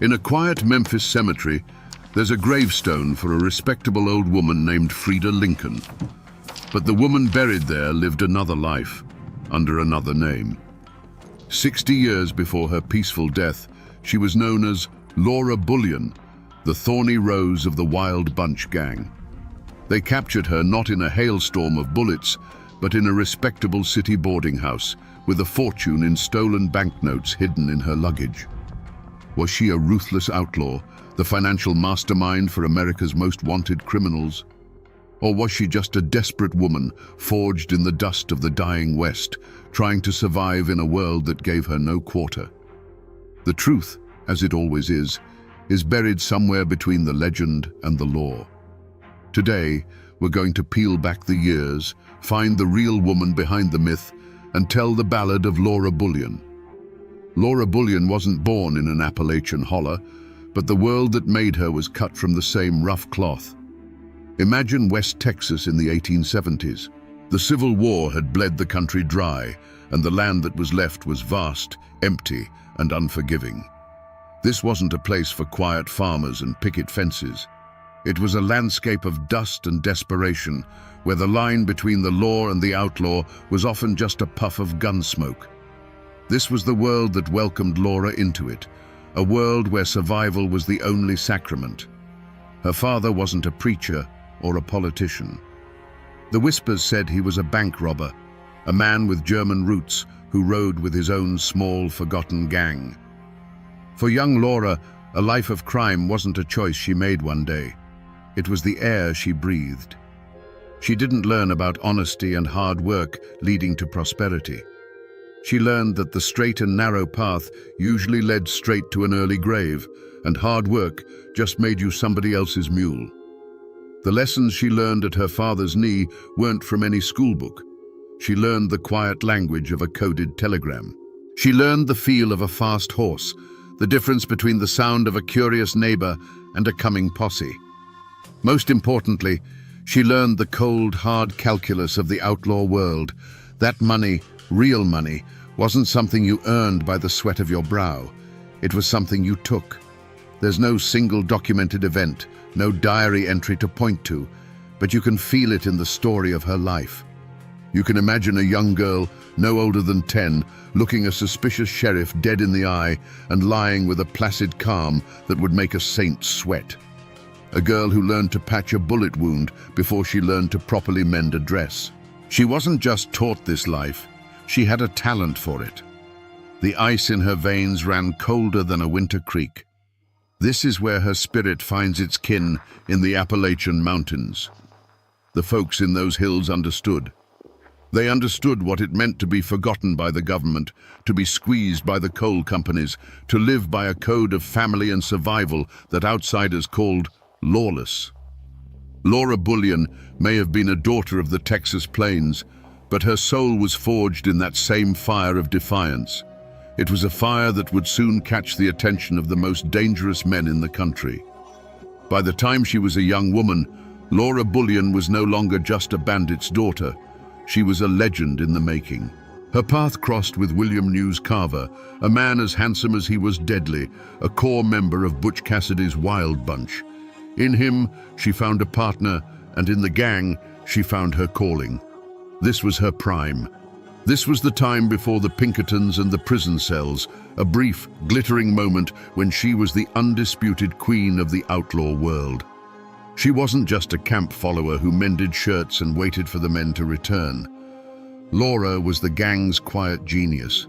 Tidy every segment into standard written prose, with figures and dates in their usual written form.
In a quiet Memphis cemetery, there's a gravestone for a respectable old woman named Frida Lincoln. But the woman buried there lived another life, under another name. 60 years before her peaceful death, she was known as Laura Bullion, the thorny rose of the Wild Bunch gang. They captured her not in a hailstorm of bullets, but in a respectable city boarding house, with a fortune in stolen banknotes hidden in her luggage. Was she a ruthless outlaw, the financial mastermind for America's most wanted criminals? Or was she just a desperate woman, forged in the dust of the dying West, trying to survive in a world that gave her no quarter? The truth, as it always is buried somewhere between the legend and the lore. Today, we're going to peel back the years, find the real woman behind the myth, and tell the ballad of Laura Bullion. Laura Bullion wasn't born in an Appalachian holler, but the world that made her was cut from the same rough cloth. Imagine West Texas in the 1870s. The Civil War had bled the country dry, and the land that was left was vast, empty, and unforgiving. This wasn't a place for quiet farmers and picket fences. It was a landscape of dust and desperation, where the line between the law and the outlaw was often just a puff of gun smoke. This was the world that welcomed Laura into it, a world where survival was the only sacrament. Her father wasn't a preacher or a politician. The whispers said he was a bank robber, a man with German roots who rode with his own small, forgotten gang. For young Laura, a life of crime wasn't a choice she made one day. It was the air she breathed. She didn't learn about honesty and hard work leading to prosperity. She learned that the straight and narrow path usually led straight to an early grave, and hard work just made you somebody else's mule. The lessons she learned at her father's knee weren't from any schoolbook. She learned the quiet language of a coded telegram. She learned the feel of a fast horse, the difference between the sound of a curious neighbor and a coming posse. Most importantly, she learned the cold, hard calculus of the outlaw world. That money, real money, wasn't something you earned by the sweat of your brow. It was something you took. There's no single documented event, no diary entry to point to, but you can feel it in the story of her life. You can imagine a young girl, no older than 10, looking a suspicious sheriff dead in the eye and lying with a placid calm that would make a saint sweat. A girl who learned to patch a bullet wound before she learned to properly mend a dress. She wasn't just taught this life, she had a talent for it. The ice in her veins ran colder than a winter creek. This is where her spirit finds its kin in the Appalachian mountains. The folks in those hills understood. They understood what it meant to be forgotten by the government, to be squeezed by the coal companies, to live by a code of family and survival that outsiders called lawless. Laura Bullion may have been a daughter of the Texas plains, but her soul was forged in that same fire of defiance. It was a fire that would soon catch the attention of the most dangerous men in the country. By the time she was a young woman, Laura Bullion was no longer just a bandit's daughter. She was a legend in the making. Her path crossed with William News Carver, a man as handsome as he was deadly, a core member of Butch Cassidy's Wild Bunch. In him, she found a partner, and in the gang, she found her calling. This was her prime. This was the time before the Pinkertons and the prison cells, a brief, glittering moment when she was the undisputed queen of the outlaw world. She wasn't just a camp follower who mended shirts and waited for the men to return. Laura was the gang's quiet genius.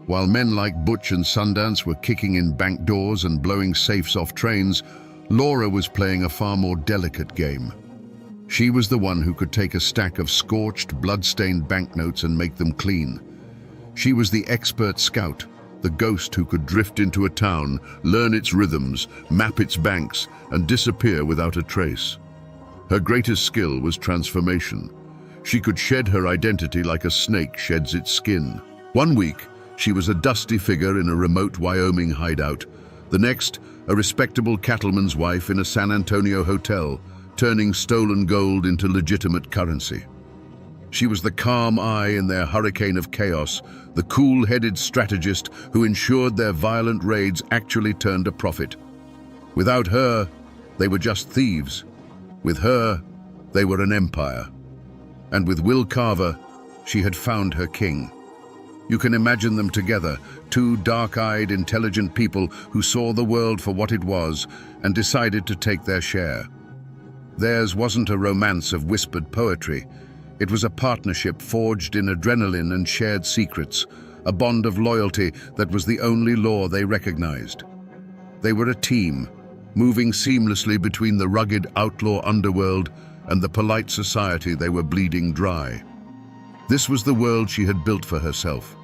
While men like Butch and Sundance were kicking in bank doors and blowing safes off trains, Laura was playing a far more delicate game. She was the one who could take a stack of scorched, blood-stained banknotes and make them clean. She was the expert scout, the ghost who could drift into a town, learn its rhythms, map its banks, and disappear without a trace. Her greatest skill was transformation. She could shed her identity like a snake sheds its skin. One week, she was a dusty figure in a remote Wyoming hideout. The next, a respectable cattleman's wife in a San Antonio hotel, turning stolen gold into legitimate currency. She was the calm eye in their hurricane of chaos, the cool-headed strategist who ensured their violent raids actually turned a profit. Without her, they were just thieves. With her, they were an empire. And with Will Carver, she had found her king. You can imagine them together, two dark-eyed, intelligent people who saw the world for what it was and decided to take their share. Theirs wasn't a romance of whispered poetry. It was a partnership forged in adrenaline and shared secrets, a bond of loyalty that was the only law they recognized. They were a team, moving seamlessly between the rugged outlaw underworld and the polite society they were bleeding dry. This was the world she had built for herself,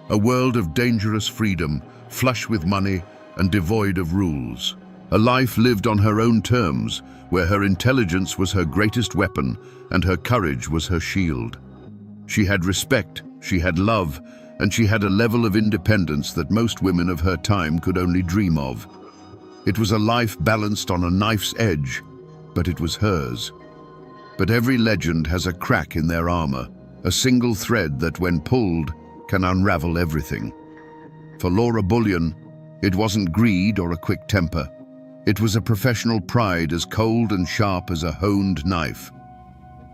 a world of dangerous freedom, flush with money and devoid of rules. A life lived on her own terms, where her intelligence was her greatest weapon and her courage was her shield. She had respect, she had love, and she had a level of independence that most women of her time could only dream of. It was a life balanced on a knife's edge, but it was hers. But every legend has a crack in their armor, a single thread that, when pulled, can unravel everything. For Laura Bullion, it wasn't greed or a quick temper. It was a professional pride as cold and sharp as a honed knife.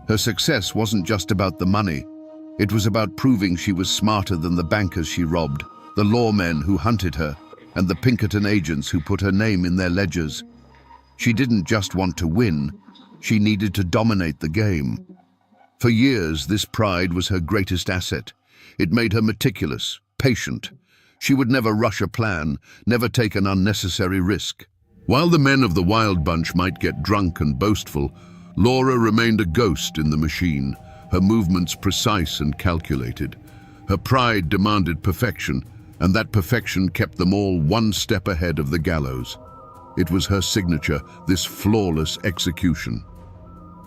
Her success wasn't just about the money. It was about proving she was smarter than the bankers she robbed, the lawmen who hunted her, and the Pinkerton agents who put her name in their ledgers. She didn't just want to win, she needed to dominate the game. For years, this pride was her greatest asset. It made her meticulous, patient. She would never rush a plan, never take an unnecessary risk. While the men of the Wild Bunch might get drunk and boastful, Laura remained a ghost in the machine, her movements precise and calculated. Her pride demanded perfection, and that perfection kept them all one step ahead of the gallows. It was her signature, this flawless execution.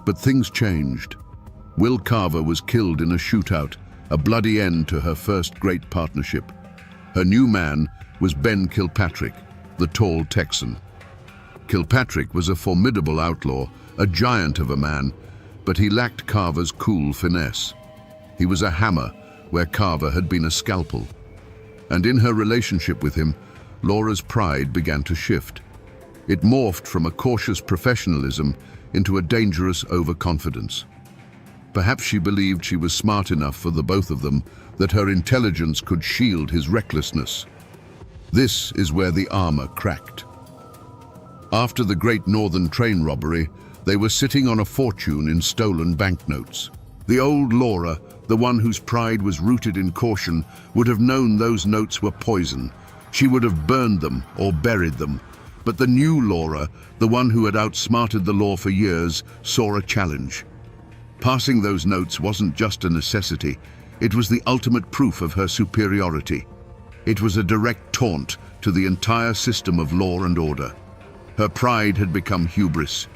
But things changed. Will Carver was killed in a shootout, a bloody end to her first great partnership. Her new man was Ben Kilpatrick, the tall Texan. Kilpatrick was a formidable outlaw, a giant of a man, but he lacked Carver's cool finesse. He was a hammer where Carver had been a scalpel. And in her relationship with him, Laura's pride began to shift. It morphed from a cautious professionalism into a dangerous overconfidence. Perhaps she believed she was smart enough for the both of them, that her intelligence could shield his recklessness. This is where the armor cracked. After the Great Northern train robbery, they were sitting on a fortune in stolen banknotes. The old Laura, the one whose pride was rooted in caution, would have known those notes were poison. She would have burned them or buried them. But the new Laura, the one who had outsmarted the law for years, saw a challenge. Passing those notes wasn't just a necessity, it was the ultimate proof of her superiority. It was a direct taunt to the entire system of law and order. Her pride had become hubris.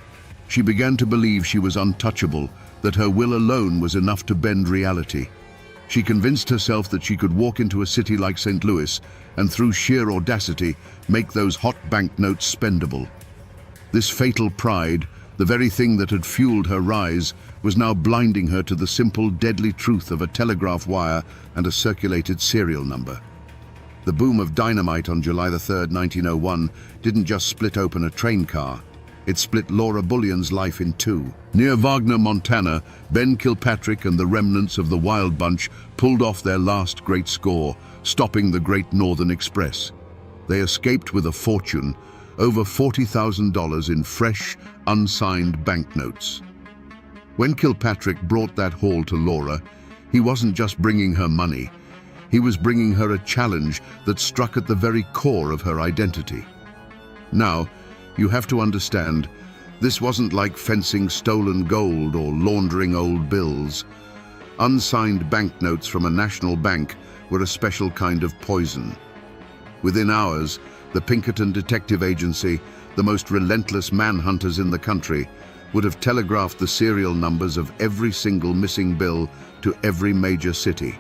She began to believe she was untouchable, that her will alone was enough to bend reality. She convinced herself that she could walk into a city like St. Louis and through sheer audacity make those hot banknotes spendable. This fatal pride, the very thing that had fueled her rise, was now blinding her to the simple, deadly truth of a telegraph wire and a circulated serial number. The boom of dynamite on July 3, 1901, didn't just split open a train car. It split Laura Bullion's life in two. Near Wagner, Montana, Ben Kilpatrick and the remnants of the Wild Bunch pulled off their last great score, stopping the Great Northern Express. They escaped with a fortune, over $40,000 in fresh, unsigned banknotes. When Kilpatrick brought that haul to Laura, he wasn't just bringing her money. He was bringing her a challenge that struck at the very core of her identity. Now, you have to understand, this wasn't like fencing stolen gold or laundering old bills. Unsigned banknotes from a national bank were a special kind of poison. Within hours, the Pinkerton Detective Agency, the most relentless manhunters in the country, would have telegraphed the serial numbers of every single missing bill to every major city.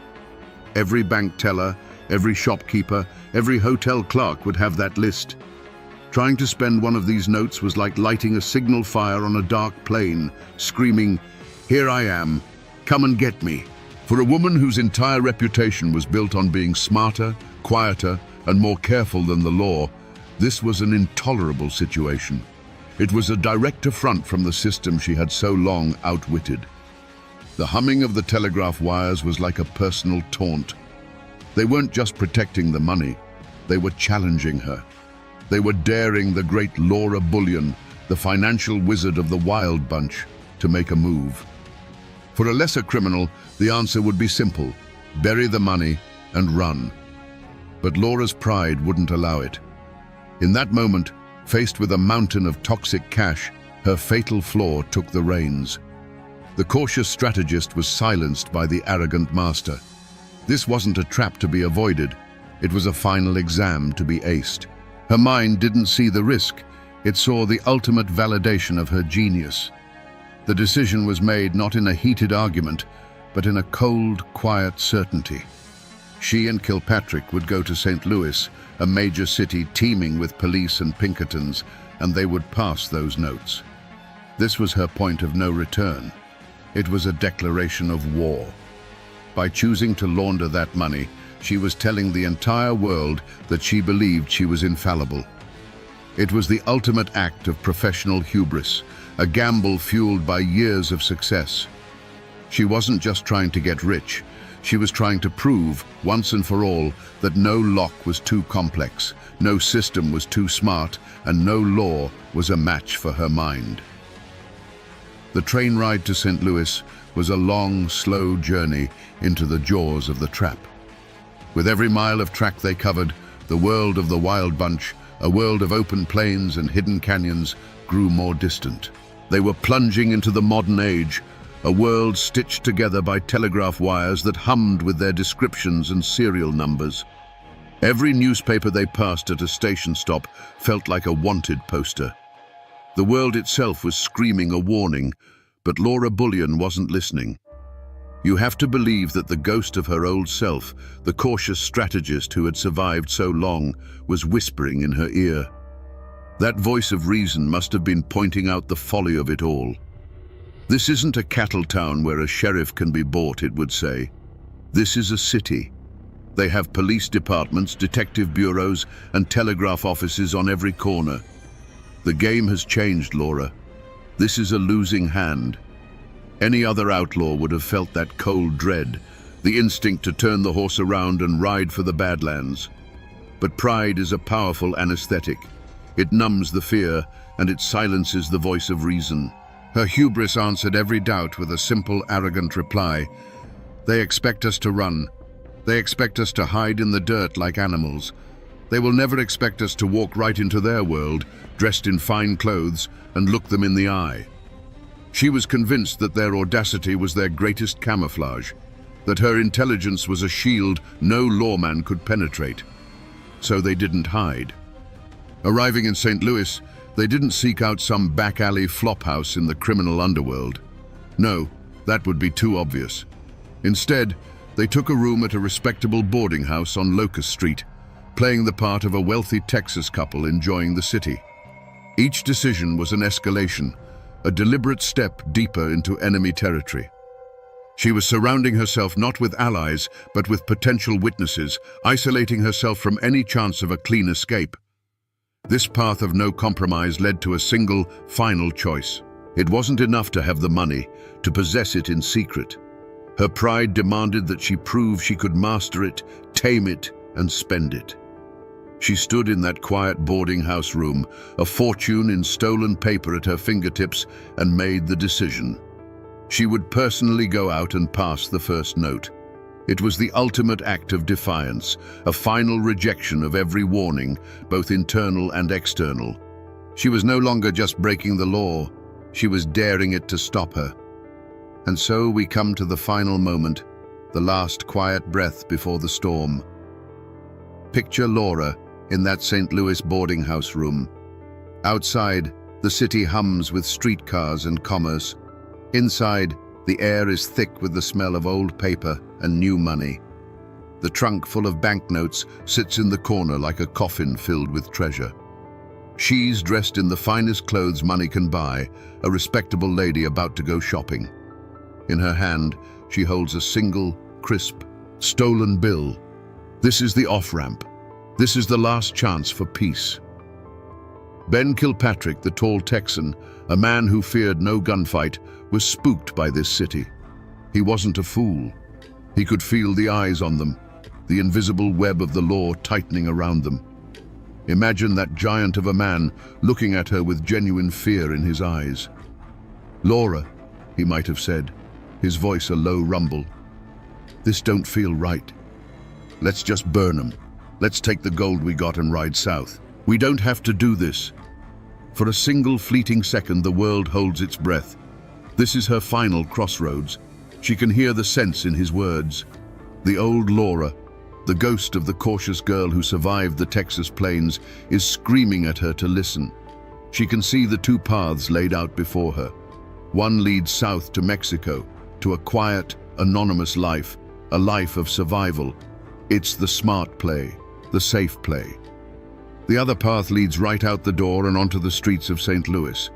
Every bank teller, every shopkeeper, every hotel clerk would have that list. Trying to spend one of these notes was like lighting a signal fire on a dark plain, screaming, "Here I am, Come and get me. For a woman whose entire reputation was built on being smarter, quieter, and more careful than the law, this was an intolerable situation. It was a direct affront from the system she had so long outwitted. The humming of the telegraph wires was like a personal taunt. They weren't just protecting the money, they were challenging her. They were daring the great Laura Bullion, the financial wizard of the Wild Bunch, to make a move. For a lesser criminal, the answer would be simple: bury the money and run. But Laura's pride wouldn't allow it. In that moment, faced with a mountain of toxic cash, her fatal flaw took the reins. The cautious strategist was silenced by the arrogant master. This wasn't a trap to be avoided. It was a final exam to be aced. Her mind didn't see the risk. It saw the ultimate validation of her genius. The decision was made not in a heated argument, but in a cold, quiet certainty. She and Kilpatrick would go to St. Louis, a major city teeming with police and Pinkertons, and they would pass those notes. This was her point of no return. It was a declaration of war. By choosing to launder that money, she was telling the entire world that she believed she was infallible. It was the ultimate act of professional hubris, a gamble fueled by years of success. She wasn't just trying to get rich. She was trying to prove, once and for all, that no lock was too complex, no system was too smart, and no law was a match for her mind. The train ride to St. Louis was a long, slow journey into the jaws of the trap. With every mile of track they covered, the world of the Wild Bunch, a world of open plains and hidden canyons, grew more distant. They were plunging into the modern age, a world stitched together by telegraph wires that hummed with their descriptions and serial numbers. Every newspaper they passed at a station stop felt like a wanted poster. The world itself was screaming a warning, but Laura Bullion wasn't listening. You have to believe that the ghost of her old self, the cautious strategist who had survived so long, was whispering in her ear. That voice of reason must have been pointing out the folly of it all. This isn't a cattle town where a sheriff can be bought, it would say. This is a city. They have police departments, detective bureaus, and telegraph offices on every corner. The game has changed, Laura. This is a losing hand. Any other outlaw would have felt that cold dread, the instinct to turn the horse around and ride for the Badlands. But pride is a powerful anesthetic. It numbs the fear, and it silences the voice of reason. Her hubris answered every doubt with a simple, arrogant reply. They expect us to run. They expect us to hide in the dirt like animals. They will never expect us to walk right into their world, dressed in fine clothes, and look them in the eye. She was convinced that their audacity was their greatest camouflage, that her intelligence was a shield no lawman could penetrate. So they didn't hide. Arriving in St. Louis, they didn't seek out some back alley flophouse in the criminal underworld. No, that would be too obvious. Instead, they took a room at a respectable boarding house on Locust Street, playing the part of a wealthy Texas couple enjoying the city. Each decision was an escalation, a deliberate step deeper into enemy territory. She was surrounding herself not with allies, but with potential witnesses, isolating herself from any chance of a clean escape. This path of no compromise led to a single, final choice. It wasn't enough to have the money, to possess it in secret. Her pride demanded that she prove she could master it, tame it, and spend it. She stood in that quiet boarding house room, a fortune in stolen paper at her fingertips, and made the decision. She would personally go out and pass the first note. It was the ultimate act of defiance, a final rejection of every warning, both internal and external. She was no longer just breaking the law, she was daring it to stop her. And so we come to the final moment, the last quiet breath before the storm. Picture Laura in that St. Louis boarding house room. Outside, the city hums with streetcars and commerce. Inside, the air is thick with the smell of old paper and new money. The trunk full of banknotes sits in the corner like a coffin filled with treasure. She's dressed in the finest clothes money can buy, a respectable lady about to go shopping. In her hand, she holds a single, crisp, stolen bill. This is the off-ramp. This is the last chance for peace. Ben Kilpatrick, the tall Texan, a man who feared no gunfight, was spooked by this city. He wasn't a fool. He could feel the eyes on them, the invisible web of the law tightening around them. Imagine that giant of a man looking at her with genuine fear in his eyes. "Laura," he might have said, his voice a low rumble. "This don't feel right. Let's just burn 'em. Let's take the gold we got and ride south. We don't have to do this." For a single fleeting second, the world holds its breath. This is her final crossroads. She can hear the sense in his words. The old Laura, the ghost of the cautious girl who survived the Texas plains, is screaming at her to listen. She can see the two paths laid out before her. One leads south to Mexico, to a quiet, anonymous life, a life of survival. It's the smart play, the safe play. The other path leads right out the door and onto the streets of St. Louis.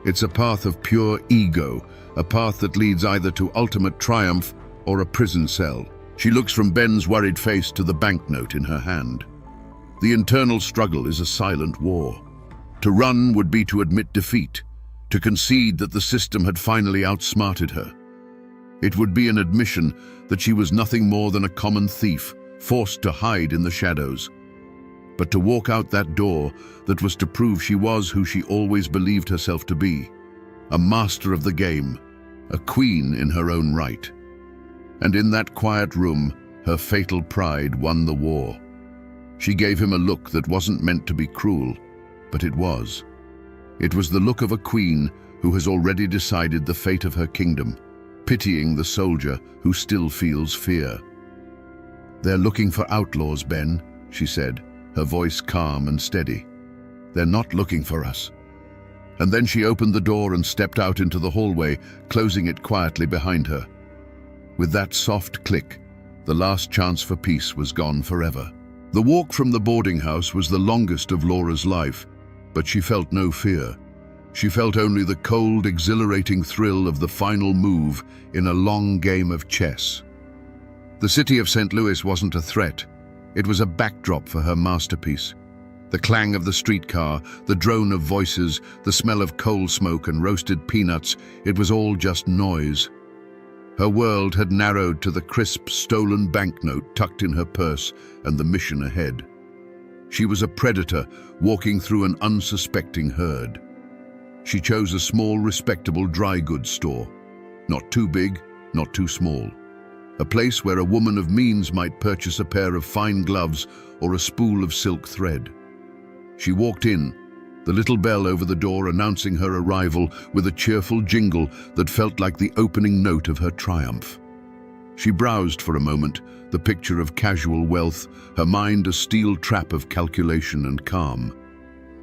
It's a path of pure ego, a path that leads either to ultimate triumph or a prison cell. She looks from Ben's worried face to the banknote in her hand. The internal struggle is a silent war. To run would be to admit defeat, to concede that the system had finally outsmarted her. It would be an admission that she was nothing more than a common thief, forced to hide in the shadows. But to walk out that door, that was to prove she was who she always believed herself to be, a master of the game, a queen in her own right. And in that quiet room, her fatal pride won the war. She gave him a look that wasn't meant to be cruel, but it was. It was the look of a queen who has already decided the fate of her kingdom, pitying the soldier who still feels fear. "They're looking for outlaws, Ben," she said, her voice calm and steady. "They're not looking for us." And then she opened the door and stepped out into the hallway, closing it quietly behind her. With that soft click, the last chance for peace was gone forever. The walk from the boarding house was the longest of Laura's life, but she felt no fear. She felt only the cold, exhilarating thrill of the final move in a long game of chess. The city of St. Louis wasn't a threat. It was a backdrop for her masterpiece. The clang of the streetcar, the drone of voices, the smell of coal smoke and roasted peanuts, it was all just noise. Her world had narrowed to the crisp, stolen banknote tucked in her purse and the mission ahead. She was a predator walking through an unsuspecting herd. She chose a small, respectable dry goods store. Not too big, not too small. A place where a woman of means might purchase a pair of fine gloves or a spool of silk thread. She walked in, the little bell over the door announcing her arrival with a cheerful jingle that felt like the opening note of her triumph. She browsed for a moment, the picture of casual wealth, her mind a steel trap of calculation and calm.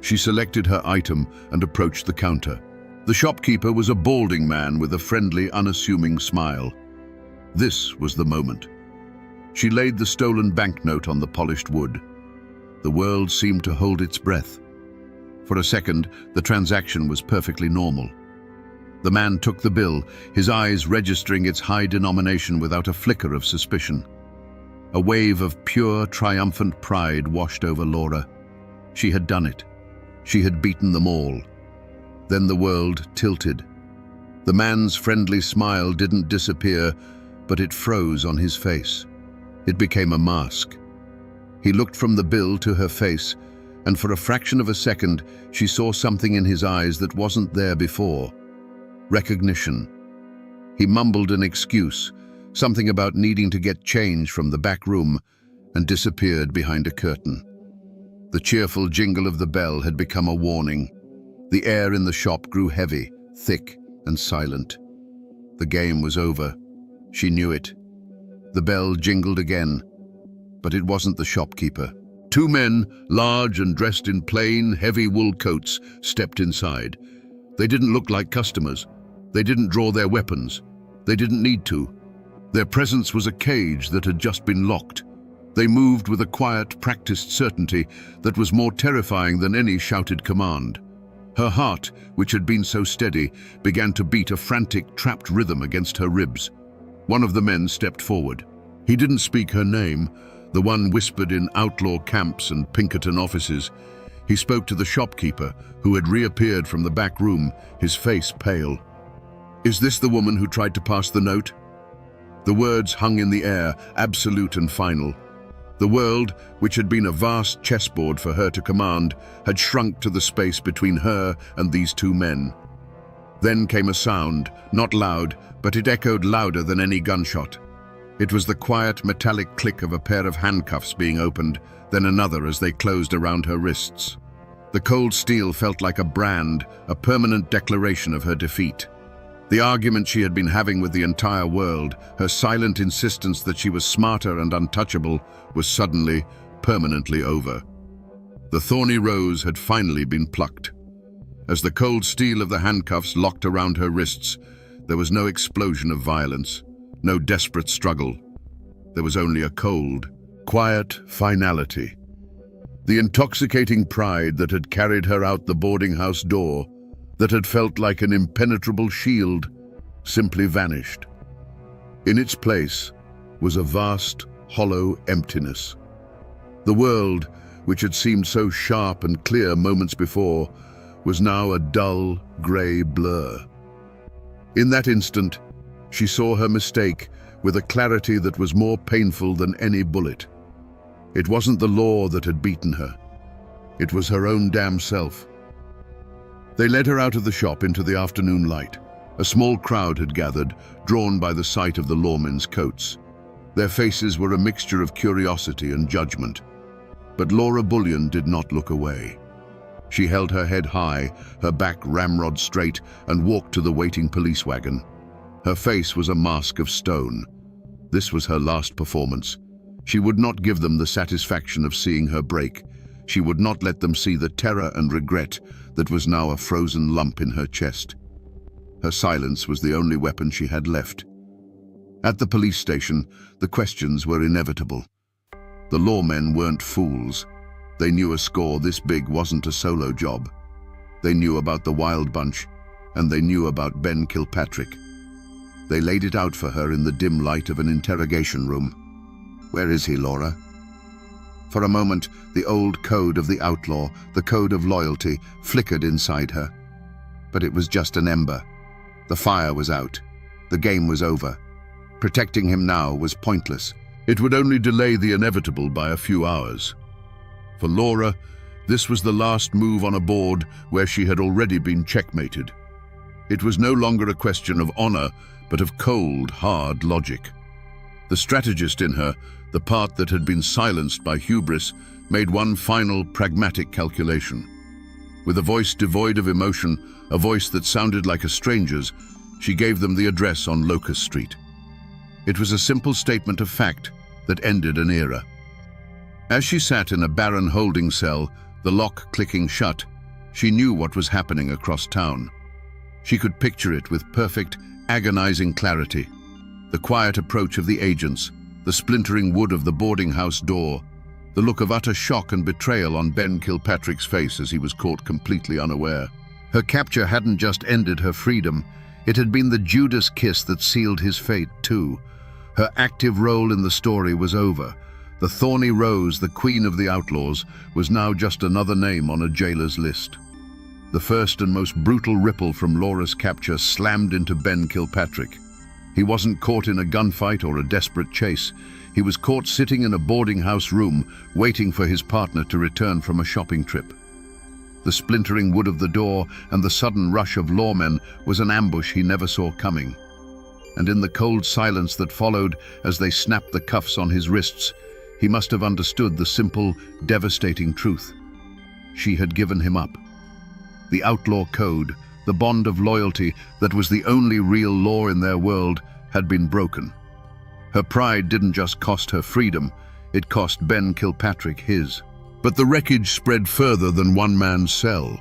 She selected her item and approached the counter. The shopkeeper was a balding man with a friendly, unassuming smile. This was the moment. She laid the stolen banknote on the polished wood. The world seemed to hold its breath. For a second, the transaction was perfectly normal. The man took the bill, his eyes registering its high denomination without a flicker of suspicion. A wave of pure, triumphant pride washed over Laura. She had done it. She had beaten them all. Then the world tilted. The man's friendly smile didn't disappear, but it froze on his face. It became a mask. He looked from the bill to her face, and for a fraction of a second, she saw something in his eyes that wasn't there before. Recognition. He mumbled an excuse, something about needing to get change from the back room, and disappeared behind a curtain. The cheerful jingle of the bell had become a warning. The air in the shop grew heavy, thick, and silent. The game was over. She knew it. The bell jingled again, but it wasn't the shopkeeper. Two men, large and dressed in plain, heavy wool coats, stepped inside. They didn't look like customers. They didn't draw their weapons. They didn't need to. Their presence was a cage that had just been locked. They moved with a quiet, practiced certainty that was more terrifying than any shouted command. Her heart, which had been so steady, began to beat a frantic, trapped rhythm against her ribs. One of the men stepped forward. He didn't speak her name, the one whispered in outlaw camps and Pinkerton offices. He spoke to the shopkeeper, who had reappeared from the back room, his face pale. "Is this the woman who tried to pass the note?" The words hung in the air, absolute and final. The world, which had been a vast chessboard for her to command, had shrunk to the space between her and these two men. Then came a sound, not loud, but it echoed louder than any gunshot. It was the quiet, metallic click of a pair of handcuffs being opened, then another as they closed around her wrists. The cold steel felt like a brand, a permanent declaration of her defeat. The argument she had been having with the entire world, her silent insistence that she was smarter and untouchable, was suddenly, permanently over. The thorny rose had finally been plucked. As the cold steel of the handcuffs locked around her wrists, there was no explosion of violence, no desperate struggle. There was only a cold, quiet finality. The intoxicating pride that had carried her out the boarding house door, that had felt like an impenetrable shield, simply vanished. In its place was a vast, hollow emptiness. The world, which had seemed so sharp and clear moments before, was now a dull, grey blur. In that instant, she saw her mistake with a clarity that was more painful than any bullet. It wasn't the law that had beaten her. It was her own damn self. They led her out of the shop into the afternoon light. A small crowd had gathered, drawn by the sight of the lawmen's coats. Their faces were a mixture of curiosity and judgment. But Laura Bullion did not look away. She held her head high, her back ramrod straight, and walked to the waiting police wagon. Her face was a mask of stone. This was her last performance. She would not give them the satisfaction of seeing her break. She would not let them see the terror and regret that was now a frozen lump in her chest. Her silence was the only weapon she had left. At the police station, the questions were inevitable. The lawmen weren't fools. They knew a score this big wasn't a solo job. They knew about the Wild Bunch, and they knew about Ben Kilpatrick. They laid it out for her in the dim light of an interrogation room. "Where is he, Laura?" For a moment, the old code of the outlaw, the code of loyalty, flickered inside her. But it was just an ember. The fire was out. The game was over. Protecting him now was pointless. It would only delay the inevitable by a few hours. For Laura, this was the last move on a board where she had already been checkmated. It was no longer a question of honor, but of cold, hard logic. The strategist in her, the part that had been silenced by hubris, made one final, pragmatic calculation. With a voice devoid of emotion, a voice that sounded like a stranger's, she gave them the address on Locust Street. It was a simple statement of fact that ended an era. As she sat in a barren holding cell, the lock clicking shut, she knew what was happening across town. She could picture it with perfect, agonizing clarity. The quiet approach of the agents, the splintering wood of the boarding house door, the look of utter shock and betrayal on Ben Kilpatrick's face as he was caught completely unaware. Her capture hadn't just ended her freedom, it had been the Judas kiss that sealed his fate too. Her active role in the story was over. The thorny rose, the queen of the outlaws, was now just another name on a jailer's list. The first and most brutal ripple from Laura's capture slammed into Ben Kilpatrick. He wasn't caught in a gunfight or a desperate chase. He was caught sitting in a boarding house room, waiting for his partner to return from a shopping trip. The splintering wood of the door and the sudden rush of lawmen was an ambush he never saw coming. And in the cold silence that followed as they snapped the cuffs on his wrists, he must have understood the simple, devastating truth. She had given him up. The outlaw code, the bond of loyalty that was the only real law in their world, had been broken. Her pride didn't just cost her freedom, it cost Ben Kilpatrick his. But the wreckage spread further than one man's cell.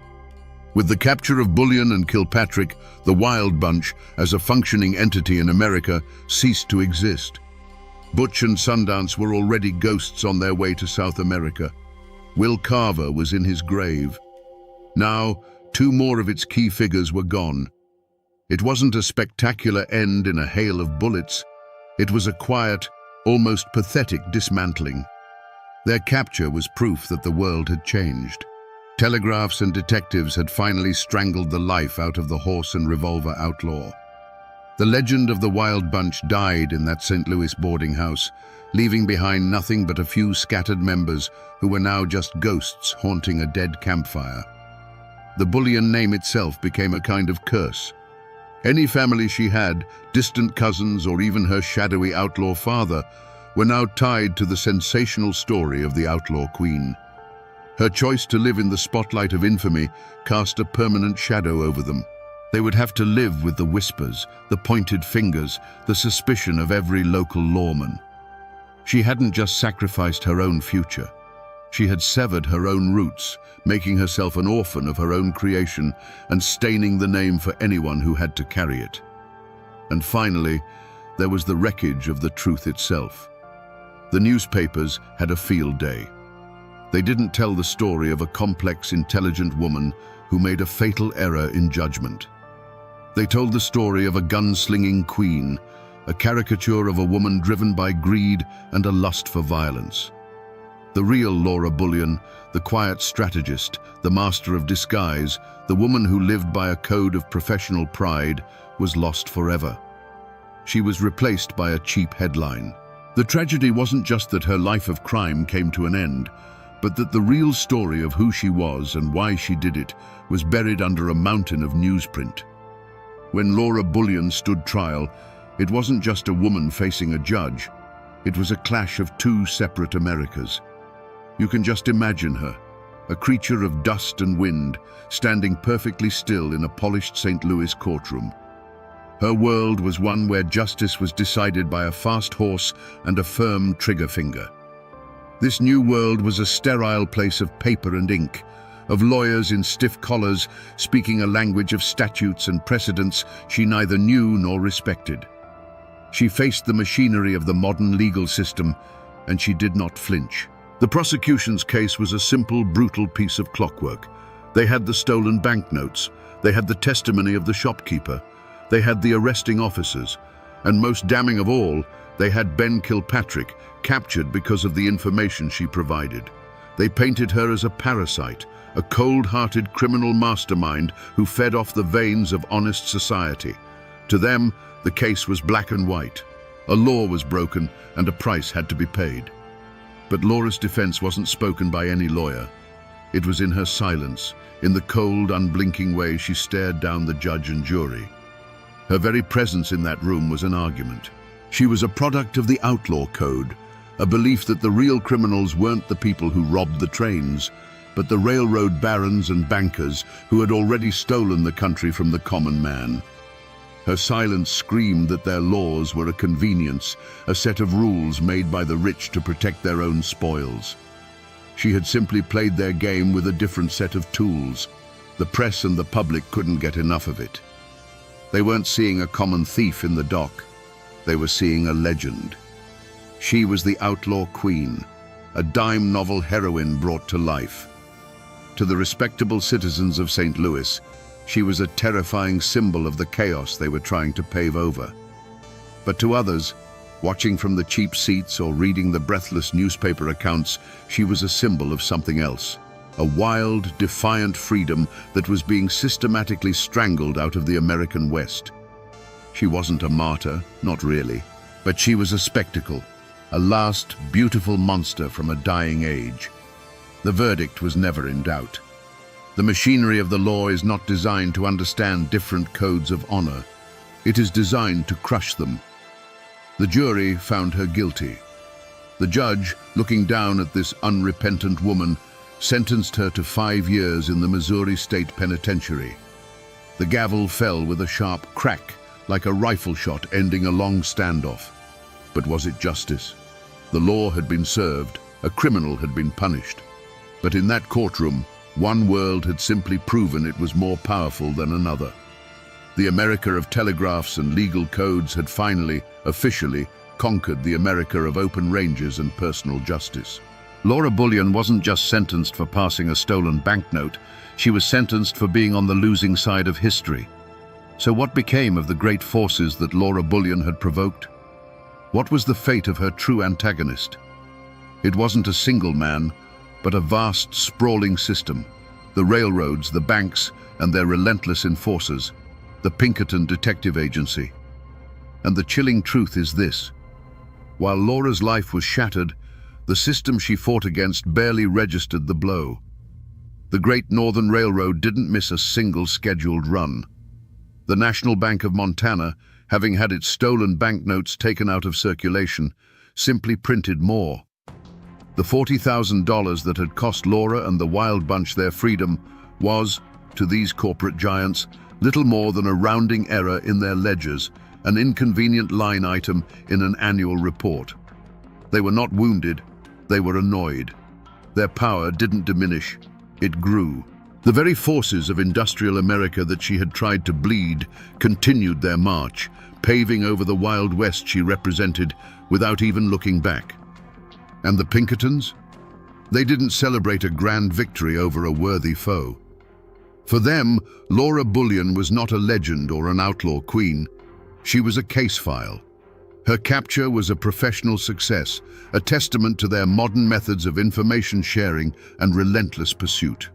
With the capture of Bullion and Kilpatrick, the Wild Bunch, as a functioning entity in America, ceased to exist. Butch and Sundance were already ghosts on their way to South America. Will Carver was in his grave. Now, two more of its key figures were gone. It wasn't a spectacular end in a hail of bullets. It was a quiet, almost pathetic dismantling. Their capture was proof that the world had changed. Telegraphs and detectives had finally strangled the life out of the horse and revolver outlaw. The legend of the Wild Bunch died in that St. Louis boarding house, leaving behind nothing but a few scattered members who were now just ghosts haunting a dead campfire. The Bullion name itself became a kind of curse. Any family she had, distant cousins or even her shadowy outlaw father, were now tied to the sensational story of the outlaw queen. Her choice to live in the spotlight of infamy cast a permanent shadow over them. They would have to live with the whispers, the pointed fingers, the suspicion of every local lawman. She hadn't just sacrificed her own future. She had severed her own roots, making herself an orphan of her own creation and staining the name for anyone who had to carry it. And finally, there was the wreckage of the truth itself. The newspapers had a field day. They didn't tell the story of a complex, intelligent woman who made a fatal error in judgment. They told the story of a gunslinging queen, a caricature of a woman driven by greed and a lust for violence. The real Laura Bullion, the quiet strategist, the master of disguise, the woman who lived by a code of professional pride, was lost forever. She was replaced by a cheap headline. The tragedy wasn't just that her life of crime came to an end, but that the real story of who she was and why she did it was buried under a mountain of newsprint. When Laura Bullion stood trial, it wasn't just a woman facing a judge. It was a clash of two separate Americas. You can just imagine her, a creature of dust and wind, standing perfectly still in a polished St. Louis courtroom. Her world was one where justice was decided by a fast horse and a firm trigger finger. This new world was a sterile place of paper and ink, of lawyers in stiff collars speaking a language of statutes and precedents she neither knew nor respected. She faced the machinery of the modern legal system, and she did not flinch. The prosecution's case was a simple, brutal piece of clockwork. They had the stolen banknotes, they had the testimony of the shopkeeper, they had the arresting officers, and most damning of all, they had Ben Kilpatrick, captured because of the information she provided. They painted her as a parasite, a cold-hearted criminal mastermind who fed off the veins of honest society. To them, the case was black and white. A law was broken and a price had to be paid. But Laura's defense wasn't spoken by any lawyer. It was in her silence, in the cold, unblinking way she stared down the judge and jury. Her very presence in that room was an argument. She was a product of the outlaw code, a belief that the real criminals weren't the people who robbed the trains, but the railroad barons and bankers who had already stolen the country from the common man. Her silence screamed that their laws were a convenience, a set of rules made by the rich to protect their own spoils. She had simply played their game with a different set of tools. The press and the public couldn't get enough of it. They weren't seeing a common thief in the dock. They were seeing a legend. She was the outlaw queen, a dime novel heroine brought to life. To the respectable citizens of St. Louis, she was a terrifying symbol of the chaos they were trying to pave over. But to others, watching from the cheap seats or reading the breathless newspaper accounts, she was a symbol of something else. A wild, defiant freedom that was being systematically strangled out of the American West. She wasn't a martyr, not really, but she was a spectacle, a last, beautiful monster from a dying age. The verdict was never in doubt. The machinery of the law is not designed to understand different codes of honor. It is designed to crush them. The jury found her guilty. The judge, looking down at this unrepentant woman, sentenced her to 5 years in the Missouri State Penitentiary. The gavel fell with a sharp crack, like a rifle shot ending a long standoff. But was it justice? The law had been served, a criminal had been punished. But in that courtroom, one world had simply proven it was more powerful than another. The America of telegraphs and legal codes had finally, officially, conquered the America of open ranges and personal justice. Laura Bullion wasn't just sentenced for passing a stolen banknote, she was sentenced for being on the losing side of history. So what became of the great forces that Laura Bullion had provoked? What was the fate of her true antagonist? It wasn't a single man, but a vast, sprawling system. The railroads, the banks, and their relentless enforcers, the Pinkerton Detective Agency. And the chilling truth is this: while Laura's life was shattered, the system she fought against barely registered the blow. The Great Northern Railroad didn't miss a single scheduled run. The National Bank of Montana, having had its stolen banknotes taken out of circulation, simply printed more. The $40,000 that had cost Laura and the Wild Bunch their freedom was, to these corporate giants, little more than a rounding error in their ledgers, an inconvenient line item in an annual report. They were not wounded, they were annoyed. Their power didn't diminish, it grew. The very forces of industrial America that she had tried to bleed continued their march, paving over the Wild West she represented without even looking back. And the Pinkertons? They didn't celebrate a grand victory over a worthy foe. For them, Laura Bullion was not a legend or an outlaw queen. She was a case file. Her capture was a professional success, a testament to their modern methods of information sharing and relentless pursuit.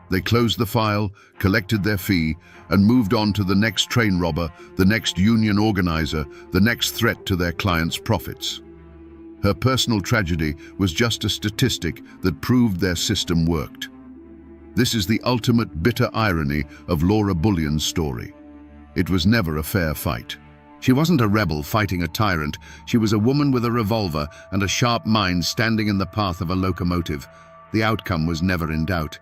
They closed the file, collected their fee, and moved on to the next train robber, the next union organizer, the next threat to their clients' profits. Her personal tragedy was just a statistic that proved their system worked. This is the ultimate bitter irony of Laura Bullion's story. It was never a fair fight. She wasn't a rebel fighting a tyrant. She was a woman with a revolver and a sharp mind standing in the path of a locomotive. The outcome was never in doubt.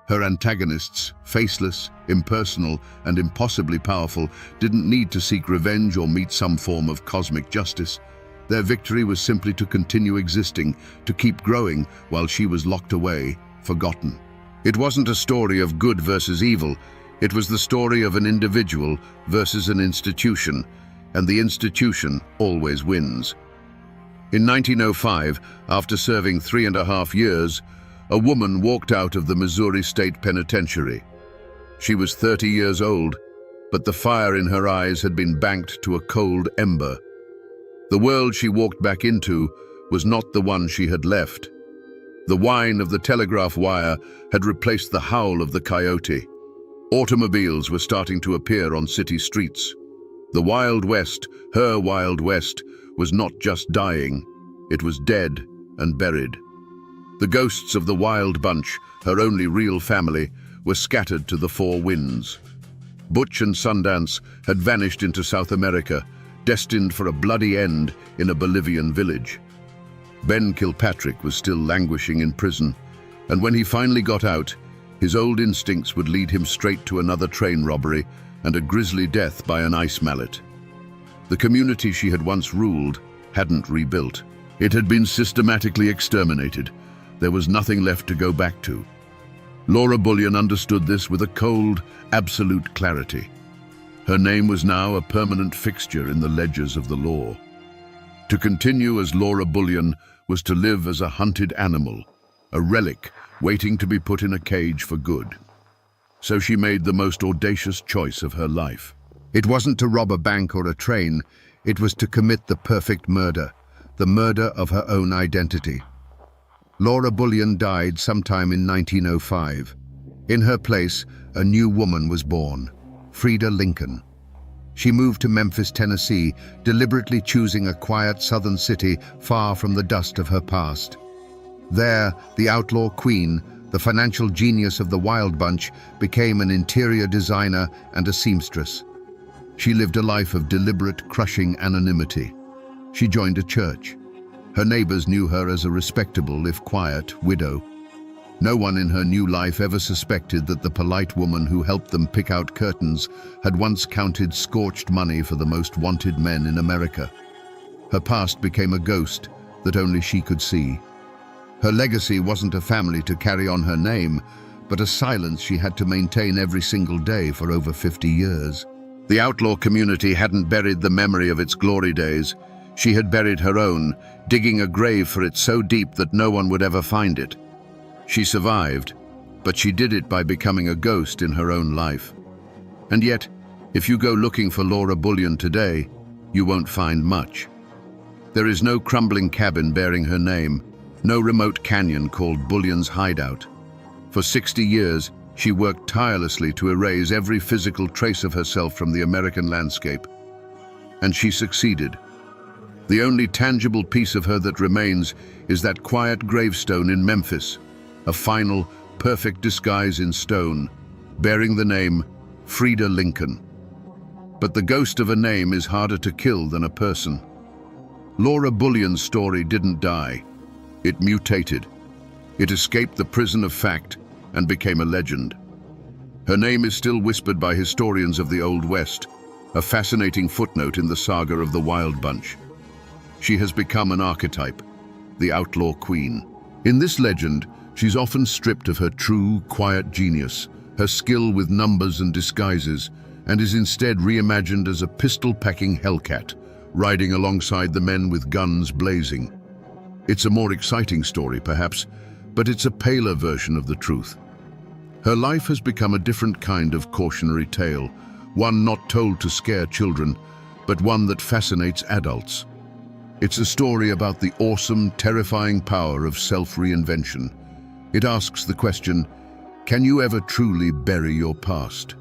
Her antagonists, faceless, impersonal, and impossibly powerful, didn't need to seek revenge or meet some form of cosmic justice. Their victory was simply to continue existing, to keep growing while she was locked away, forgotten. It wasn't a story of good versus evil. It was the story of an individual versus an institution, and the institution always wins. In 1905, after serving 3.5 years, a woman walked out of the Missouri State Penitentiary. She was 30 years old, but the fire in her eyes had been banked to a cold ember. The world she walked back into was not the one she had left. The whine of the telegraph wire had replaced the howl of the coyote. Automobiles were starting to appear on city streets. The Wild West, her Wild West, was not just dying, it was dead and buried. The ghosts of the Wild Bunch, her only real family, were scattered to the four winds. Butch and Sundance had vanished into South America, destined for a bloody end in a Bolivian village. Ben Kilpatrick was still languishing in prison, and when he finally got out, his old instincts would lead him straight to another train robbery and a grisly death by an ice mallet. The community she had once ruled hadn't rebuilt. It had been systematically exterminated. There was nothing left to go back to. Laura Bullion understood this with a cold, absolute clarity. Her name was now a permanent fixture in the ledgers of the law. To continue as Laura Bullion was to live as a hunted animal, a relic waiting to be put in a cage for good. So she made the most audacious choice of her life. It wasn't to rob a bank or a train, it was to commit the perfect murder, the murder of her own identity. Laura Bullion died sometime in 1905. In her place, a new woman was born, Frieda Lincoln. She moved to Memphis, Tennessee, deliberately choosing a quiet southern city far from the dust of her past. There, the outlaw queen, the financial genius of the Wild Bunch, became an interior designer and a seamstress. She lived a life of deliberate, crushing anonymity. She joined a church. Her neighbors knew her as a respectable, if quiet, widow. No one in her new life ever suspected that the polite woman who helped them pick out curtains had once counted scorched money for the most wanted men in America. Her past became a ghost that only she could see. Her legacy wasn't a family to carry on her name, but a silence she had to maintain every single day for over 50 years. The outlaw community hadn't buried the memory of its glory days. She had buried her own, digging a grave for it so deep that no one would ever find it. She survived, but she did it by becoming a ghost in her own life. And yet, if you go looking for Laura Bullion today, you won't find much. There is no crumbling cabin bearing her name, no remote canyon called Bullion's hideout. For 60 years, she worked tirelessly to erase every physical trace of herself from the American landscape. And she succeeded. The only tangible piece of her that remains is that quiet gravestone in Memphis, a final, perfect disguise in stone, bearing the name Frida Lincoln. But the ghost of a name is harder to kill than a person. Laura Bullion's story didn't die. It mutated. It escaped the prison of fact and became a legend. Her name is still whispered by historians of the Old West, a fascinating footnote in the saga of the Wild Bunch. She has become an archetype, the outlaw queen. In this legend, she's often stripped of her true, quiet genius, her skill with numbers and disguises, and is instead reimagined as a pistol-packing hellcat, riding alongside the men with guns blazing. It's a more exciting story, perhaps, but it's a paler version of the truth. Her life has become a different kind of cautionary tale, one not told to scare children, but one that fascinates adults. It's a story about the awesome, terrifying power of self-reinvention. It asks the question, can you ever truly bury your past?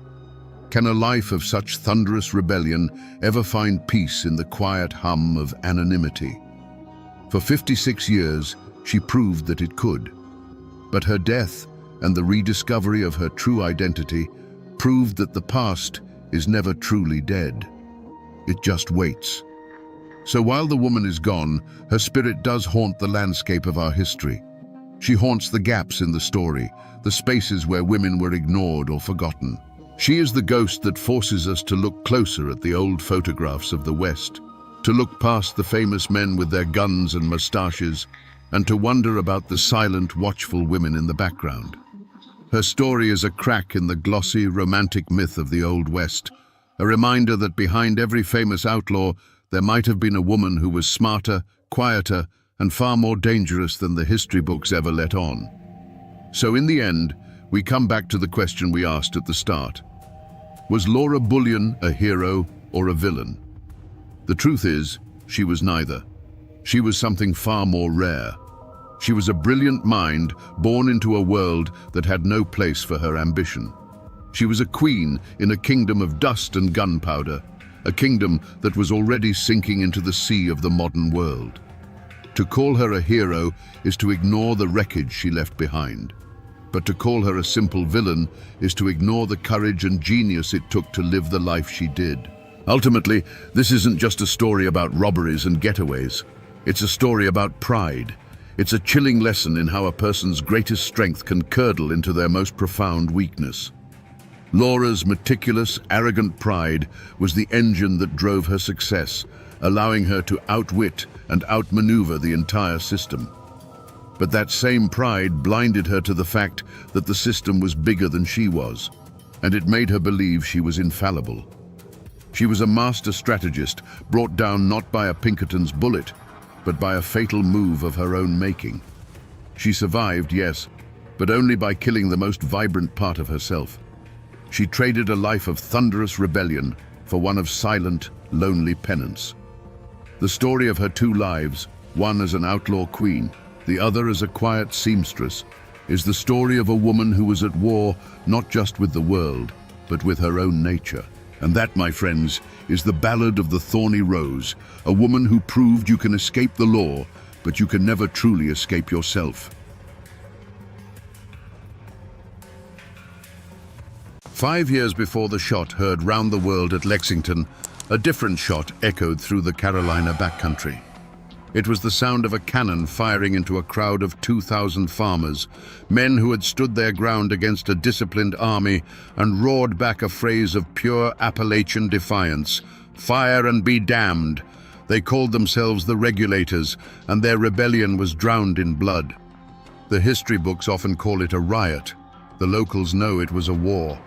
Can a life of such thunderous rebellion ever find peace in the quiet hum of anonymity? For 56 years, she proved that it could. But her death and the rediscovery of her true identity proved that the past is never truly dead. It just waits. So while the woman is gone, her spirit does haunt the landscape of our history. She haunts the gaps in the story, the spaces where women were ignored or forgotten. She is the ghost that forces us to look closer at the old photographs of the West, to look past the famous men with their guns and mustaches, and to wonder about the silent, watchful women in the background. Her story is a crack in the glossy, romantic myth of the Old West, a reminder that behind every famous outlaw, there might have been a woman who was smarter, quieter, and far more dangerous than the history books ever let on. So in the end, we come back to the question we asked at the start. Was Laura Bullion a hero or a villain? The truth is, she was neither. She was something far more rare. She was a brilliant mind born into a world that had no place for her ambition. She was a queen in a kingdom of dust and gunpowder, a kingdom that was already sinking into the sea of the modern world. To call her a hero is to ignore the wreckage she left behind. But to call her a simple villain is to ignore the courage and genius it took to live the life she did. Ultimately, this isn't just a story about robberies and getaways. It's a story about pride. It's a chilling lesson in how a person's greatest strength can curdle into their most profound weakness. Laura's meticulous, arrogant pride was the engine that drove her success, allowing her to outwit and outmaneuver the entire system. But that same pride blinded her to the fact that the system was bigger than she was, and it made her believe she was infallible. She was a master strategist, brought down not by a Pinkerton's bullet, but by a fatal move of her own making. She survived, yes, but only by killing the most vibrant part of herself. She traded a life of thunderous rebellion for one of silent, lonely penance. The story of her two lives, one as an outlaw queen, the other as a quiet seamstress, is the story of a woman who was at war not just with the world, but with her own nature. And that, my friends, is the Ballad of the Thorny Rose, a woman who proved you can escape the law, but you can never truly escape yourself. 5 years before the shot heard round the world at Lexington, a different shot echoed through the Carolina backcountry. It was the sound of a cannon firing into a crowd of 2,000 farmers, men who had stood their ground against a disciplined army and roared back a phrase of pure Appalachian defiance, "Fire and be damned." They called themselves the Regulators, and their rebellion was drowned in blood. The history books often call it a riot. The locals know it was a war.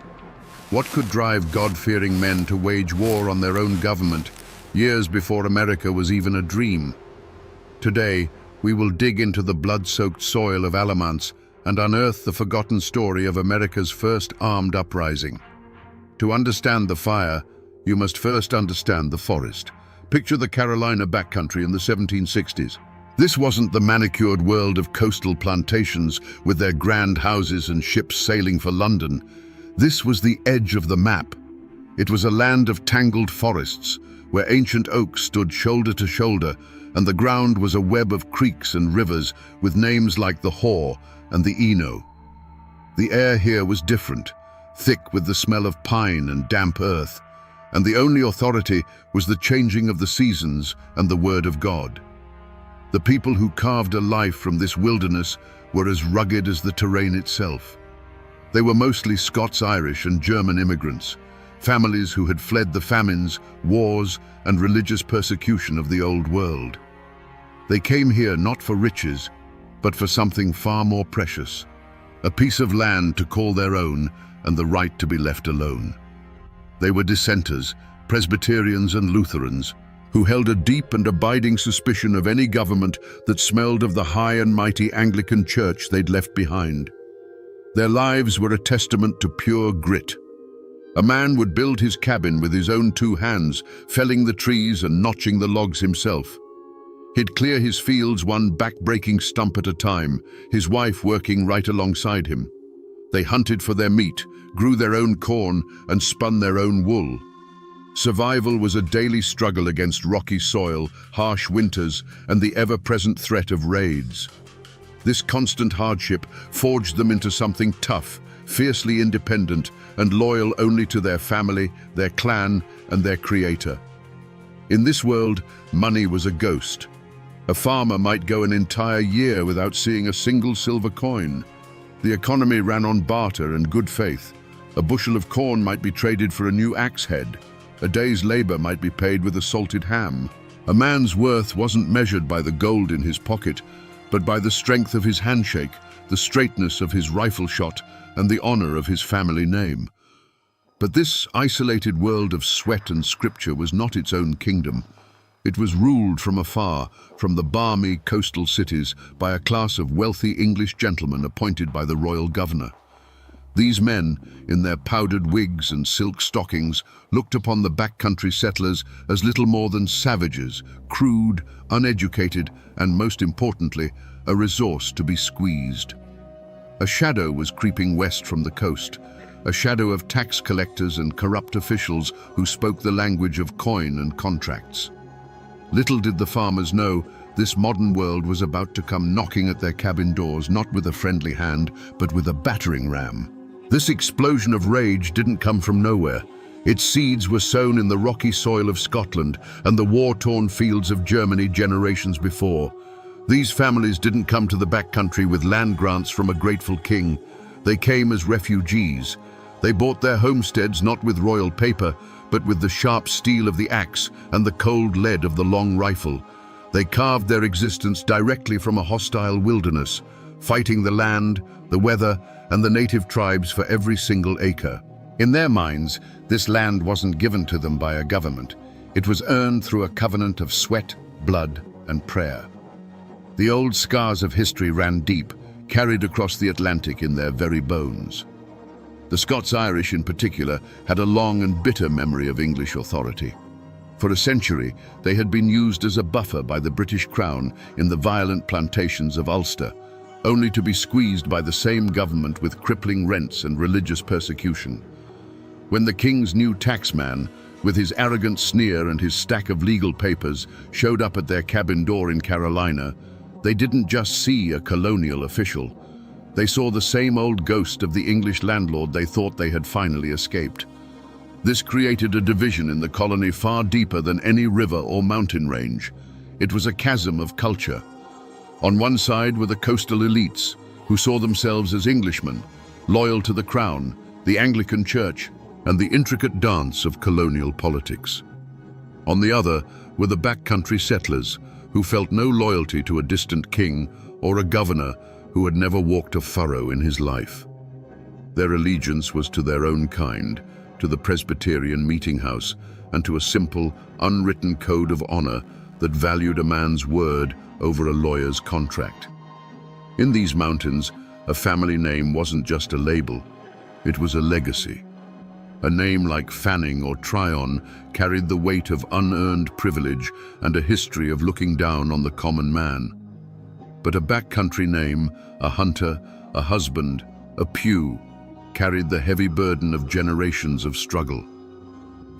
What could drive God-fearing men to wage war on their own government years before America was even a dream. Today, we will dig into the blood-soaked soil of Alamance and unearth the forgotten story of America's first armed uprising. To understand the fire, you must first understand the forest. Picture the Carolina backcountry in the 1760s. This wasn't the manicured world of coastal plantations with their grand houses and ships sailing for London. This was the edge of the map. It was a land of tangled forests, where ancient oaks stood shoulder to shoulder, and the ground was a web of creeks and rivers with names like the Haw and the Eno. The air here was different, thick with the smell of pine and damp earth, and the only authority was the changing of the seasons and the word of God. The people who carved a life from this wilderness were as rugged as the terrain itself. They were mostly Scots-Irish and German immigrants, families who had fled the famines, wars, and religious persecution of the Old World. They came here not for riches, but for something far more precious, a piece of land to call their own and the right to be left alone. They were dissenters, Presbyterians and Lutherans, who held a deep and abiding suspicion of any government that smelled of the high and mighty Anglican Church they'd left behind. Their lives were a testament to pure grit. A man would build his cabin with his own 2 hands, felling the trees and notching the logs himself. He'd clear his fields one back-breaking stump at a time, his wife working right alongside him. They hunted for their meat, grew their own corn, and spun their own wool. Survival was a daily struggle against rocky soil, harsh winters, and the ever-present threat of raids. This constant hardship forged them into something tough, fiercely independent, and loyal only to their family, their clan, and their creator. In this world, money was a ghost. A farmer might go an entire year without seeing a single silver coin. The economy ran on barter and good faith. A bushel of corn might be traded for a new axe head. A day's labor might be paid with a salted ham. A man's worth wasn't measured by the gold in his pocket, but by the strength of his handshake, the straightness of his rifle shot, and the honor of his family name. But this isolated world of sweat and scripture was not its own kingdom. It was ruled from afar, from the balmy coastal cities, by a class of wealthy English gentlemen appointed by the royal governor. These men, in their powdered wigs and silk stockings, looked upon the backcountry settlers as little more than savages, crude, uneducated, and most importantly, a resource to be squeezed. A shadow was creeping west from the coast, a shadow of tax collectors and corrupt officials who spoke the language of coin and contracts. Little did the farmers know, this modern world was about to come knocking at their cabin doors, not with a friendly hand, but with a battering ram. This explosion of rage didn't come from nowhere. Its seeds were sown in the rocky soil of Scotland and the war-torn fields of Germany generations before. These families didn't come to the backcountry with land grants from a grateful king. They came as refugees. They bought their homesteads not with royal paper, but with the sharp steel of the axe and the cold lead of the long rifle. They carved their existence directly from a hostile wilderness, fighting the land, the weather, and the native tribes for every single acre. In their minds, this land wasn't given to them by a government. It was earned through a covenant of sweat, blood, and prayer. The old scars of history ran deep, carried across the Atlantic in their very bones. The Scots-Irish in particular had a long and bitter memory of English authority. For a century, they had been used as a buffer by the British Crown in the violent plantations of Ulster, only to be squeezed by the same government with crippling rents and religious persecution. When the king's new taxman, with his arrogant sneer and his stack of legal papers, showed up at their cabin door in Carolina, they didn't just see a colonial official. They saw the same old ghost of the English landlord they thought they had finally escaped. This created a division in the colony far deeper than any river or mountain range. It was a chasm of culture. On one side were the coastal elites, who saw themselves as Englishmen, loyal to the crown, the Anglican Church, and the intricate dance of colonial politics. On the other were the backcountry settlers, who felt no loyalty to a distant king or a governor who had never walked a furrow in his life. Their allegiance was to their own kind, to the Presbyterian meeting house, and to a simple, unwritten code of honor that valued a man's word over a lawyer's contract. In these mountains, a family name wasn't just a label, it was a legacy. A name like Fanning or Tryon carried the weight of unearned privilege and a history of looking down on the common man. But a backcountry name, a hunter, a husband, a Pugh, carried the heavy burden of generations of struggle.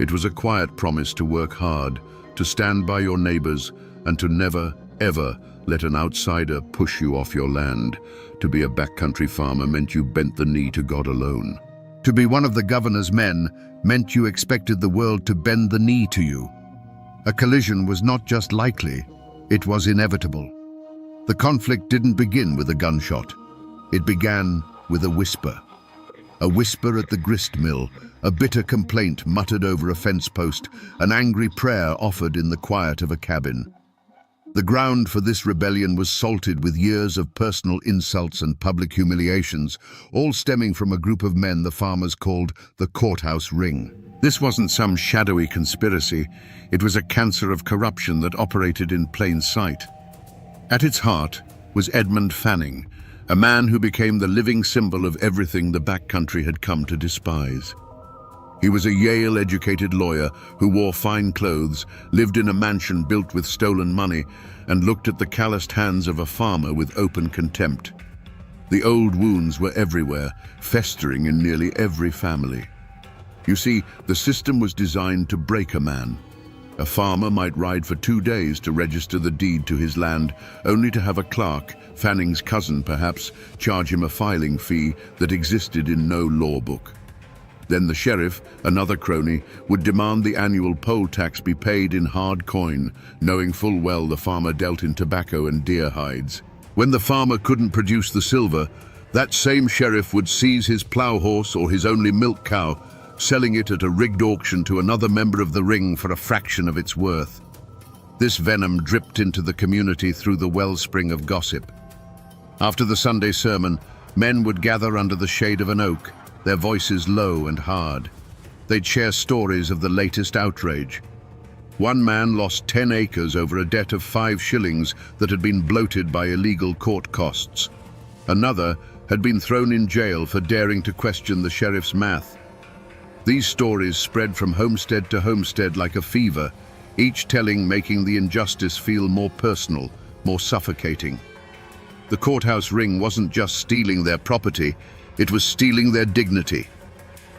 It was a quiet promise to work hard, to stand by your neighbors, and to never, ever let an outsider push you off your land. To be a backcountry farmer meant you bent the knee to God alone. To be one of the governor's men meant you expected the world to bend the knee to you. A collision was not just likely, it was inevitable. The conflict didn't begin with a gunshot. It began with a whisper. A whisper at the grist mill, a bitter complaint muttered over a fence post, an angry prayer offered in the quiet of a cabin. The ground for this rebellion was salted with years of personal insults and public humiliations, all stemming from a group of men the farmers called the Courthouse Ring. This wasn't some shadowy conspiracy, it was a cancer of corruption that operated in plain sight. At its heart was Edmund Fanning, a man who became the living symbol of everything the backcountry had come to despise. He was a Yale-educated lawyer who wore fine clothes, lived in a mansion built with stolen money, and looked at the calloused hands of a farmer with open contempt. The old wounds were everywhere, festering in nearly every family. You see, the system was designed to break a man. A farmer might ride for 2 days to register the deed to his land, only to have a clerk, Fanning's cousin perhaps, charge him a filing fee that existed in no law book. Then the sheriff, another crony, would demand the annual poll tax be paid in hard coin, knowing full well the farmer dealt in tobacco and deer hides. When the farmer couldn't produce the silver, that same sheriff would seize his plow horse or his only milk cow, selling it at a rigged auction to another member of the ring for a fraction of its worth. This venom dripped into the community through the wellspring of gossip. After the Sunday sermon, men would gather under the shade of an oak, their voices low and hard. They'd share stories of the latest outrage. One man lost 10 acres over a debt of 5 shillings that had been bloated by illegal court costs. Another had been thrown in jail for daring to question the sheriff's math. These stories spread from homestead to homestead like a fever, each telling making the injustice feel more personal, more suffocating. The courthouse ring wasn't just stealing their property, it was stealing their dignity.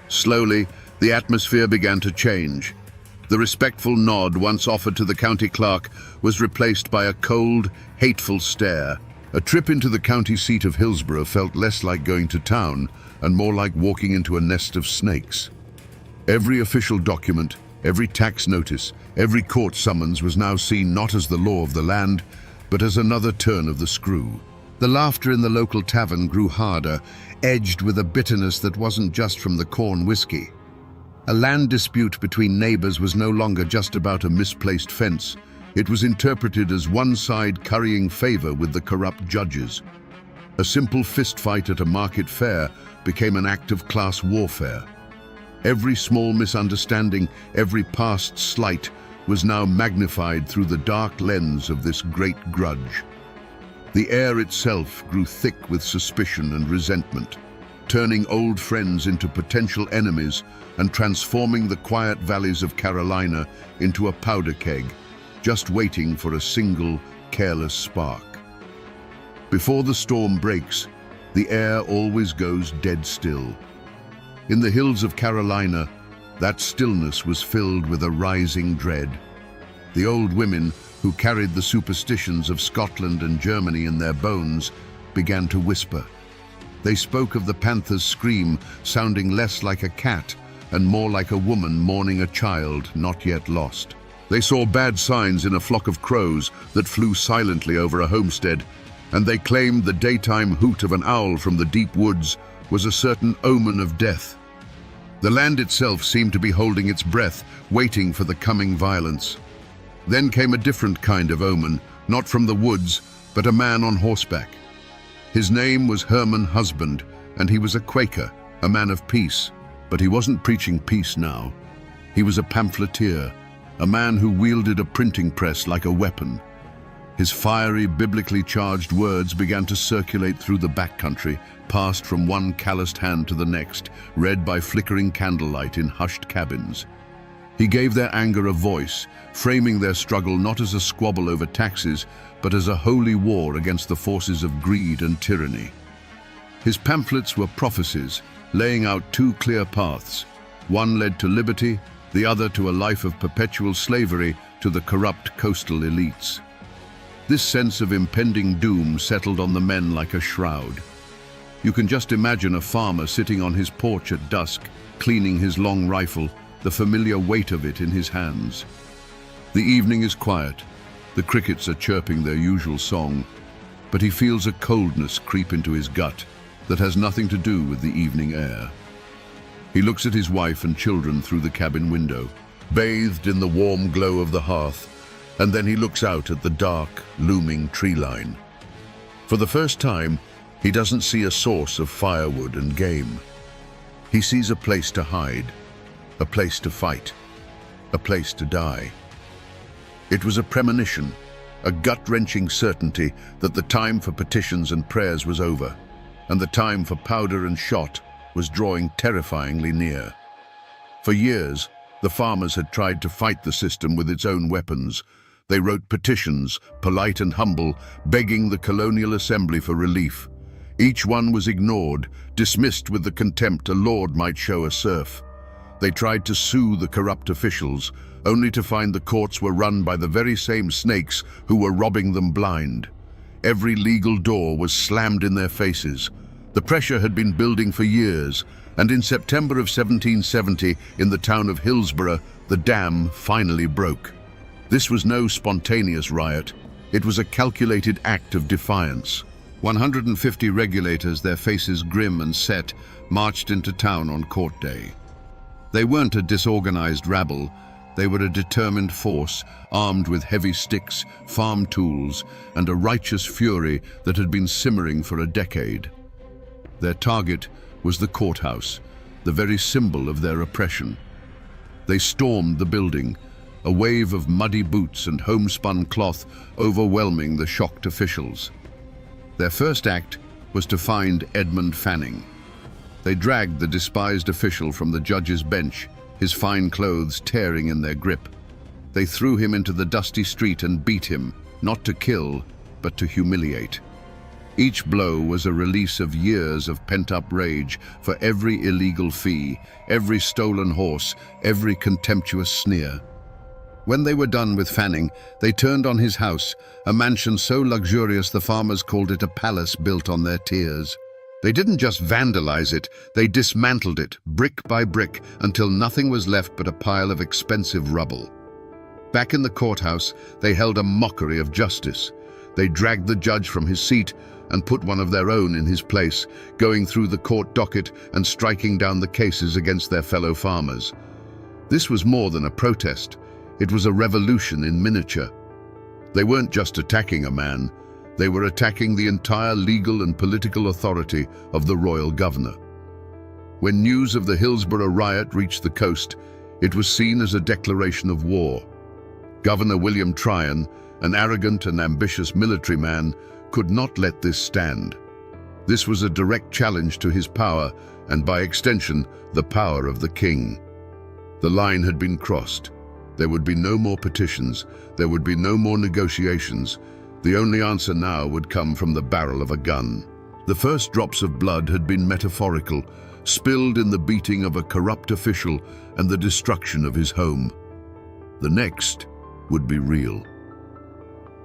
Slowly, the atmosphere began to change. The respectful nod once offered to the county clerk was replaced by a cold, hateful stare. A trip into the county seat of Hillsborough felt less like going to town and more like walking into a nest of snakes. Every official document, every tax notice, every court summons was now seen not as the law of the land, but as another turn of the screw. The laughter in the local tavern grew harder, edged with a bitterness that wasn't just from the corn whiskey. A land dispute between neighbors was no longer just about a misplaced fence. It was interpreted as one side currying favor with the corrupt judges. A simple fistfight at a market fair became an act of class warfare. Every small misunderstanding, every past slight, was now magnified through the dark lens of this great grudge. The air itself grew thick with suspicion and resentment, turning old friends into potential enemies and transforming the quiet valleys of Carolina into a powder keg, just waiting for a single, careless spark. Before the storm breaks, the air always goes dead still. In the hills of Carolina, that stillness was filled with a rising dread. The old women, who carried the superstitions of Scotland and Germany in their bones, began to whisper. They spoke of the panther's scream sounding less like a cat and more like a woman mourning a child not yet lost. They saw bad signs in a flock of crows that flew silently over a homestead, and they claimed the daytime hoot of an owl from the deep woods was a certain omen of death. The land itself seemed to be holding its breath, waiting for the coming violence. Then came a different kind of omen, not from the woods, but a man on horseback. His name was Herman Husband, and he was a Quaker, a man of peace. But he wasn't preaching peace now. He was a pamphleteer, a man who wielded a printing press like a weapon. His fiery, biblically charged words began to circulate through the backcountry, passed from one calloused hand to the next, read by flickering candlelight in hushed cabins. He gave their anger a voice, framing their struggle not as a squabble over taxes, but as a holy war against the forces of greed and tyranny. His pamphlets were prophecies, laying out two clear paths. One led to liberty, the other to a life of perpetual slavery to the corrupt coastal elites. This sense of impending doom settled on the men like a shroud. You can just imagine a farmer sitting on his porch at dusk, cleaning his long rifle, the familiar weight of it in his hands. The evening is quiet. The crickets are chirping their usual song, but he feels a coldness creep into his gut that has nothing to do with the evening air. He looks at his wife and children through the cabin window, bathed in the warm glow of the hearth, and then he looks out at the dark, looming tree line. For the first time, he doesn't see a source of firewood and game. He sees a place to hide, a place to fight, a place to die. It was a premonition, a gut-wrenching certainty that the time for petitions and prayers was over, and the time for powder and shot was drawing terrifyingly near. For years, the farmers had tried to fight the system with its own weapons. They wrote petitions, polite and humble, begging the colonial assembly for relief. Each one was ignored, dismissed with the contempt a lord might show a serf. They tried to sue the corrupt officials, only to find the courts were run by the very same snakes who were robbing them blind. Every legal door was slammed in their faces. The pressure had been building for years, and in September of 1770, in the town of Hillsborough, the dam finally broke. This was no spontaneous riot. It was a calculated act of defiance. 150 regulators, their faces grim and set, marched into town on court day. They weren't a disorganized rabble. They were a determined force, armed with heavy sticks, farm tools, and a righteous fury that had been simmering for a decade. Their target was the courthouse, the very symbol of their oppression. They stormed the building, a wave of muddy boots and homespun cloth overwhelming the shocked officials. Their first act was to find Edmund Fanning. They dragged the despised official from the judge's bench, his fine clothes tearing in their grip. They threw him into the dusty street and beat him, not to kill, but to humiliate. Each blow was a release of years of pent-up rage for every illegal fee, every stolen horse, every contemptuous sneer. When they were done with Fanning, they turned on his house, a mansion so luxurious the farmers called it a palace built on their tears. They didn't just vandalize it, they dismantled it, brick by brick, until nothing was left but a pile of expensive rubble. Back in the courthouse, they held a mockery of justice. They dragged the judge from his seat and put one of their own in his place, going through the court docket and striking down the cases against their fellow farmers. This was more than a protest. It was a revolution in miniature. They weren't just attacking a man, they were attacking the entire legal and political authority of the royal governor. When news of the Hillsborough riot reached the coast, it was seen as a declaration of war. Governor William Tryon, an arrogant and ambitious military man, could not let this stand. This was a direct challenge to his power and, by extension, the power of the king. The line had been crossed. There would be no more petitions. There would be no more negotiations. The only answer now would come from the barrel of a gun. The first drops of blood had been metaphorical, spilled in the beating of a corrupt official and the destruction of his home. The next would be real.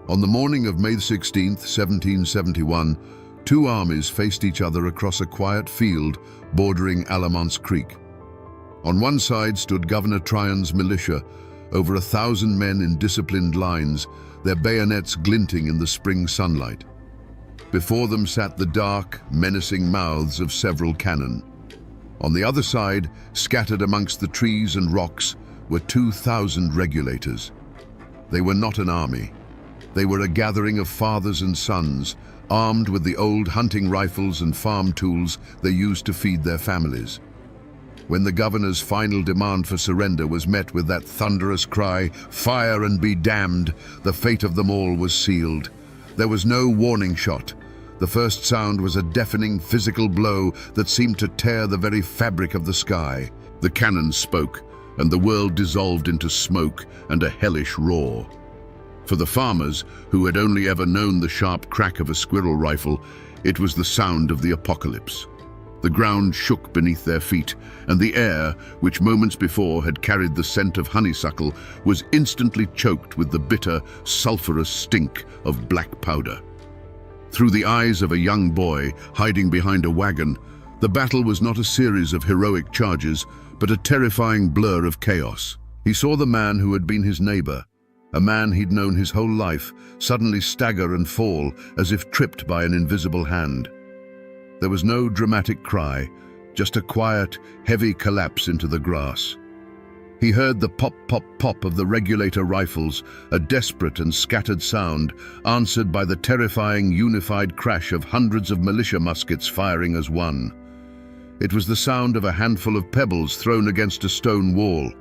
On the morning of May 16, 1771, two armies faced each other across a quiet field bordering Alamont's Creek. On one side stood Governor Tryon's militia, over 1,000 men in disciplined lines, their bayonets glinting in the spring sunlight. Before them sat the dark, menacing mouths of several cannon. On the other side, scattered amongst the trees and rocks, were 2,000 regulators. They were not an army. They were a gathering of fathers and sons, armed with the old hunting rifles and farm tools they used to feed their families. When the governor's final demand for surrender was met with that thunderous cry, "Fire and be damned," the fate of them all was sealed. There was no warning shot. The first sound was a deafening physical blow that seemed to tear the very fabric of the sky. The cannon spoke, and the world dissolved into smoke and a hellish roar. For the farmers, who had only ever known the sharp crack of a squirrel rifle, it was the sound of the apocalypse. The ground shook beneath their feet, and the air, which moments before had carried the scent of honeysuckle, was instantly choked with the bitter, sulphurous stink of black powder. Through the eyes of a young boy hiding behind a wagon, the battle was not a series of heroic charges, but a terrifying blur of chaos. He saw the man who had been his neighbor, a man he'd known his whole life, suddenly stagger and fall as if tripped by an invisible hand. There was no dramatic cry, just a quiet, heavy collapse into the grass. He heard the pop, pop, pop of the regulator rifles, a desperate and scattered sound, answered by the terrifying, unified crash of hundreds of militia muskets firing as one. It was the sound of a handful of pebbles thrown against a stone wall.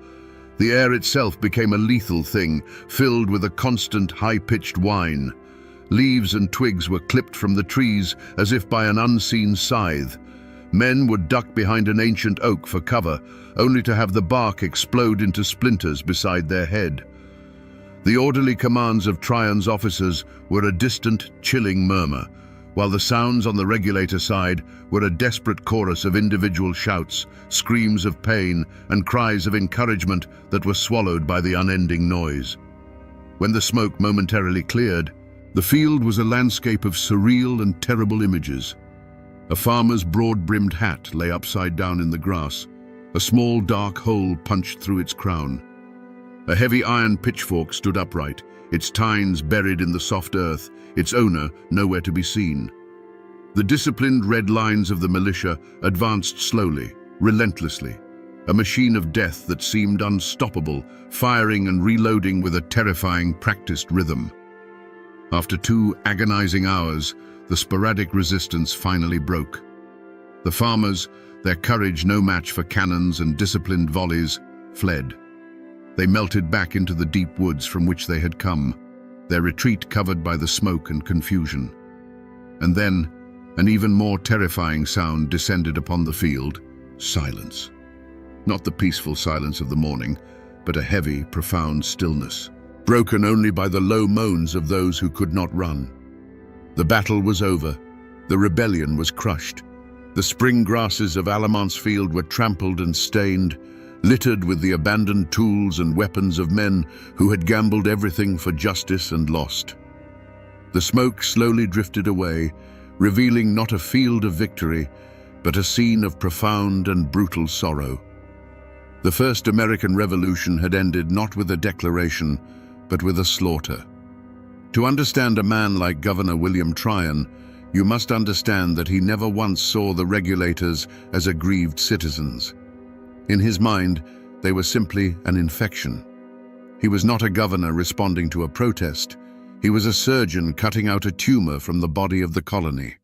The air itself became a lethal thing, filled with a constant, high-pitched whine. Leaves and twigs were clipped from the trees as if by an unseen scythe. Men would duck behind an ancient oak for cover, only to have the bark explode into splinters beside their head. The orderly commands of Tryon's officers were a distant, chilling murmur, while the sounds on the regulator side were a desperate chorus of individual shouts, screams of pain, and cries of encouragement that were swallowed by the unending noise. When the smoke momentarily cleared, the field was a landscape of surreal and terrible images. A farmer's broad-brimmed hat lay upside down in the grass, a small dark hole punched through its crown. A heavy iron pitchfork stood upright, its tines buried in the soft earth, its owner nowhere to be seen. The disciplined red lines of the militia advanced slowly, relentlessly, a machine of death that seemed unstoppable, firing and reloading with a terrifying, practiced rhythm. After 2 agonizing hours, the sporadic resistance finally broke. The farmers, their courage no match for cannons and disciplined volleys, fled. They melted back into the deep woods from which they had come, their retreat covered by the smoke and confusion. And then, an even more terrifying sound descended upon the field: silence. Not the peaceful silence of the morning, but a heavy, profound stillness, broken only by the low moans of those who could not run. The battle was over. The rebellion was crushed. The spring grasses of Alamont's field were trampled and stained, littered with the abandoned tools and weapons of men who had gambled everything for justice and lost. The smoke slowly drifted away, revealing not a field of victory, but a scene of profound and brutal sorrow. The first American Revolution had ended not with a declaration, but with a slaughter. To understand a man like Governor William Tryon, you must understand that he never once saw the regulators as aggrieved citizens. In his mind, they were simply an infection. He was not a governor responding to a protest. He was a surgeon cutting out a tumor from the body of the colony.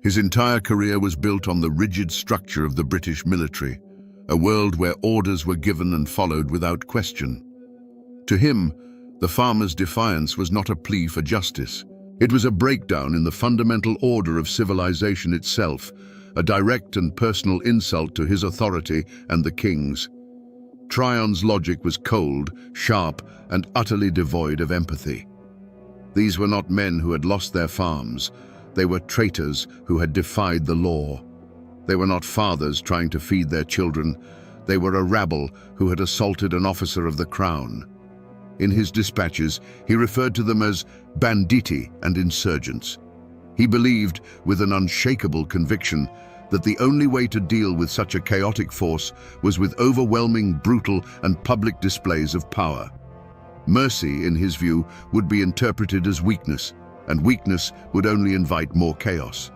His entire career was built on the rigid structure of the British military, a world where orders were given and followed without question. To him, the farmer's defiance was not a plea for justice. It was a breakdown in the fundamental order of civilization itself, a direct and personal insult to his authority and the king's. Tryon's logic was cold, sharp, and utterly devoid of empathy. These were not men who had lost their farms. They were traitors who had defied the law. They were not fathers trying to feed their children. They were a rabble who had assaulted an officer of the crown. In his dispatches, he referred to them as banditti and insurgents. He believed, with an unshakable conviction, that the only way to deal with such a chaotic force was with overwhelming, brutal, and public displays of power. Mercy, in his view, would be interpreted as weakness, and weakness would only invite more chaos.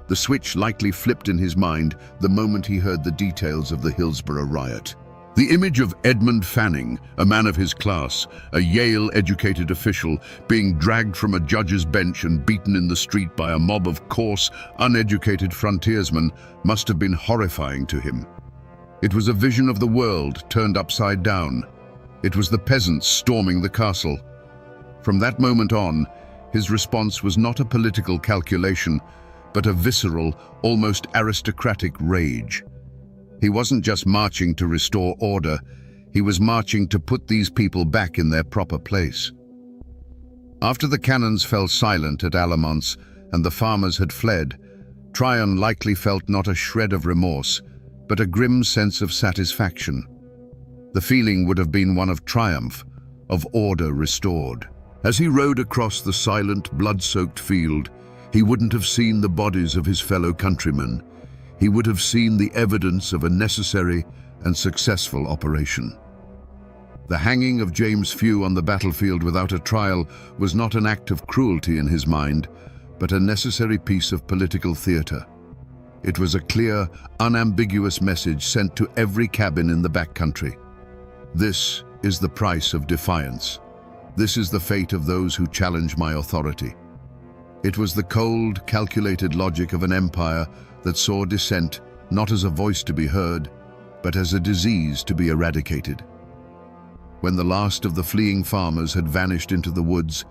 The switch likely flipped in his mind the moment he heard the details of the Hillsborough riot. The image of Edmund Fanning, a man of his class, a Yale-educated official, being dragged from a judge's bench and beaten in the street by a mob of coarse, uneducated frontiersmen must have been horrifying to him. It was a vision of the world turned upside down. It was the peasants storming the castle. From that moment on, his response was not a political calculation, but a visceral, almost aristocratic rage. He wasn't just marching to restore order, he was marching to put these people back in their proper place. After the cannons fell silent at Alamance and the farmers had fled, Tryon likely felt not a shred of remorse, but a grim sense of satisfaction. The feeling would have been one of triumph, of order restored. As he rode across the silent, blood-soaked field, he wouldn't have seen the bodies of his fellow countrymen. He would have seen the evidence of a necessary and successful operation. The hanging of James Few on the battlefield without a trial was not an act of cruelty in his mind, but a necessary piece of political theatre. It was a clear, unambiguous message sent to every cabin in the backcountry. This is the price of defiance. This is the fate of those who challenge my authority. It was the cold, calculated logic of an empire that saw dissent not as a voice to be heard, but as a disease to be eradicated. When the last of the fleeing farmers had vanished into the woods,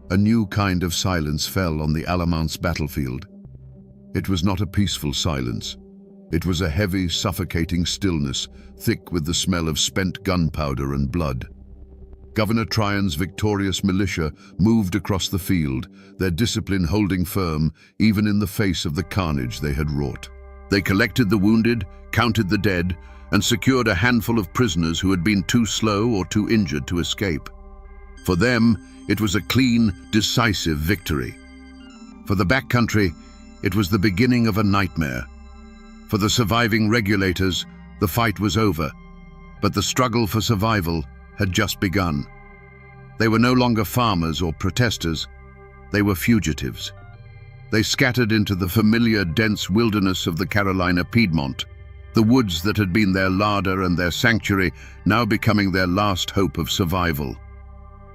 a new kind of silence fell on the Alamance battlefield. It was not a peaceful silence. It was a heavy, suffocating stillness, thick with the smell of spent gunpowder and blood. Governor Tryon's victorious militia moved across the field, their discipline holding firm even in the face of the carnage they had wrought. They collected the wounded, counted the dead, and secured a handful of prisoners who had been too slow or too injured to escape. For them, it was a clean, decisive victory. For the backcountry, it was the beginning of a nightmare. For the surviving regulators, the fight was over, but the struggle for survival had just begun. They were no longer farmers or protesters, they were fugitives. They scattered into the familiar, dense wilderness of the Carolina Piedmont, the woods that had been their larder and their sanctuary now becoming their last hope of survival.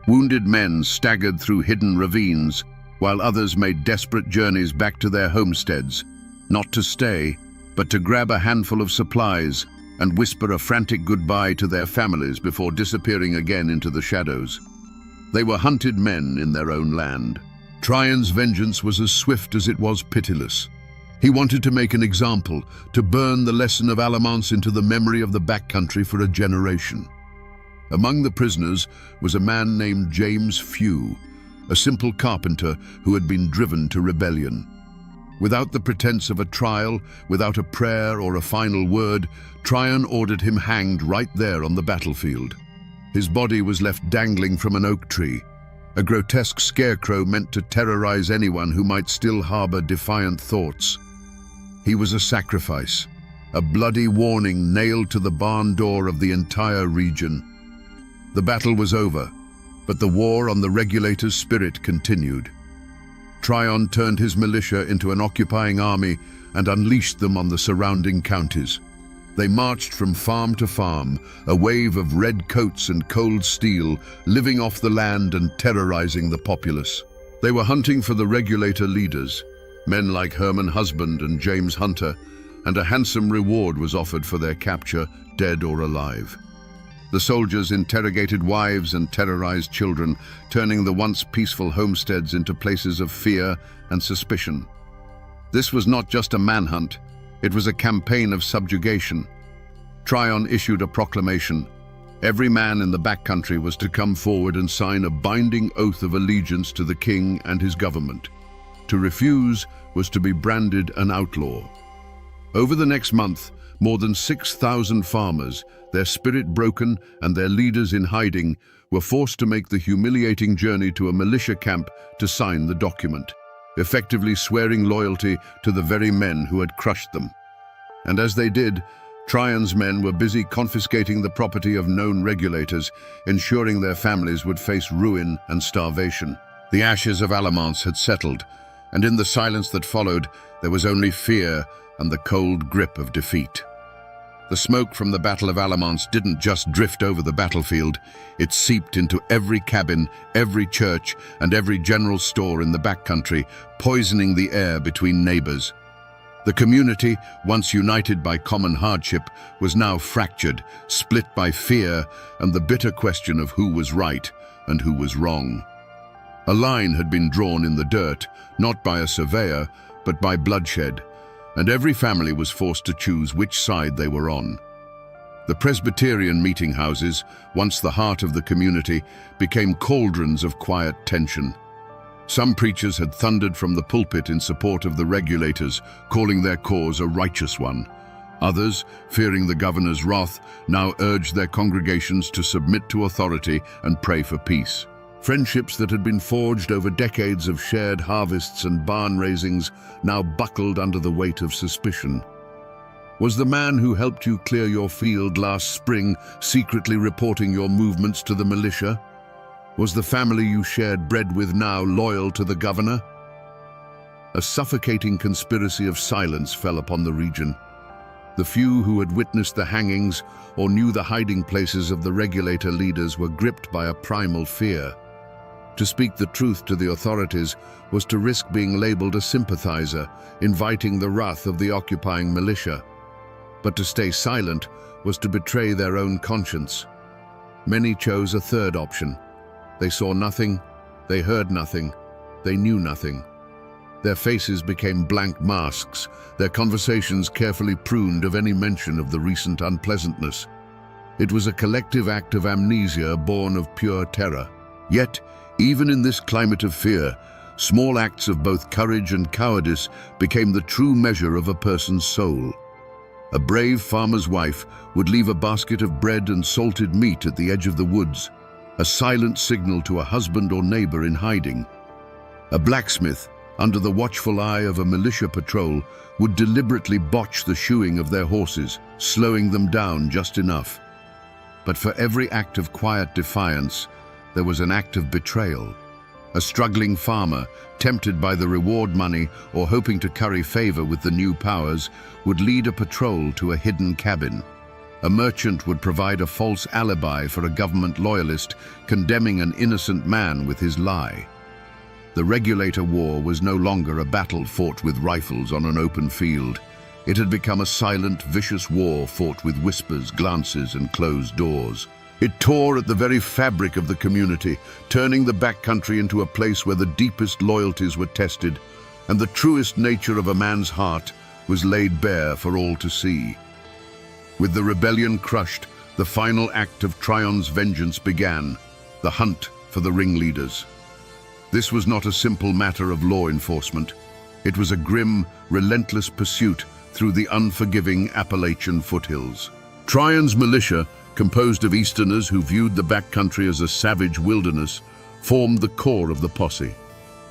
Wounded men staggered through hidden ravines, while others made desperate journeys back to their homesteads, not to stay, but to grab a handful of supplies and whisper a frantic goodbye to their families before disappearing again into the shadows. They were hunted men in their own land. Tryon's vengeance was as swift as it was pitiless. He wanted to make an example, to burn the lesson of Alamance into the memory of the backcountry for a generation. Among the prisoners was a man named James Few, a simple carpenter who had been driven to rebellion. Without the pretense of a trial, without a prayer or a final word, Tryon ordered him hanged right there on the battlefield. His body was left dangling from an oak tree, a grotesque scarecrow meant to terrorize anyone who might still harbor defiant thoughts. He was a sacrifice, a bloody warning nailed to the barn door of the entire region. The battle was over, but the war on the regulator's spirit continued. Tryon turned his militia into an occupying army and unleashed them on the surrounding counties. They marched from farm to farm, a wave of red coats and cold steel, living off the land and terrorizing the populace. They were hunting for the regulator leaders, men like Herman Husband and James Hunter, and a handsome reward was offered for their capture, dead or alive. The soldiers interrogated wives and terrorized children, turning the once peaceful homesteads into places of fear and suspicion. This was not just a manhunt, it was a campaign of subjugation. Tryon issued a proclamation. Every man in the backcountry was to come forward and sign a binding oath of allegiance to the king and his government. To refuse was to be branded an outlaw. Over the next month, more than 6,000 farmers, their spirit broken and their leaders in hiding, were forced to make the humiliating journey to a militia camp to sign the document, effectively swearing loyalty to the very men who had crushed them. And as they did, Tryon's men were busy confiscating the property of known regulators, ensuring their families would face ruin and starvation. The ashes of Alamance had settled, and in the silence that followed, there was only fear and the cold grip of defeat. The smoke from the Battle of Alamance didn't just drift over the battlefield, it seeped into every cabin, every church, and every general store in the backcountry, poisoning the air between neighbors. The community, once united by common hardship, was now fractured, split by fear and the bitter question of who was right and who was wrong. A line had been drawn in the dirt, not by a surveyor, but by bloodshed, and every family was forced to choose which side they were on. The Presbyterian meeting houses, once the heart of the community, became cauldrons of quiet tension. Some preachers had thundered from the pulpit in support of the regulators, calling their cause a righteous one. Others, fearing the governor's wrath, now urged their congregations to submit to authority and pray for peace. Friendships that had been forged over decades of shared harvests and barn raisings now buckled under the weight of suspicion. Was the man who helped you clear your field last spring secretly reporting your movements to the militia? Was the family you shared bread with now loyal to the governor? A suffocating conspiracy of silence fell upon the region. The few who had witnessed the hangings or knew the hiding places of the regulator leaders were gripped by a primal fear. To speak the truth to the authorities was to risk being labeled a sympathizer, inviting the wrath of the occupying militia. But to stay silent was to betray their own conscience. Many chose a third option. They saw nothing, they heard nothing, they knew nothing. Their faces became blank masks, their conversations carefully pruned of any mention of the recent unpleasantness. It was a collective act of amnesia born of pure terror. Yet, even in this climate of fear, small acts of both courage and cowardice became the true measure of a person's soul. A brave farmer's wife would leave a basket of bread and salted meat at the edge of the woods, a silent signal to a husband or neighbor in hiding. A blacksmith, under the watchful eye of a militia patrol, would deliberately botch the shoeing of their horses, slowing them down just enough. But for every act of quiet defiance, there was an act of betrayal. A struggling farmer, tempted by the reward money or hoping to curry favor with the new powers, would lead a patrol to a hidden cabin. A merchant would provide a false alibi for a government loyalist, condemning an innocent man with his lie. The regulator war was no longer a battle fought with rifles on an open field. It had become a silent, vicious war fought with whispers, glances, and closed doors. It tore at the very fabric of the community, turning the backcountry into a place where the deepest loyalties were tested, and the truest nature of a man's heart was laid bare for all to see. With the rebellion crushed, the final act of Tryon's vengeance began, the hunt for the ringleaders. This was not a simple matter of law enforcement. It was a grim, relentless pursuit through the unforgiving Appalachian foothills. Tryon's militia, composed of Easterners who viewed the backcountry as a savage wilderness, formed the core of the posse.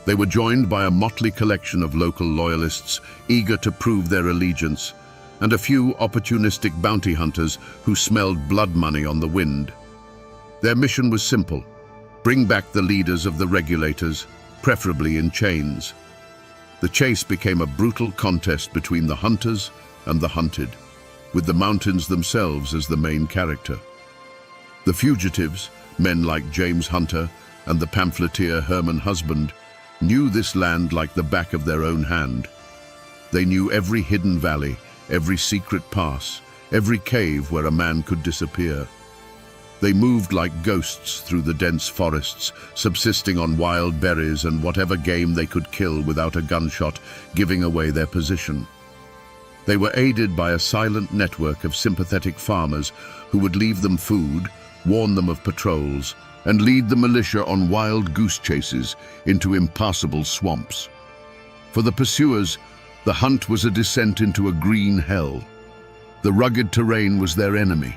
They were joined by a motley collection of local loyalists eager to prove their allegiance, and a few opportunistic bounty hunters who smelled blood money on the wind. Their mission was simple: bring back the leaders of the regulators, preferably in chains. The chase became a brutal contest between the hunters and the hunted, with the mountains themselves as the main character. The fugitives, men like James Hunter and the pamphleteer Herman Husband, knew this land like the back of their own hand. They knew every hidden valley, every secret pass, every cave where a man could disappear. They moved like ghosts through the dense forests, subsisting on wild berries and whatever game they could kill without a gunshot giving away their position. They were aided by a silent network of sympathetic farmers who would leave them food, warn them of patrols, and lead the militia on wild goose chases into impassable swamps. For the pursuers, the hunt was a descent into a green hell. The rugged terrain was their enemy.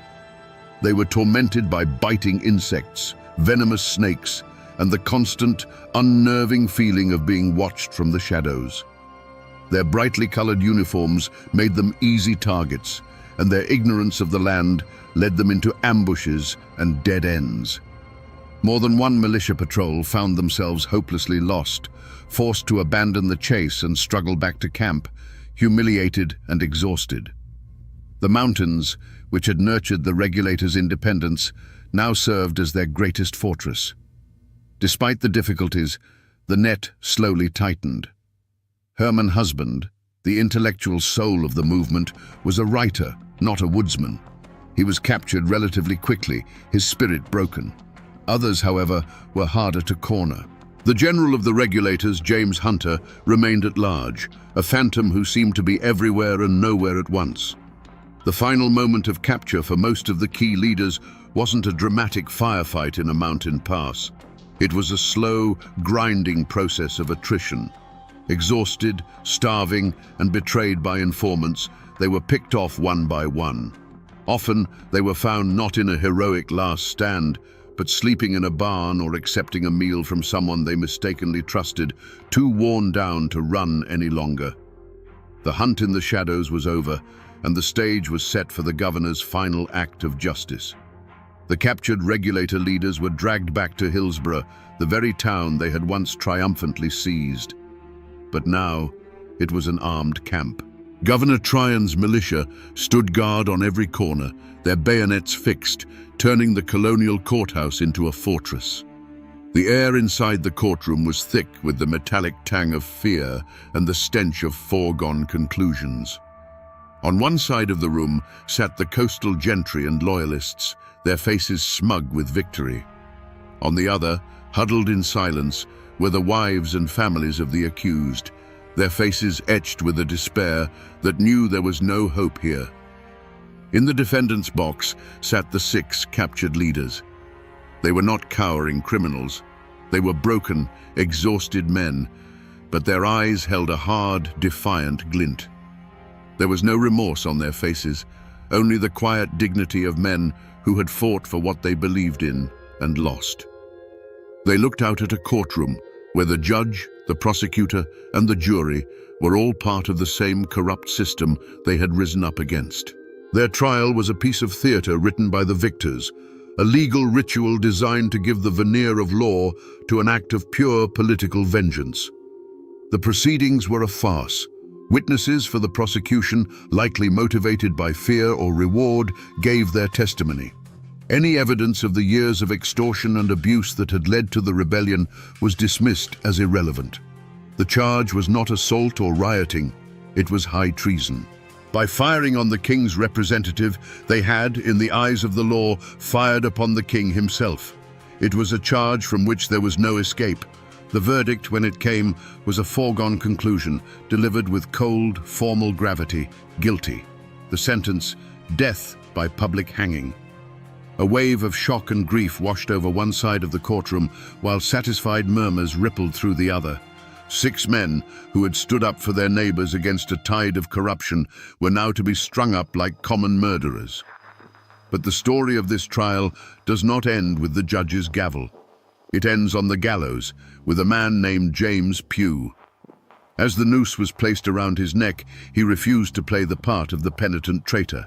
They were tormented by biting insects, venomous snakes, and the constant, unnerving feeling of being watched from the shadows. Their brightly colored uniforms made them easy targets, and their ignorance of the land led them into ambushes and dead ends. More than one militia patrol found themselves hopelessly lost, forced to abandon the chase and struggle back to camp, humiliated and exhausted. The mountains, which had nurtured the regulators' independence, now served as their greatest fortress. Despite the difficulties, the net slowly tightened. Herman Husband, The intellectual soul of the movement was a writer, not a woodsman. He was captured relatively quickly, his spirit broken. Others, however, were harder to corner. The general of the regulators, James Hunter, remained at large, a phantom who seemed to be everywhere and nowhere at once. The final moment of capture for most of the key leaders wasn't a dramatic firefight in a mountain pass. It was a slow, grinding process of attrition. Exhausted, starving, and betrayed by informants, they were picked off one by one. Often, they were found not in a heroic last stand, but sleeping in a barn or accepting a meal from someone they mistakenly trusted, too worn down to run any longer. The hunt in the shadows was over, and the stage was set for the governor's final act of justice. The captured regulator leaders were dragged back to Hillsborough, the very town they had once triumphantly seized. But now, it was an armed camp. Governor Tryon's militia stood guard on every corner, their bayonets fixed, turning the colonial courthouse into a fortress. The air inside the courtroom was thick with the metallic tang of fear and the stench of foregone conclusions. On one side of the room sat the coastal gentry and loyalists, their faces smug with victory. On the other, huddled in silence, were the wives and families of the accused, their faces etched with a despair that knew there was no hope here. In the defendant's box sat the 6 captured leaders. They were not cowering criminals. They were broken, exhausted men, but their eyes held a hard, defiant glint. There was no remorse on their faces, only the quiet dignity of men who had fought for what they believed in and lost. They looked out at a courtroom where the judge, the prosecutor, and the jury were all part of the same corrupt system they had risen up against. Their trial was a piece of theater written by the victors, a legal ritual designed to give the veneer of law to an act of pure political vengeance. The proceedings were a farce. Witnesses for the prosecution, likely motivated by fear or reward, gave their testimony. Any evidence of the years of extortion and abuse that had led to the rebellion was dismissed as irrelevant. The charge was not assault or rioting, it was high treason. By firing on the king's representative, they had, in the eyes of the law, fired upon the king himself. It was a charge from which there was no escape. The verdict, when it came, was a foregone conclusion, delivered with cold, formal gravity: guilty. The sentence: death by public hanging. A wave of shock and grief washed over one side of the courtroom, while satisfied murmurs rippled through the other. 6 men, who had stood up for their neighbors against a tide of corruption, were now to be strung up like common murderers. But the story of this trial does not end with the judge's gavel. It ends on the gallows, with a man named James Pugh. As the noose was placed around his neck, he refused to play the part of the penitent traitor.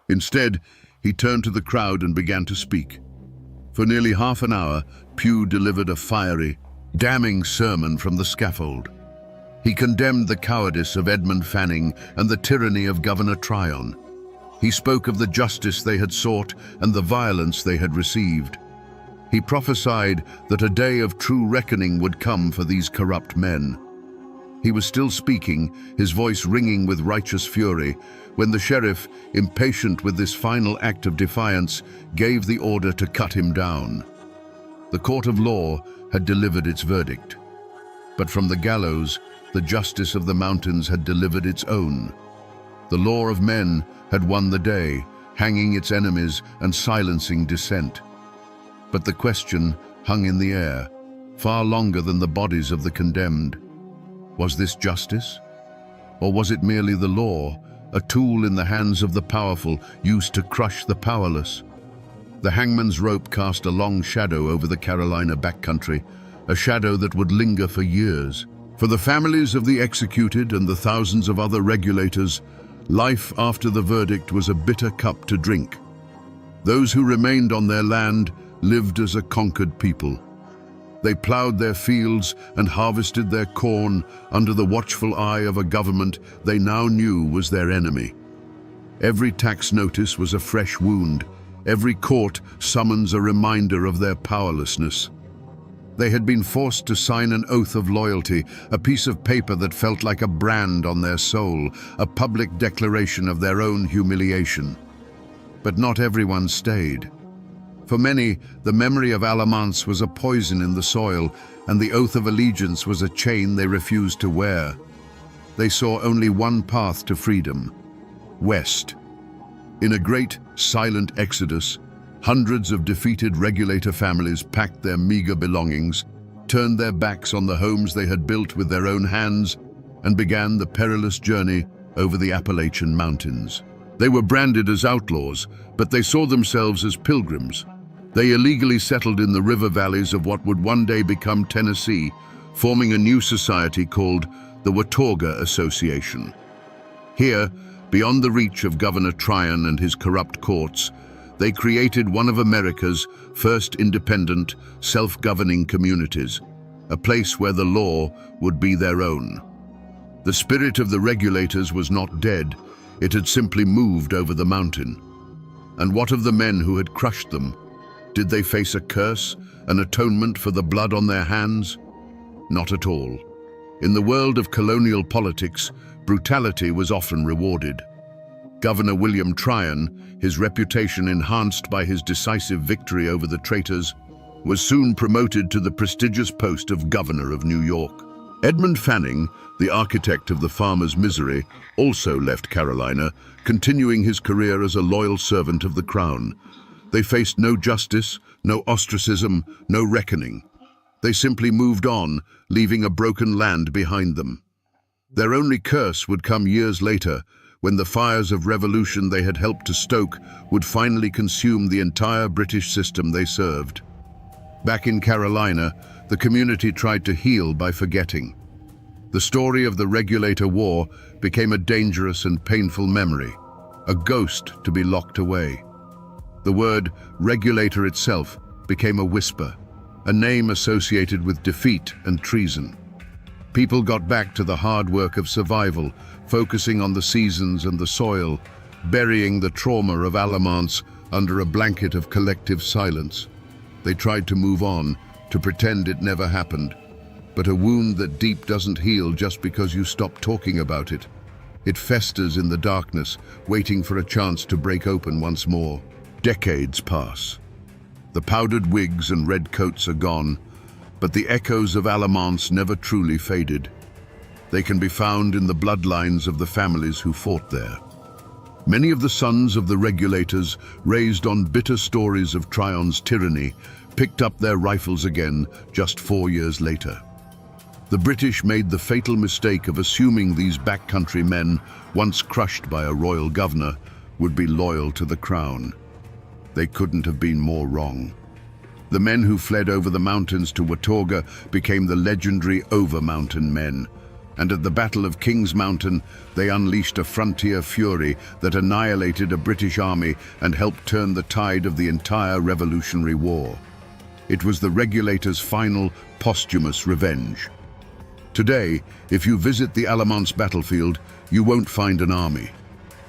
Instead, he turned to the crowd and began to speak. For nearly half an hour, Pugh delivered a fiery, damning sermon from the scaffold. He condemned the cowardice of Edmund Fanning and the tyranny of Governor Tryon. He spoke of the justice they had sought and the violence they had received. He prophesied that a day of true reckoning would come for these corrupt men. He was still speaking, his voice ringing with righteous fury, when the sheriff, impatient with this final act of defiance, gave the order to cut him down. The court of law had delivered its verdict. But from the gallows, the justice of the mountains had delivered its own. The law of men had won the day, hanging its enemies and silencing dissent. But the question hung in the air, far longer than the bodies of the condemned. Was this justice? Or was it merely the law, a tool in the hands of the powerful, used to crush the powerless? The hangman's rope cast a long shadow over the Carolina backcountry, a shadow that would linger for years. For the families of the executed and the thousands of other regulators, life after the verdict was a bitter cup to drink. Those who remained on their land lived as a conquered people. They plowed their fields and harvested their corn under the watchful eye of a government they now knew was their enemy. Every tax notice was a fresh wound. Every court summons a reminder of their powerlessness. They had been forced to sign an oath of loyalty, a piece of paper that felt like a brand on their soul, a public declaration of their own humiliation. But not everyone stayed. For many, the memory of Alamance was a poison in the soil, and the oath of allegiance was a chain they refused to wear. They saw only one path to freedom: west. In a great, silent exodus, hundreds of defeated regulator families packed their meager belongings, turned their backs on the homes they had built with their own hands, and began the perilous journey over the Appalachian mountains. They were branded as outlaws, but they saw themselves as pilgrims. They illegally settled in the river valleys of what would one day become Tennessee, forming a new society called the Watauga Association. Here, beyond the reach of Governor Tryon and his corrupt courts, they created one of America's first independent, self-governing communities, a place where the law would be their own. The spirit of the regulators was not dead, it had simply moved over the mountain. And what of the men who had crushed them? Did they face a curse, an atonement for the blood on their hands? Not at all. In the world of colonial politics, brutality was often rewarded. Governor William Tryon, his reputation enhanced by his decisive victory over the traitors, was soon promoted to the prestigious post of Governor of New York. Edmund Fanning, the architect of the farmer's misery, also left Carolina, continuing his career as a loyal servant of the crown. They faced no justice, no ostracism, no reckoning. They simply moved on, leaving a broken land behind them. Their only curse would come years later, when the fires of revolution they had helped to stoke would finally consume the entire British system they served. Back in Carolina, the community tried to heal by forgetting. The story of the Regulator War became a dangerous and painful memory, a ghost to be locked away. The word regulator itself became a whisper, a name associated with defeat and treason. People got back to the hard work of survival, focusing on the seasons and the soil, burying the trauma of Alamance under a blanket of collective silence. They tried to move on, to pretend it never happened. But a wound that deep doesn't heal just because you stop talking about it. It festers in the darkness, waiting for a chance to break open once more. Decades pass. The powdered wigs and red coats are gone, but the echoes of Alamance never truly faded. They can be found in the bloodlines of the families who fought there. Many of the sons of the regulators, raised on bitter stories of Tryon's tyranny, picked up their rifles again just 4 years later. The British made the fatal mistake of assuming these backcountry men, once crushed by a royal governor, would be loyal to the crown. They couldn't have been more wrong. The men who fled over the mountains to Watauga became the legendary Over-Mountain Men, and at the Battle of Kings Mountain, they unleashed a frontier fury that annihilated a British army and helped turn the tide of the entire Revolutionary War. It was the regulators' final, posthumous revenge. Today, if you visit the Alamance battlefield, you won't find an army.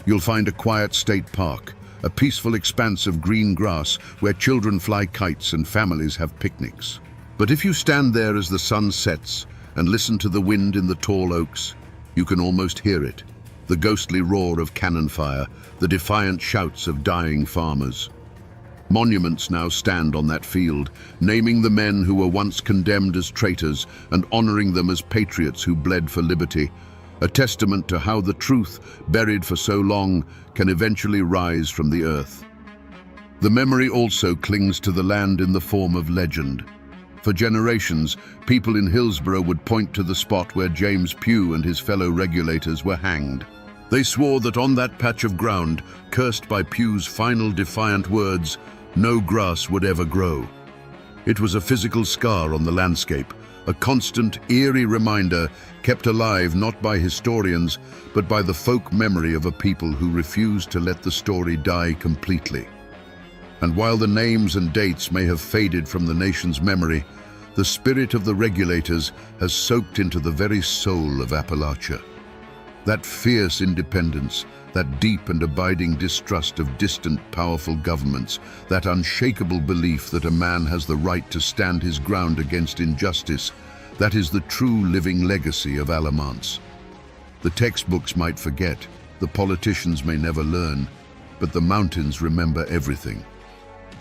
You'll find a quiet state park, a peaceful expanse of green grass where children fly kites and families have picnics. But if you stand there as the sun sets and listen to the wind in the tall oaks, you can almost hear it, the ghostly roar of cannon fire, the defiant shouts of dying farmers. Monuments now stand on that field, naming the men who were once condemned as traitors and honoring them as patriots who bled for liberty, a testament to how the truth, buried for so long, can eventually rise from the earth. The memory also clings to the land in the form of legend. For generations, people in Hillsborough would point to the spot where James Pugh and his fellow regulators were hanged. They swore that on that patch of ground, cursed by Pugh's final defiant words, no grass would ever grow. It was a physical scar on the landscape, a constant, eerie reminder kept alive not by historians, but by the folk memory of a people who refused to let the story die completely. And while the names and dates may have faded from the nation's memory, the spirit of the regulators has soaked into the very soul of Appalachia. That fierce independence, that deep and abiding distrust of distant, powerful governments, that unshakable belief that a man has the right to stand his ground against injustice, that is the true living legacy of Alamance. The textbooks might forget, the politicians may never learn, but the mountains remember everything.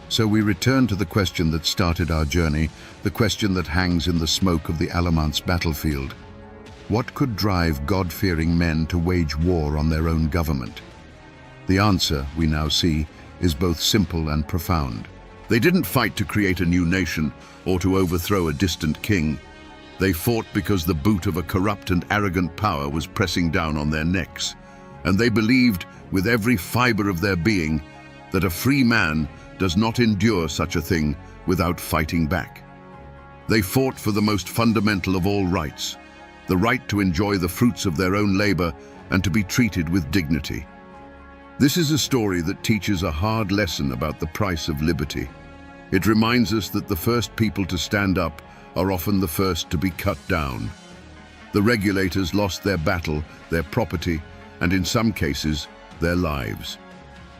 So we return to the question that started our journey, the question that hangs in the smoke of the Alamance battlefield. What could drive God-fearing men to wage war on their own government? The answer, we now see, is both simple and profound. They didn't fight to create a new nation or to overthrow a distant king. They fought because the boot of a corrupt and arrogant power was pressing down on their necks. And they believed, with every fiber of their being, that a free man does not endure such a thing without fighting back. They fought for the most fundamental of all rights, the right to enjoy the fruits of their own labor and to be treated with dignity. This is a story that teaches a hard lesson about the price of liberty. It reminds us that the first people to stand up are often the first to be cut down. The regulators lost their battle, their property, and in some cases, their lives.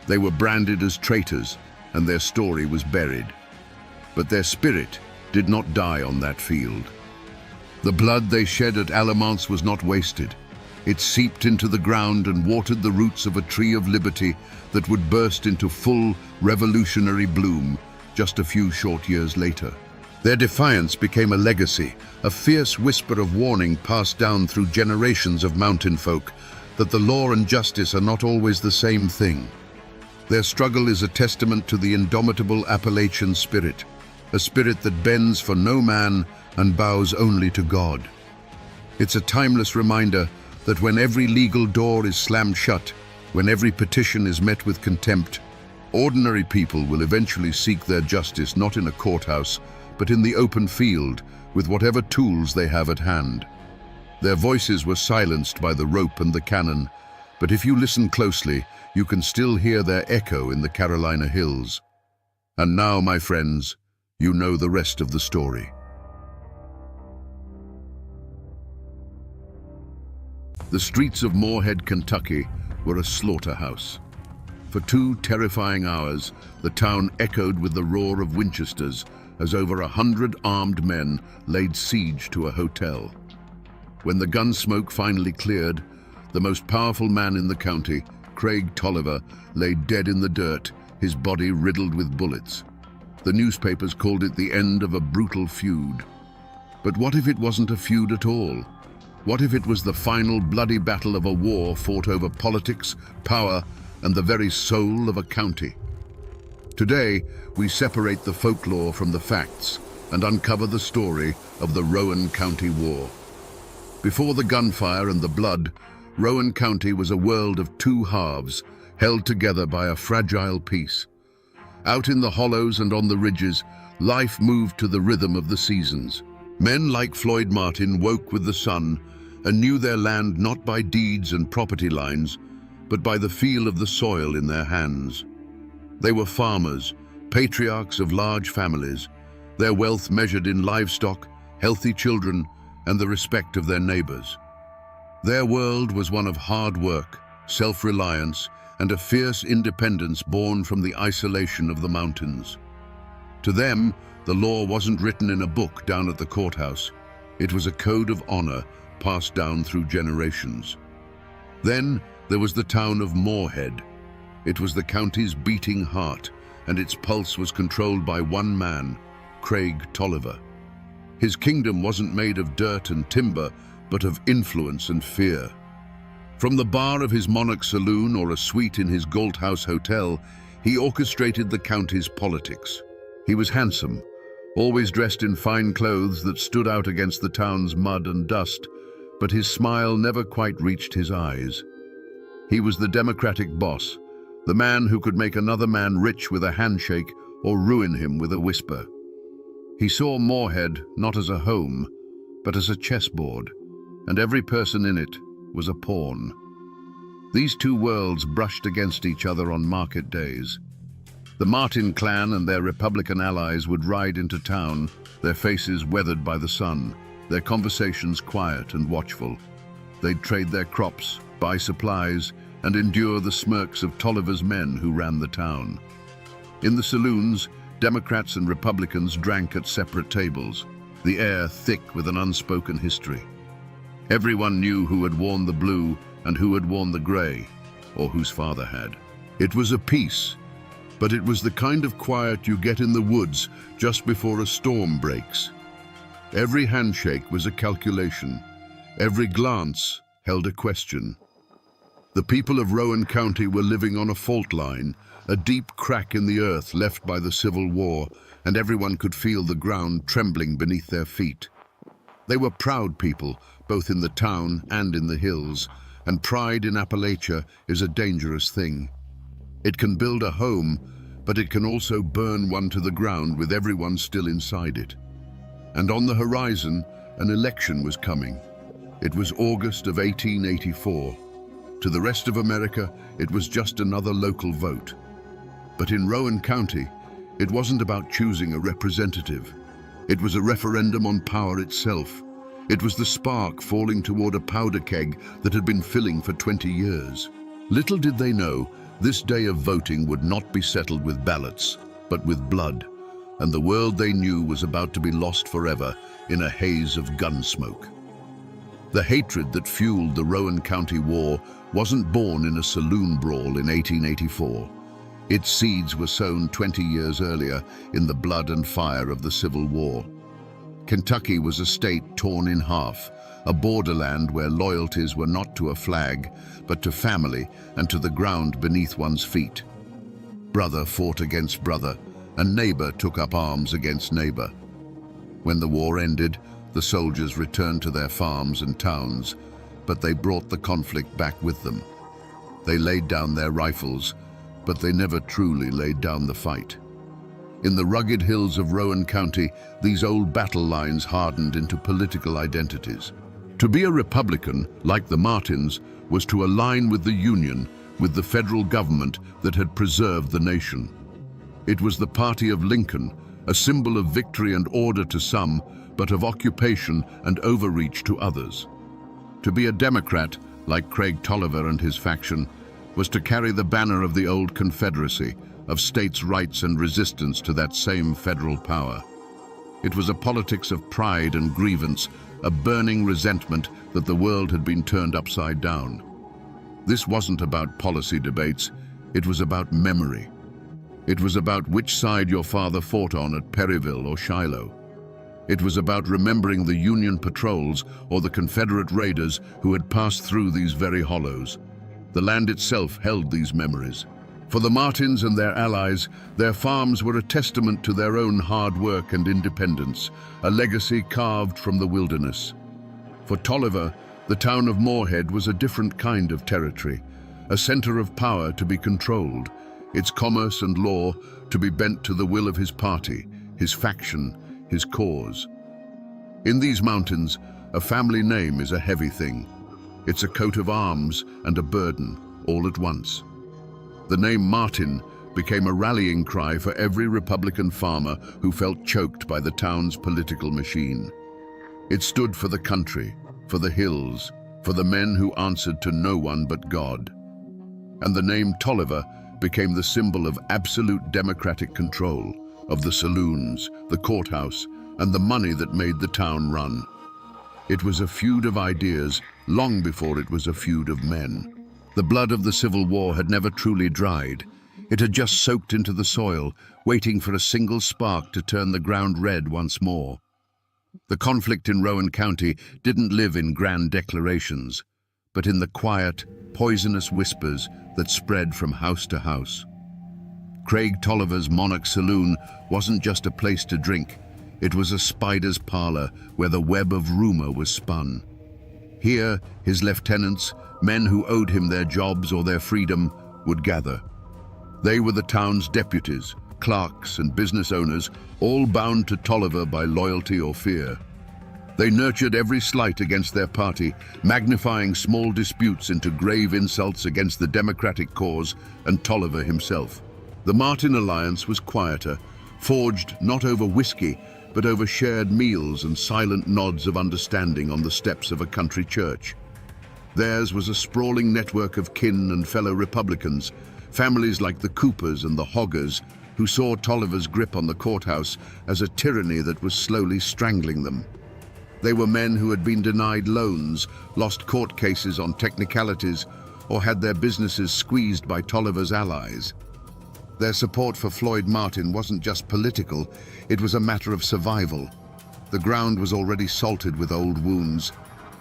They were branded as traitors, and their story was buried. But their spirit did not die on that field. The blood they shed at Alamance was not wasted. It seeped into the ground and watered the roots of a tree of liberty that would burst into full revolutionary bloom just a few short years later. Their defiance became a legacy, a fierce whisper of warning passed down through generations of mountain folk that the law and justice are not always the same thing. Their struggle is a testament to the indomitable Appalachian spirit, a spirit that bends for no man and bows only to God. It's a timeless reminder that when every legal door is slammed shut, when every petition is met with contempt, ordinary people will eventually seek their justice not in a courthouse, but in the open field with whatever tools they have at hand. Their voices were silenced by the rope and the cannon, but if you listen closely, you can still hear their echo in the Carolina hills. And now, my friends, you know the rest of the story. The streets of Morehead, Kentucky were a slaughterhouse. For 2 terrifying hours, the town echoed with the roar of Winchesters as over 100 armed men laid siege to a hotel. When the gun smoke finally cleared, the most powerful man in the county, Craig Tolliver, lay dead in the dirt, his body riddled with bullets. The newspapers called it the end of a brutal feud. But what if it wasn't a feud at all? What if it was the final bloody battle of a war fought over politics, power, and the very soul of a county? Today, we separate the folklore from the facts and uncover the story of the Rowan County War. Before the gunfire and the blood, Rowan County was a world of 2 halves, held together by a fragile peace. Out in the hollows and on the ridges, life moved to the rhythm of the seasons. Men like Floyd Martin woke with the sun and knew their land not by deeds and property lines, but by the feel of the soil in their hands. They were farmers, patriarchs of large families, their wealth measured in livestock, healthy children, and the respect of their neighbors. Their world was one of hard work, self-reliance, and a fierce independence born from the isolation of the mountains. To them, the law wasn't written in a book down at the courthouse. It was a code of honor passed down through generations. Then there was the town of Morehead. It was the county's beating heart, and its pulse was controlled by one man, Craig Tolliver. His kingdom wasn't made of dirt and timber, but of influence and fear. From the bar of his Monarch saloon or a suite in his Galt House hotel, he orchestrated the county's politics. He was handsome, always dressed in fine clothes that stood out against the town's mud and dust, but his smile never quite reached his eyes. He was the democratic boss, the man who could make another man rich with a handshake or ruin him with a whisper. He saw Morehead not as a home, but as a chessboard, and every person in it was a pawn. These 2 worlds brushed against each other on market days. The Martin clan and their Republican allies would ride into town, their faces weathered by the sun, their conversations quiet and watchful. They'd trade their crops, buy supplies, and endure the smirks of Tolliver's men who ran the town. In the saloons, Democrats and Republicans drank at separate tables, the air thick with an unspoken history. Everyone knew who had worn the blue and who had worn the grey, or whose father had. It was a peace, but it was the kind of quiet you get in the woods just before a storm breaks. Every handshake was a calculation. Every glance held a question. The people of Rowan County were living on a fault line, a deep crack in the earth left by the Civil War, and everyone could feel the ground trembling beneath their feet. They were proud people, both in the town and in the hills, and pride in Appalachia is a dangerous thing. It can build a home, but it can also burn one to the ground with everyone still inside it. And on the horizon, an election was coming. It was August of 1884. To the rest of America, it was just another local vote. But in Rowan County, it wasn't about choosing a representative. It was a referendum on power itself. It was the spark falling toward a powder keg that had been filling for 20 years. Little did they know, this day of voting would not be settled with ballots, but with blood, and the world they knew was about to be lost forever in a haze of gun smoke. The hatred that fueled the Rowan County War wasn't born in a saloon brawl in 1884. Its seeds were sown 20 years earlier in the blood and fire of the Civil War. Kentucky was a state torn in half, a borderland where loyalties were not to a flag, but to family and to the ground beneath one's feet. Brother fought against brother, and neighbor took up arms against neighbor. When the war ended, the soldiers returned to their farms and towns, but they brought the conflict back with them. They laid down their rifles, but they never truly laid down the fight. In the rugged hills of Rowan County, these old battle lines hardened into political identities. To be a Republican, like the Martins, was to align with the Union, with the federal government that had preserved the nation. It was the party of Lincoln, a symbol of victory and order to some, but of occupation and overreach to others. To be a Democrat, like Craig Tolliver and his faction, was to carry the banner of the old Confederacy, of states' rights and resistance to that same federal power. It was a politics of pride and grievance, a burning resentment that the world had been turned upside down. This wasn't about policy debates, it was about memory. It was about which side your father fought on at Perryville or Shiloh. It was about remembering the Union patrols or the Confederate raiders who had passed through these very hollows. The land itself held these memories. For the Martins and their allies, their farms were a testament to their own hard work and independence, a legacy carved from the wilderness. For Tolliver, the town of Moorhead was a different kind of territory, a center of power to be controlled, its commerce and law to be bent to the will of his party, his faction, his cause. In these mountains, a family name is a heavy thing. It's a coat of arms and a burden, all at once. The name Martin became a rallying cry for every Republican farmer who felt choked by the town's political machine. It stood for the country, for the hills, for the men who answered to no one but God. And the name Tolliver became the symbol of absolute democratic control, of the saloons, the courthouse, and the money that made the town run. It was a feud of ideas long before it was a feud of men. The blood of the Civil War had never truly dried. It had just soaked into the soil, waiting for a single spark to turn the ground red once more. The conflict in Rowan County didn't live in grand declarations, but in the quiet, poisonous whispers that spread from house to house. Craig Tolliver's Monarch Saloon wasn't just a place to drink. It was a spider's parlor where the web of rumor was spun. Here, his lieutenants, men who owed him their jobs or their freedom, would gather. They were the town's deputies, clerks, and business owners, all bound to Tolliver by loyalty or fear. They nurtured every slight against their party, magnifying small disputes into grave insults against the Democratic cause and Tolliver himself. The Martin alliance was quieter, forged not over whiskey, but over shared meals and silent nods of understanding on the steps of a country church. Theirs was a sprawling network of kin and fellow Republicans, families like the Coopers and the Hoggers, who saw Tolliver's grip on the courthouse as a tyranny that was slowly strangling them. They were men who had been denied loans, lost court cases on technicalities, or had their businesses squeezed by Tolliver's allies. Their support for Floyd Martin wasn't just political, it was a matter of survival. The ground was already salted with old wounds.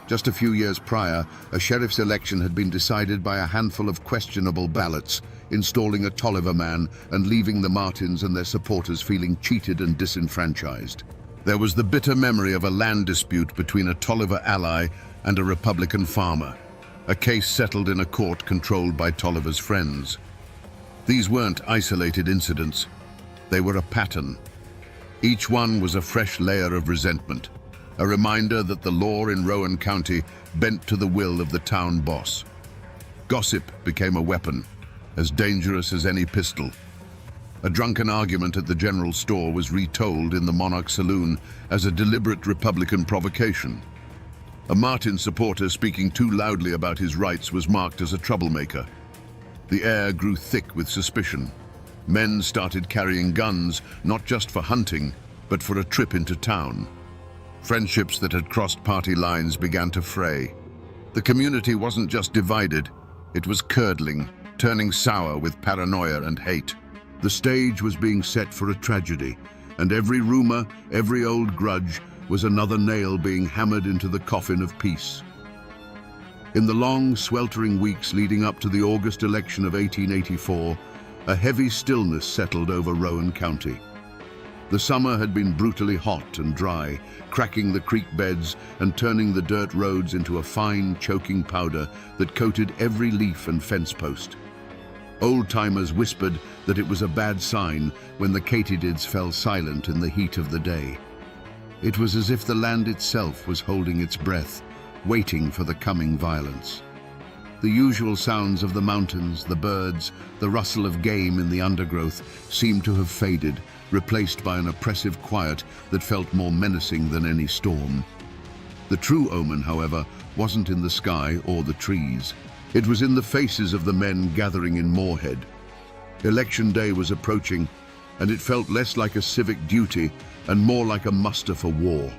Just a few years prior, a sheriff's election had been decided by a handful of questionable ballots, installing a Tolliver man and leaving the Martins and their supporters feeling cheated and disenfranchised. There was the bitter memory of a land dispute between a Tolliver ally and a Republican farmer, a case settled in a court controlled by Tolliver's friends. These weren't isolated incidents, they were a pattern. Each one was a fresh layer of resentment, a reminder that the law in Rowan County bent to the will of the town boss. Gossip became a weapon, as dangerous as any pistol. A drunken argument at the general store was retold in the Monarch Saloon as a deliberate Republican provocation. A Martin supporter speaking too loudly about his rights was marked as a troublemaker. The air grew thick with suspicion. Men started carrying guns, not just for hunting, but for a trip into town. Friendships that had crossed party lines began to fray. The community wasn't just divided, it was curdling, turning sour with paranoia and hate. The stage was being set for a tragedy, and every rumor, every old grudge, was another nail being hammered into the coffin of peace. In the long, sweltering weeks leading up to the August election of 1884, a heavy stillness settled over Rowan County. The summer had been brutally hot and dry, cracking the creek beds and turning the dirt roads into a fine, choking powder that coated every leaf and fence post. Old-timers whispered that it was a bad sign when the katydids fell silent in the heat of the day. It was as if the land itself was holding its breath, waiting for the coming violence. The usual sounds of the mountains, the birds, the rustle of game in the undergrowth seemed to have faded, replaced by an oppressive quiet that felt more menacing than any storm. The true omen, however, wasn't in the sky or the trees. It was in the faces of the men gathering in Moorhead. Election day was approaching, and it felt less like a civic duty and more like a muster for war.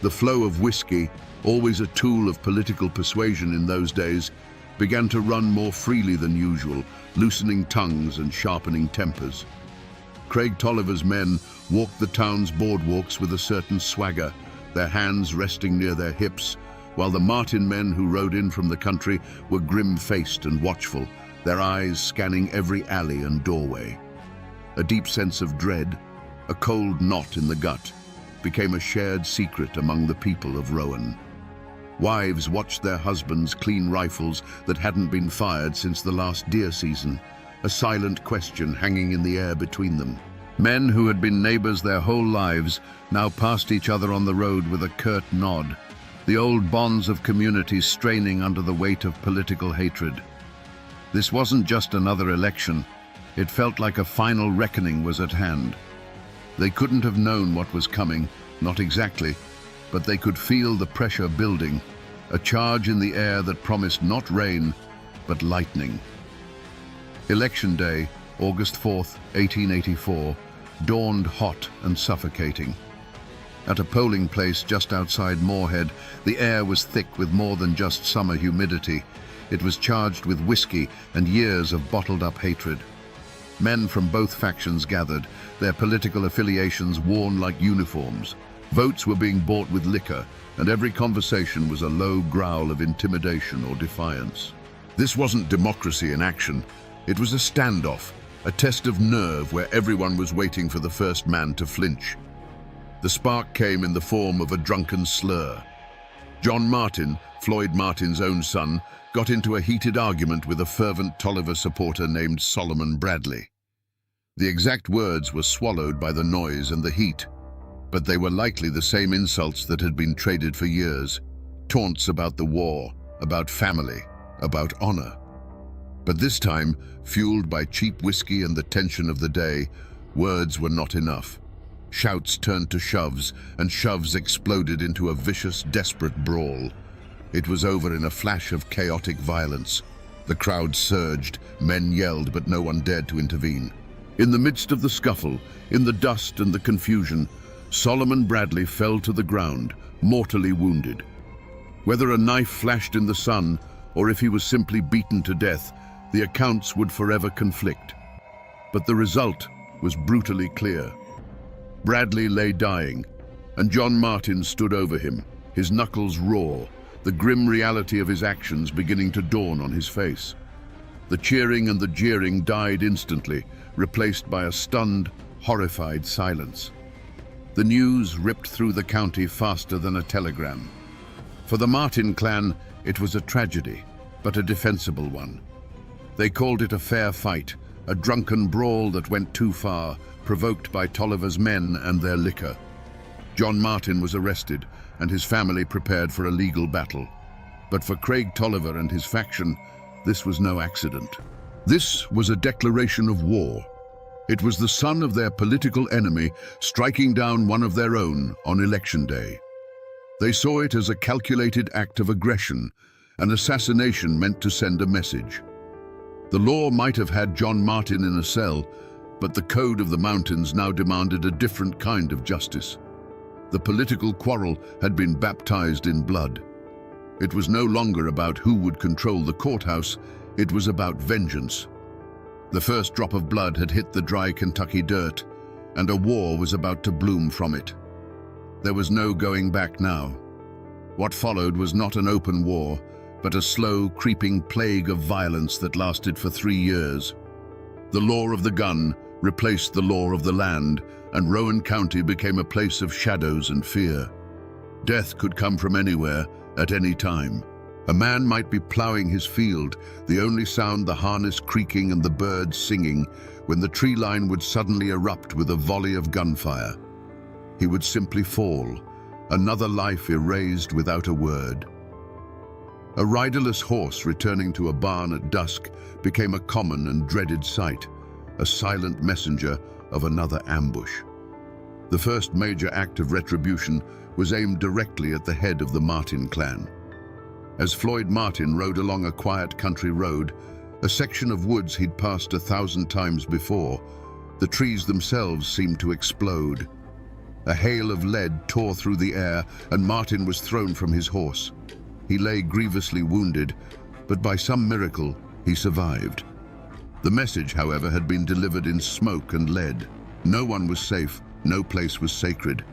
The flow of whiskey, always a tool of political persuasion in those days, began to run more freely than usual, loosening tongues and sharpening tempers. Craig Tolliver's men walked the town's boardwalks with a certain swagger, their hands resting near their hips, while the Martin men who rode in from the country were grim-faced and watchful, their eyes scanning every alley and doorway. A deep sense of dread, a cold knot in the gut, became a shared secret among the people of Rowan. Wives watched their husbands clean rifles that hadn't been fired since the last deer season, a silent question hanging in the air between them. Men who had been neighbors their whole lives now passed each other on the road with a curt nod, the old bonds of community straining under the weight of political hatred. This wasn't just another election, it felt like a final reckoning was at hand. They couldn't have known what was coming, not exactly, but they could feel the pressure building, a charge in the air that promised not rain, but lightning. Election day, August 4th, 1884, dawned hot and suffocating. At a polling place just outside Moorhead, the air was thick with more than just summer humidity. It was charged with whiskey and years of bottled-up hatred. Men from both factions gathered, their political affiliations worn like uniforms. Votes were being bought with liquor, and every conversation was a low growl of intimidation or defiance. This wasn't democracy in action. It was a standoff, a test of nerve where everyone was waiting for the first man to flinch. The spark came in the form of a drunken slur. John Martin, Floyd Martin's own son, got into a heated argument with a fervent Tolliver supporter named Solomon Bradley. The exact words were swallowed by the noise and the heat, but they were likely the same insults that had been traded for years. Taunts about the war, about family, about honor. But this time, fueled by cheap whiskey and the tension of the day, words were not enough. Shouts turned to shoves, and shoves exploded into a vicious, desperate brawl. It was over in a flash of chaotic violence. The crowd surged, men yelled, but no one dared to intervene. In the midst of the scuffle, in the dust and the confusion, Solomon Bradley fell to the ground, mortally wounded. Whether a knife flashed in the sun, or if he was simply beaten to death, the accounts would forever conflict. But the result was brutally clear. Bradley lay dying, and John Martin stood over him, his knuckles raw, the grim reality of his actions beginning to dawn on his face. The cheering and the jeering died instantly, replaced by a stunned, horrified silence. The news ripped through the county faster than a telegram. For the Martin clan, it was a tragedy, but a defensible one. They called it a fair fight, a drunken brawl that went too far, provoked by Tolliver's men and their liquor. John Martin was arrested, and his family prepared for a legal battle. But for Craig Tolliver and his faction, this was no accident. This was a declaration of war. It was the son of their political enemy striking down one of their own on election day. They saw it as a calculated act of aggression, an assassination meant to send a message. The law might have had John Martin in a cell, but the code of the mountains now demanded a different kind of justice. The political quarrel had been baptized in blood. It was no longer about who would control the courthouse, it was about vengeance. The first drop of blood had hit the dry Kentucky dirt, and a war was about to bloom from it. There was no going back now. What followed was not an open war, but a slow, creeping plague of violence that lasted for 3 years. The law of the gun replaced the law of the land, and Rowan County became a place of shadows and fear. Death could come from anywhere, at any time. A man might be plowing his field, the only sound the harness creaking and the birds singing, when the tree line would suddenly erupt with a volley of gunfire. He would simply fall, another life erased without a word. A riderless horse returning to a barn at dusk became a common and dreaded sight, a silent messenger of another ambush. The first major act of retribution was aimed directly at the head of the Martin clan. As Floyd Martin rode along a quiet country road, a section of woods he'd passed 1,000 times before, the trees themselves seemed to explode. A hail of lead tore through the air, and Martin was thrown from his horse. He lay grievously wounded, but by some miracle, he survived. The message, however, had been delivered in smoke and lead. No one was safe, no place was sacred.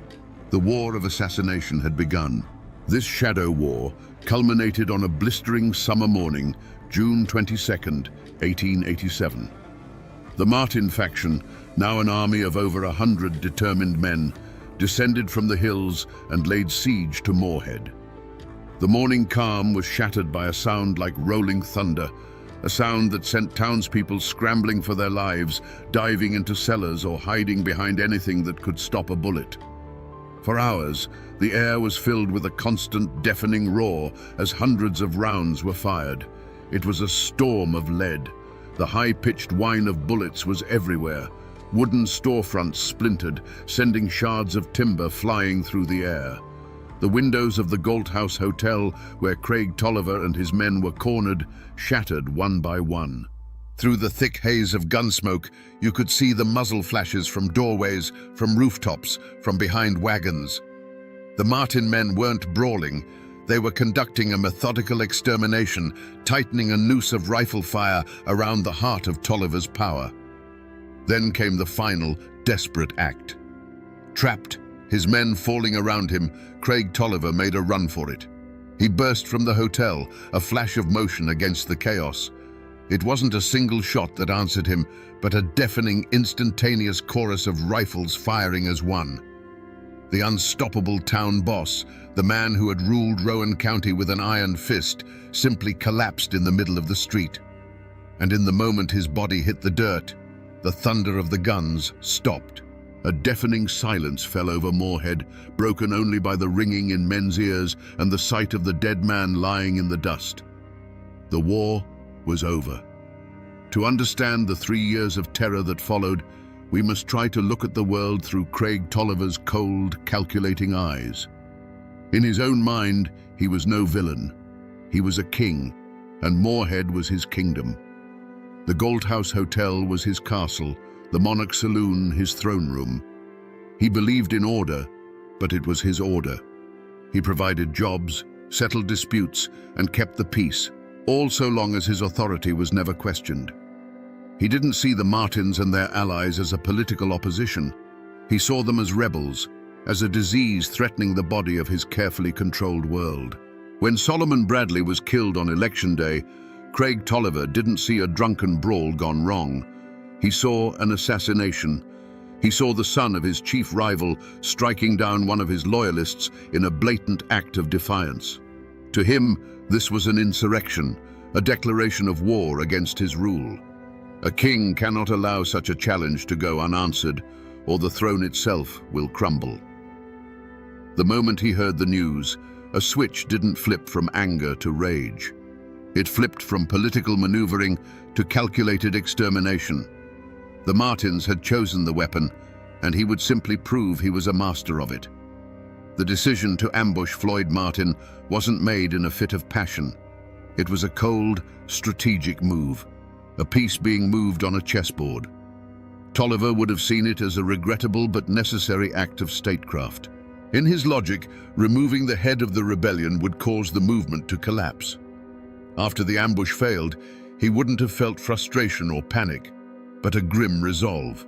The war of assassination had begun. This shadow war culminated on a blistering summer morning, June 22nd, 1887. The Martin faction, now an army of over 100 determined men, descended from the hills and laid siege to Moorhead. The morning calm was shattered by a sound like rolling thunder, a sound that sent townspeople scrambling for their lives, diving into cellars or hiding behind anything that could stop a bullet. For hours, the air was filled with a constant, deafening roar as hundreds of rounds were fired. It was a storm of lead. The high-pitched whine of bullets was everywhere. Wooden storefronts splintered, sending shards of timber flying through the air. The windows of the Galt House Hotel, where Craig Tolliver and his men were cornered, shattered one by one. Through the thick haze of gunsmoke, you could see the muzzle flashes from doorways, from rooftops, from behind wagons. The Martin men weren't brawling. They were conducting a methodical extermination, tightening a noose of rifle fire around the heart of Tolliver's power. Then came the final, desperate act. Trapped, his men falling around him, Craig Tolliver made a run for it. He burst from the hotel, a flash of motion against the chaos. It wasn't a single shot that answered him, but a deafening, instantaneous chorus of rifles firing as one. The unstoppable town boss, the man who had ruled Rowan County with an iron fist, simply collapsed in the middle of the street. And in the moment his body hit the dirt, the thunder of the guns stopped. A deafening silence fell over Moorhead, broken only by the ringing in men's ears and the sight of the dead man lying in the dust. The war was over. To understand the 3 years of terror that followed, we must try to look at the world through Craig Tolliver's cold, calculating eyes. In his own mind, he was no villain, He was a king, and Moorhead was his kingdom. The Galthouse Hotel was his castle, the Monarch Saloon his throne room. He believed in order, but it was his order. He provided jobs, settled disputes, and kept the peace, all so long as his authority was never questioned. He didn't see the Martins and their allies as a political opposition. He saw them as rebels, as a disease threatening the body of his carefully controlled world. When Solomon Bradley was killed on election day, Craig Tolliver didn't see a drunken brawl gone wrong. He saw an assassination. He saw the son of his chief rival striking down one of his loyalists in a blatant act of defiance. To him, this was an insurrection, a declaration of war against his rule. A king cannot allow such a challenge to go unanswered, or the throne itself will crumble. The moment he heard the news, a switch didn't flip from anger to rage. It flipped from political maneuvering to calculated extermination. The Martins had chosen the weapon, and he would simply prove he was a master of it. The decision to ambush Floyd Martin wasn't made in a fit of passion. It was a cold, strategic move, a piece being moved on a chessboard. Tolliver would have seen it as a regrettable but necessary act of statecraft. In his logic, removing the head of the rebellion would cause the movement to collapse. After the ambush failed, he wouldn't have felt frustration or panic, but a grim resolve.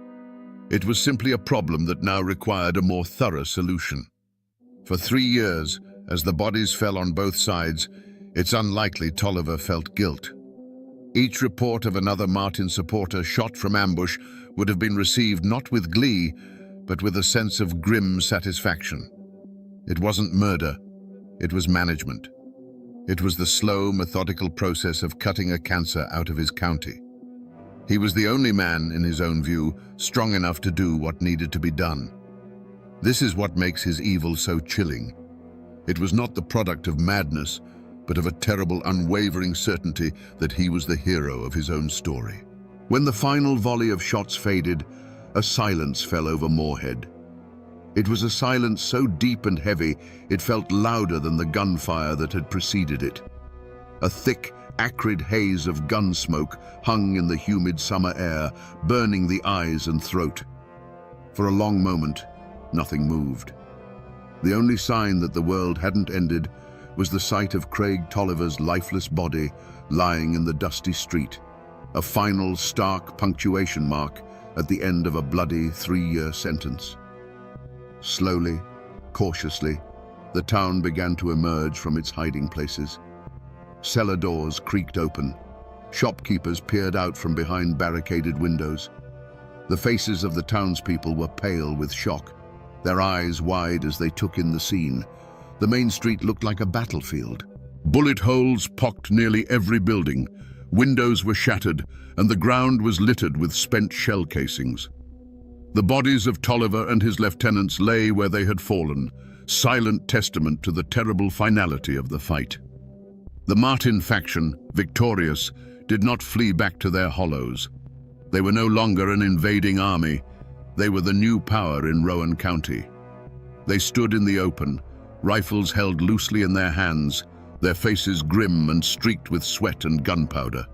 It was simply a problem that now required a more thorough solution. For 3 years, as the bodies fell on both sides, it's unlikely Tolliver felt guilt. Each report of another Martin supporter shot from ambush would have been received not with glee, but with a sense of grim satisfaction. It wasn't murder, it was management. It was the slow, methodical process of cutting a cancer out of his county. He was the only man, in his own view, strong enough to do what needed to be done. This is what makes his evil so chilling. It was not the product of madness, but of a terrible, unwavering certainty that he was the hero of his own story. When the final volley of shots faded, a silence fell over Moorhead. It was a silence so deep and heavy, it felt louder than the gunfire that had preceded it. A thick, acrid haze of gun smoke hung in the humid summer air, burning the eyes and throat. For a long moment, nothing moved. The only sign that the world hadn't ended was the sight of Craig Tolliver's lifeless body lying in the dusty street, a final stark punctuation mark at the end of a bloody 3-year sentence. Slowly, cautiously, the town began to emerge from its hiding places. Cellar doors creaked open. Shopkeepers peered out from behind barricaded windows. The faces of the townspeople were pale with shock, their eyes wide as they took in the scene. The main street looked like a battlefield. Bullet holes pocked nearly every building. Windows were shattered, and the ground was littered with spent shell casings. The bodies of Tolliver and his lieutenants lay where they had fallen, silent testament to the terrible finality of the fight. The Martin faction, victorious, did not flee back to their hollows. They were no longer an invading army. They were the new power in Rowan County. They stood in the open, rifles held loosely in their hands, their faces grim and streaked with sweat and gunpowder.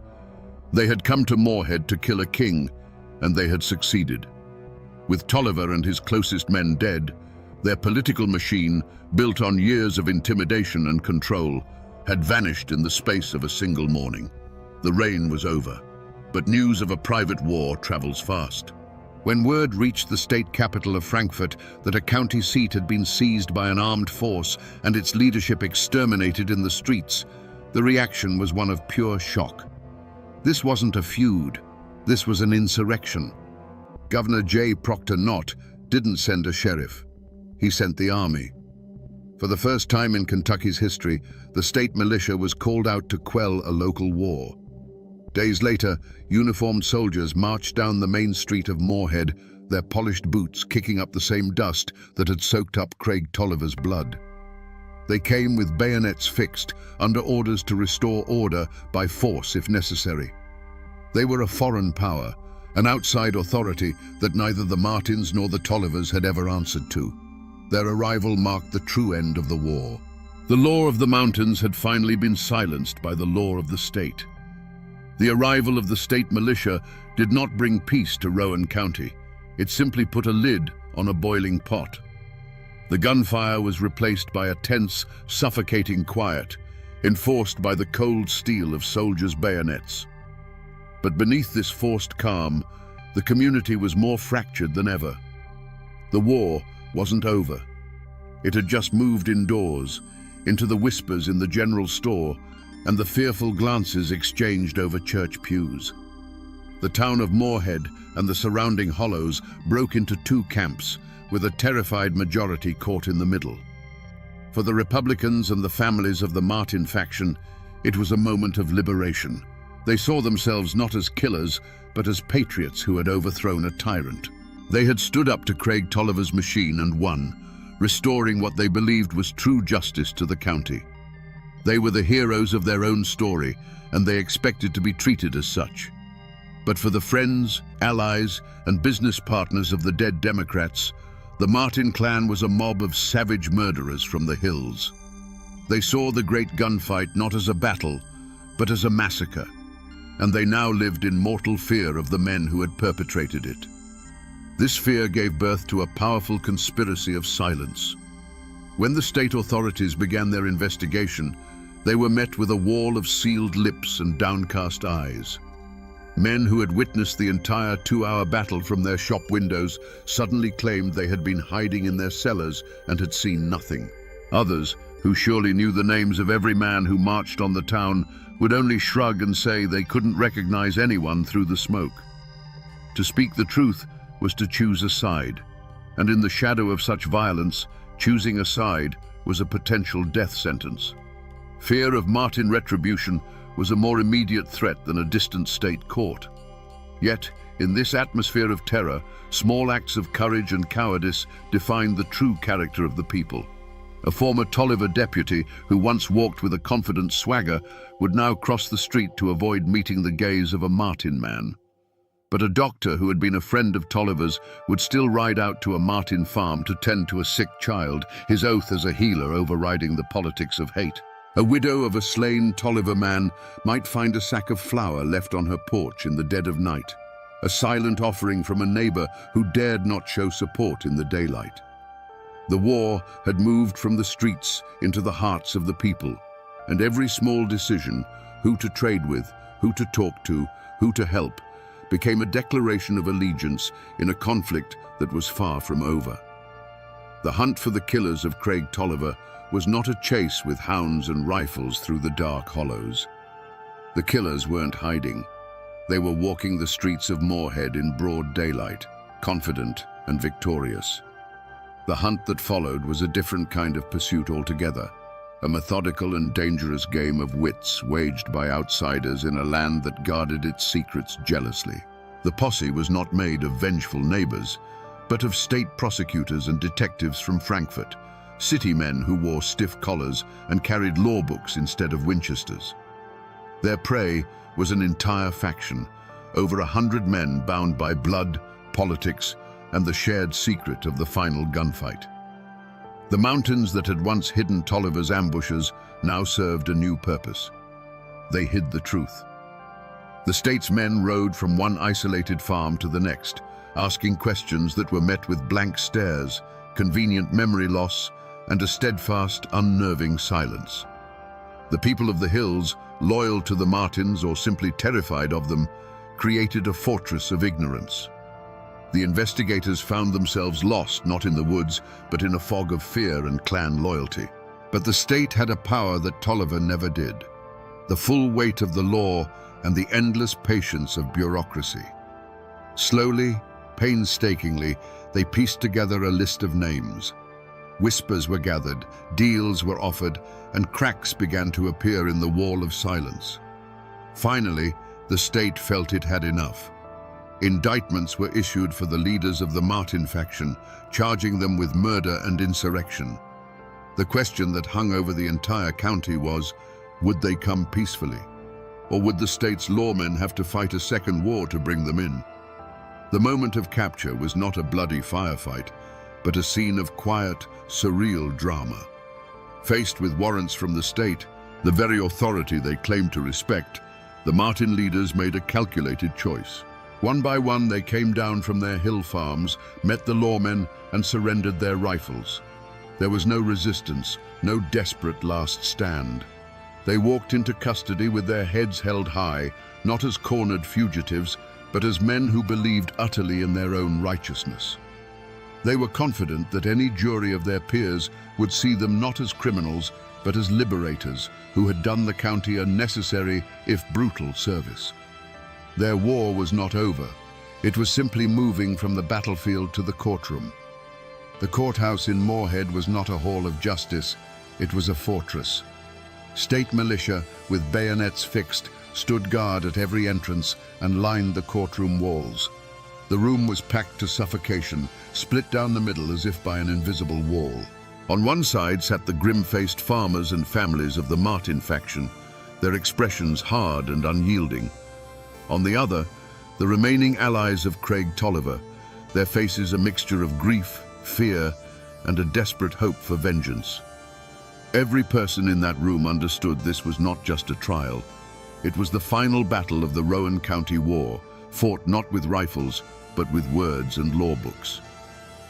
They had come to Moorhead to kill a king, and they had succeeded. With Tolliver and his closest men dead, their political machine, built on years of intimidation and control, had vanished in the space of a single morning. The reign was over, but news of a private war travels fast. When word reached the state capital of Frankfurt that a county seat had been seized by an armed force and its leadership exterminated in the streets, the reaction was one of pure shock. This wasn't a feud, this was an insurrection. Governor J. Proctor Knott didn't send a sheriff, he sent the army. For the first time in Kentucky's history, the state militia was called out to quell a local war. Days later, uniformed soldiers marched down the main street of Moorhead, their polished boots kicking up the same dust that had soaked up Craig Tolliver's blood. They came with bayonets fixed, under orders to restore order by force if necessary. They were a foreign power, an outside authority that neither the Martins nor the Tollivers had ever answered to. Their arrival marked the true end of the war. The law of the mountains had finally been silenced by the law of the state. The arrival of the state militia did not bring peace to Rowan County. It simply put a lid on a boiling pot. The gunfire was replaced by a tense, suffocating quiet, enforced by the cold steel of soldiers' bayonets. But beneath this forced calm, the community was more fractured than ever. The war wasn't over. It had just moved indoors, into the whispers in the general store and the fearful glances exchanged over church pews. The town of Moorhead and the surrounding hollows broke into two camps, with a terrified majority caught in the middle. For the Republicans and the families of the Martin faction, it was a moment of liberation. They saw themselves not as killers, but as patriots who had overthrown a tyrant. They had stood up to Craig Tolliver's machine and won, restoring what they believed was true justice to the county. They were the heroes of their own story, and they expected to be treated as such. But for the friends, allies, and business partners of the dead Democrats, the Martin clan was a mob of savage murderers from the hills. They saw the great gunfight not as a battle, but as a massacre, and they now lived in mortal fear of the men who had perpetrated it. This fear gave birth to a powerful conspiracy of silence. When the state authorities began their investigation, they were met with a wall of sealed lips and downcast eyes. Men who had witnessed the entire 2-hour battle from their shop windows suddenly claimed they had been hiding in their cellars and had seen nothing. Others, who surely knew the names of every man who marched on the town, would only shrug and say they couldn't recognize anyone through the smoke. To speak the truth was to choose a side, and in the shadow of such violence, choosing a side was a potential death sentence. Fear of Martin retribution was a more immediate threat than a distant state court. Yet, in this atmosphere of terror, small acts of courage and cowardice defined the true character of the people. A former Tolliver deputy who once walked with a confident swagger would now cross the street to avoid meeting the gaze of a Martin man. But a doctor who had been a friend of Tolliver's would still ride out to a Martin farm to tend to a sick child, his oath as a healer overriding the politics of hate. A widow of a slain Tolliver man might find a sack of flour left on her porch in the dead of night, a silent offering from a neighbor who dared not show support in the daylight. The war had moved from the streets into the hearts of the people, and every small decision, who to trade with, who to talk to, who to help, became a declaration of allegiance in a conflict that was far from over. The hunt for the killers of Craig Tolliver was not a chase with hounds and rifles through the dark hollows. The killers weren't hiding. They were walking the streets of Moorhead in broad daylight, confident and victorious. The hunt that followed was a different kind of pursuit altogether, a methodical and dangerous game of wits waged by outsiders in a land that guarded its secrets jealously. The posse was not made of vengeful neighbors, but of state prosecutors and detectives from Frankfurt, city men who wore stiff collars and carried law books instead of Winchesters. Their prey was an entire faction, over 100 men bound by blood, politics, and the shared secret of the final gunfight. The mountains that had once hidden Tolliver's ambushes now served a new purpose. They hid the truth. The state's men rode from one isolated farm to the next, asking questions that were met with blank stares, convenient memory loss, and a steadfast, unnerving silence. The people of the hills, loyal to the Martins or simply terrified of them, created a fortress of ignorance. The investigators found themselves lost not in the woods, but in a fog of fear and clan loyalty. But the state had a power that Tolliver never did: the full weight of the law and the endless patience of bureaucracy. Slowly, painstakingly, they pieced together a list of names. Whispers were gathered, deals were offered, and cracks began to appear in the wall of silence. Finally, the state felt it had enough. Indictments were issued for the leaders of the Martin faction, charging them with murder and insurrection. The question that hung over the entire county was, would they come peacefully? Or would the state's lawmen have to fight a second war to bring them in? The moment of capture was not a bloody firefight, but a scene of quiet, surreal drama. Faced with warrants from the state, the very authority they claimed to respect, the Martin leaders made a calculated choice. One by one, they came down from their hill farms, met the lawmen, and surrendered their rifles. There was no resistance, no desperate last stand. They walked into custody with their heads held high, not as cornered fugitives, but as men who believed utterly in their own righteousness. They were confident that any jury of their peers would see them not as criminals, but as liberators who had done the county a necessary, if brutal, service. Their war was not over. It was simply moving from the battlefield to the courtroom. The courthouse in Moorhead was not a hall of justice, it was a fortress. State militia, with bayonets fixed, stood guard at every entrance and lined the courtroom walls. The room was packed to suffocation, split down the middle as if by an invisible wall. On one side sat the grim-faced farmers and families of the Martin faction, their expressions hard and unyielding. On the other, the remaining allies of Craig Tolliver, their faces a mixture of grief, fear, and a desperate hope for vengeance. Every person in that room understood this was not just a trial. It was the final battle of the Rowan County War, fought not with rifles, but with words and law books.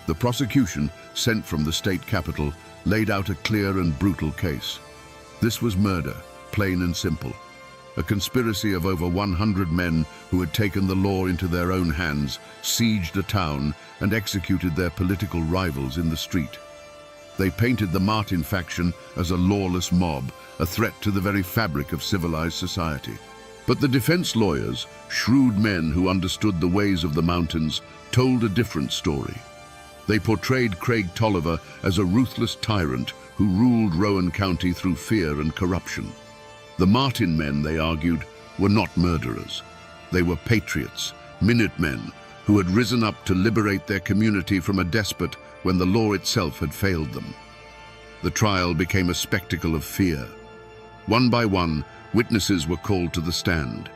The prosecution, sent from the state capital, laid out a clear and brutal case. This was murder, plain and simple. A conspiracy of over 100 men who had taken the law into their own hands, sieged a town, and executed their political rivals in the street. They painted the Martin faction as a lawless mob, a threat to the very fabric of civilized society. But the defense lawyers, shrewd men who understood the ways of the mountains, told a different story. They portrayed Craig Tolliver as a ruthless tyrant who ruled Rowan County through fear and corruption. The Martin men, they argued, were not murderers. They were patriots, Minutemen, who had risen up to liberate their community from a despot when the law itself had failed them. The trial became a spectacle of fear. One by one, witnesses were called to the stand.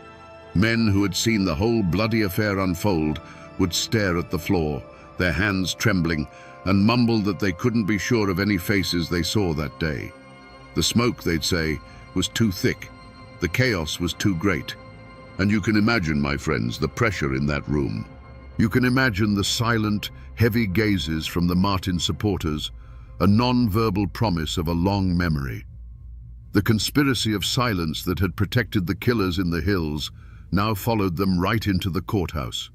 Men who had seen the whole bloody affair unfold would stare at the floor, their hands trembling, and mumble that they couldn't be sure of any faces they saw that day. The smoke, they'd say, was too thick. The chaos was too great. And you can imagine, my friends, the pressure in that room. You can imagine the silent, heavy gazes from the Martin supporters, a non-verbal promise of a long memory. The conspiracy of silence that had protected the killers in the hills now followed them right into the courthouse.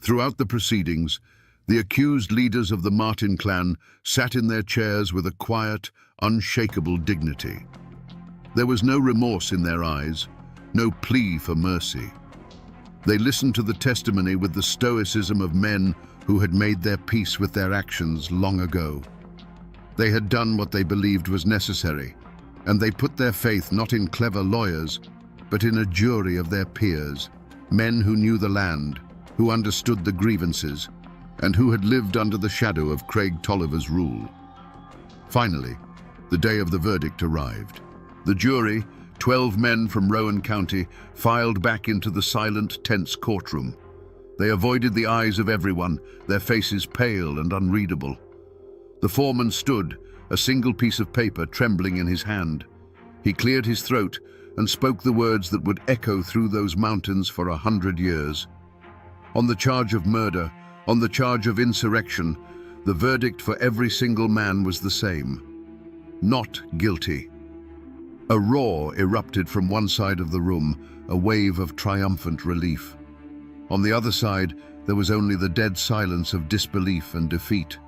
Throughout the proceedings, the accused leaders of the Martin clan sat in their chairs with a quiet, unshakable dignity. There was no remorse in their eyes, no plea for mercy. They listened to the testimony with the stoicism of men who had made their peace with their actions long ago. They had done what they believed was necessary, and they put their faith not in clever lawyers, but in a jury of their peers, men who knew the land, who understood the grievances, and who had lived under the shadow of Craig Tolliver's rule. Finally, the day of the verdict arrived. The jury, 12 men from Rowan County, filed back into the silent, tense courtroom. They avoided the eyes of everyone, their faces pale and unreadable. The foreman stood, a single piece of paper trembling in his hand. He cleared his throat and spoke the words that would echo through those mountains for 100 years. On the charge of murder, on the charge of insurrection, the verdict for every single man was the same: not guilty. A roar erupted from one side of the room, a wave of triumphant relief. On the other side, there was only the dead silence of disbelief and defeat.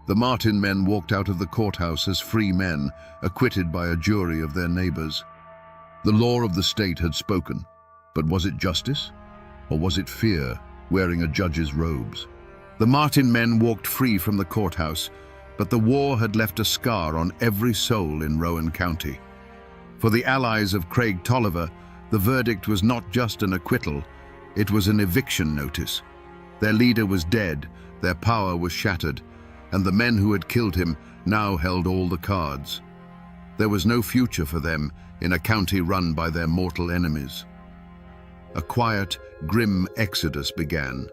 The Martin men walked out of the courthouse as free men, acquitted by a jury of their neighbors. The law of the state had spoken, but was it justice? Or was it fear, wearing a judge's robes? The Martin men walked free from the courthouse, but the war had left a scar on every soul in Rowan County. For the allies of Craig Tolliver, the verdict was not just an acquittal, it was an eviction notice. Their leader was dead, their power was shattered, and the men who had killed him now held all the cards. There was no future for them in a county run by their mortal enemies. A quiet, grim exodus began.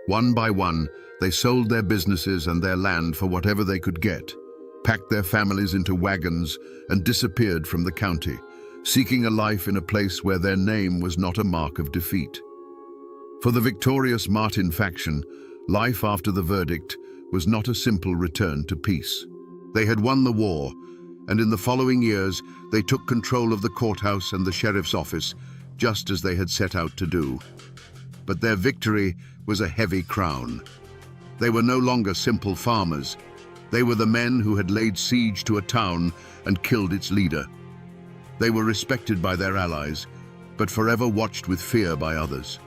One by one, they sold their businesses and their land for whatever they could get. packed their families into wagons, and disappeared from the county, seeking a life in a place where their name was not a mark of defeat. For the victorious Martin faction, life after the verdict was not a simple return to peace. They had won the war, and in the following years they took control of the courthouse and the sheriff's office, just as they had set out to do. But their victory was a heavy crown. They were no longer simple farmers. They were the men who had laid siege to a town and killed its leader. They were respected by their allies, but forever watched with fear by others.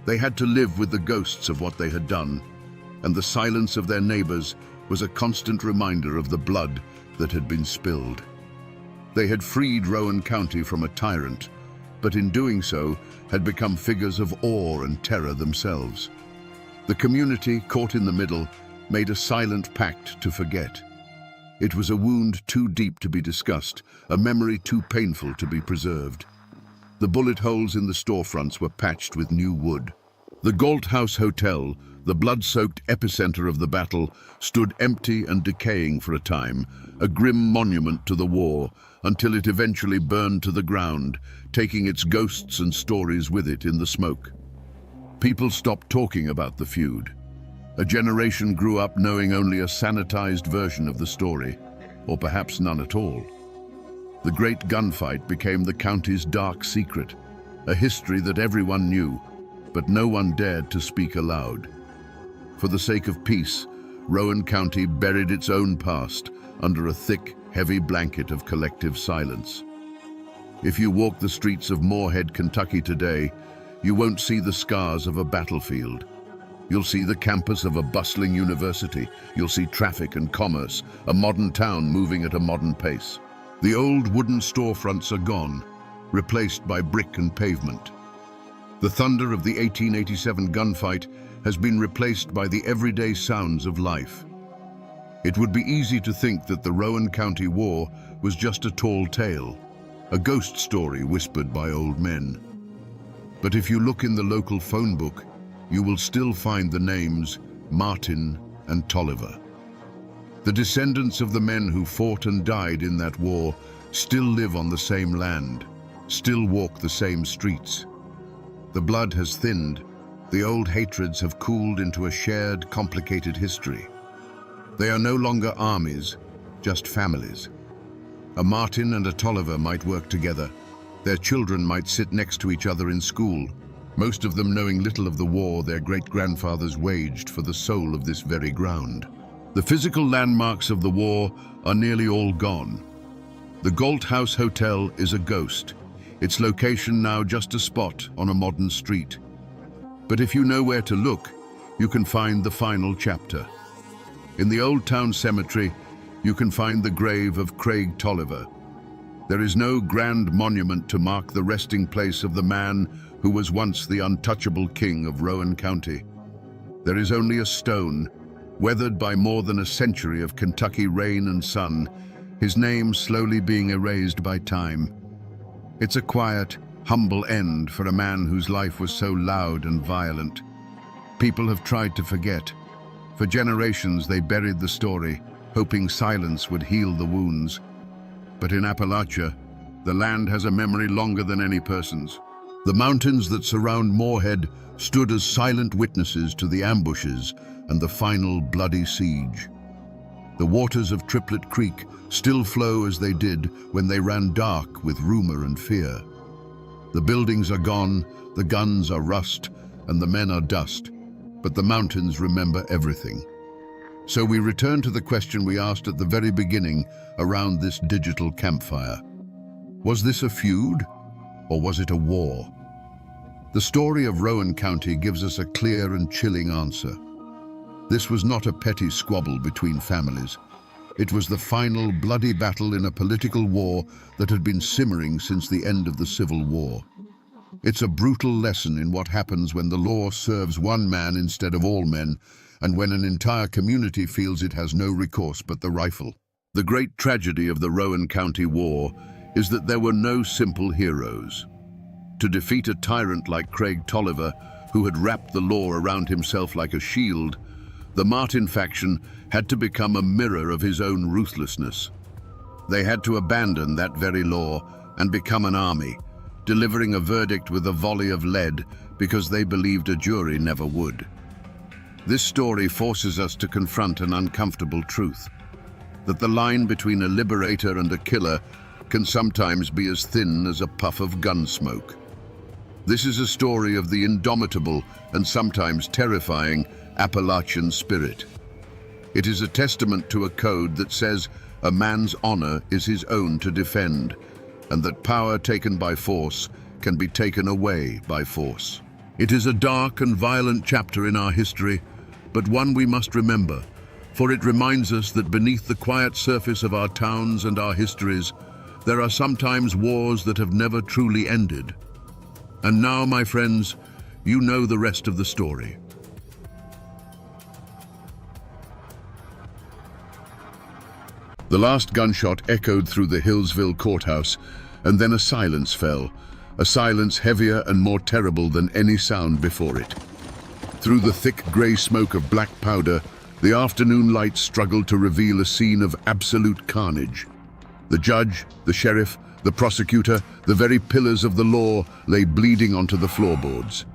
They had to live with the ghosts of what they had done, and the silence of their neighbors was a constant reminder of the blood that had been spilled. They had freed Rowan County from a tyrant, but in doing so had become figures of awe and terror themselves. The community, caught in the middle, made a silent pact to forget. It was a wound too deep to be discussed, a memory too painful to be preserved. The bullet holes in the storefronts were patched with new wood. The Galt House Hotel, the blood-soaked epicenter of the battle, stood empty and decaying for a time, a grim monument to the war, until it eventually burned to the ground, taking its ghosts and stories with it in the smoke. People stopped talking about the feud. A generation grew up knowing only a sanitized version of the story, or perhaps none at all. The great gunfight became the county's dark secret, a history that everyone knew, but no one dared to speak aloud. For the sake of peace, Rowan County buried its own past under a thick, heavy blanket of collective silence. If you walk the streets of Moorhead, Kentucky today, you won't see the scars of a battlefield. You'll see the campus of a bustling university. You'll see traffic and commerce, a modern town moving at a modern pace. The old wooden storefronts are gone, replaced by brick and pavement. The thunder of the 1887 gunfight has been replaced by the everyday sounds of life. It would be easy to think that the Rowan County War was just a tall tale, a ghost story whispered by old men. But if you look in the local phone book, you will still find the names Martin and Tolliver. The descendants of the men who fought and died in that war still live on the same land, still walk the same streets. The blood has thinned, the old hatreds have cooled into a shared, complicated history. They are no longer armies, just families. A Martin and a Tolliver might work together. Their children might sit next to each other in school, most of them knowing little of the war their great-grandfathers waged for the soul of this very ground. The physical landmarks of the war are nearly all gone. The Galt House Hotel is a ghost, its location now just a spot on a modern street. But if you know where to look, you can find the final chapter. In the Old Town Cemetery, you can find the grave of Craig Tolliver. There is no grand monument to mark the resting place of the man who was once the untouchable king of Rowan County. There is only a stone, weathered by more than a century of Kentucky rain and sun, his name slowly being erased by time. It's a quiet, humble end for a man whose life was so loud and violent. People have tried to forget. For generations they buried the story, hoping silence would heal the wounds. But in Appalachia, the land has a memory longer than any person's. The mountains that surround Moorhead stood as silent witnesses to the ambushes and the final bloody siege. The waters of Triplet Creek still flow as they did when they ran dark with rumor and fear. The buildings are gone, the guns are rust, and the men are dust, but the mountains remember everything. So we return to the question we asked at the very beginning around this digital campfire. Was this a feud, or was it a war? The story of Rowan County gives us a clear and chilling answer. This was not a petty squabble between families. It was the final bloody battle in a political war that had been simmering since the end of the Civil War. It's a brutal lesson in what happens when the law serves one man instead of all men, and when an entire community feels it has no recourse but the rifle. The great tragedy of the Rowan County War is that there were no simple heroes. To defeat a tyrant like Craig Tolliver, who had wrapped the law around himself like a shield, The Martin faction had to become a mirror of his own ruthlessness. They had to abandon that very law and become an army, delivering a verdict with a volley of lead because they believed a jury never would. This story forces us to confront an uncomfortable truth, that the line between a liberator and a killer can sometimes be as thin as a puff of gun smoke. This is a story of the indomitable and sometimes terrifying Appalachian spirit. It is a testament to a code that says a man's honor is his own to defend, and that power taken by force can be taken away by force. It is a dark and violent chapter in our history, but one we must remember, for it reminds us that beneath the quiet surface of our towns and our histories, there are sometimes wars that have never truly ended. And now, my friends, you know the rest of the story. The last gunshot echoed through the Hillsville courthouse, and then a silence fell, a silence heavier and more terrible than any sound before it. Through the thick gray smoke of black powder, the afternoon light struggled to reveal a scene of absolute carnage. The judge, the sheriff, the prosecutor, the very pillars of the law lay bleeding onto the floorboards.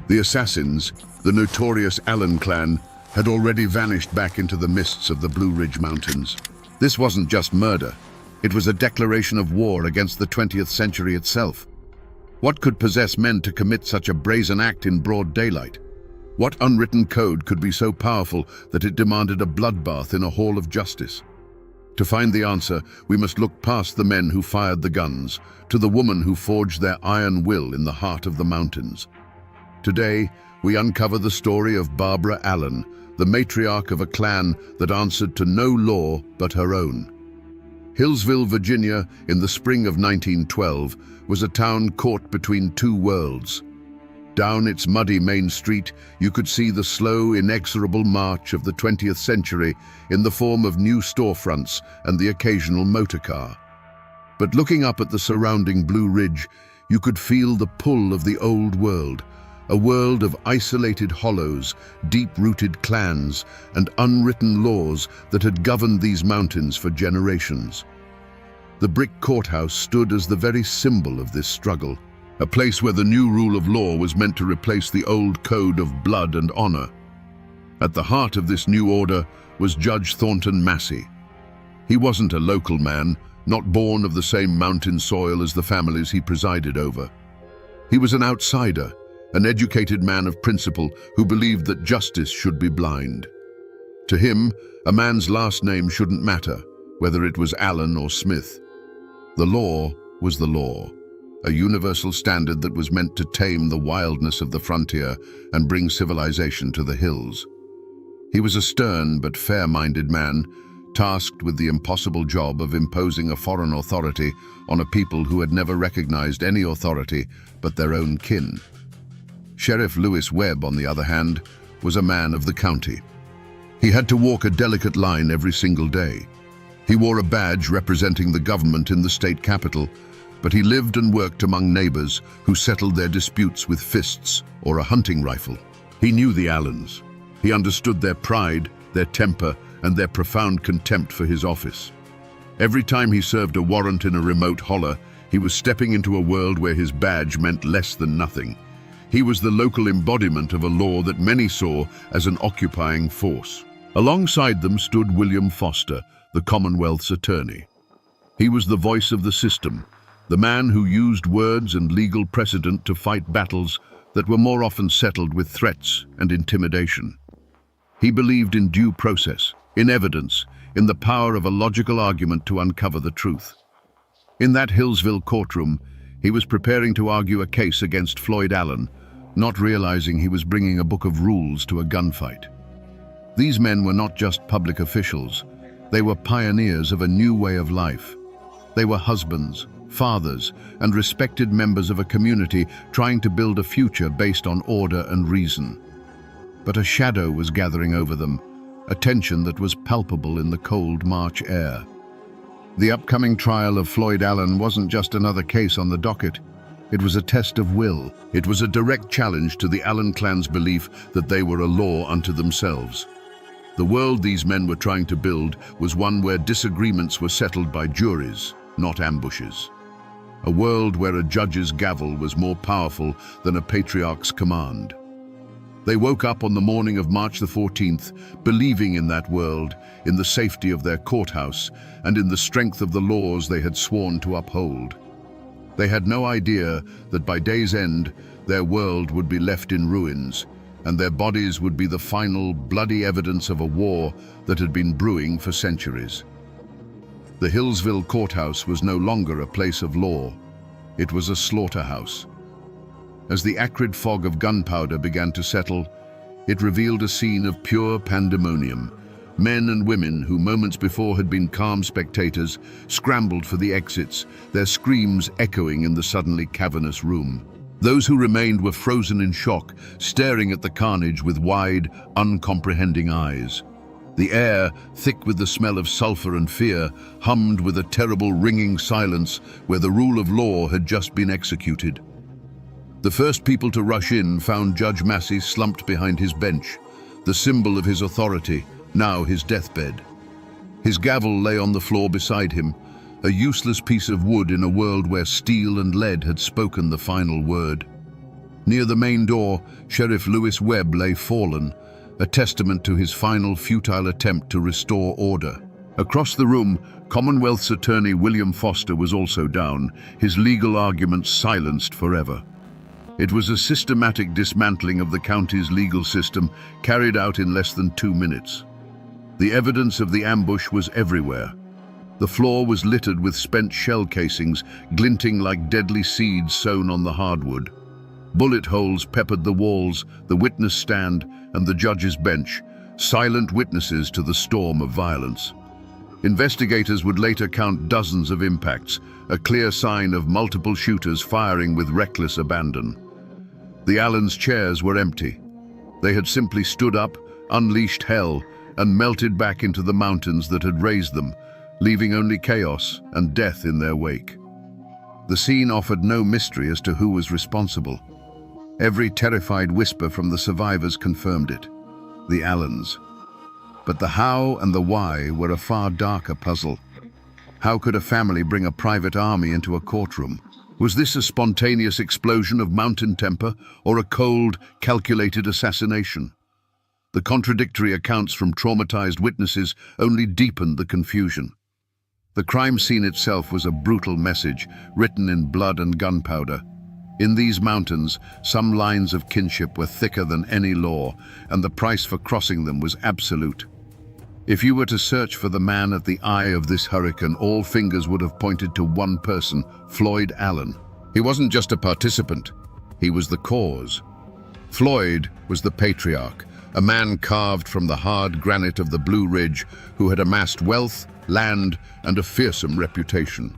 The assassins, the notorious Allen clan, had already vanished back into the mists of the Blue Ridge Mountains. This wasn't just murder. It was a declaration of war against the 20th century itself. What could possess men to commit such a brazen act in broad daylight? What unwritten code could be so powerful that it demanded a bloodbath in a hall of justice? To find the answer, we must look past the men who fired the guns, to the woman who forged their iron will in the heart of the mountains. Today, we uncover the story of Barbara Allen, the matriarch of a clan that answered to no law but her own. Hillsville, Virginia, in the spring of 1912, was a town caught between two worlds. Down its muddy main street, you could see the slow, inexorable march of the 20th century in the form of new storefronts and the occasional motor car. But looking up at the surrounding Blue Ridge, you could feel the pull of the old world, a world of isolated hollows, deep-rooted clans, and unwritten laws that had governed these mountains for generations. The brick courthouse stood as the very symbol of this struggle, a place where the new rule of law was meant to replace the old code of blood and honor. At the heart of this new order was Judge Thornton Massey. He wasn't a local man, not born of the same mountain soil as the families he presided over. He was an outsider, an educated man of principle who believed that justice should be blind. To him, a man's last name shouldn't matter, whether it was Allen or Smith. The law was the law, a universal standard that was meant to tame the wildness of the frontier and bring civilization to the hills. He was a stern but fair-minded man, tasked with the impossible job of imposing a foreign authority on a people who had never recognized any authority but their own kin. Sheriff Lewis Webb, on the other hand, was a man of the county. He had to walk a delicate line every single day. He wore a badge representing the government in the state capital, but he lived and worked among neighbors who settled their disputes with fists or a hunting rifle. He knew the Allens. He understood their pride, their temper, and their profound contempt for his office. Every time he served a warrant in a remote holler, he was stepping into a world where his badge meant less than nothing. He was the local embodiment of a law that many saw as an occupying force. Alongside them stood William Foster, the Commonwealth's attorney. He was the voice of the system, the man who used words and legal precedent to fight battles that were more often settled with threats and intimidation. He believed in due process, in evidence, in the power of a logical argument to uncover the truth. In that Hillsville courtroom, he was preparing to argue a case against Floyd Allen, not realizing he was bringing a book of rules to a gunfight. These men were not just public officials. They were pioneers of a new way of life. They were husbands, fathers, and respected members of a community trying to build a future based on order and reason. But a shadow was gathering over them, a tension that was palpable in the cold March air. The upcoming trial of Floyd Allen wasn't just another case on the docket. It was a test of will. It was a direct challenge to the Allen clan's belief that they were a law unto themselves. The world these men were trying to build was one where disagreements were settled by juries, not ambushes. A world where a judge's gavel was more powerful than a patriarch's command. They woke up on the morning of March the 14th, believing in that world, in the safety of their courthouse, and in the strength of the laws they had sworn to uphold. They had no idea that by day's end, their world would be left in ruins, and their bodies would be the final, bloody evidence of a war that had been brewing for centuries. The Hillsville courthouse was no longer a place of law. It was a slaughterhouse. As the acrid fog of gunpowder began to settle, it revealed a scene of pure pandemonium. Men and women who moments before had been calm spectators scrambled for the exits, their screams echoing in the suddenly cavernous room. Those who remained were frozen in shock, staring at the carnage with wide, uncomprehending eyes. The air, thick with the smell of sulfur and fear, hummed with a terrible ringing silence where the rule of law had just been executed. The first people to rush in found Judge Massey slumped behind his bench, the symbol of his authority, now his deathbed. His gavel lay on the floor beside him, a useless piece of wood in a world where steel and lead had spoken the final word. Near the main door, Sheriff Lewis Webb lay fallen, a testament to his final futile attempt to restore order. Across the room, Commonwealth's attorney William Foster was also down, his legal arguments silenced forever. It was a systematic dismantling of the county's legal system carried out in less than 2 minutes. The evidence of the ambush was everywhere. The floor was littered with spent shell casings, glinting like deadly seeds sown on the hardwood. Bullet holes peppered the walls, the witness stand, and the judge's bench, silent witnesses to the storm of violence. Investigators would later count dozens of impacts, a clear sign of multiple shooters firing with reckless abandon. The Allens' chairs were empty. They had simply stood up, unleashed hell, and melted back into the mountains that had raised them, leaving only chaos and death in their wake. The scene offered no mystery as to who was responsible. Every terrified whisper from the survivors confirmed it: the Allens. But the how and the why were a far darker puzzle. How could a family bring a private army into a courtroom? Was this a spontaneous explosion of mountain temper or a cold, calculated assassination? The contradictory accounts from traumatized witnesses only deepened the confusion. The crime scene itself was a brutal message, written in blood and gunpowder. In these mountains, some lines of kinship were thicker than any law, and the price for crossing them was absolute. If you were to search for the man at the eye of this hurricane, all fingers would have pointed to one person, Floyd Allen. He wasn't just a participant, he was the cause. Floyd was the patriarch, a man carved from the hard granite of the Blue Ridge who had amassed wealth, land, and a fearsome reputation.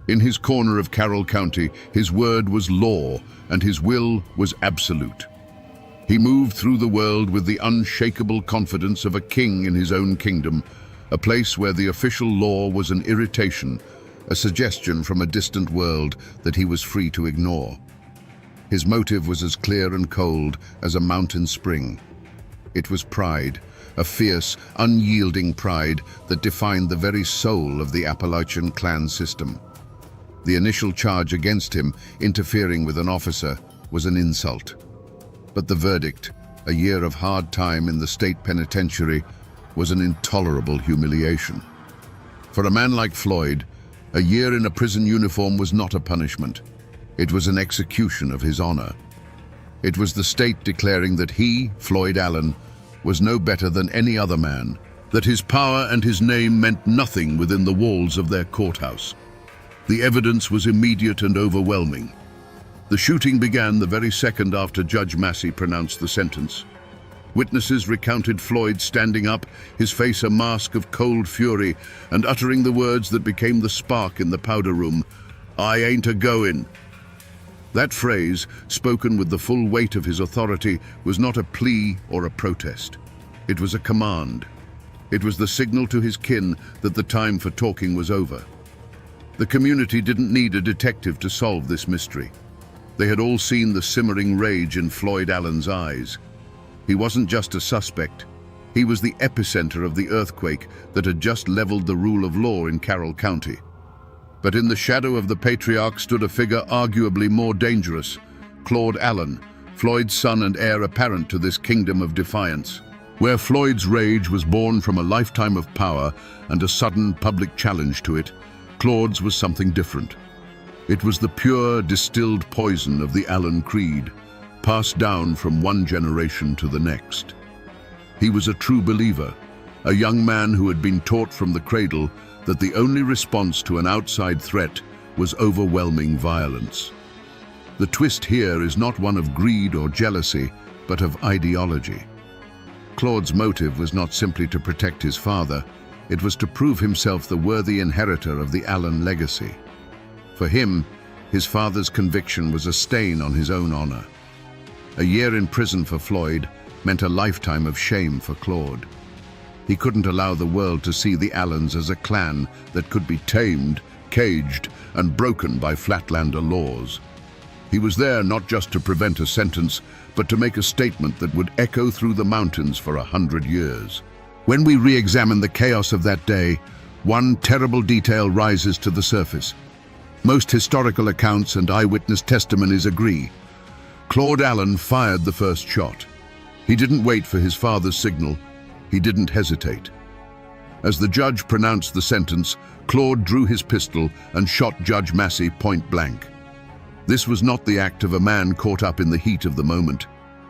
In his corner of Carroll County, his word was law, and his will was absolute. He moved through the world with the unshakable confidence of a king in his own kingdom, a place where the official law was an irritation, a suggestion from a distant world that he was free to ignore. His motive was as clear and cold as a mountain spring. It was pride, a fierce, unyielding pride that defined the very soul of the Appalachian clan system. The initial charge against him, interfering with an officer, was an insult. But the verdict, a year of hard time in the state penitentiary, was an intolerable humiliation. For a man like Floyd, a year in a prison uniform was not a punishment. It was an execution of his honor. It was the state declaring that he, Floyd Allen, was no better than any other man, that his power and his name meant nothing within the walls of their courthouse. The evidence was immediate and overwhelming. The shooting began the very second after Judge Massey pronounced the sentence. Witnesses recounted Floyd standing up, his face a mask of cold fury, and uttering the words that became the spark in the powder room, "I ain't a-goin'." That phrase, spoken with the full weight of his authority, was not a plea or a protest. It was a command. It was the signal to his kin that the time for talking was over. The community didn't need a detective to solve this mystery. They had all seen the simmering rage in Floyd Allen's eyes. He wasn't just a suspect, He was the epicenter of the earthquake that had just leveled the rule of law in Carroll County. But in the shadow of the patriarch stood a figure arguably more dangerous, Claude Allen, Floyd's son and heir apparent to this kingdom of defiance. Where Floyd's rage was born from a lifetime of power and a sudden public challenge to it, Claude's was something different. It was the pure, distilled poison of the Allen creed, passed down from one generation to the next. He was a true believer, a young man who had been taught from the cradle that the only response to an outside threat was overwhelming violence. The twist here is not one of greed or jealousy, but of ideology. Claude's motive was not simply to protect his father, it was to prove himself the worthy inheritor of the Allen legacy. For him, his father's conviction was a stain on his own honor. A year in prison for Floyd meant a lifetime of shame for Claude. He couldn't allow the world to see the Allens as a clan that could be tamed, caged, and broken by Flatlander laws. He was there not just to prevent a sentence, but to make a statement that would echo through the mountains for 100 years. When we re-examine the chaos of that day, one terrible detail rises to the surface. Most historical accounts and eyewitness testimonies agree. Claude Allen fired the first shot. He didn't wait for his father's signal. He didn't hesitate. As the judge pronounced the sentence, Claude drew his pistol and shot Judge Massey point blank. This was not the act of a man caught up in the heat of the moment.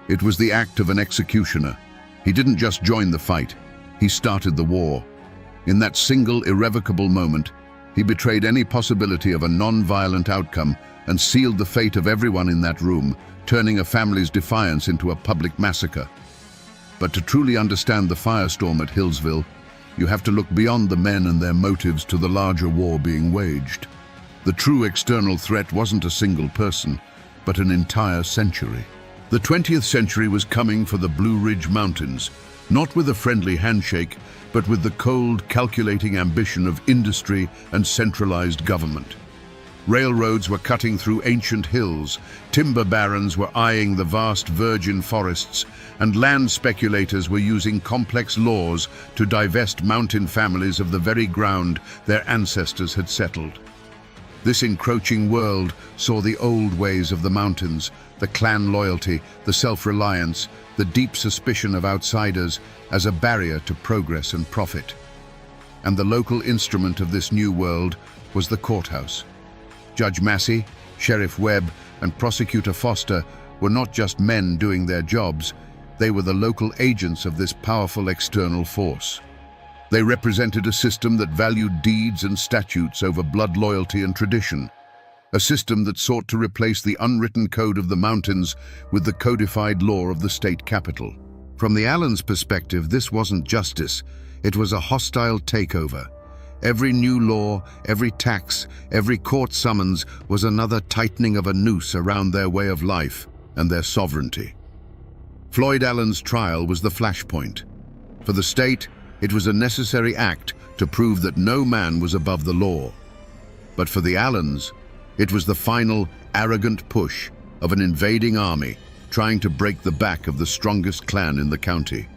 It was the act of an executioner. He didn't just join the fight, he started the war. In that single irrevocable moment, he betrayed any possibility of a non-violent outcome and sealed the fate of everyone in that room, turning a family's defiance into a public massacre. But to truly understand the firestorm at Hillsville, you have to look beyond the men and their motives to the larger war being waged. The true external threat wasn't a single person, but an entire century. The 20th century was coming for the Blue Ridge Mountains, not with a friendly handshake, but with the cold, calculating ambition of industry and centralized government. Railroads were cutting through ancient hills, timber barons were eyeing the vast virgin forests, and land speculators were using complex laws to divest mountain families of the very ground their ancestors had settled. This encroaching world saw the old ways of the mountains, the clan loyalty, the self-reliance, the deep suspicion of outsiders as a barrier to progress and profit. And the local instrument of this new world was the courthouse. Judge Massey, Sheriff Webb, and Prosecutor Foster were not just men doing their jobs, they were the local agents of this powerful external force. They represented a system that valued deeds and statutes over blood loyalty and tradition, a system that sought to replace the unwritten code of the mountains with the codified law of the state capital. From the Allens' perspective, this wasn't justice, it was a hostile takeover. Every new law, every tax, every court summons was another tightening of a noose around their way of life and their sovereignty. Floyd Allen's trial was the flashpoint. For the state, it was a necessary act to prove that no man was above the law. But for the Allens, it was the final, arrogant push of an invading army trying to break the back of the strongest clan in the county.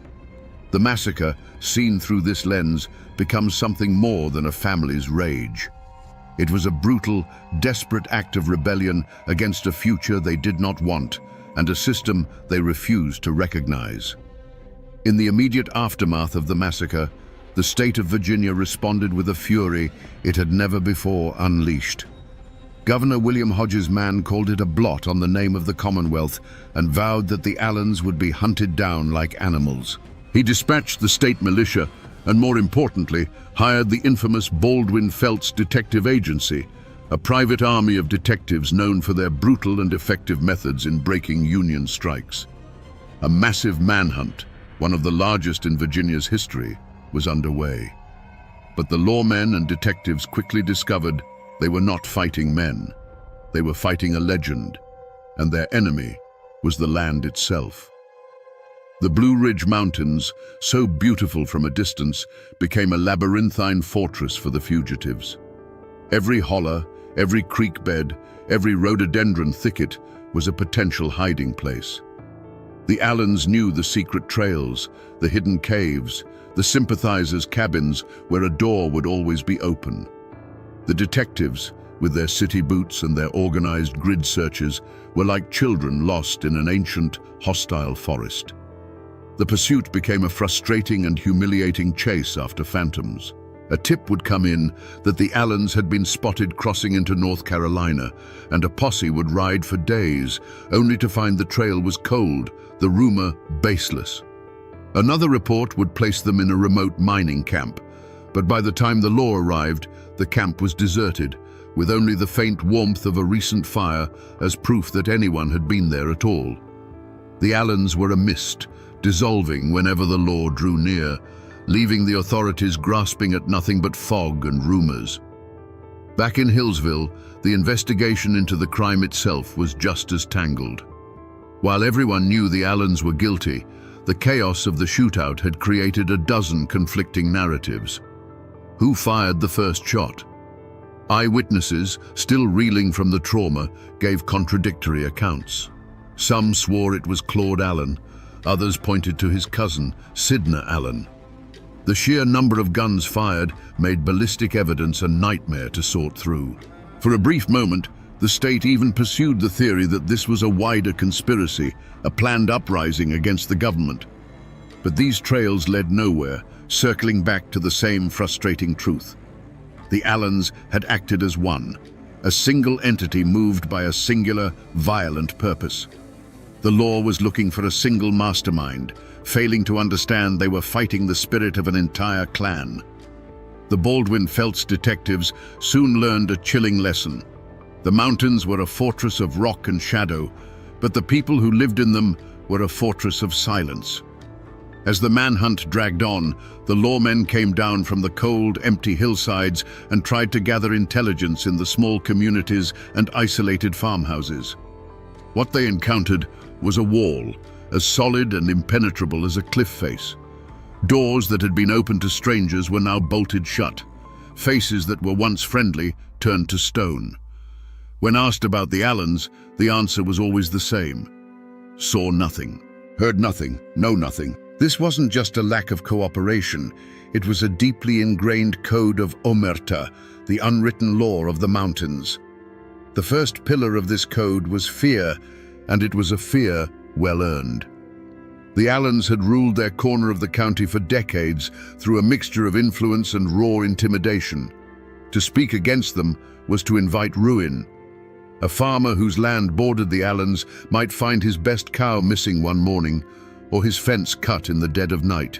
The massacre, seen through this lens, becomes something more than a family's rage. It was a brutal, desperate act of rebellion against a future they did not want and a system they refused to recognize. In the immediate aftermath of the massacre, the state of Virginia responded with a fury it had never before unleashed. Governor William Hodges Mann called it a blot on the name of the Commonwealth and vowed that the Allens would be hunted down like animals. He dispatched the state militia and, more importantly, hired the infamous Baldwin Felts Detective Agency, a private army of detectives known for their brutal and effective methods in breaking Union strikes. A massive manhunt, one of the largest in Virginia's history, was underway. But the lawmen and detectives quickly discovered they were not fighting men. They were fighting a legend, and their enemy was the land itself. The Blue Ridge Mountains, so beautiful from a distance, became a labyrinthine fortress for the fugitives. Every holler, every creek bed, every rhododendron thicket was a potential hiding place. The Allens knew the secret trails, the hidden caves, the sympathizers' cabins where a door would always be open. The detectives, with their city boots and their organized grid searches, were like children lost in an ancient, hostile forest. The pursuit became a frustrating and humiliating chase after phantoms. A tip would come in that the Allens had been spotted crossing into North Carolina, and a posse would ride for days, only to find the trail was cold, the rumor baseless. Another report would place them in a remote mining camp, but by the time the law arrived, the camp was deserted, with only the faint warmth of a recent fire as proof that anyone had been there at all. The Allens were a mist, dissolving whenever the law drew near, leaving the authorities grasping at nothing but fog and rumors. Back in Hillsville, the investigation into the crime itself was just as tangled. While everyone knew the Allens were guilty, the chaos of the shootout had created a dozen conflicting narratives. Who fired the first shot? Eyewitnesses, still reeling from the trauma, gave contradictory accounts. Some swore it was Claude Allen, others pointed to his cousin, Sidna Allen. The sheer number of guns fired made ballistic evidence a nightmare to sort through. For a brief moment, the state even pursued the theory that this was a wider conspiracy, a planned uprising against the government. But these trails led nowhere, circling back to the same frustrating truth. The Allens had acted as one, a single entity moved by a singular, violent purpose. The law was looking for a single mastermind, failing to understand they were fighting the spirit of an entire clan. The Baldwin-Felts detectives soon learned a chilling lesson. The mountains were a fortress of rock and shadow, but the people who lived in them were a fortress of silence. As the manhunt dragged on, the lawmen came down from the cold, empty hillsides and tried to gather intelligence in the small communities and isolated farmhouses. What they encountered was a wall, as solid and impenetrable as a cliff face. Doors that had been opened to strangers were now bolted shut. Faces that were once friendly turned to stone. When asked about the Allens, the answer was always the same. Saw nothing, heard nothing, know nothing. This wasn't just a lack of cooperation, it was a deeply ingrained code of omerta, the unwritten law of the mountains. The first pillar of this code was fear, and it was a fear well earned. The Allens had ruled their corner of the county for decades through a mixture of influence and raw intimidation. To speak against them was to invite ruin. A farmer whose land bordered the Allens might find his best cow missing one morning, or his fence cut in the dead of night.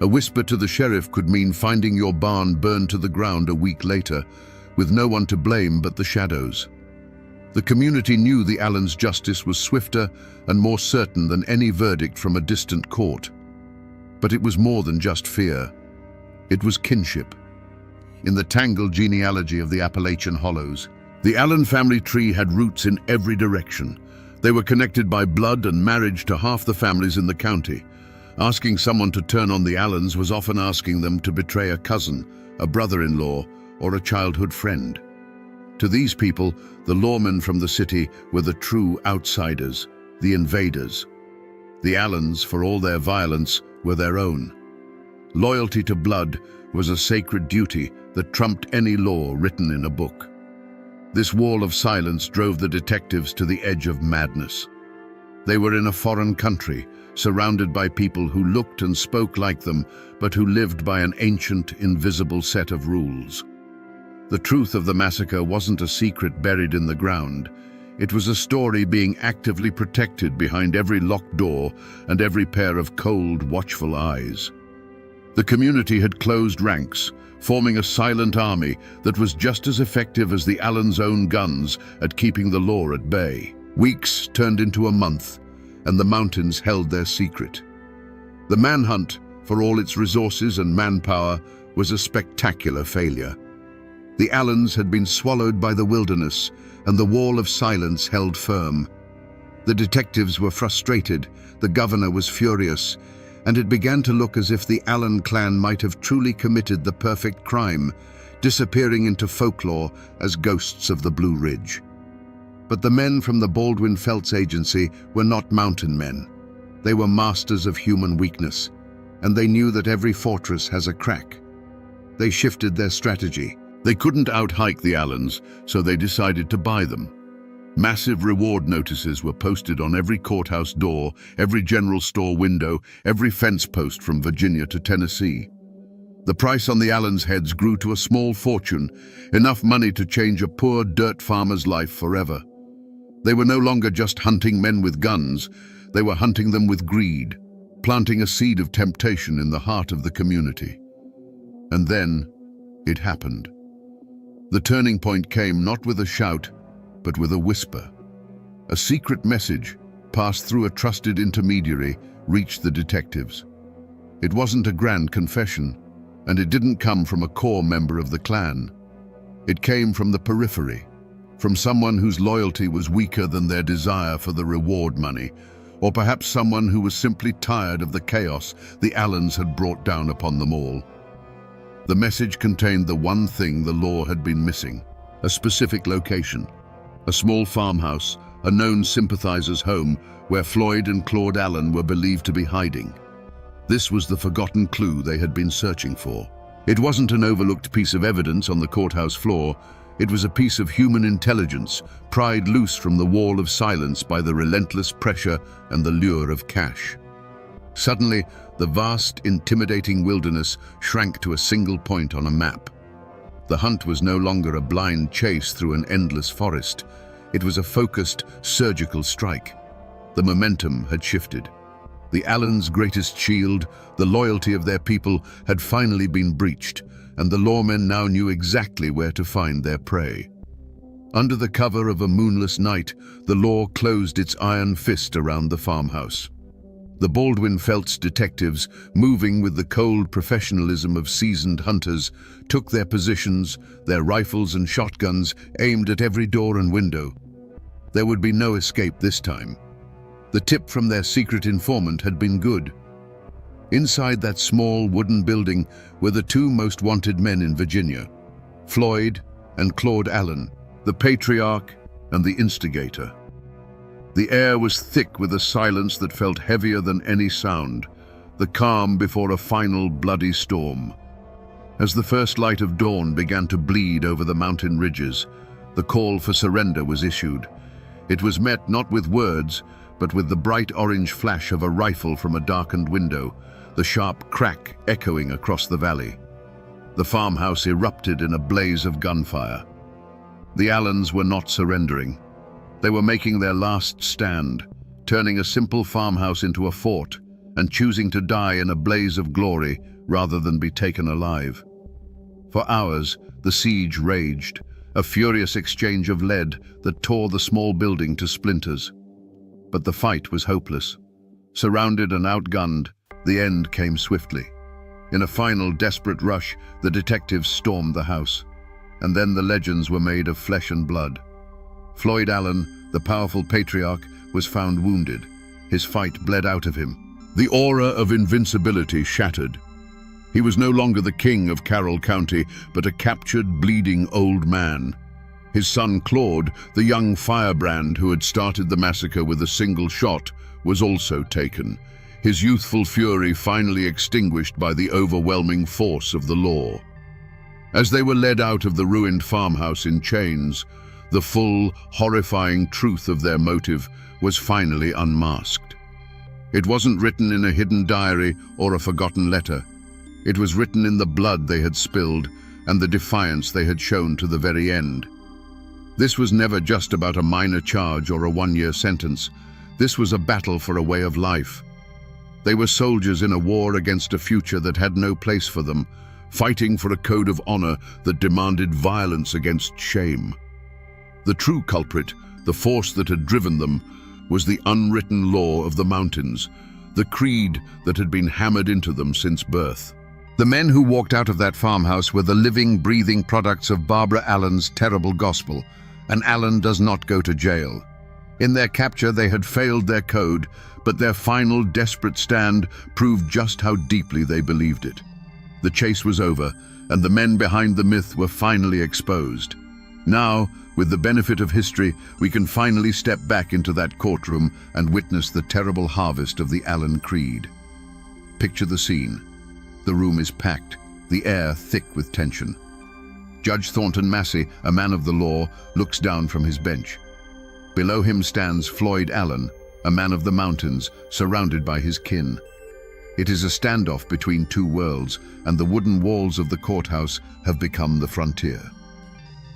A whisper to the sheriff could mean finding your barn burned to the ground a week later, with no one to blame but the shadows. The community knew the Allens' justice was swifter and more certain than any verdict from a distant court. But it was more than just fear. It was kinship. In the tangled genealogy of the Appalachian hollows, the Allen family tree had roots in every direction. They were connected by blood and marriage to half the families in the county. Asking someone to turn on the Allens was often asking them to betray a cousin, a brother-in-law, or a childhood friend. To these people, the lawmen from the city were the true outsiders, the invaders. The Allens, for all their violence, were their own. Loyalty to blood was a sacred duty that trumped any law written in a book. This wall of silence drove the detectives to the edge of madness. They were in a foreign country, surrounded by people who looked and spoke like them, but who lived by an ancient, invisible set of rules. The truth of the massacre wasn't a secret buried in the ground. It was a story being actively protected behind every locked door and every pair of cold, watchful eyes. The community had closed ranks, forming a silent army that was just as effective as the Allens' own guns at keeping the law at bay. Weeks turned into a month, and the mountains held their secret. The manhunt, for all its resources and manpower, was a spectacular failure. The Allens had been swallowed by the wilderness, and the wall of silence held firm. The detectives were frustrated, the governor was furious, and it began to look as if the Allen clan might have truly committed the perfect crime, disappearing into folklore as ghosts of the Blue Ridge. But the men from the Baldwin-Felts agency were not mountain men. They were masters of human weakness, and they knew that every fortress has a crack. They shifted their strategy. They couldn't out-hike the Allens, so they decided to buy them. Massive reward notices were posted on every courthouse door, every general store window, every fence post from Virginia to Tennessee. The price on the Allens' heads grew to a small fortune, enough money to change a poor dirt farmer's life forever. They were no longer just hunting men with guns, they were hunting them with greed, planting a seed of temptation in the heart of the community. And then, it happened. The turning point came not with a shout, but with a whisper. A secret message, passed through a trusted intermediary, reached the detectives. It wasn't a grand confession, and it didn't come from a core member of the clan. It came from the periphery, from someone whose loyalty was weaker than their desire for the reward money, or perhaps someone who was simply tired of the chaos the Allens had brought down upon them all. The message contained the one thing the law had been missing: a specific location. A small farmhouse, a known sympathizer's home, where Floyd and Claude Allen were believed to be hiding. This was the forgotten clue they had been searching for. It wasn't an overlooked piece of evidence on the courthouse floor. It was a piece of human intelligence, pried loose from the wall of silence by the relentless pressure and the lure of cash. Suddenly, the vast, intimidating wilderness shrank to a single point on a map. The hunt was no longer a blind chase through an endless forest. It was a focused, surgical strike. The momentum had shifted. The Allens' greatest shield, the loyalty of their people, had finally been breached, and the lawmen now knew exactly where to find their prey. Under the cover of a moonless night, the law closed its iron fist around the farmhouse. The Baldwin-Felts detectives, moving with the cold professionalism of seasoned hunters, took their positions, their rifles and shotguns aimed at every door and window. There would be no escape this time. The tip from their secret informant had been good. Inside that small wooden building were the two most wanted men in Virginia, Floyd and Claude Allen, the patriarch and the instigator. The air was thick with a silence that felt heavier than any sound, the calm before a final bloody storm. As the first light of dawn began to bleed over the mountain ridges, the call for surrender was issued. It was met not with words, but with the bright orange flash of a rifle from a darkened window, the sharp crack echoing across the valley. The farmhouse erupted in a blaze of gunfire. The Allens were not surrendering. They were making their last stand, turning a simple farmhouse into a fort and choosing to die in a blaze of glory rather than be taken alive. For hours, the siege raged, a furious exchange of lead that tore the small building to splinters. But the fight was hopeless. Surrounded and outgunned, the end came swiftly. In a final desperate rush, the detectives stormed the house. And then the legends were made of flesh and blood. Floyd Allen, the powerful patriarch, was found wounded. His fight bled out of him. The aura of invincibility shattered. He was no longer the king of Carroll County, but a captured, bleeding old man. His son Claude, the young firebrand who had started the massacre with a single shot, was also taken, his youthful fury finally extinguished by the overwhelming force of the law. As they were led out of the ruined farmhouse in chains, the full, horrifying truth of their motive was finally unmasked. It wasn't written in a hidden diary or a forgotten letter. It was written in the blood they had spilled and the defiance they had shown to the very end. This was never just about a minor charge or a one-year sentence. This was a battle for a way of life. They were soldiers in a war against a future that had no place for them, fighting for a code of honor that demanded violence against shame. The true culprit, the force that had driven them, was the unwritten law of the mountains, the creed that had been hammered into them since birth. The men who walked out of that farmhouse were the living, breathing products of Barbara Allen's terrible gospel. An Allen does not go to jail. In their capture, they had failed their code, but their final, desperate stand proved just how deeply they believed it. The chase was over, and the men behind the myth were finally exposed. Now, With the benefit of history, we can finally step back into that courtroom and witness the terrible harvest of the Allen Creed. Picture the scene. The room is packed, the air thick with tension. Judge Thornton Massey, a man of the law, looks down from his bench. Below him stands Floyd Allen, a man of the mountains, surrounded by his kin. It is a standoff between two worlds, and the wooden walls of the courthouse have become the frontier.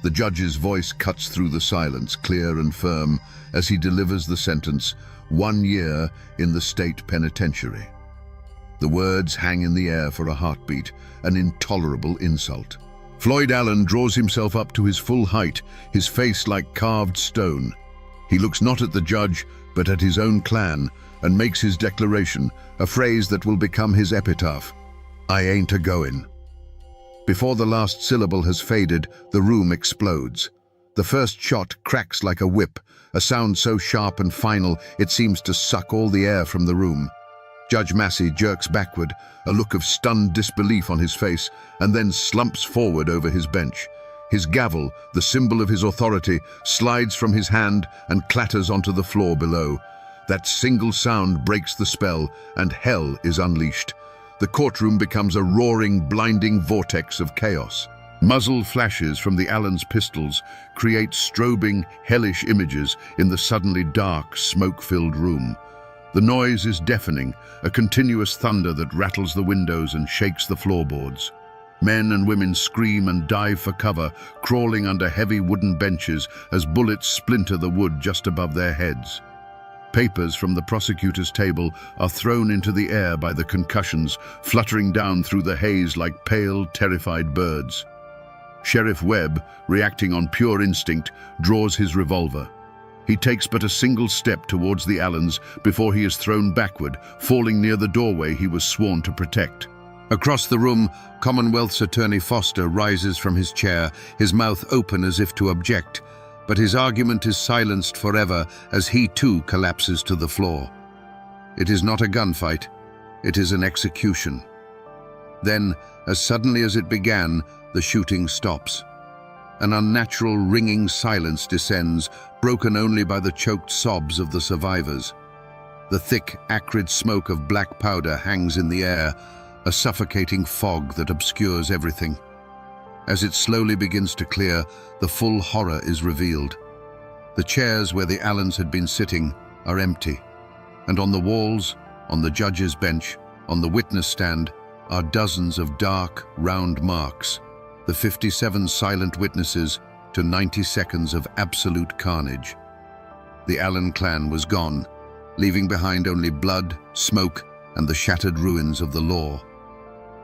The judge's voice cuts through the silence, clear and firm, as he delivers the sentence, 1 year in the state penitentiary. The words hang in the air for a heartbeat, an intolerable insult. Floyd Allen draws himself up to his full height, his face like carved stone. He looks not at the judge, but at his own clan, and makes his declaration, a phrase that will become his epitaph. "I ain't a-goin'." Before the last syllable has faded, the room explodes. The first shot cracks like a whip, a sound so sharp and final it seems to suck all the air from the room. Judge Massey jerks backward, a look of stunned disbelief on his face, and then slumps forward over his bench. His gavel, the symbol of his authority, slides from his hand and clatters onto the floor below. That single sound breaks the spell, and hell is unleashed. The courtroom becomes a roaring, blinding vortex of chaos. Muzzle flashes from the Allen's pistols create strobing, hellish images in the suddenly dark, smoke-filled room. The noise is deafening, a continuous thunder that rattles the windows and shakes the floorboards. Men and women scream and dive for cover, crawling under heavy wooden benches as bullets splinter the wood just above their heads. Papers from the prosecutor's table are thrown into the air by the concussions, fluttering down through the haze like pale, terrified birds. Sheriff Webb, reacting on pure instinct, draws his revolver. He takes but a single step towards the Allens before he is thrown backward, falling near the doorway he was sworn to protect. Across the room, Commonwealth's Attorney Foster rises from his chair, his mouth open as if to object, but his argument is silenced forever as he too collapses to the floor. It is not a gunfight, it is an execution. Then, as suddenly as it began, the shooting stops. An unnatural ringing silence descends, broken only by the choked sobs of the survivors. The thick, acrid smoke of black powder hangs in the air, a suffocating fog that obscures everything. As it slowly begins to clear, the full horror is revealed. The chairs where the Allens had been sitting are empty, and on the walls, on the judge's bench, on the witness stand, are dozens of dark, round marks, the 57 silent witnesses to 90 seconds of absolute carnage. The Allen clan was gone, leaving behind only blood, smoke, and the shattered ruins of the law.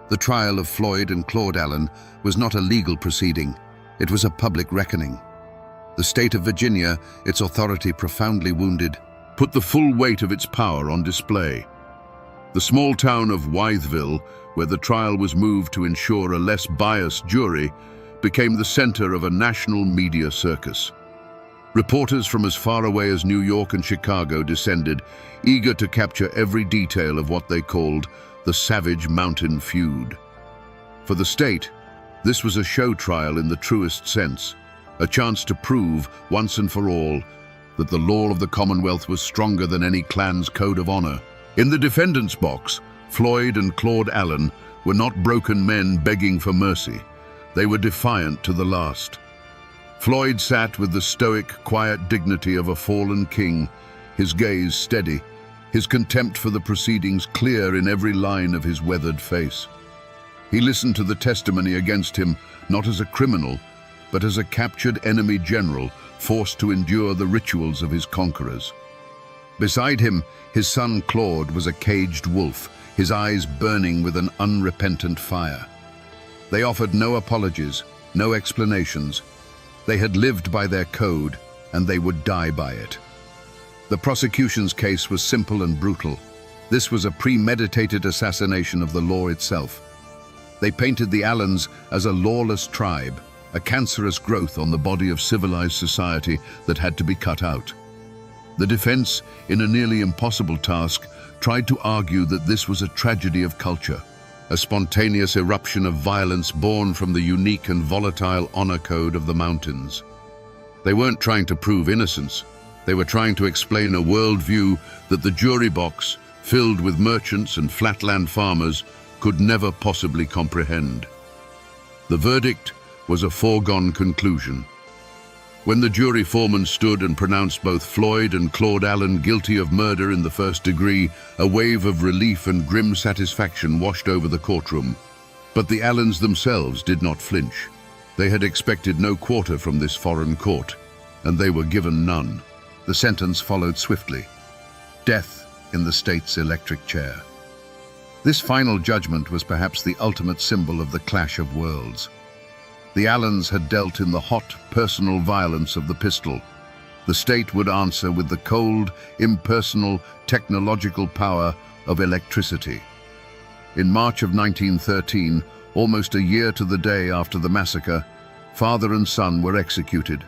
The trial of Floyd and Claude Allen was not a legal proceeding, it was a public reckoning. The state of Virginia, its authority profoundly wounded, put the full weight of its power on display. The small town of Wytheville, where the trial was moved to ensure a less biased jury, became the center of a national media circus. Reporters from as far away as New York and Chicago descended, eager to capture every detail of what they called the Savage Mountain Feud. For the state, this was a show trial in the truest sense, a chance to prove, once and for all, that the law of the Commonwealth was stronger than any clan's code of honor. In the defendant's box, Floyd and Claude Allen were not broken men begging for mercy. They were defiant to the last. Floyd sat with the stoic, quiet dignity of a fallen king, his gaze steady, his contempt for the proceedings clear in every line of his weathered face. He listened to the testimony against him not as a criminal, but as a captured enemy general forced to endure the rituals of his conquerors. Beside him, his son Claude was a caged wolf, his eyes burning with an unrepentant fire. They offered no apologies, no explanations. They had lived by their code, and they would die by it. The prosecution's case was simple and brutal. This was a premeditated assassination of the law itself. They painted the Allens as a lawless tribe, a cancerous growth on the body of civilized society that had to be cut out. The defense, in a nearly impossible task, tried to argue that this was a tragedy of culture, a spontaneous eruption of violence born from the unique and volatile honor code of the mountains. They weren't trying to prove innocence. They were trying to explain a worldview that the jury box, filled with merchants and flatland farmers, could never possibly comprehend. The verdict was a foregone conclusion. When the jury foreman stood and pronounced both Floyd and Claude Allen guilty of murder in the first degree, a wave of relief and grim satisfaction washed over the courtroom. But the Allens themselves did not flinch. They had expected no quarter from this foreign court, and they were given none. The sentence followed swiftly: death in the state's electric chair. This final judgment was perhaps the ultimate symbol of the clash of worlds. The Allens had dealt in the hot, personal violence of the pistol. The state would answer with the cold, impersonal, technological power of electricity. In March of 1913, almost a year to the day after the massacre, father and son were executed.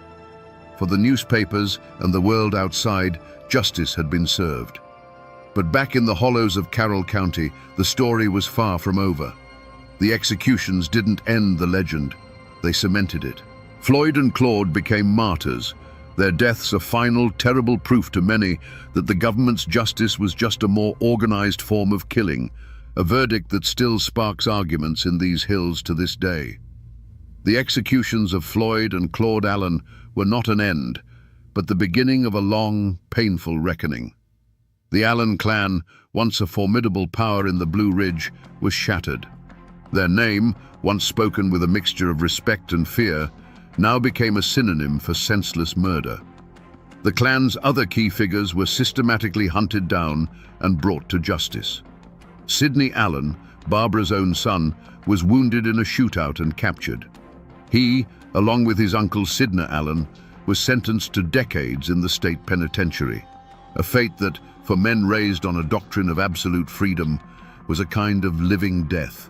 For the newspapers and the world outside, justice had been served. But back in the hollows of Carroll County, the story was far from over. The executions didn't end the legend. They cemented it. Floyd and Claude became martyrs, their deaths a final, terrible proof to many that the government's justice was just a more organized form of killing, a verdict that still sparks arguments in these hills to this day. The executions of Floyd and Claude Allen were not an end, but the beginning of a long, painful reckoning. The Allen clan, once a formidable power in the Blue Ridge, was shattered. Their name, once spoken with a mixture of respect and fear, now became a synonym for senseless murder. The clan's other key figures were systematically hunted down and brought to justice. Sidney Allen, Barbara's own son, was wounded in a shootout and captured. He, along with his uncle Sidney Allen, was sentenced to decades in the state penitentiary, a fate that, for men raised on a doctrine of absolute freedom, was a kind of living death.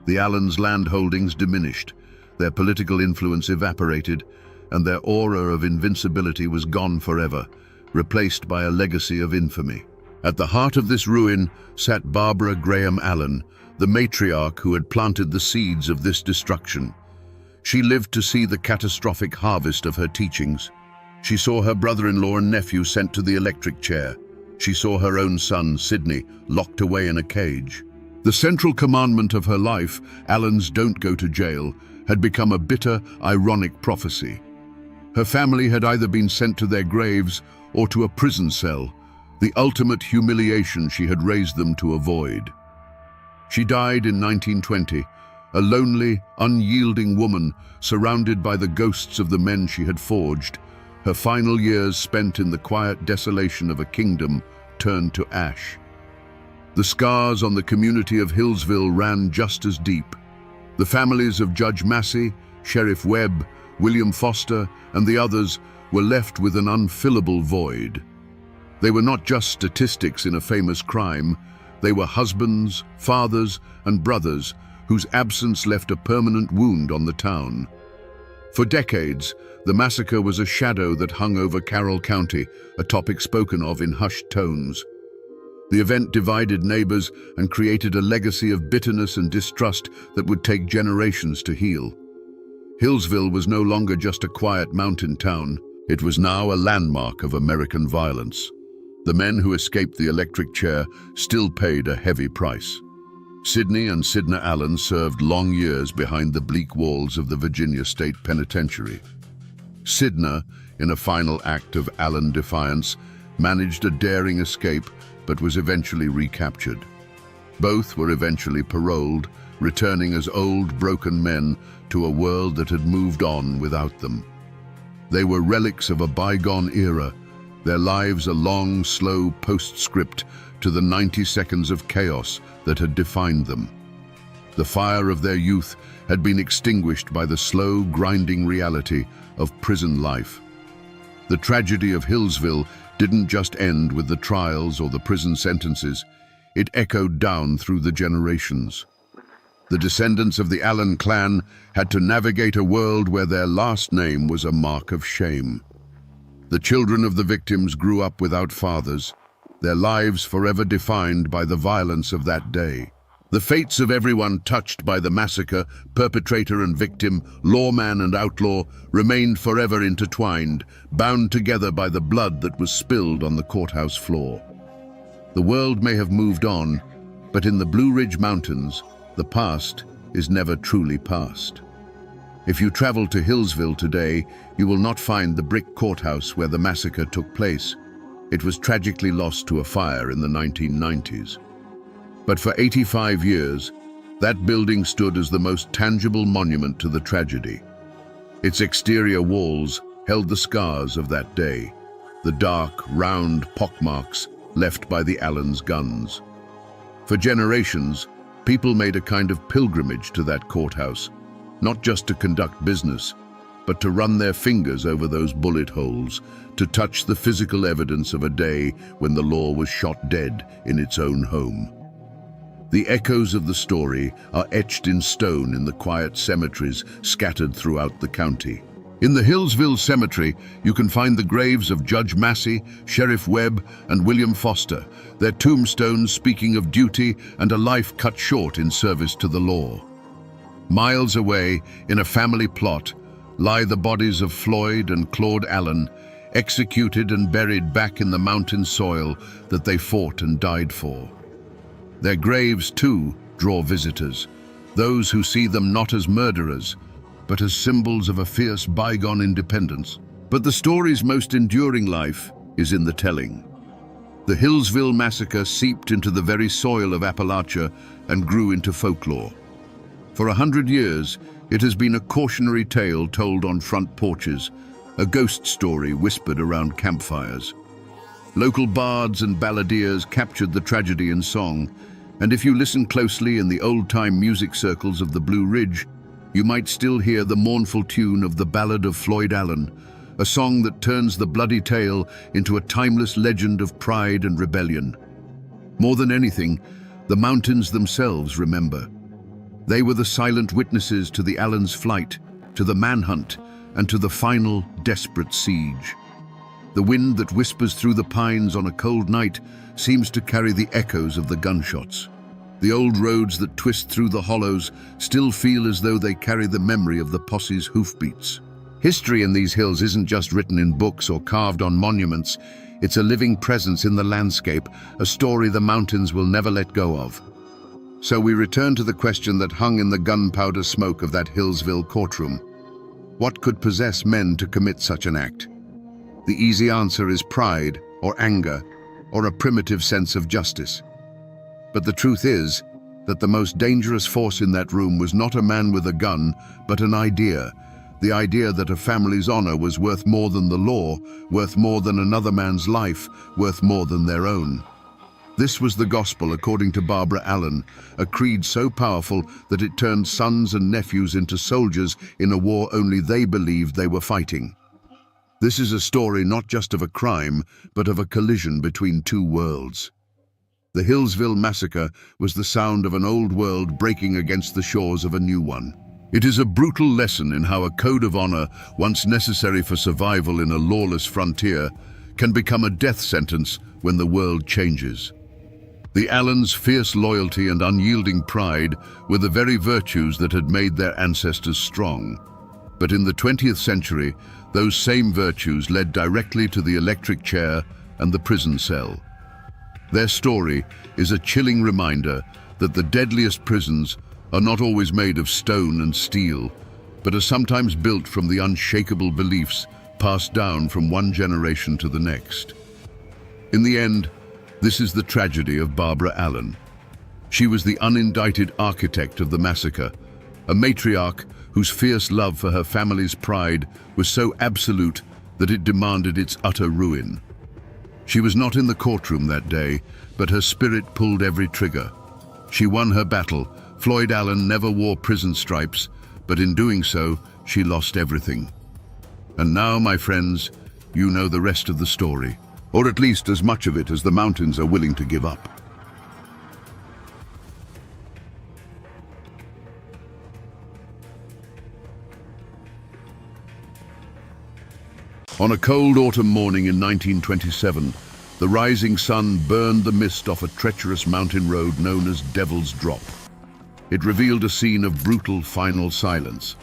The Allens' land holdings diminished, their political influence evaporated, and their aura of invincibility was gone forever, replaced by a legacy of infamy. At the heart of this ruin sat Barbara Graham Allen, the matriarch who had planted the seeds of this destruction. She lived to see the catastrophic harvest of her teachings. She saw her brother-in-law and nephew sent to the electric chair. She saw her own son, Sidney, locked away in a cage. The central commandment of her life, Allens don't go to jail, had become a bitter, ironic prophecy. Her family had either been sent to their graves or to a prison cell, the ultimate humiliation she had raised them to avoid. She died in 1920, a lonely, unyielding woman surrounded by the ghosts of the men she had forged, her final years spent in the quiet desolation of a kingdom turned to ash. The scars on the community of Hillsville ran just as deep. The families of Judge Massey, Sheriff Webb, William Foster, and the others were left with an unfillable void. They were not just statistics in a famous crime, they were husbands, fathers, and brothers whose absence left a permanent wound on the town. For decades, the massacre was a shadow that hung over Carroll County, a topic spoken of in hushed tones. The event divided neighbors and created a legacy of bitterness and distrust that would take generations to heal. Hillsville was no longer just a quiet mountain town. It was now a landmark of American violence. The men who escaped the electric chair still paid a heavy price. Sidney and Sidney Allen served long years behind the bleak walls of the Virginia State Penitentiary. Sidney, in a final act of Allen defiance, managed a daring escape but was eventually recaptured. Both were eventually paroled, returning as old, broken men to a world that had moved on without them. They were relics of a bygone era, their lives a long, slow postscript to the 90 seconds of chaos that had defined them. The fire of their youth had been extinguished by the slow, grinding reality of prison life. The tragedy of Hillsville didn't just end with the trials or the prison sentences, it echoed down through the generations. The descendants of the Allen clan had to navigate a world where their last name was a mark of shame. The children of the victims grew up without fathers, their lives forever defined by the violence of that day. The fates of everyone touched by the massacre, perpetrator and victim, lawman and outlaw, remained forever intertwined, bound together by the blood that was spilled on the courthouse floor. The world may have moved on, but in the Blue Ridge Mountains, the past is never truly past. If you travel to Hillsville today, you will not find the brick courthouse where the massacre took place. It was tragically lost to a fire in the 1990s. But for 85 years, that building stood as the most tangible monument to the tragedy. Its exterior walls held the scars of that day, the dark, round pockmarks left by the Allens' guns. For generations, people made a kind of pilgrimage to that courthouse, not just to conduct business, but to run their fingers over those bullet holes, to touch the physical evidence of a day when the law was shot dead in its own home. The echoes of the story are etched in stone in the quiet cemeteries scattered throughout the county. In the Hillsville Cemetery, you can find the graves of Judge Massey, Sheriff Webb, and William Foster, their tombstones speaking of duty and a life cut short in service to the law. Miles away, in a family plot, lie the bodies of Floyd and Claude Allen, executed and buried back in the mountain soil that they fought and died for. Their graves, too, draw visitors, those who see them not as murderers, but as symbols of a fierce bygone independence. But the story's most enduring life is in the telling. The Hillsville Massacre seeped into the very soil of Appalachia and grew into folklore. For 100 years, it has been a cautionary tale told on front porches, a ghost story whispered around campfires. Local bards and balladeers captured the tragedy in song, and if you listen closely in the old-time music circles of the Blue Ridge, you might still hear the mournful tune of the Ballad of Floyd Allen, a song that turns the bloody tale into a timeless legend of pride and rebellion. More than anything, the mountains themselves remember. They were the silent witnesses to the Allens' flight, to the manhunt, and to the final, desperate siege. The wind that whispers through the pines on a cold night seems to carry the echoes of the gunshots. The old roads that twist through the hollows still feel as though they carry the memory of the posse's hoofbeats. History in these hills isn't just written in books or carved on monuments. It's a living presence in the landscape, a story the mountains will never let go of. So we return to the question that hung in the gunpowder smoke of that Hillsville courtroom. What could possess men to commit such an act? The easy answer is pride, or anger, or a primitive sense of justice. But the truth is that the most dangerous force in that room was not a man with a gun, but an idea. The idea that a family's honor was worth more than the law, worth more than another man's life, worth more than their own. This was the gospel according to Barbara Allen, a creed so powerful that it turned sons and nephews into soldiers in a war only they believed they were fighting. This is a story not just of a crime, but of a collision between two worlds. The Hillsville Massacre was the sound of an old world breaking against the shores of a new one. It is a brutal lesson in how a code of honor, once necessary for survival in a lawless frontier, can become a death sentence when the world changes. The Allens' fierce loyalty and unyielding pride were the very virtues that had made their ancestors strong. But in the 20th century, those same virtues led directly to the electric chair and the prison cell. Their story is a chilling reminder that the deadliest prisons are not always made of stone and steel, but are sometimes built from the unshakable beliefs passed down from one generation to the next. In the end, this is the tragedy of Barbara Allen. She was the unindicted architect of the massacre, a matriarch whose fierce love for her family's pride was so absolute that it demanded its utter ruin. She was not in the courtroom that day, but her spirit pulled every trigger. She won her battle. Floyd Allen never wore prison stripes, but in doing so, she lost everything. And now, my friends, you know the rest of the story, or at least as much of it as the mountains are willing to give up. On a cold autumn morning in 1927, the rising sun burned the mist off a treacherous mountain road known as Devil's Drop. It revealed a scene of brutal final silence.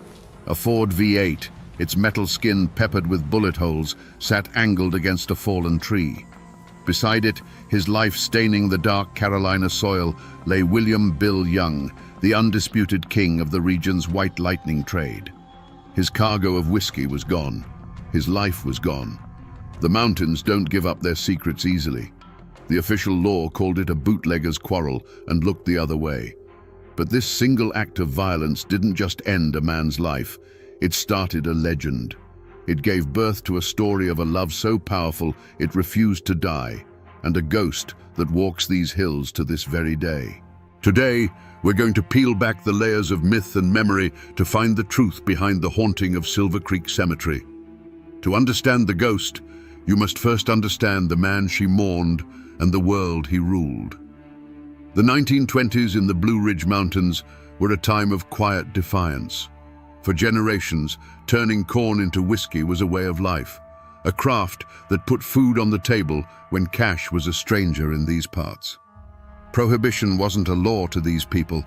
A Ford V8, its metal skin peppered with bullet holes, sat angled against a fallen tree. Beside it, his life staining the dark Carolina soil, lay William Bill Young, the undisputed king of the region's white lightning trade. His cargo of whiskey was gone. His life was gone. The mountains don't give up their secrets easily. The official law called it a bootlegger's quarrel and looked the other way. But this single act of violence didn't just end a man's life. It started a legend. It gave birth to a story of a love so powerful it refused to die, and a ghost that walks these hills to this very day. Today, we're going to peel back the layers of myth and memory to find the truth behind the haunting of Silver Creek Cemetery. To understand the ghost, you must first understand the man she mourned and the world he ruled. The 1920s in the Blue Ridge Mountains were a time of quiet defiance. For generations, turning corn into whiskey was a way of life, a craft that put food on the table when cash was a stranger in these parts. Prohibition wasn't a law to these people.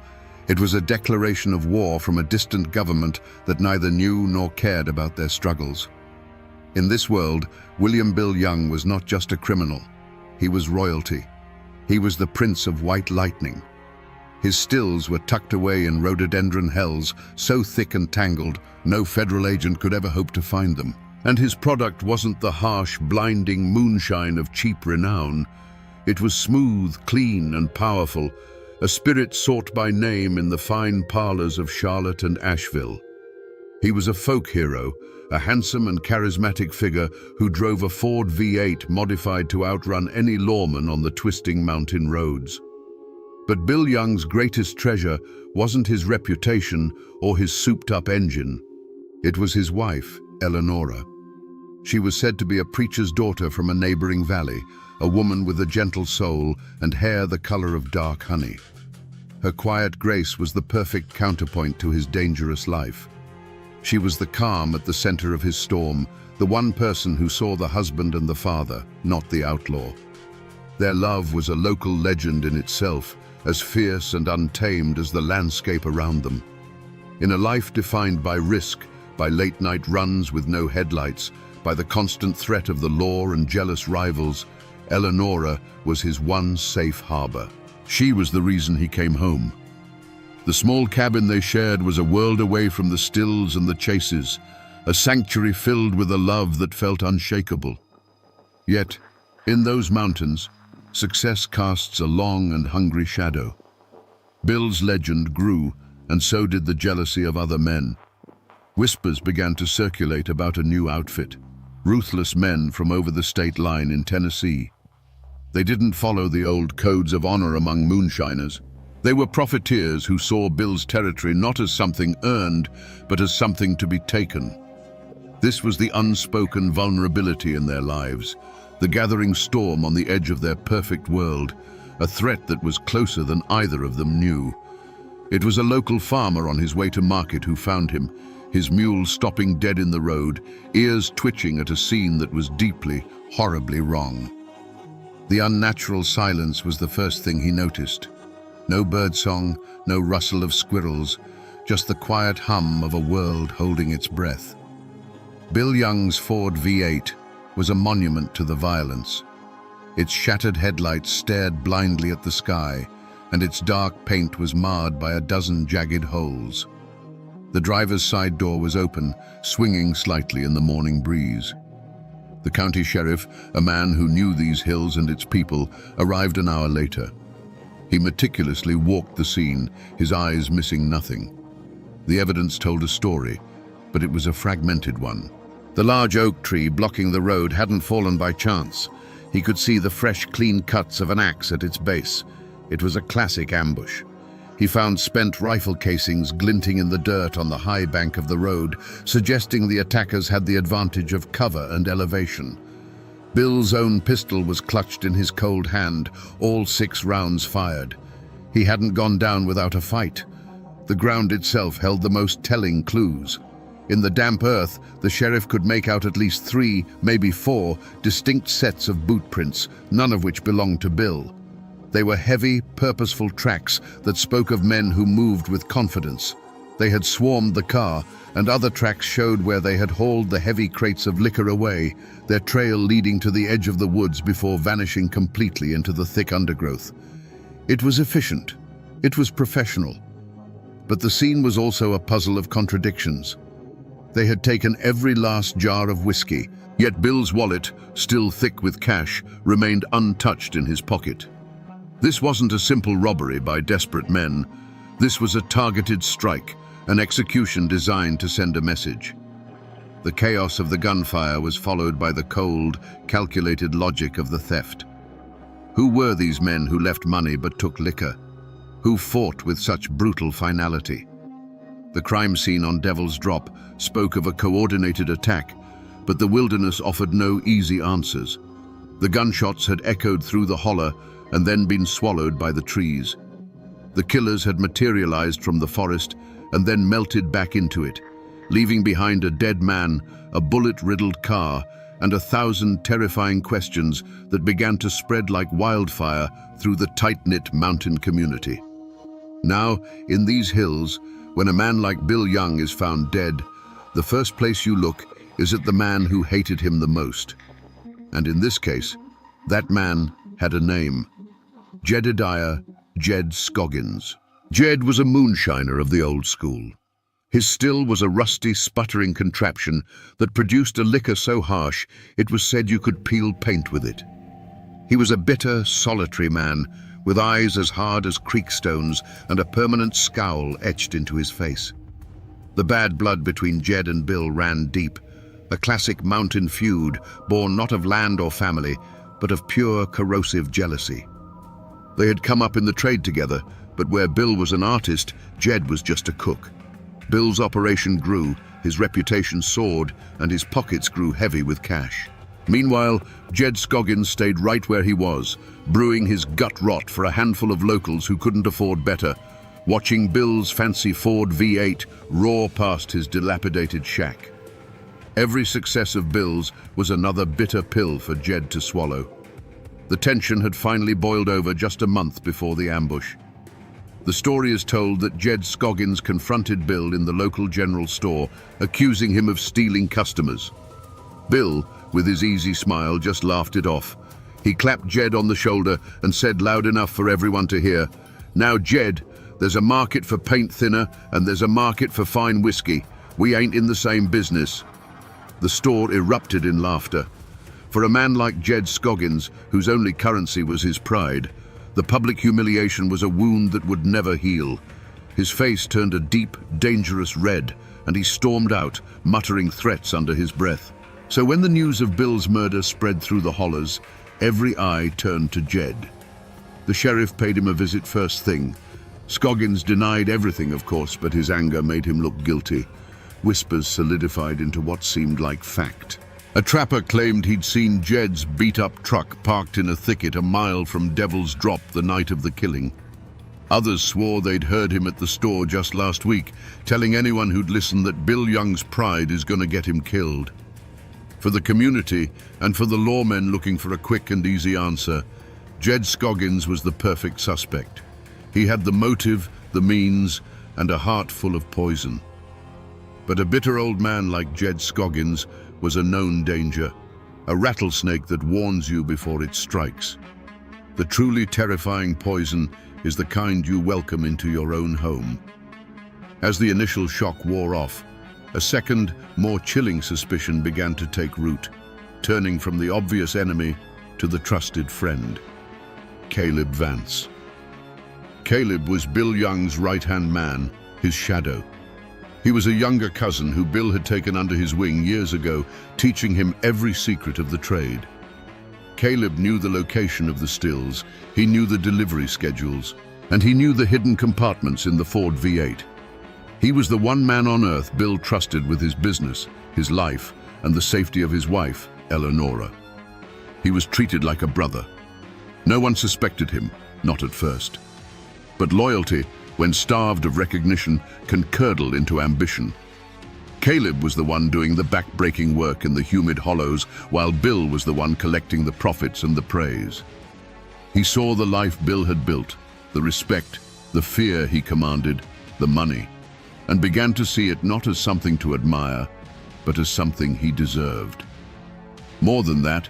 It was a declaration of war from a distant government that neither knew nor cared about their struggles. In this world, William Bill Young was not just a criminal. He was royalty. He was the Prince of White Lightning. His stills were tucked away in rhododendron hells, so thick and tangled, no federal agent could ever hope to find them. And his product wasn't the harsh, blinding moonshine of cheap renown. It was smooth, clean, and powerful, a spirit sought by name in the fine parlors of Charlotte and Asheville. He was a folk hero, a handsome and charismatic figure who drove a Ford V8 modified to outrun any lawman on the twisting mountain roads. But Bill Young's greatest treasure wasn't his reputation or his souped-up engine. It was his wife, Eleanora. She was said to be a preacher's daughter from a neighboring valley, a woman with a gentle soul and hair the color of dark honey. Her quiet grace was the perfect counterpoint to his dangerous life. She was the calm at the center of his storm, the one person who saw the husband and the father, not the outlaw. Their love was a local legend in itself, as fierce and untamed as the landscape around them. In a life defined by risk, by late-night runs with no headlights, by the constant threat of the law and jealous rivals, Eleanora was his one safe harbor. She was the reason he came home. The small cabin they shared was a world away from the stills and the chases, a sanctuary filled with a love that felt unshakable. Yet, in those mountains, success casts a long and hungry shadow. Bill's legend grew, and so did the jealousy of other men. Whispers began to circulate about a new outfit, ruthless men from over the state line in Tennessee. They didn't follow the old codes of honor among moonshiners. They were profiteers who saw Bill's territory not as something earned, but as something to be taken. This was the unspoken vulnerability in their lives, the gathering storm on the edge of their perfect world, a threat that was closer than either of them knew. It was a local farmer on his way to market who found him, his mule stopping dead in the road, ears twitching at a scene that was deeply, horribly wrong. The unnatural silence was the first thing he noticed. No birdsong, no rustle of squirrels, just the quiet hum of a world holding its breath. Bill Young's Ford V8 was a monument to the violence. Its shattered headlights stared blindly at the sky, and its dark paint was marred by a dozen jagged holes. The driver's side door was open, swinging slightly in the morning breeze. The county sheriff, a man who knew these hills and its people, arrived an hour later. He meticulously walked the scene, his eyes missing nothing. The evidence told a story, but it was a fragmented one. The large oak tree blocking the road hadn't fallen by chance. He could see the fresh, clean cuts of an axe at its base. It was a classic ambush. He found spent rifle casings glinting in the dirt on the high bank of the road, suggesting the attackers had the advantage of cover and elevation. Bill's own pistol was clutched in his cold hand, all 6 rounds fired. He hadn't gone down without a fight. The ground itself held the most telling clues. In the damp earth, the sheriff could make out at least 3, maybe 4, distinct sets of boot prints, none of which belonged to Bill. They were heavy, purposeful tracks that spoke of men who moved with confidence. They had swarmed the car, and other tracks showed where they had hauled the heavy crates of liquor away, their trail leading to the edge of the woods before vanishing completely into the thick undergrowth. It was efficient. It was professional. But the scene was also a puzzle of contradictions. They had taken every last jar of whiskey, yet Bill's wallet, still thick with cash, remained untouched in his pocket. This wasn't a simple robbery by desperate men. This was a targeted strike, an execution designed to send a message. The chaos of the gunfire was followed by the cold, calculated logic of the theft. Who were these men who left money but took liquor? Who fought with such brutal finality? The crime scene on Devil's Drop spoke of a coordinated attack, but the wilderness offered no easy answers. The gunshots had echoed through the holler and then been swallowed by the trees. The killers had materialized from the forest and then melted back into it, leaving behind a dead man, a bullet-riddled car, and 1,000 terrifying questions that began to spread like wildfire through the tight-knit mountain community. Now, in these hills, when a man like Bill Young is found dead, the first place you look is at the man who hated him the most. And in this case, that man had a name: Jedediah Jed Scoggins. Jed was a moonshiner of the old school. His still was a rusty, sputtering contraption that produced a liquor so harsh it was said you could peel paint with it. He was a bitter, solitary man, with eyes as hard as creek stones and a permanent scowl etched into his face. The bad blood between Jed and Bill ran deep, a classic mountain feud born not of land or family, but of pure, corrosive jealousy. They had come up in the trade together, but where Bill was an artist, Jed was just a cook. Bill's operation grew, his reputation soared, and his pockets grew heavy with cash. Meanwhile, Jed Scoggins stayed right where he was, brewing his gut rot for a handful of locals who couldn't afford better, watching Bill's fancy Ford V8 roar past his dilapidated shack. Every success of Bill's was another bitter pill for Jed to swallow. The tension had finally boiled over just a month before the ambush. The story is told that Jed Scoggins confronted Bill in the local general store, accusing him of stealing customers. Bill, with his easy smile, just laughed it off. He clapped Jed on the shoulder and said loud enough for everyone to hear, "Now, Jed, there's a market for paint thinner and there's a market for fine whiskey. We ain't in the same business." The store erupted in laughter. For a man like Jed Scoggins, whose only currency was his pride, the public humiliation was a wound that would never heal. His face turned a deep, dangerous red, and he stormed out, muttering threats under his breath. So when the news of Bill's murder spread through the hollers, every eye turned to Jed. The sheriff paid him a visit first thing. Scoggins denied everything, of course, but his anger made him look guilty. Whispers solidified into what seemed like fact. A trapper claimed he'd seen Jed's beat-up truck parked in a thicket a mile from Devil's Drop the night of the killing. Others swore they'd heard him at the store just last week, telling anyone who'd listen that Bill Young's pride is going to get him killed. For the community, and for the lawmen looking for a quick and easy answer, Jed Scoggins was the perfect suspect. He had the motive, the means, and a heart full of poison. But a bitter old man like Jed Scoggins was a known danger, a rattlesnake that warns you before it strikes. The truly terrifying poison is the kind you welcome into your own home. As the initial shock wore off, a second, more chilling suspicion began to take root, turning from the obvious enemy to the trusted friend, Caleb Vance. Caleb was Bill Young's right-hand man, his shadow. He was a younger cousin who Bill had taken under his wing years ago, teaching him every secret of the trade. Caleb knew the location of the stills, he knew the delivery schedules, and he knew the hidden compartments in the Ford V8. He was the one man on earth Bill trusted with his business, his life, and the safety of his wife, Eleonora. He was treated like a brother. No one suspected him, not at first. But loyalty, when starved of recognition, can curdle into ambition. Caleb was the one doing the back-breaking work in the humid hollows, while Bill was the one collecting the profits and the praise. He saw the life Bill had built, the respect, the fear he commanded, the money, and began to see it not as something to admire, but as something he deserved. More than that,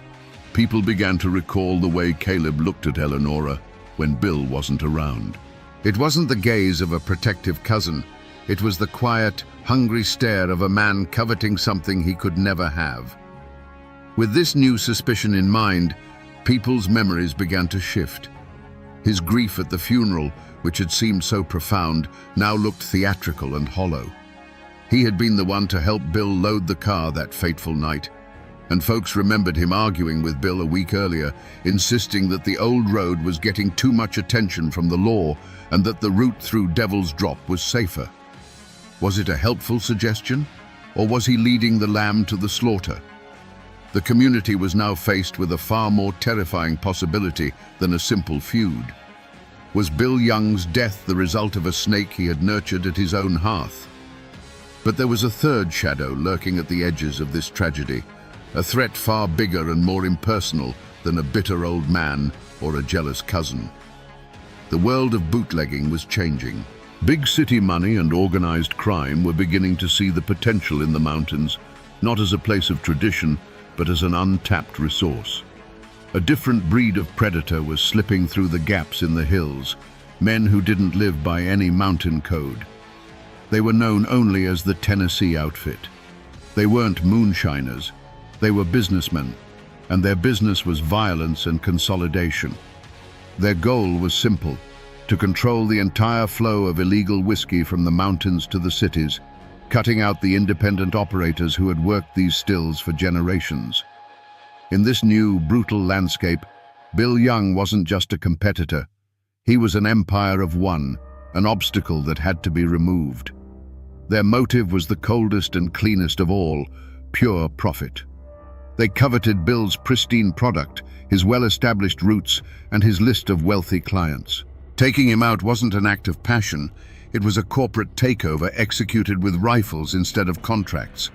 people began to recall the way Caleb looked at Eleonora when Bill wasn't around. It wasn't the gaze of a protective cousin. It was the quiet, hungry stare of a man coveting something he could never have. With this new suspicion in mind, people's memories began to shift. His grief at the funeral, which had seemed so profound, now looked theatrical and hollow. He had been the one to help Bill load the car that fateful night, and folks remembered him arguing with Bill a week earlier, insisting that the old road was getting too much attention from the law and that the route through Devil's Drop was safer. Was it a helpful suggestion, or was he leading the lamb to the slaughter? The community was now faced with a far more terrifying possibility than a simple feud. Was Bill Young's death the result of a snake he had nurtured at his own hearth? But there was a third shadow lurking at the edges of this tragedy, a threat far bigger and more impersonal than a bitter old man or a jealous cousin. The world of bootlegging was changing. Big city money and organized crime were beginning to see the potential in the mountains, not as a place of tradition, but as an untapped resource. A different breed of predator was slipping through the gaps in the hills, men who didn't live by any mountain code. They were known only as the Tennessee outfit. They weren't moonshiners. They were businessmen, and their business was violence and consolidation. Their goal was simple: to control the entire flow of illegal whiskey from the mountains to the cities, cutting out the independent operators who had worked these stills for generations. In this new, brutal landscape, Bill Young wasn't just a competitor. He was an empire of one, an obstacle that had to be removed. Their motive was the coldest and cleanest of all: pure profit. They coveted Bill's pristine product, his well-established routes, and his list of wealthy clients. Taking him out wasn't an act of passion. It was a corporate takeover executed with rifles instead of contracts.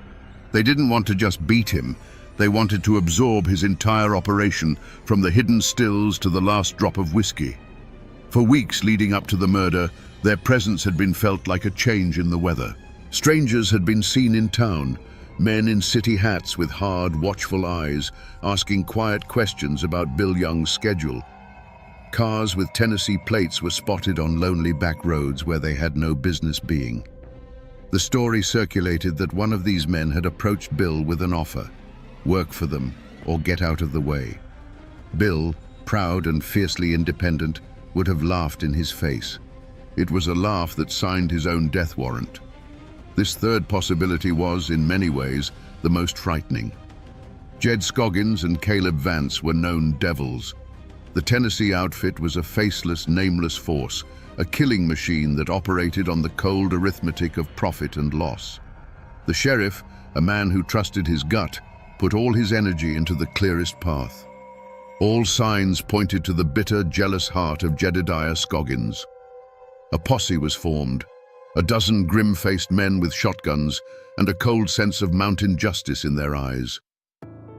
They didn't want to just beat him. They wanted to absorb his entire operation, from the hidden stills to the last drop of whiskey. For weeks leading up to the murder, their presence had been felt like a change in the weather. Strangers had been seen in town, men in city hats with hard, watchful eyes, asking quiet questions about Bill Young's schedule. Cars with Tennessee plates were spotted on lonely back roads where they had no business being. The story circulated that one of these men had approached Bill with an offer: work for them or get out of the way. Bill, proud and fiercely independent, would have laughed in his face. It was a laugh that signed his own death warrant. This third possibility was, in many ways, the most frightening. Jed Scoggins and Caleb Vance were known devils. The Tennessee outfit was a faceless, nameless force, a killing machine that operated on the cold arithmetic of profit and loss. The sheriff, a man who trusted his gut, put all his energy into the clearest path. All signs pointed to the bitter, jealous heart of Jedediah Scoggins. A posse was formed, a dozen grim-faced men with shotguns and a cold sense of mountain justice in their eyes.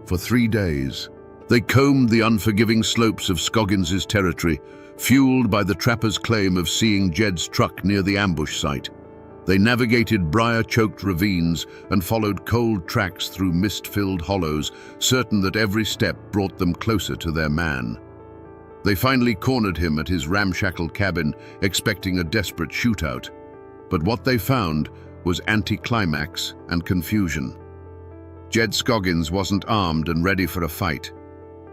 For 3 days, they combed the unforgiving slopes of Scoggins' territory, fueled by the trapper's claim of seeing Jed's truck near the ambush site. They navigated briar-choked ravines and followed cold tracks through mist-filled hollows, certain that every step brought them closer to their man. They finally cornered him at his ramshackle cabin, expecting a desperate shootout. But what they found was anticlimax and confusion. Jed Scoggins wasn't armed and ready for a fight.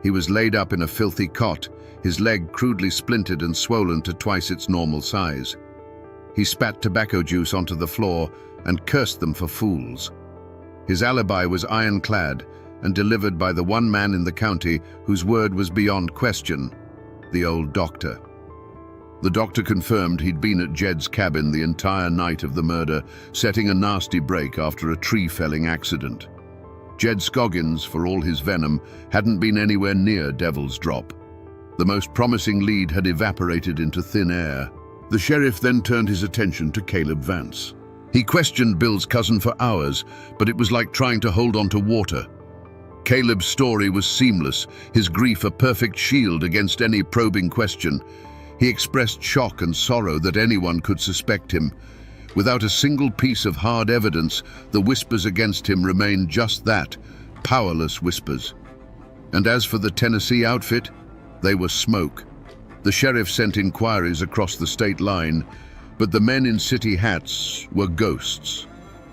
He was laid up in a filthy cot, his leg crudely splintered and swollen to twice its normal size. He spat tobacco juice onto the floor and cursed them for fools. His alibi was ironclad and delivered by the one man in the county whose word was beyond question: the old doctor. The doctor confirmed he'd been at Jed's cabin the entire night of the murder, setting a nasty break after a tree-felling accident. Jed Scoggins, for all his venom, hadn't been anywhere near Devil's Drop. The most promising lead had evaporated into thin air. The sheriff then turned his attention to Caleb Vance. He questioned Bill's cousin for hours, but it was like trying to hold on to water. Caleb's story was seamless, his grief a perfect shield against any probing question. He expressed shock and sorrow that anyone could suspect him. Without a single piece of hard evidence, the whispers against him remained just that, powerless whispers. And as for the Tennessee outfit, they were smoke. The sheriff sent inquiries across the state line, but the men in city hats were ghosts.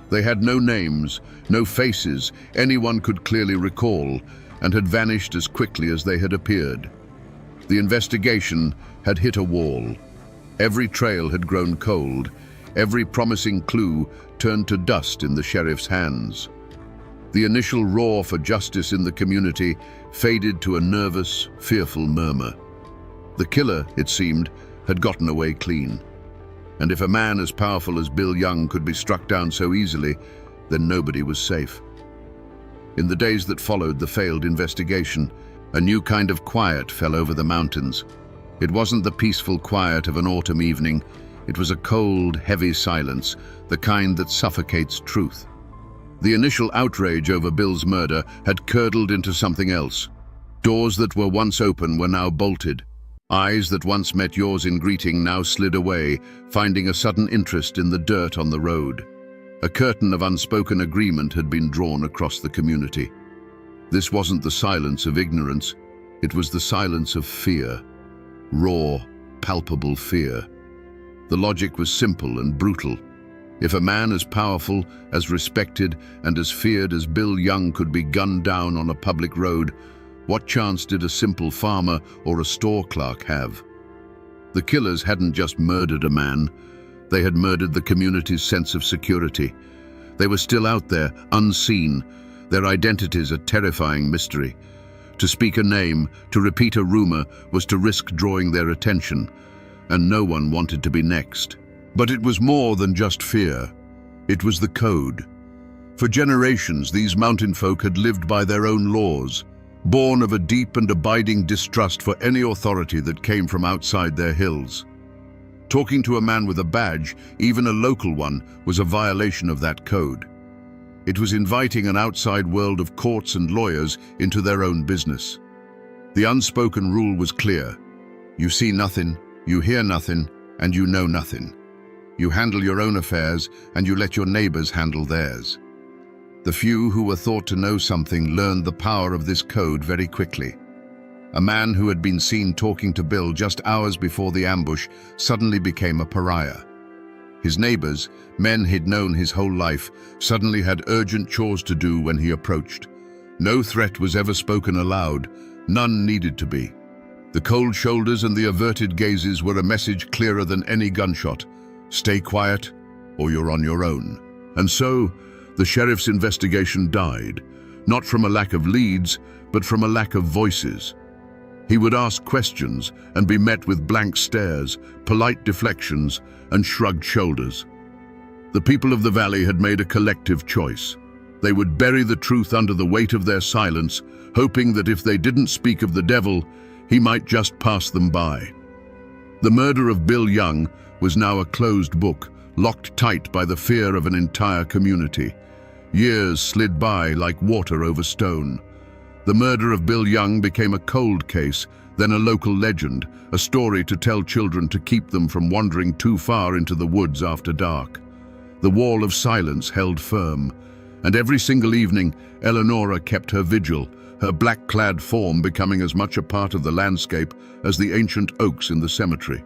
They had no names, no faces anyone could clearly recall, and had vanished as quickly as they had appeared. The investigation had hit a wall. Every trail had grown cold, every promising clue turned to dust in the sheriff's hands. The initial roar for justice in the community faded to a nervous, fearful murmur. The killer, it seemed, had gotten away clean. And if a man as powerful as Bill Young could be struck down so easily, then nobody was safe. In the days that followed the failed investigation, a new kind of quiet fell over the mountains. It wasn't the peaceful quiet of an autumn evening. It was a cold, heavy silence, the kind that suffocates truth. The initial outrage over Bill's murder had curdled into something else. Doors that were once open were now bolted. Eyes that once met yours in greeting now slid away, finding a sudden interest in the dirt on the road. A curtain of unspoken agreement had been drawn across the community. This wasn't the silence of ignorance, it was the silence of fear. Raw, palpable fear. The logic was simple and brutal. If a man as powerful, as respected, and as feared as Bill Young could be gunned down on a public road, what chance did a simple farmer or a store clerk have? The killers hadn't just murdered a man, they had murdered the community's sense of security. They were still out there, unseen, their identities a terrifying mystery. To speak a name, to repeat a rumor, was to risk drawing their attention, and no one wanted to be next. But it was more than just fear. It was the code. For generations, these mountain folk had lived by their own laws, born of a deep and abiding distrust for any authority that came from outside their hills. Talking to a man with a badge, even a local one, was a violation of that code. It was inviting an outside world of courts and lawyers into their own business. The unspoken rule was clear. You see nothing, you hear nothing, and you know nothing. You handle your own affairs, and you let your neighbors handle theirs. The few who were thought to know something learned the power of this code very quickly. A man who had been seen talking to Bill just hours before the ambush suddenly became a pariah. His neighbors, men he'd known his whole life, suddenly had urgent chores to do when he approached. No threat was ever spoken aloud, none needed to be. The cold shoulders and the averted gazes were a message clearer than any gunshot. Stay quiet, or you're on your own. And so, the sheriff's investigation died, not from a lack of leads, but from a lack of voices. He would ask questions and be met with blank stares, polite deflections, and shrugged shoulders. The people of the valley had made a collective choice. They would bury the truth under the weight of their silence, hoping that if they didn't speak of the devil, he might just pass them by. The murder of Bill Young was now a closed book, locked tight by the fear of an entire community. Years slid by like water over stone. The murder of Bill Young became a cold case, then a local legend, a story to tell children to keep them from wandering too far into the woods after dark. The wall of silence held firm, and every single evening, Eleonora kept her vigil, her black-clad form becoming as much a part of the landscape as the ancient oaks in the cemetery.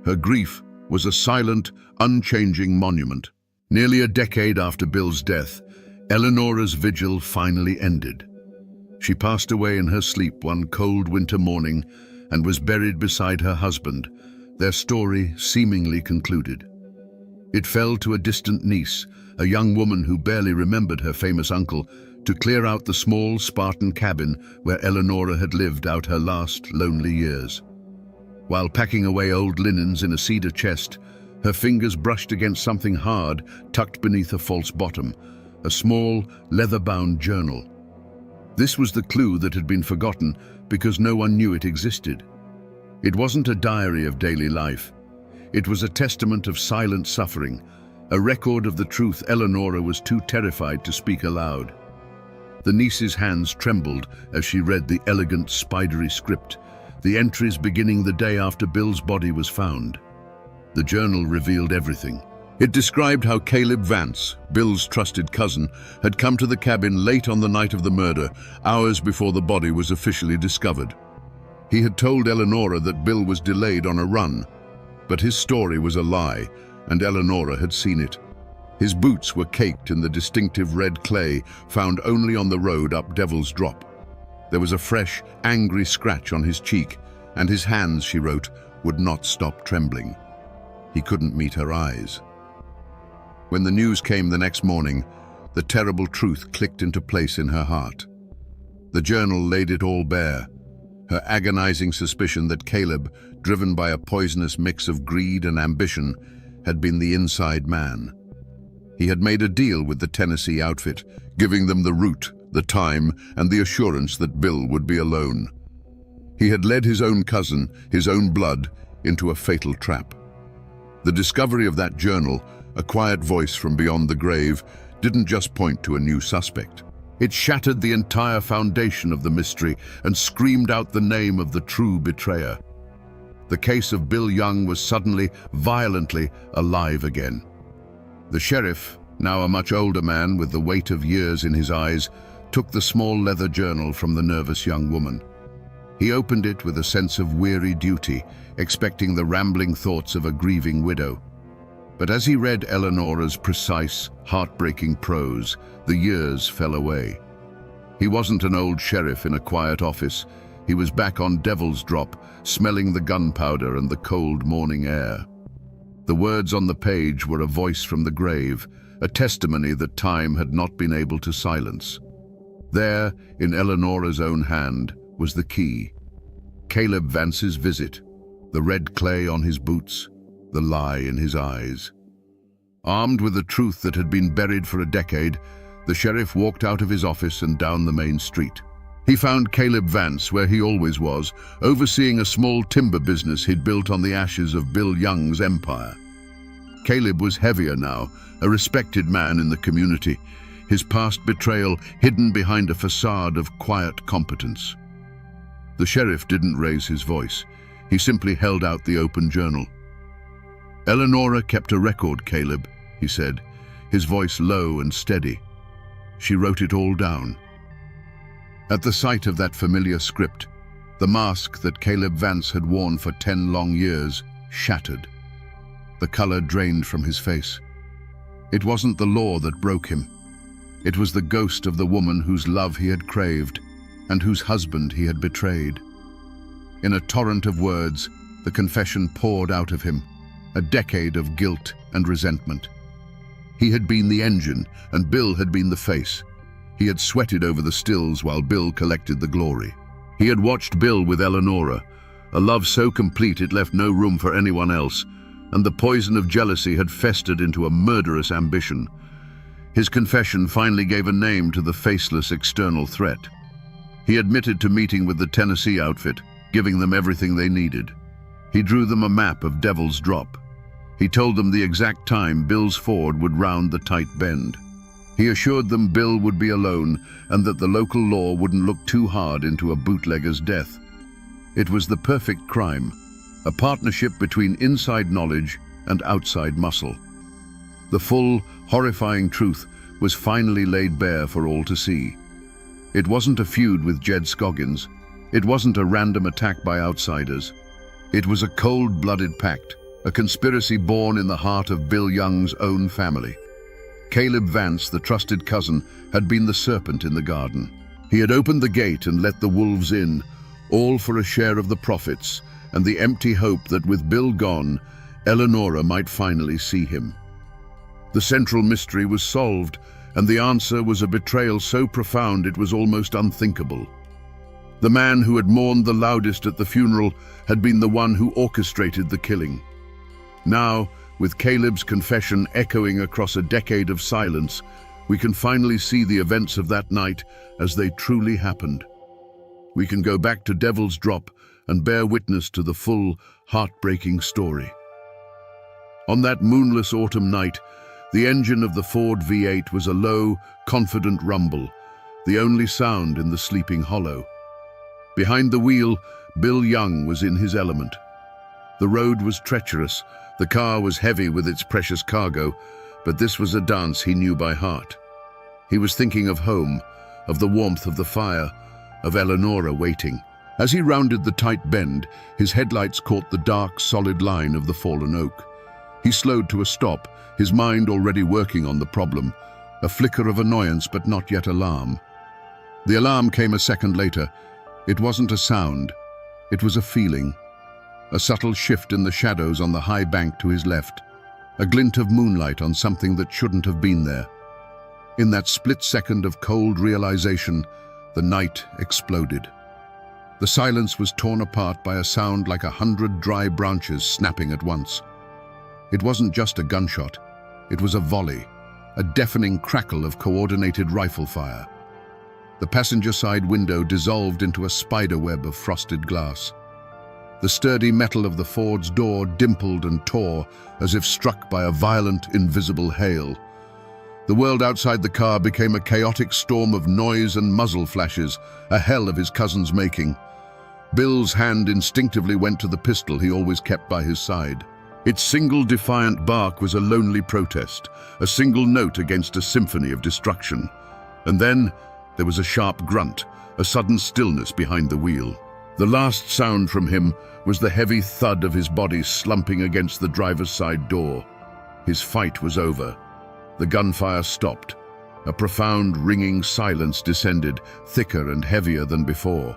Her grief was a silent, unchanging monument. Nearly a decade after Bill's death, Eleonora's vigil finally ended. She passed away in her sleep one cold winter morning and was buried beside her husband, their story seemingly concluded. It fell to a distant niece, a young woman who barely remembered her famous uncle, to clear out the small Spartan cabin where Eleonora had lived out her last lonely years. While packing away old linens in a cedar chest, her fingers brushed against something hard tucked beneath a false bottom, a small, leather-bound journal. This was the clue that had been forgotten because no one knew it existed. It wasn't a diary of daily life. It was a testament of silent suffering, a record of the truth Eleonora was too terrified to speak aloud. The niece's hands trembled as she read the elegant, spidery script, the entries beginning the day after Bill's body was found. The journal revealed everything. It described how Caleb Vance, Bill's trusted cousin, had come to the cabin late on the night of the murder, hours before the body was officially discovered. He had told Eleonora that Bill was delayed on a run, but his story was a lie, and Eleonora had seen it. His boots were caked in the distinctive red clay found only on the road up Devil's Drop. There was a fresh, angry scratch on his cheek, and his hands, she wrote, would not stop trembling. He couldn't meet her eyes. When the news came the next morning, the terrible truth clicked into place in her heart. The journal laid it all bare. Her agonizing suspicion that Caleb, driven by a poisonous mix of greed and ambition, had been the inside man. He had made a deal with the Tennessee outfit, giving them the route, the time, and the assurance that Bill would be alone. He had led his own cousin, his own blood, into a fatal trap. The discovery of that journal, a quiet voice from beyond the grave, didn't just point to a new suspect. It shattered the entire foundation of the mystery and screamed out the name of the true betrayer. The case of Bill Young was suddenly, violently alive again. The sheriff, now a much older man with the weight of years in his eyes, took the small leather journal from the nervous young woman. He opened it with a sense of weary duty, expecting the rambling thoughts of a grieving widow. But as he read Eleonora's precise, heartbreaking prose, the years fell away. He wasn't an old sheriff in a quiet office. He was back on Devil's Drop, smelling the gunpowder and the cold morning air. The words on the page were a voice from the grave, a testimony that time had not been able to silence. There, in Eleonora's own hand, was the key. Caleb Vance's visit, the red clay on his boots, the lie in his eyes. Armed with the truth that had been buried for a decade, the sheriff walked out of his office and down the main street. He found Caleb Vance where he always was, overseeing a small timber business he'd built on the ashes of Bill Young's empire. Caleb was heavier now, a respected man in the community, his past betrayal hidden behind a facade of quiet competence. The sheriff didn't raise his voice. He simply held out the open journal. "Eleonora kept a record, Caleb," he said, his voice low and steady. "She wrote it all down." At the sight of that familiar script, the mask that Caleb Vance had worn for 10 long years shattered. The color drained from his face. It wasn't the law that broke him. It was the ghost of the woman whose love he had craved and whose husband he had betrayed. In a torrent of words, the confession poured out of him, a decade of guilt and resentment. He had been the engine, and Bill had been the face. He had sweated over the stills while Bill collected the glory. He had watched Bill with Eleonora, a love so complete it left no room for anyone else, and the poison of jealousy had festered into a murderous ambition. His confession finally gave a name to the faceless external threat. He admitted to meeting with the Tennessee outfit, giving them everything they needed. He drew them a map of Devil's Drop. He told them the exact time Bill's Ford would round the tight bend. He assured them Bill would be alone and that the local law wouldn't look too hard into a bootlegger's death. It was the perfect crime, a partnership between inside knowledge and outside muscle. The full, horrifying truth was finally laid bare for all to see. It wasn't a feud with Jed Scoggins. It wasn't a random attack by outsiders. It was a cold-blooded pact, a conspiracy born in the heart of Bill Young's own family. Caleb Vance, the trusted cousin, had been the serpent in the garden. He had opened the gate and let the wolves in, all for a share of the profits and the empty hope that with Bill gone, Eleonora might finally see him. The central mystery was solved, and the answer was a betrayal so profound it was almost unthinkable. The man who had mourned the loudest at the funeral had been the one who orchestrated the killing. Now, with Caleb's confession echoing across a decade of silence, we can finally see the events of that night as they truly happened. We can go back to Devil's Drop and bear witness to the full, heartbreaking story. On that moonless autumn night, the engine of the Ford V8 was a low, confident rumble. the only sound in the sleeping hollow. Behind the wheel, Bill Young was in his element. The road was treacherous, the car was heavy with its precious cargo, but this was a dance he knew by heart. He was thinking of home, of the warmth of the fire, of Eleonora waiting. As he rounded the tight bend, his headlights caught the dark, solid line of the fallen oak. He slowed to a stop, his mind already working on the problem, a flicker of annoyance but not yet alarm. The alarm came a second later. It wasn't a sound, it was a feeling. A subtle shift in the shadows on the high bank to his left, a glint of moonlight on something that shouldn't have been there. In that split second of cold realization, the night exploded. The silence was torn apart by a sound like 100 dry branches snapping at once. It wasn't just a gunshot, it was a volley, a deafening crackle of coordinated rifle fire. The passenger side window dissolved into a spider web of frosted glass. The sturdy metal of the Ford's door dimpled and tore as if struck by a violent, invisible hail. The world outside the car became a chaotic storm of noise and muzzle flashes, a hell of his cousin's making. Bill's hand instinctively went to the pistol he always kept by his side. Its single defiant bark was a lonely protest, a single note against a symphony of destruction. And then there was a sharp grunt, a sudden stillness behind the wheel. The last sound from him was the heavy thud of his body slumping against the driver's side door. His fight was over. The gunfire stopped. A profound, ringing silence descended, thicker and heavier than before.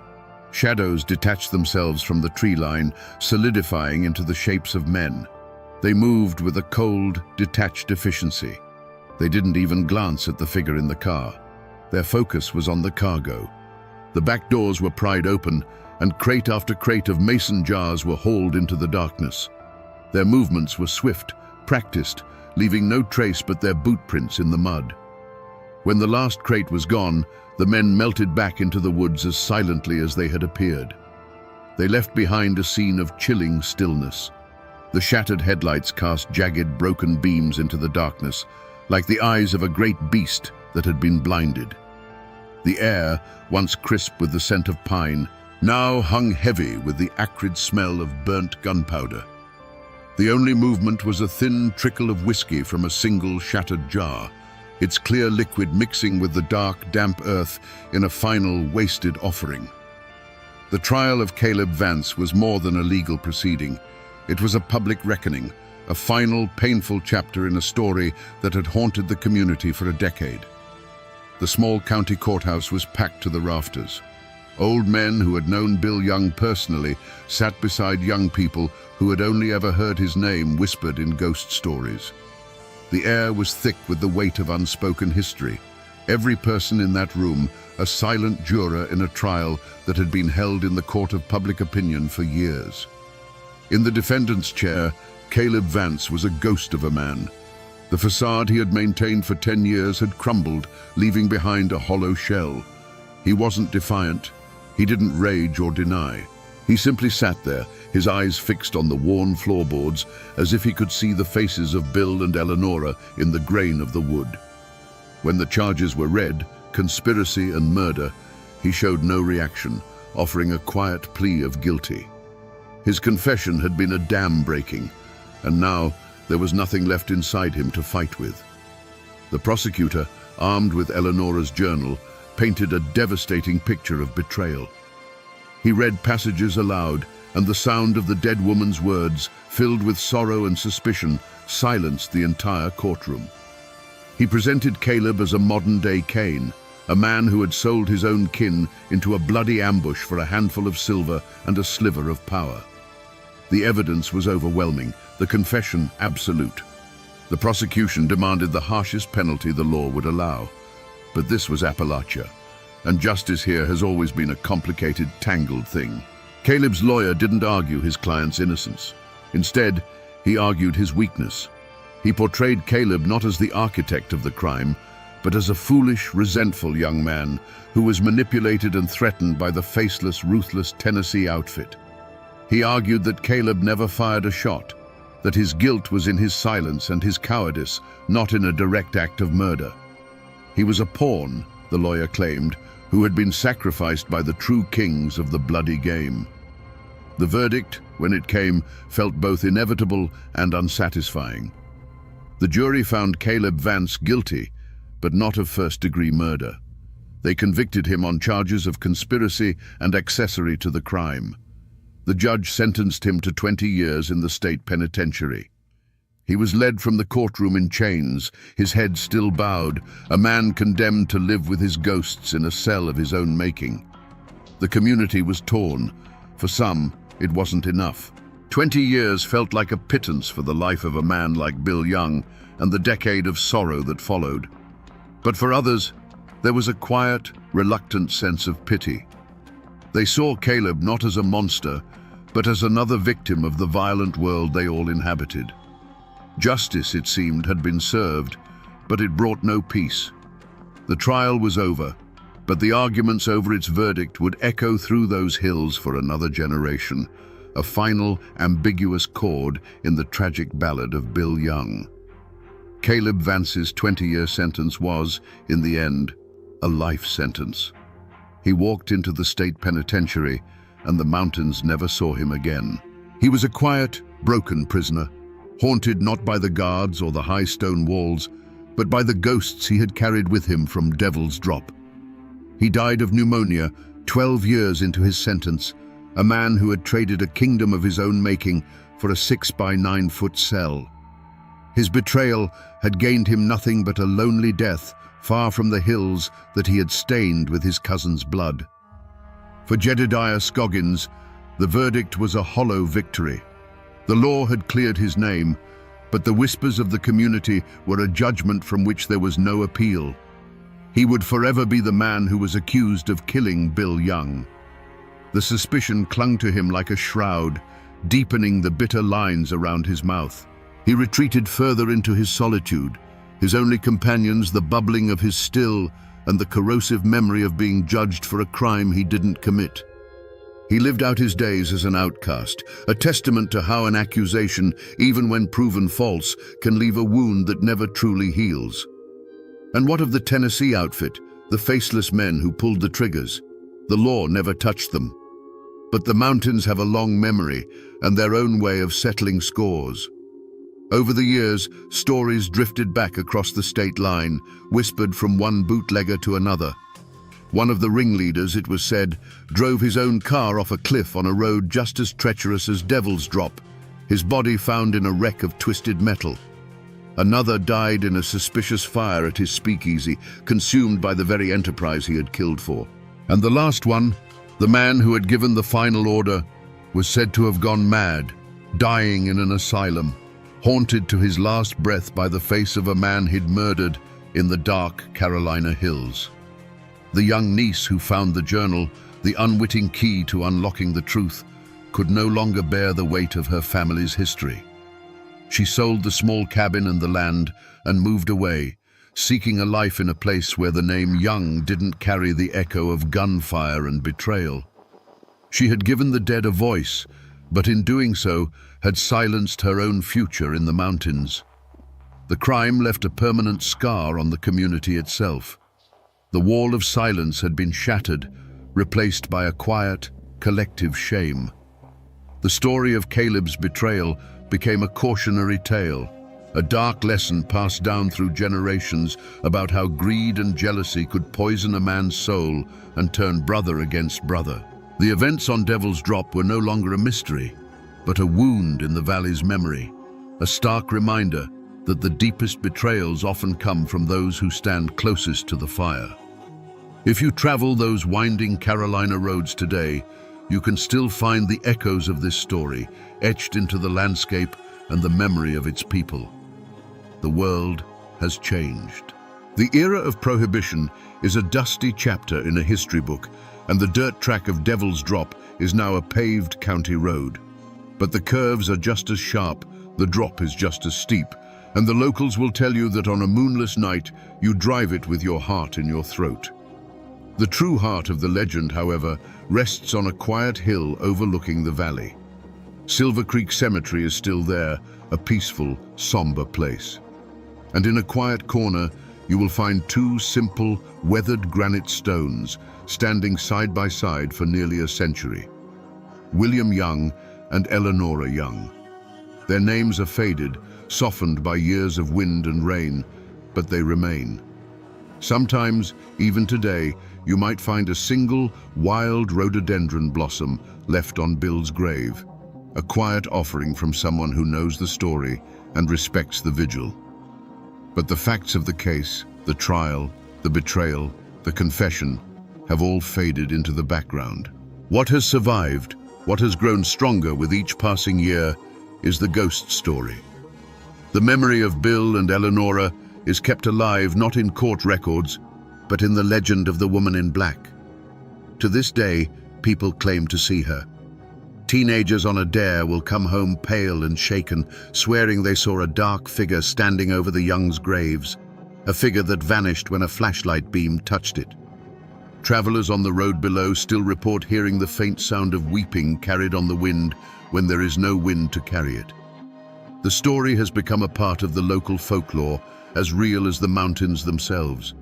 Shadows detached themselves from the tree line, solidifying into the shapes of men. They moved with a cold, detached efficiency. They didn't even glance at the figure in the car. Their focus was on the cargo. The back doors were pried open, and crate after crate of mason jars were hauled into the darkness. Their movements were swift, practiced, leaving no trace but their boot prints in the mud. When the last crate was gone, the men melted back into the woods as silently as they had appeared. They left behind a scene of chilling stillness. The shattered headlights cast jagged, broken beams into the darkness, like the eyes of a great beast that had been blinded. The air, once crisp with the scent of pine, now hung heavy with the acrid smell of burnt gunpowder. The only movement was a thin trickle of whiskey from a single shattered jar, its clear liquid mixing with the dark, damp earth in a final, wasted offering. The trial of Caleb Vance was more than a legal proceeding. It was a public reckoning, a final, painful chapter in a story that had haunted the community for a decade. The small county courthouse was packed to the rafters. Old men who had known Bill Young personally sat beside young people who had only ever heard his name whispered in ghost stories. The air was thick with the weight of unspoken history. Every person in that room, a silent juror in a trial that had been held in the court of public opinion for years. In the defendant's chair, Caleb Vance was a ghost of a man. The facade he had maintained for 10 years had crumbled, leaving behind a hollow shell. He wasn't defiant. He didn't rage or deny. He simply sat there, his eyes fixed on the worn floorboards, as if he could see the faces of Bill and Eleonora in the grain of the wood. When the charges were read, conspiracy and murder, he showed no reaction, offering a quiet plea of guilty. His confession had been a dam breaking, and now there was nothing left inside him to fight with. The prosecutor, armed with Eleonora's journal, painted a devastating picture of betrayal. He read passages aloud, and the sound of the dead woman's words, filled with sorrow and suspicion, silenced the entire courtroom. He presented Caleb as a modern-day Cain, a man who had sold his own kin into a bloody ambush for a handful of silver and a sliver of power. The evidence was overwhelming, the confession absolute. The prosecution demanded the harshest penalty the law would allow. But this was Appalachia, and justice here has always been a complicated, tangled thing. Caleb's lawyer didn't argue his client's innocence. Instead, he argued his weakness. He portrayed Caleb not as the architect of the crime, but as a foolish, resentful young man who was manipulated and threatened by the faceless, ruthless Tennessee outfit. He argued that Caleb never fired a shot, that his guilt was in his silence and his cowardice, not in a direct act of murder. He was a pawn, the lawyer claimed, who had been sacrificed by the true kings of the bloody game. The verdict, when it came, felt both inevitable and unsatisfying. The jury found Caleb Vance guilty, but not of first-degree murder. They convicted him on charges of conspiracy and accessory to the crime. The judge sentenced him to 20 years in the state penitentiary. He was led from the courtroom in chains, his head still bowed, a man condemned to live with his ghosts in a cell of his own making. The community was torn. For some, it wasn't enough. 20 years felt like a pittance for the life of a man like Bill Young and the decade of sorrow that followed. But for others, there was a quiet, reluctant sense of pity. They saw Caleb not as a monster, but as another victim of the violent world they all inhabited. Justice, it seemed, had been served, but it brought no peace. The trial was over, but the arguments over its verdict would echo through those hills for another generation, a final, ambiguous chord in the tragic ballad of Bill Young. Caleb Vance's 20-year sentence was, in the end, a life sentence. He walked into the state penitentiary, and the mountains never saw him again. He was a quiet, broken prisoner, haunted not by the guards or the high stone walls, but by the ghosts he had carried with him from Devil's Drop. He died of pneumonia 12 years into his sentence, a man who had traded a kingdom of his own making for a 6-by-9-foot cell. His betrayal had gained him nothing but a lonely death far from the hills that he had stained with his cousin's blood. For Jedediah Scoggins, the verdict was a hollow victory. The law had cleared his name, but the whispers of the community were a judgment from which there was no appeal. He would forever be the man who was accused of killing Bill Young. The suspicion clung to him like a shroud, deepening the bitter lines around his mouth. He retreated further into his solitude, his only companions the bubbling of his still and the corrosive memory of being judged for a crime he didn't commit. He lived out his days as an outcast, a testament to how an accusation, even when proven false, can leave a wound that never truly heals. And what of the Tennessee outfit, the faceless men who pulled the triggers? The law never touched them. But the mountains have a long memory and their own way of settling scores. Over the years, stories drifted back across the state line, whispered from one bootlegger to another. One of the ringleaders, it was said, drove his own car off a cliff on a road just as treacherous as Devil's Drop, his body found in a wreck of twisted metal. Another died in a suspicious fire at his speakeasy, consumed by the very enterprise he had killed for. And the last one, the man who had given the final order, was said to have gone mad, dying in an asylum, haunted to his last breath by the face of a man he'd murdered in the dark Carolina hills. The young niece who found the journal, the unwitting key to unlocking the truth, could no longer bear the weight of her family's history. She sold the small cabin and the land and moved away, seeking a life in a place where the name Young didn't carry the echo of gunfire and betrayal. She had given the dead a voice, but in doing so had silenced her own future in the mountains. The crime left a permanent scar on the community itself. The wall of silence had been shattered, replaced by a quiet, collective shame. The story of Caleb's betrayal became a cautionary tale, a dark lesson passed down through generations about how greed and jealousy could poison a man's soul and turn brother against brother. The events on Devil's Drop were no longer a mystery, but a wound in the valley's memory, a stark reminder that the deepest betrayals often come from those who stand closest to the fire. If you travel those winding Carolina roads today, you can still find the echoes of this story etched into the landscape and the memory of its people. The world has changed. The era of Prohibition is a dusty chapter in a history book, and the dirt track of Devil's Drop is now a paved county road. But the curves are just as sharp, the drop is just as steep, and the locals will tell you that on a moonless night, you drive it with your heart in your throat. The true heart of the legend, however, rests on a quiet hill overlooking the valley. Silver Creek Cemetery is still there, a peaceful, somber place. And in a quiet corner, you will find two simple, weathered granite stones standing side by side for nearly a century. William Young and Eleanora Young. Their names are faded, softened by years of wind and rain, but they remain. Sometimes, even today, you might find a single, wild rhododendron blossom left on Bill's grave, a quiet offering from someone who knows the story and respects the vigil. But the facts of the case, the trial, the betrayal, the confession, have all faded into the background. What has survived, what has grown stronger with each passing year, is the ghost story. The memory of Bill and Eleanora is kept alive not in court records, but in the legend of the woman in black. To this day, people claim to see her. Teenagers on a dare will come home pale and shaken, swearing they saw a dark figure standing over the Youngs' graves, a figure that vanished when a flashlight beam touched it. Travelers on the road below still report hearing the faint sound of weeping carried on the wind when there is no wind to carry it. The story has become a part of the local folklore, as real as the mountains themselves.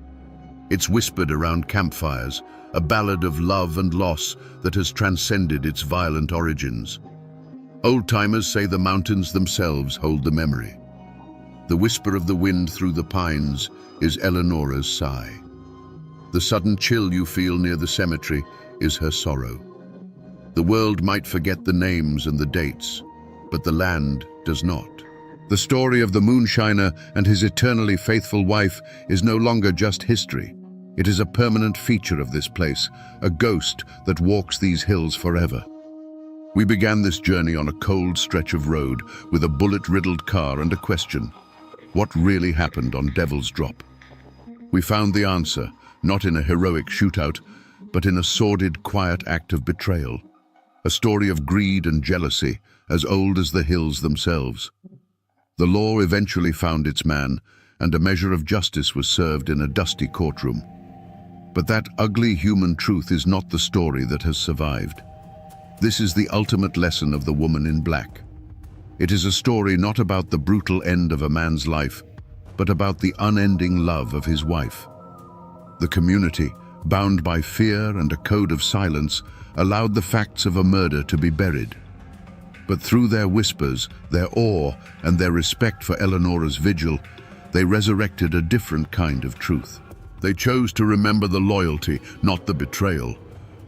It's whispered around campfires, a ballad of love and loss that has transcended its violent origins. Old-timers say the mountains themselves hold the memory. The whisper of the wind through the pines is Eleanora's sigh. The sudden chill you feel near the cemetery is her sorrow. The world might forget the names and the dates, but the land does not. The story of the moonshiner and his eternally faithful wife is no longer just history. It is a permanent feature of this place, a ghost that walks these hills forever. We began this journey on a cold stretch of road with a bullet-riddled car and a question: what really happened on Devil's Drop? We found the answer, not in a heroic shootout, but in a sordid, quiet act of betrayal. A story of greed and jealousy, as old as the hills themselves. The law eventually found its man, and a measure of justice was served in a dusty courtroom. But that ugly human truth is not the story that has survived. This is the ultimate lesson of the woman in black. It is a story not about the brutal end of a man's life, but about the unending love of his wife. The community, bound by fear and a code of silence, allowed the facts of a murder to be buried. But through their whispers, their awe, and their respect for Eleanora's vigil, they resurrected a different kind of truth. They chose to remember the loyalty, not the betrayal.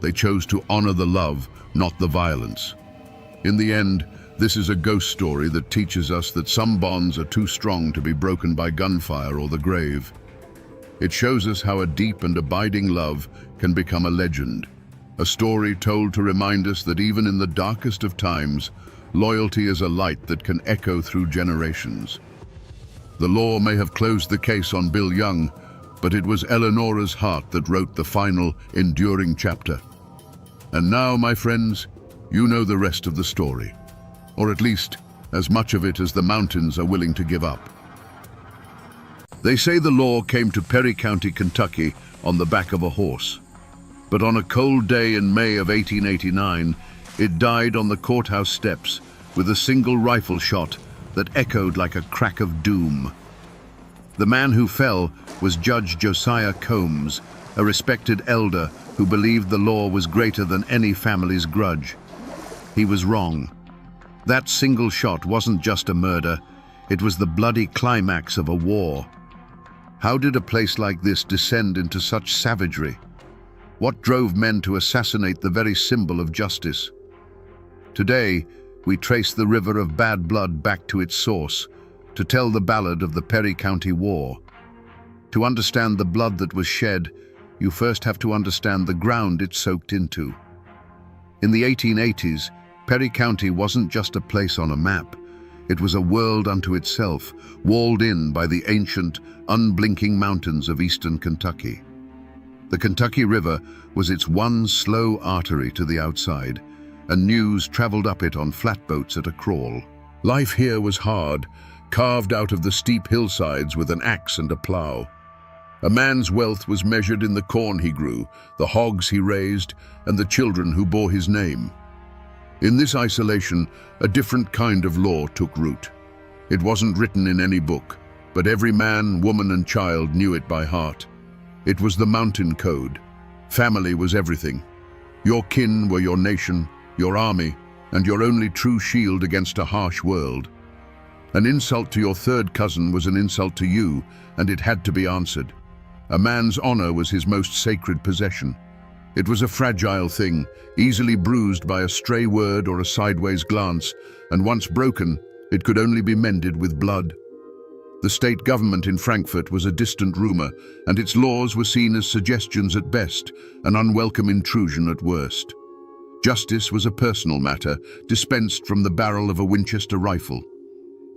They chose to honor the love, not the violence. In the end, this is a ghost story that teaches us that some bonds are too strong to be broken by gunfire or the grave. It shows us how a deep and abiding love can become a legend, a story told to remind us that even in the darkest of times, loyalty is a light that can echo through generations. The law may have closed the case on Bill Young, but it was Eleanora's heart that wrote the final, enduring chapter. And now, my friends, you know the rest of the story, or at least as much of it as the mountains are willing to give up. They say the law came to Perry County, Kentucky on the back of a horse. But on a cold day in May of 1889, it died on the courthouse steps with a single rifle shot that echoed like a crack of doom. The man who fell was Judge Josiah Combs, a respected elder who believed the law was greater than any family's grudge. He was wrong. That single shot wasn't just a murder, it was the bloody climax of a war. How did a place like this descend into such savagery? What drove men to assassinate the very symbol of justice? Today, we trace the river of bad blood back to its source, to tell the ballad of the Perry County War. To understand the blood that was shed, you first have to understand the ground it soaked into. In the 1880s, Perry County wasn't just a place on a map. It was a world unto itself, walled in by the ancient, unblinking mountains of eastern Kentucky. The Kentucky River was its one slow artery to the outside, and news traveled up it on flatboats at a crawl. Life here was hard, carved out of the steep hillsides with an axe and a plow. A man's wealth was measured in the corn he grew, the hogs he raised, and the children who bore his name. In this isolation, a different kind of law took root. It wasn't written in any book. but every man, woman, and child knew it by heart. It was the mountain code. Family was everything. Your kin were your nation, your army, and your only true shield against a harsh world. An insult to your third cousin was an insult to you, and it had to be answered. A man's honor was his most sacred possession. It was a fragile thing, easily bruised by a stray word or a sideways glance, and once broken, it could only be mended with blood. The state government in Frankfurt was a distant rumor, and its laws were seen as suggestions at best, an unwelcome intrusion at worst. Justice was a personal matter, dispensed from the barrel of a Winchester rifle.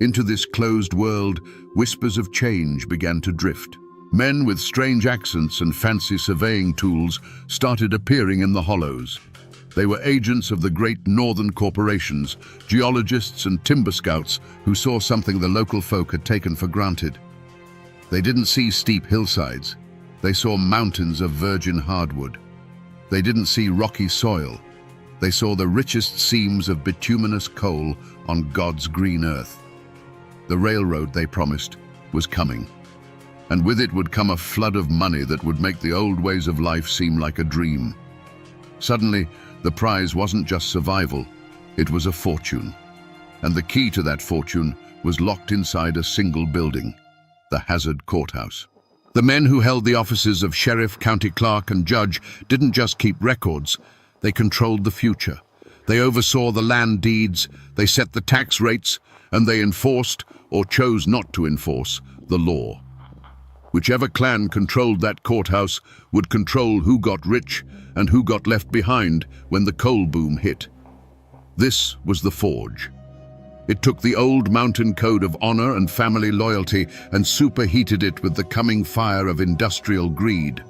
Into this closed world, whispers of change began to drift. Men with strange accents and fancy surveying tools started appearing in the hollows. They were agents of the great northern corporations, geologists and timber scouts who saw something the local folk had taken for granted. They didn't see steep hillsides. They saw mountains of virgin hardwood. They didn't see rocky soil. They saw the richest seams of bituminous coal on God's green earth. The railroad, they promised, was coming. And with it would come a flood of money that would make the old ways of life seem like a dream. Suddenly, the prize wasn't just survival, it was a fortune. And the key to that fortune was locked inside a single building, the Hazard Courthouse. The men who held the offices of sheriff, county clerk, and judge didn't just keep records, they controlled the future. They oversaw the land deeds, they set the tax rates, and they enforced, or chose not to enforce, the law. Whichever clan controlled that courthouse would control who got rich and who got left behind when the coal boom hit. This was the forge. It took the old mountain code of honor and family loyalty and superheated it with the coming fire of industrial greed.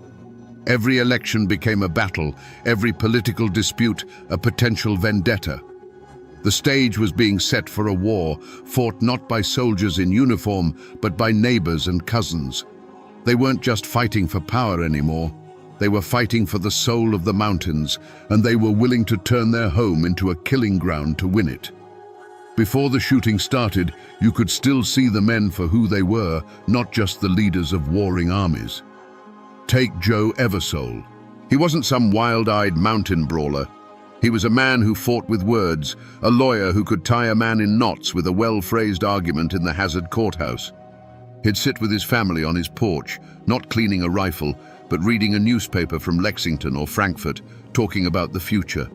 Every election became a battle, every political dispute a potential vendetta. The stage was being set for a war, fought not by soldiers in uniform, but by neighbors and cousins. They weren't just fighting for power anymore. They were fighting for the soul of the mountains, and they were willing to turn their home into a killing ground to win it. Before the shooting started, you could still see the men for who they were, not just the leaders of warring armies. Take Joe Eversole. He wasn't some wild-eyed mountain brawler. He was a man who fought with words, a lawyer who could tie a man in knots with a well-phrased argument in the Hazard Courthouse. He'd sit with his family on his porch, not cleaning a rifle, but reading a newspaper from Lexington or Frankfurt, talking about the future.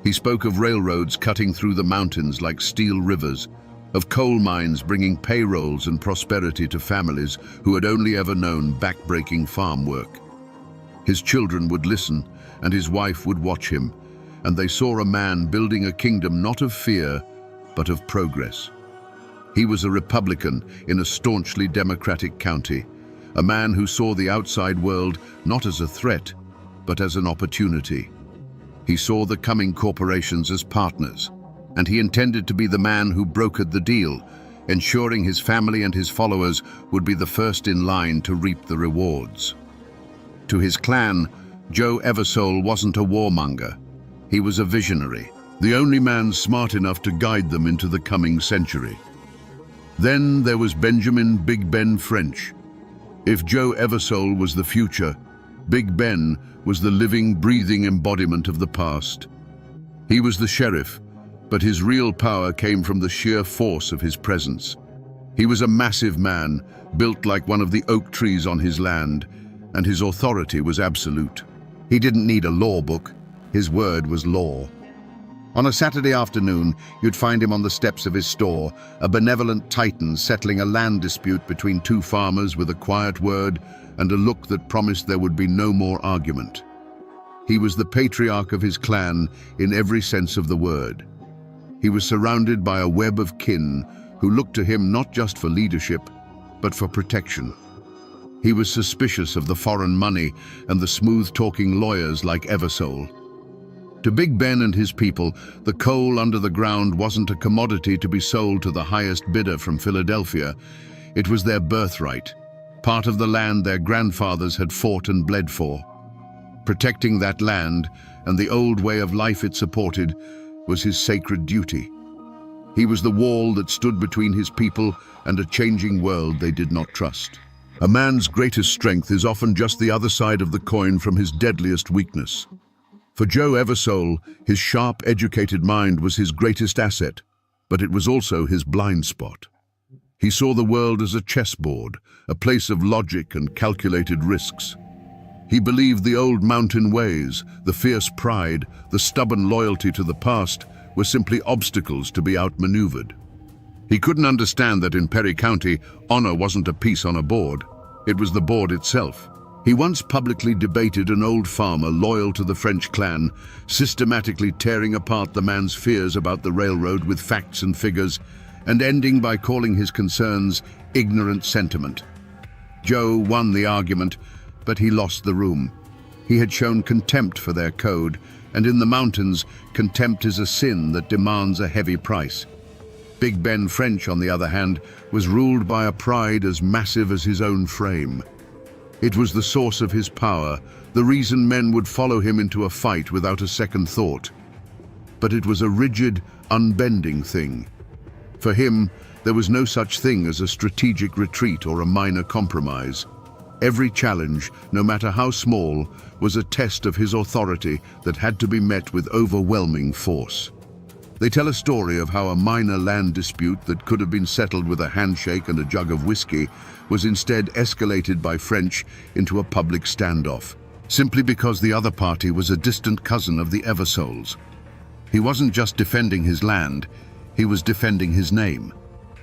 He spoke of railroads cutting through the mountains like steel rivers, of coal mines bringing payrolls and prosperity to families who had only ever known back-breaking farm work. His children would listen, and his wife would watch him, and they saw a man building a kingdom not of fear, but of progress. He was a Republican in a staunchly Democratic county, a man who saw the outside world not as a threat, but as an opportunity. He saw the coming corporations as partners, and he intended to be the man who brokered the deal, ensuring his family and his followers would be the first in line to reap the rewards. To his clan, Joe Eversole wasn't a warmonger. He was a visionary, the only man smart enough to guide them into the coming century. Then there was Benjamin Big Ben French. If Joe Eversole was the future, Big Ben was the living, breathing embodiment of the past. He was the sheriff, but his real power came from the sheer force of his presence. He was a massive man, built like one of the oak trees on his land, and his authority was absolute. He didn't need a law book. His word was law. On a Saturday afternoon, you'd find him on the steps of his store, a benevolent titan settling a land dispute between two farmers with a quiet word and a look that promised there would be no more argument. He was the patriarch of his clan in every sense of the word. He was surrounded by a web of kin who looked to him not just for leadership, but for protection. He was suspicious of the foreign money and the smooth-talking lawyers like Eversole. To Big Ben and his people, the coal under the ground wasn't a commodity to be sold to the highest bidder from Philadelphia. It was their birthright, part of the land their grandfathers had fought and bled for. Protecting that land and the old way of life it supported was his sacred duty. He was the wall that stood between his people and a changing world they did not trust. A man's greatest strength is often just the other side of the coin from his deadliest weakness. For Joe Eversole, his sharp, educated mind was his greatest asset, but it was also his blind spot. He saw the world as a chessboard, a place of logic and calculated risks. He believed the old mountain ways, the fierce pride, the stubborn loyalty to the past were simply obstacles to be outmaneuvered. He couldn't understand that in Perry County, honor wasn't a piece on a board. It was the board itself. He once publicly debated an old farmer loyal to the French clan, systematically tearing apart the man's fears about the railroad with facts and figures, and ending by calling his concerns ignorant sentiment. Joe won the argument, but he lost the room. He had shown contempt for their code, and in the mountains, contempt is a sin that demands a heavy price. Big Ben French, on the other hand, was ruled by a pride as massive as his own frame. It was the source of his power, the reason men would follow him into a fight without a second thought. But it was a rigid, unbending thing. For him, there was no such thing as a strategic retreat or a minor compromise. Every challenge, no matter how small, was a test of his authority that had to be met with overwhelming force. They tell a story of how a minor land dispute that could have been settled with a handshake and a jug of whiskey was instead escalated by French into a public standoff, simply because the other party was a distant cousin of the Eversoles. He wasn't just defending his land, he was defending his name,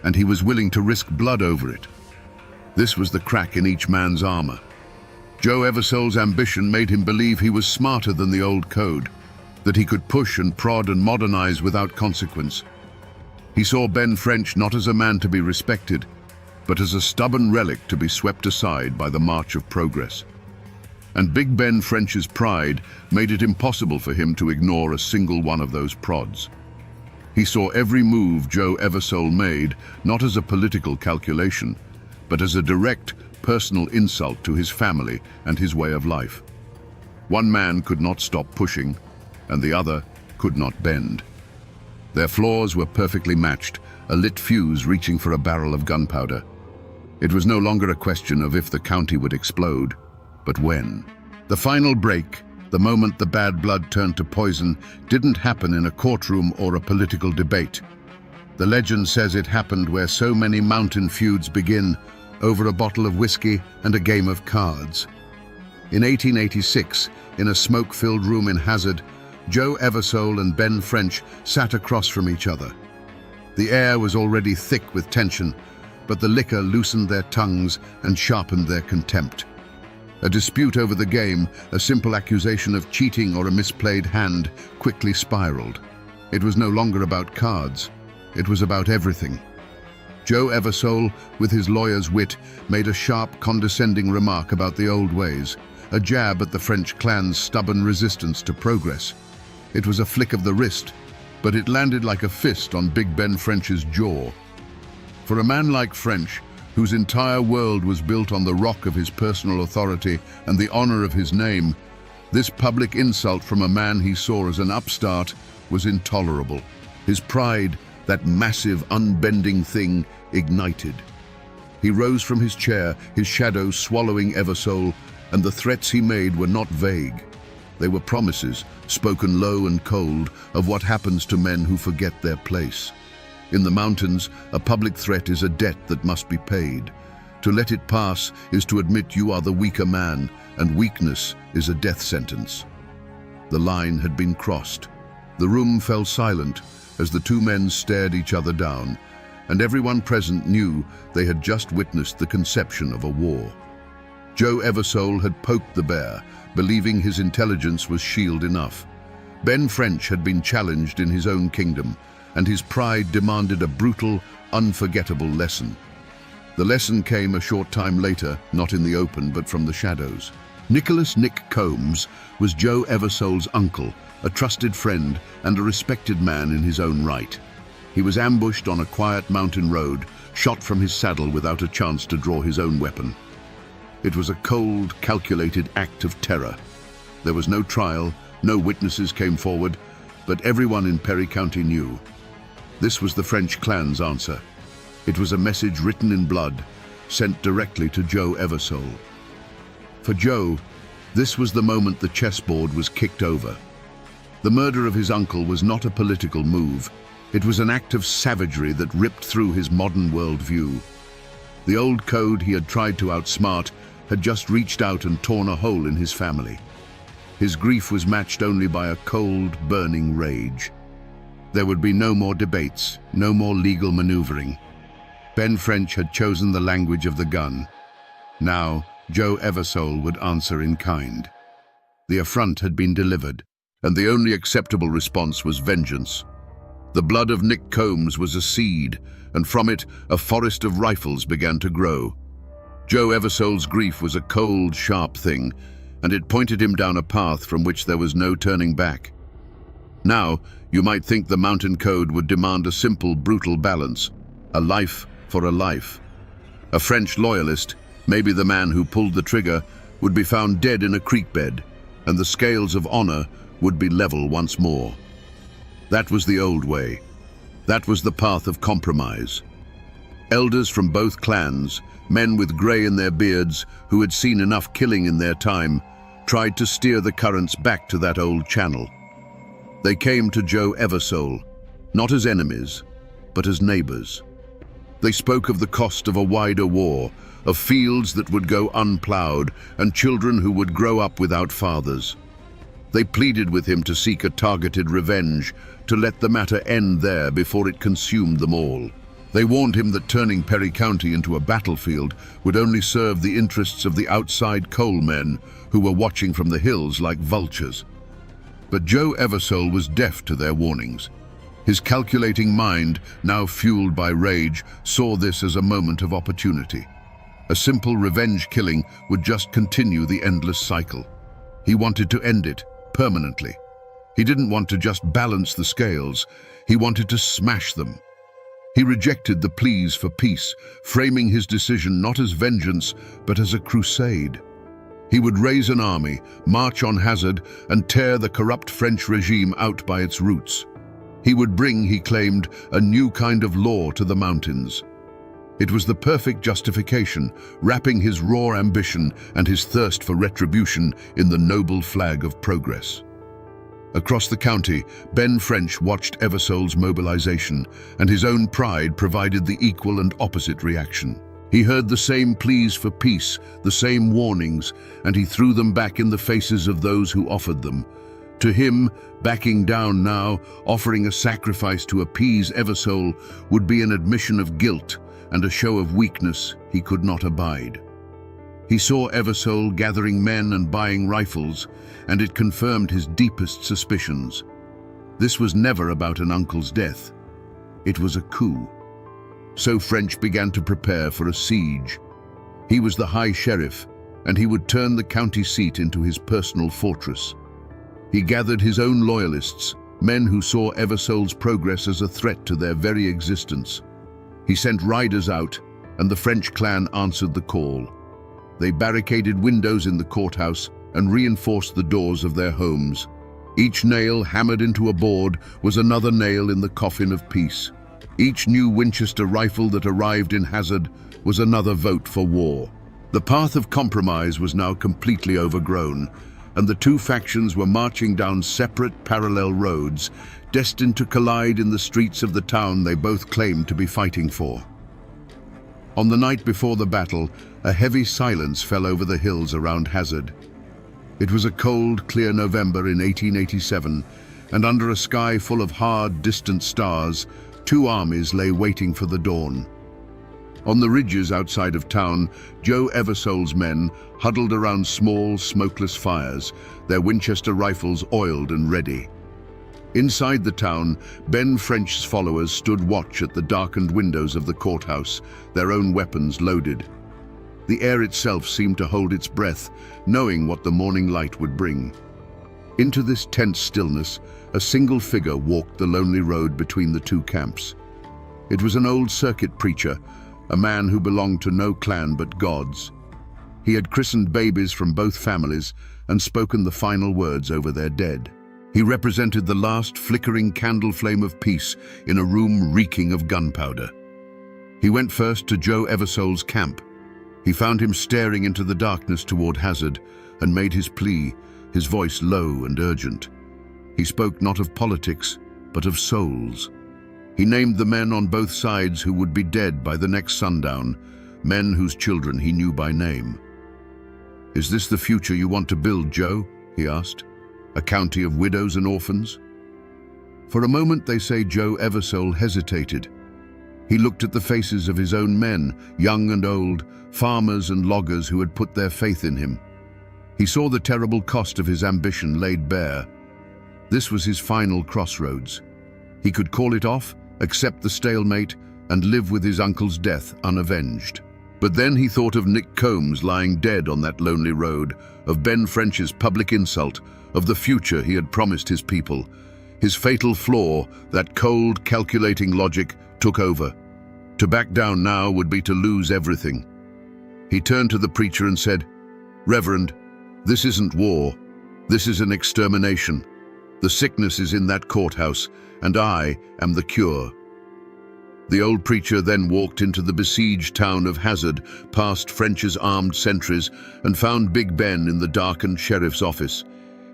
and he was willing to risk blood over it. This was the crack in each man's armor. Joe Eversole's ambition made him believe he was smarter than the old code, that he could push and prod and modernize without consequence. He saw Ben French not as a man to be respected, but as a stubborn relic to be swept aside by the march of progress. And Big Ben French's pride made it impossible for him to ignore a single one of those prods. He saw every move Joe Eversole made not as a political calculation, but as a direct, personal insult to his family and his way of life. One man could not stop pushing, and the other could not bend. Their flaws were perfectly matched, a lit fuse reaching for a barrel of gunpowder. It was no longer a question of if the county would explode, but when. The final break, the moment the bad blood turned to poison, didn't happen in a courtroom or a political debate. The legend says it happened where so many mountain feuds begin, over a bottle of whiskey and a game of cards. In 1886, in a smoke-filled room in Hazard, Joe Eversole and Ben French sat across from each other. The air was already thick with tension, but the liquor loosened their tongues and sharpened their contempt. A dispute over the game, a simple accusation of cheating or a misplayed hand, quickly spiraled. It was no longer about cards. It was about everything. Joe Eversole, with his lawyer's wit, made a sharp, condescending remark about the old ways, a jab at the French clan's stubborn resistance to progress. It was a flick of the wrist, but it landed like a fist on Big Ben French's jaw. For a man like French, whose entire world was built on the rock of his personal authority and the honor of his name, this public insult from a man he saw as an upstart was intolerable. His pride, that massive, unbending thing, ignited. He rose from his chair, his shadow swallowing Eversole, and the threats he made were not vague. They were promises, spoken low and cold, of what happens to men who forget their place. In the mountains, a public threat is a debt that must be paid. To let it pass is to admit you are the weaker man, and weakness is a death sentence. The line had been crossed. The room fell silent as the two men stared each other down, and everyone present knew they had just witnessed the conception of a war. Joe Eversole had poked the bear, believing his intelligence was shield enough. Ben French had been challenged in his own kingdom, and his pride demanded a brutal, unforgettable lesson. The lesson came a short time later, not in the open, but from the shadows. Nicholas "Nick" Combs was Joe Eversole's uncle, a trusted friend and a respected man in his own right. He was ambushed on a quiet mountain road, shot from his saddle without a chance to draw his own weapon. It was a cold, calculated act of terror. There was no trial, no witnesses came forward, but everyone in Perry County knew. This was the French clan's answer. It was a message written in blood, sent directly to Joe Eversole. For Joe, this was the moment the chessboard was kicked over. The murder of his uncle was not a political move. It was an act of savagery that ripped through his modern worldview. The old code he had tried to outsmart had just reached out and torn a hole in his family. His grief was matched only by a cold, burning rage. There would be no more debates, no more legal maneuvering. Ben French had chosen the language of the gun. Now, Joe Eversole would answer in kind. The affront had been delivered, and the only acceptable response was vengeance. The blood of Nick Combs was a seed, and from it a forest of rifles began to grow. Joe Eversole's grief was a cold, sharp thing, and it pointed him down a path from which there was no turning back. Now, you might think the mountain code would demand a simple, brutal balance, a life for a life. A French loyalist, maybe the man who pulled the trigger, would be found dead in a creek bed, and the scales of honor would be level once more. That was the old way. That was the path of compromise. Elders from both clans, men with grey in their beards who had seen enough killing in their time, tried to steer the currents back to that old channel. They came to Joe Eversole, not as enemies, but as neighbors. They spoke of the cost of a wider war, of fields that would go unplowed, and children who would grow up without fathers. They pleaded with him to seek a targeted revenge, to let the matter end there before it consumed them all. They warned him that turning Perry County into a battlefield would only serve the interests of the outside coal men who were watching from the hills like vultures. But Joe Eversole was deaf to their warnings. His calculating mind, now fueled by rage, saw this as a moment of opportunity. A simple revenge killing would just continue the endless cycle. He wanted to end it, permanently. He didn't want to just balance the scales, he wanted to smash them. He rejected the pleas for peace, framing his decision not as vengeance, but as a crusade. He would raise an army, march on Hazard, and tear the corrupt French regime out by its roots. He would bring, he claimed, a new kind of law to the mountains. It was the perfect justification, wrapping his raw ambition and his thirst for retribution in the noble flag of progress. Across the county, Ben French watched Eversole's mobilization, and his own pride provided the equal and opposite reaction. He heard the same pleas for peace, the same warnings, and he threw them back in the faces of those who offered them. To him, backing down now, offering a sacrifice to appease Eversole, would be an admission of guilt and a show of weakness he could not abide. He saw Eversole gathering men and buying rifles, and it confirmed his deepest suspicions. This was never about an uncle's death. It was a coup. So French began to prepare for a siege. He was the High Sheriff, and he would turn the county seat into his personal fortress. He gathered his own loyalists, men who saw Eversole's progress as a threat to their very existence. He sent riders out, and the French clan answered the call. They barricaded windows in the courthouse and reinforced the doors of their homes. Each nail hammered into a board was another nail in the coffin of peace. Each new Winchester rifle that arrived in Hazard was another vote for war. The path of compromise was now completely overgrown, and the two factions were marching down separate parallel roads, destined to collide in the streets of the town they both claimed to be fighting for. On the night before the battle, a heavy silence fell over the hills around Hazard. It was a cold, clear November in 1887, and under a sky full of hard, distant stars, two armies lay waiting for the dawn. On the ridges outside of town, Joe Eversole's men huddled around small, smokeless fires, their Winchester rifles oiled and ready. Inside the town, Ben French's followers stood watch at the darkened windows of the courthouse, their own weapons loaded. The air itself seemed to hold its breath, knowing what the morning light would bring. Into this tense stillness, a single figure walked the lonely road between the two camps. It was an old circuit preacher, a man who belonged to no clan but God's. He had christened babies from both families and spoken the final words over their dead. He represented the last flickering candle flame of peace in a room reeking of gunpowder. He went first to Joe Eversole's camp. He found him staring into the darkness toward Hazard and made his plea, his voice low and urgent. He spoke not of politics, but of souls. He named the men on both sides who would be dead by the next sundown, men whose children he knew by name. "Is this the future you want to build, Joe?" he asked. "A county of widows and orphans?" For a moment, they say, Joe Eversole hesitated. He looked at the faces of his own men, young and old, farmers and loggers who had put their faith in him. He saw the terrible cost of his ambition laid bare. This was his final crossroads. He could call it off, accept the stalemate, and live with his uncle's death unavenged. But then he thought of Nick Combs lying dead on that lonely road, of Ben French's public insult, of the future he had promised his people. His fatal flaw, that cold, calculating logic, took over. To back down now would be to lose everything. He turned to the preacher and said, "Reverend, this isn't war. This is an extermination. The sickness is in that courthouse, and I am the cure." The old preacher then walked into the besieged town of Hazard, past French's armed sentries, and found Big Ben in the darkened sheriff's office.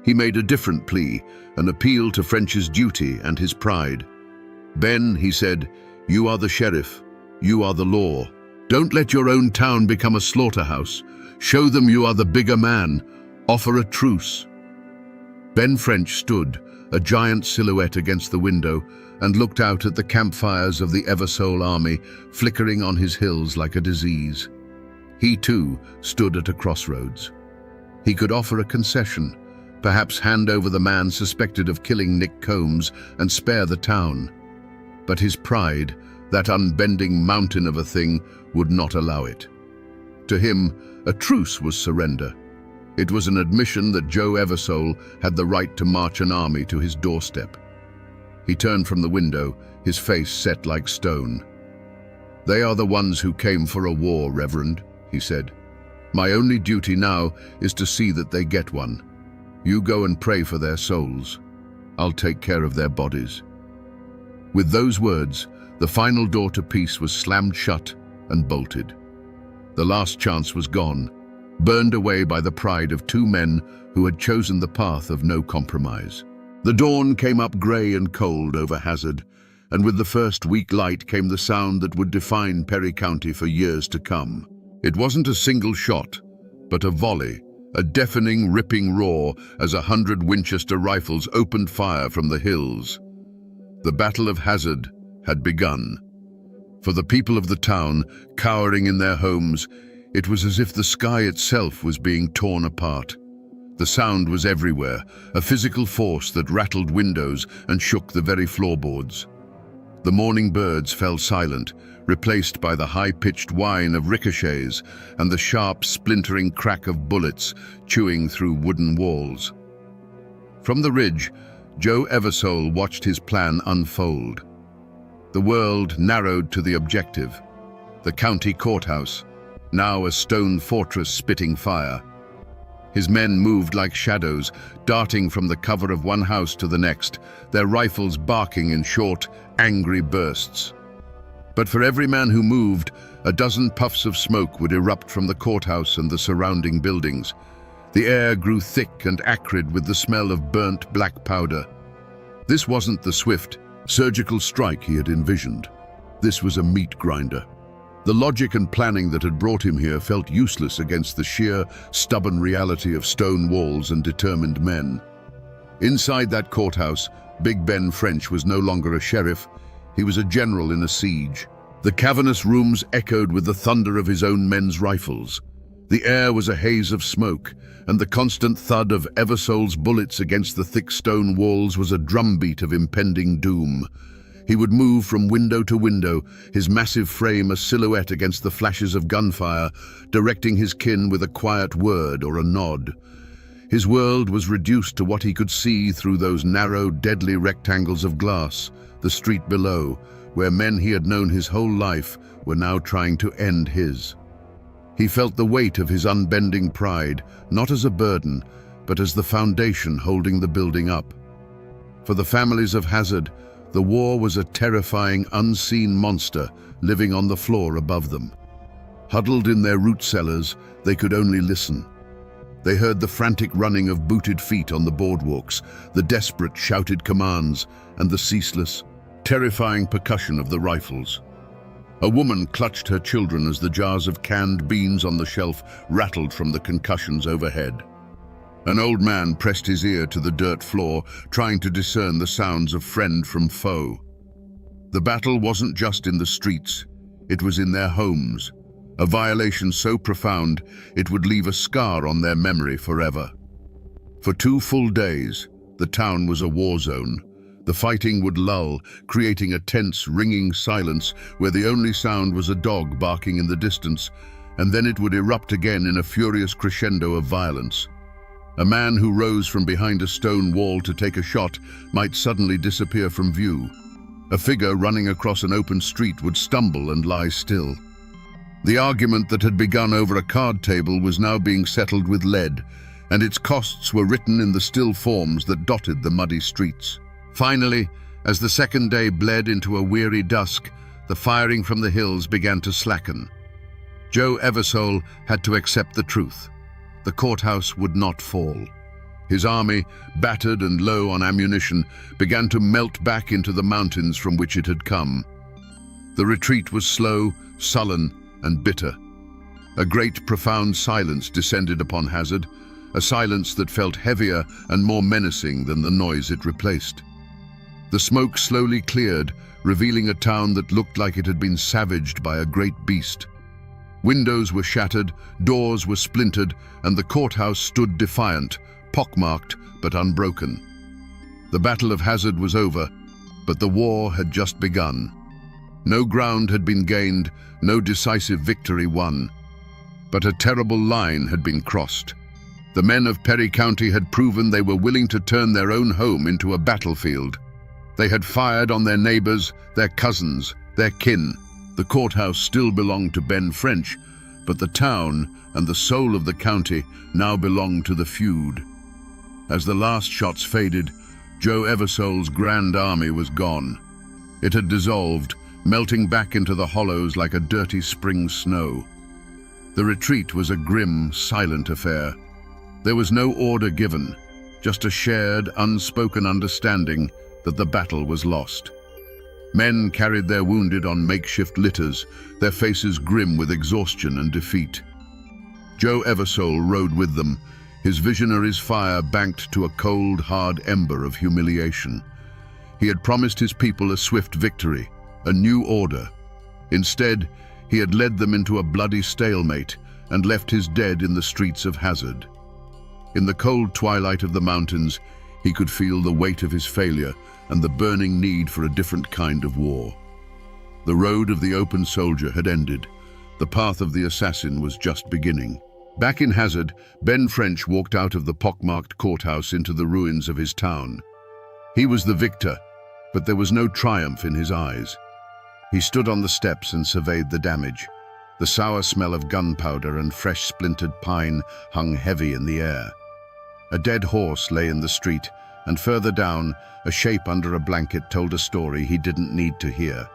He made a different plea, an appeal to French's duty and his pride. "Ben," he said, "you are the sheriff. You are the law. Don't let your own town become a slaughterhouse. Show them you are the bigger man. Offer a truce." Ben French stood, a giant silhouette against the window, and looked out at the campfires of the Eversole army flickering on his hills like a disease. He too stood at a crossroads. He could offer a concession, perhaps hand over the man suspected of killing Nick Combs and spare the town. But his pride, that unbending mountain of a thing, would not allow it. To him, a truce was surrender. It was an admission that Joe Eversole had the right to march an army to his doorstep. He turned from the window, his face set like stone. "They are the ones who came for a war, Reverend," he said. "My only duty now is to see that they get one. You go and pray for their souls. I'll take care of their bodies." With those words, the final door to peace was slammed shut and bolted. The last chance was gone, burned away by the pride of two men who had chosen the path of no compromise. The dawn came up grey and cold over Hazard, and with the first weak light came the sound that would define Perry County for years to come. It wasn't a single shot, but a volley, a deafening, ripping roar as 100 Winchester rifles opened fire from the hills. The Battle of Hazard had begun. For the people of the town, cowering in their homes, it was as if the sky itself was being torn apart. The sound was everywhere, a physical force that rattled windows and shook the very floorboards. The morning birds fell silent, replaced by the high-pitched whine of ricochets and the sharp, splintering crack of bullets chewing through wooden walls. From the ridge, Joe Eversole watched his plan unfold. The world narrowed to the objective, the county courthouse, now a stone fortress spitting fire. His men moved like shadows, darting from the cover of one house to the next, their rifles barking in short, angry bursts. But for every man who moved, a dozen puffs of smoke would erupt from the courthouse and the surrounding buildings. The air grew thick and acrid with the smell of burnt black powder. This wasn't the swift, surgical strike he had envisioned. This was a meat grinder. The logic and planning that had brought him here felt useless against the sheer, stubborn reality of stone walls and determined men. Inside that courthouse, Big Ben French was no longer a sheriff. He was a general in a siege. The cavernous rooms echoed with the thunder of his own men's rifles. The air was a haze of smoke, and the constant thud of Eversole's bullets against the thick stone walls was a drumbeat of impending doom. He would move from window to window, his massive frame a silhouette against the flashes of gunfire, directing his kin with a quiet word or a nod. His world was reduced to what he could see through those narrow, deadly rectangles of glass, the street below, where men he had known his whole life were now trying to end his. He felt the weight of his unbending pride, not as a burden, but as the foundation holding the building up. For the families of Hazard, the war was a terrifying, unseen monster living on the floor above them. Huddled in their root cellars, they could only listen. They heard the frantic running of booted feet on the boardwalks, the desperate shouted commands, and the ceaseless, terrifying percussion of the rifles. A woman clutched her children as the jars of canned beans on the shelf rattled from the concussions overhead. An old man pressed his ear to the dirt floor, trying to discern the sounds of friend from foe. The battle wasn't just in the streets, it was in their homes, a violation so profound it would leave a scar on their memory forever. For 2 full days, the town was a war zone. The fighting would lull, creating a tense, ringing silence where the only sound was a dog barking in the distance, and then it would erupt again in a furious crescendo of violence. A man who rose from behind a stone wall to take a shot might suddenly disappear from view. A figure running across an open street would stumble and lie still. The argument that had begun over a card table was now being settled with lead, and its costs were written in the still forms that dotted the muddy streets. Finally, as the second day bled into a weary dusk, the firing from the hills began to slacken. Joe Eversole had to accept the truth. The courthouse would not fall. His army, battered and low on ammunition, began to melt back into the mountains from which it had come. The retreat was slow, sullen, and bitter. A great, profound silence descended upon Hazard, a silence that felt heavier and more menacing than the noise it replaced. The smoke slowly cleared, revealing a town that looked like it had been savaged by a great beast. Windows were shattered, doors were splintered, and the courthouse stood defiant, pockmarked but unbroken. The Battle of Hazard was over, but the war had just begun. No ground had been gained, no decisive victory won. But a terrible line had been crossed. The men of Perry County had proven they were willing to turn their own home into a battlefield. They had fired on their neighbors, their cousins, their kin. The courthouse still belonged to Ben French, but the town and the soul of the county now belonged to the feud. As the last shots faded, Joe Eversole's grand army was gone. It had dissolved, melting back into the hollows like a dirty spring snow. The retreat was a grim, silent affair. There was no order given, just a shared, unspoken understanding that the battle was lost. Men carried their wounded on makeshift litters, their faces grim with exhaustion and defeat. Joe Eversole rode with them, his visionary's fire banked to a cold, hard ember of humiliation. He had promised his people a swift victory, a new order. Instead, he had led them into a bloody stalemate and left his dead in the streets of Hazard. In the cold twilight of the mountains, he could feel the weight of his failure and the burning need for a different kind of war. The road of the open soldier had ended. The path of the assassin was just beginning. Back in Hazard, Ben French walked out of the pockmarked courthouse into the ruins of his town. He was the victor, but there was no triumph in his eyes. He stood on the steps and surveyed the damage. The sour smell of gunpowder and fresh splintered pine hung heavy in the air. A dead horse lay in the street, and further down, a shape under a blanket told a story he didn't need to hear.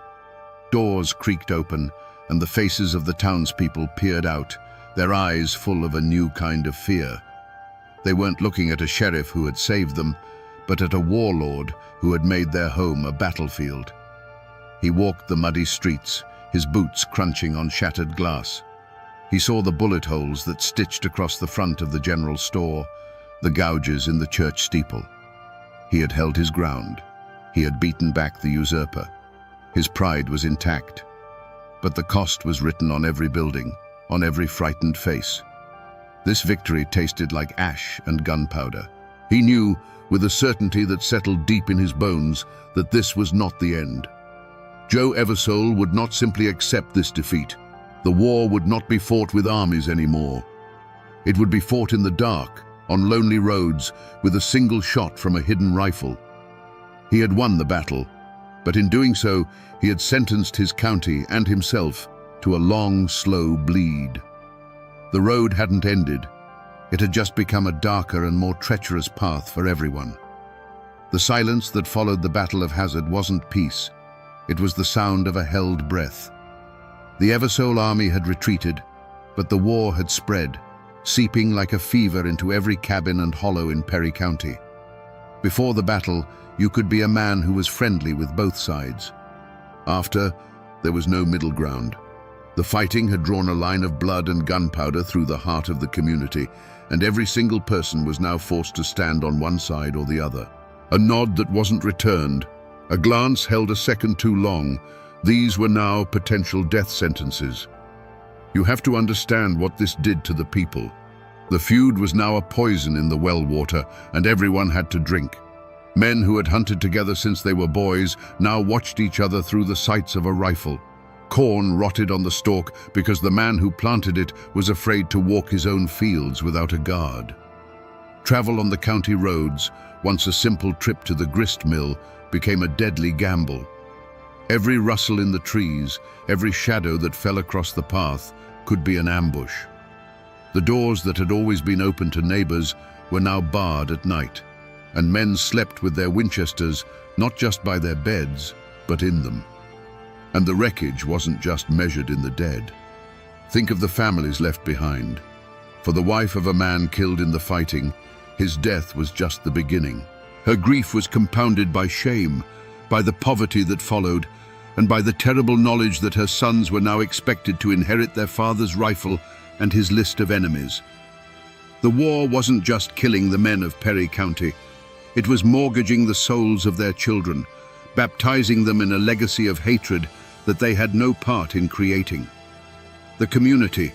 Doors creaked open, and the faces of the townspeople peered out, their eyes full of a new kind of fear. They weren't looking at a sheriff who had saved them, but at a warlord who had made their home a battlefield. He walked the muddy streets, his boots crunching on shattered glass. He saw the bullet holes that stitched across the front of the general store, the gouges in the church steeple. He had held his ground. He had beaten back the usurper. His pride was intact. But the cost was written on every building, on every frightened face. This victory tasted like ash and gunpowder. He knew, with a certainty that settled deep in his bones, that this was not the end. Joe Eversole would not simply accept this defeat. The war would not be fought with armies anymore. It would be fought in the dark, on lonely roads, with a single shot from a hidden rifle. He had won the battle, but in doing so, he had sentenced his county and himself to a long, slow bleed. The road hadn't ended. It had just become a darker and more treacherous path for everyone. The silence that followed the Battle of Hazard wasn't peace. It was the sound of a held breath. The Eversole army had retreated, but the war had spread, seeping like a fever into every cabin and hollow in Perry County. Before the battle, you could be a man who was friendly with both sides. After, there was no middle ground. The fighting had drawn a line of blood and gunpowder through the heart of the community, and every single person was now forced to stand on one side or the other. A nod that wasn't returned, a glance held a second too long. These were now potential death sentences. You have to understand what this did to the people. The feud was now a poison in the well water, and everyone had to drink. Men who had hunted together since they were boys now watched each other through the sights of a rifle. Corn rotted on the stalk because the man who planted it was afraid to walk his own fields without a guard. Travel on the county roads, once a simple trip to the grist mill, became a deadly gamble. Every rustle in the trees, every shadow that fell across the path could be an ambush. The doors that had always been open to neighbors were now barred at night, and men slept with their Winchesters not just by their beds, but in them. And the wreckage wasn't just measured in the dead. Think of the families left behind. For the wife of a man killed in the fighting, his death was just the beginning. Her grief was compounded by shame, by the poverty that followed, and by the terrible knowledge that her sons were now expected to inherit their father's rifle and his list of enemies. The war wasn't just killing the men of Perry County. It was mortgaging the souls of their children, baptizing them in a legacy of hatred that they had no part in creating. The community,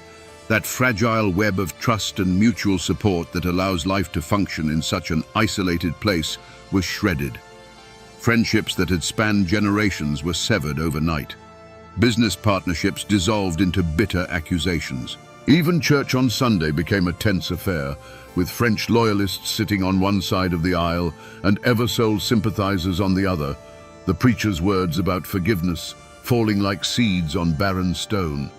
that fragile web of trust and mutual support that allows life to function in such an isolated place, was shredded. Friendships that had spanned generations were severed overnight. Business partnerships dissolved into bitter accusations. Even church on Sunday became a tense affair, with French loyalists sitting on one side of the aisle and Eversole sympathizers on the other, the preacher's words about forgiveness falling like seeds on barren stone.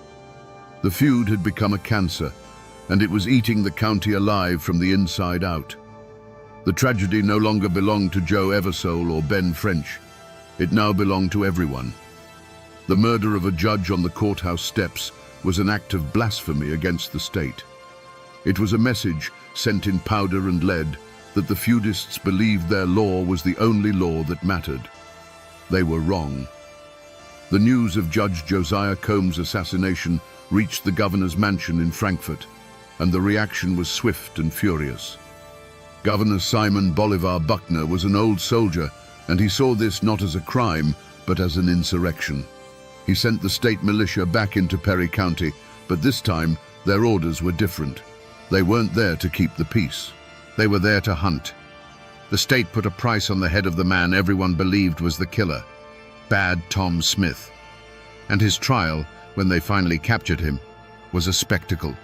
The feud had become a cancer, and it was eating the county alive from the inside out. The tragedy no longer belonged to Joe Eversole or Ben French. It now belonged to everyone. The murder of a judge on the courthouse steps was an act of blasphemy against the state. It was a message sent in powder and lead that the feudists believed their law was the only law that mattered. They were wrong. The news of Judge Josiah Combs' assassination reached the governor's mansion in Frankfurt, and the reaction was swift and furious. Governor Simon Bolivar Buckner was an old soldier, and he saw this not as a crime, but as an insurrection. He sent the state militia back into Perry County, but this time their orders were different. They weren't there to keep the peace. They were there to hunt. The state put a price on the head of the man everyone believed was the killer, Bad Tom Smith. And his trial, when they finally captured him, was a spectacle.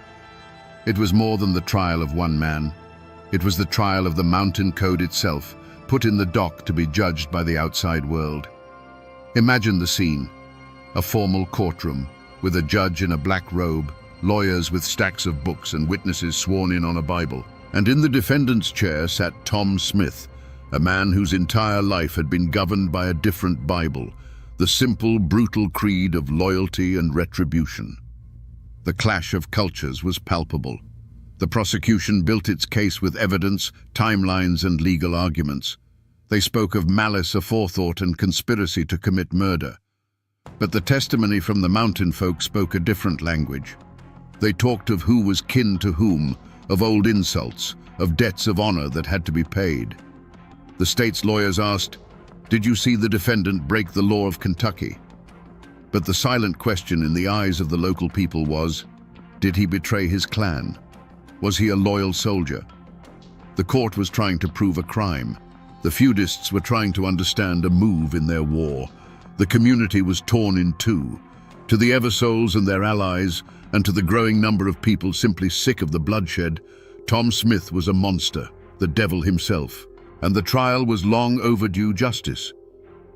It was more than the trial of one man. It was the trial of the mountain code itself, put in the dock to be judged by the outside world. Imagine the scene. A formal courtroom, with a judge in a black robe, lawyers with stacks of books and witnesses sworn in on a Bible. And in the defendant's chair sat Tom Smith, a man whose entire life had been governed by a different Bible, the simple, brutal creed of loyalty and retribution. The clash of cultures was palpable. The prosecution built its case with evidence, timelines, and legal arguments. They spoke of malice aforethought and conspiracy to commit murder. But the testimony from the mountain folk spoke a different language. They talked of who was kin to whom, of old insults, of debts of honor that had to be paid. The state's lawyers asked, "Did you see the defendant break the law of Kentucky?" But the silent question in the eyes of the local people was, did he betray his clan? Was he a loyal soldier? The court was trying to prove a crime. The feudists were trying to understand a move in their war. The community was torn in two. To the Eversoles and their allies, and to the growing number of people simply sick of the bloodshed, Tom Smith was a monster, the devil himself, and the trial was long overdue justice.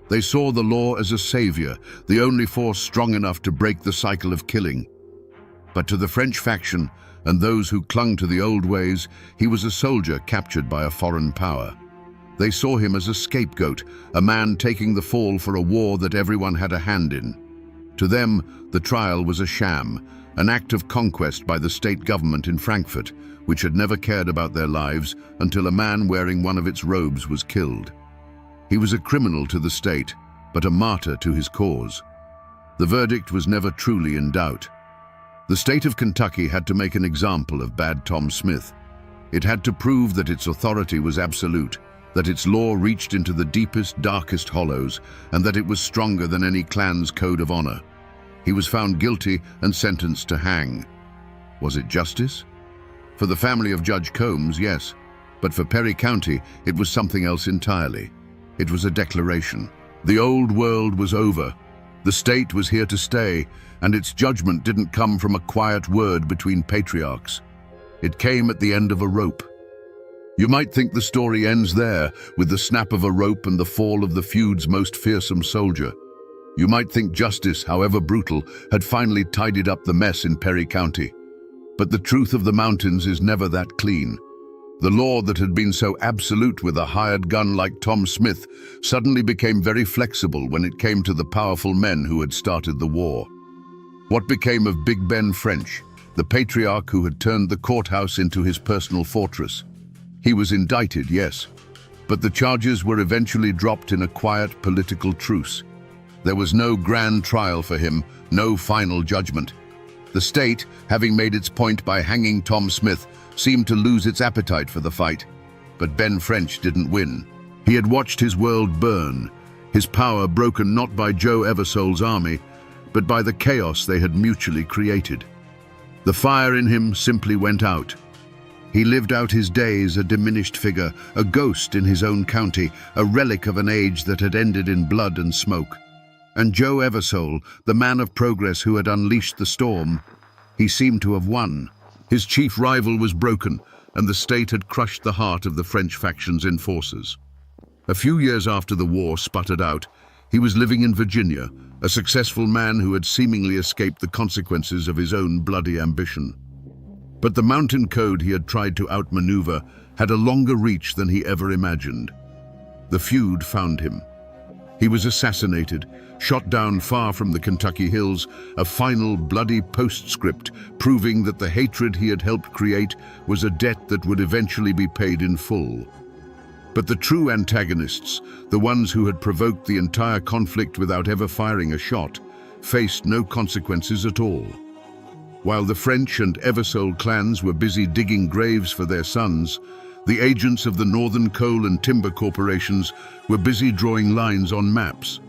They saw the law as a savior, the only force strong enough to break the cycle of killing. But to the French faction and those who clung to the old ways, he was a soldier captured by a foreign power. They saw him as a scapegoat, a man taking the fall for a war that everyone had a hand in. To them, the trial was a sham, an act of conquest by the state government in Frankfurt, which had never cared about their lives until a man wearing one of its robes was killed. He was a criminal to the state, but a martyr to his cause. The verdict was never truly in doubt. The state of Kentucky had to make an example of bad Tom Smith. It had to prove that its authority was absolute, that its law reached into the deepest, darkest hollows, and that it was stronger than any clan's code of honor. He was found guilty and sentenced to hang. Was it justice? For the family of Judge Combs, yes, but for Perry County, it was something else entirely. It was a declaration. The old world was over. The state was here to stay, and its judgment didn't come from a quiet word between patriarchs. It came at the end of a rope. You might think the story ends there, with the snap of a rope and the fall of the feud's most fearsome soldier. You might think justice, however brutal, had finally tidied up the mess in Perry County. But the truth of the mountains is never that clean. The law that had been so absolute with a hired gun like Tom Smith suddenly became very flexible when it came to the powerful men who had started the war. What became of Big Ben French, the patriarch who had turned the courthouse into his personal fortress? He was indicted, yes, but the charges were eventually dropped in a quiet political truce. There was no grand trial for him, no final judgment. The state, having made its point by hanging Tom Smith, seemed to lose its appetite for the fight. But Ben French didn't win. He had watched his world burn, his power broken not by Joe Eversole's army, but by the chaos they had mutually created. The fire in him simply went out. He lived out his days a diminished figure, a ghost in his own county, a relic of an age that had ended in blood and smoke. And Joe Eversole, the man of progress who had unleashed the storm, he seemed to have won. His chief rival was broken, and the state had crushed the heart of the French faction's enforcers. A few years after the war sputtered out, he was living in Virginia, a successful man who had seemingly escaped the consequences of his own bloody ambition. But the mountain code he had tried to outmaneuver had a longer reach than he ever imagined. The feud found him. He was assassinated, shot down far from the Kentucky hills, a final bloody postscript proving that the hatred he had helped create was a debt that would eventually be paid in full. But the true antagonists, the ones who had provoked the entire conflict without ever firing a shot, faced no consequences at all. While the French and Eversole clans were busy digging graves for their sons, the agents of the Northern Coal and Timber Corporations were busy drawing lines on maps.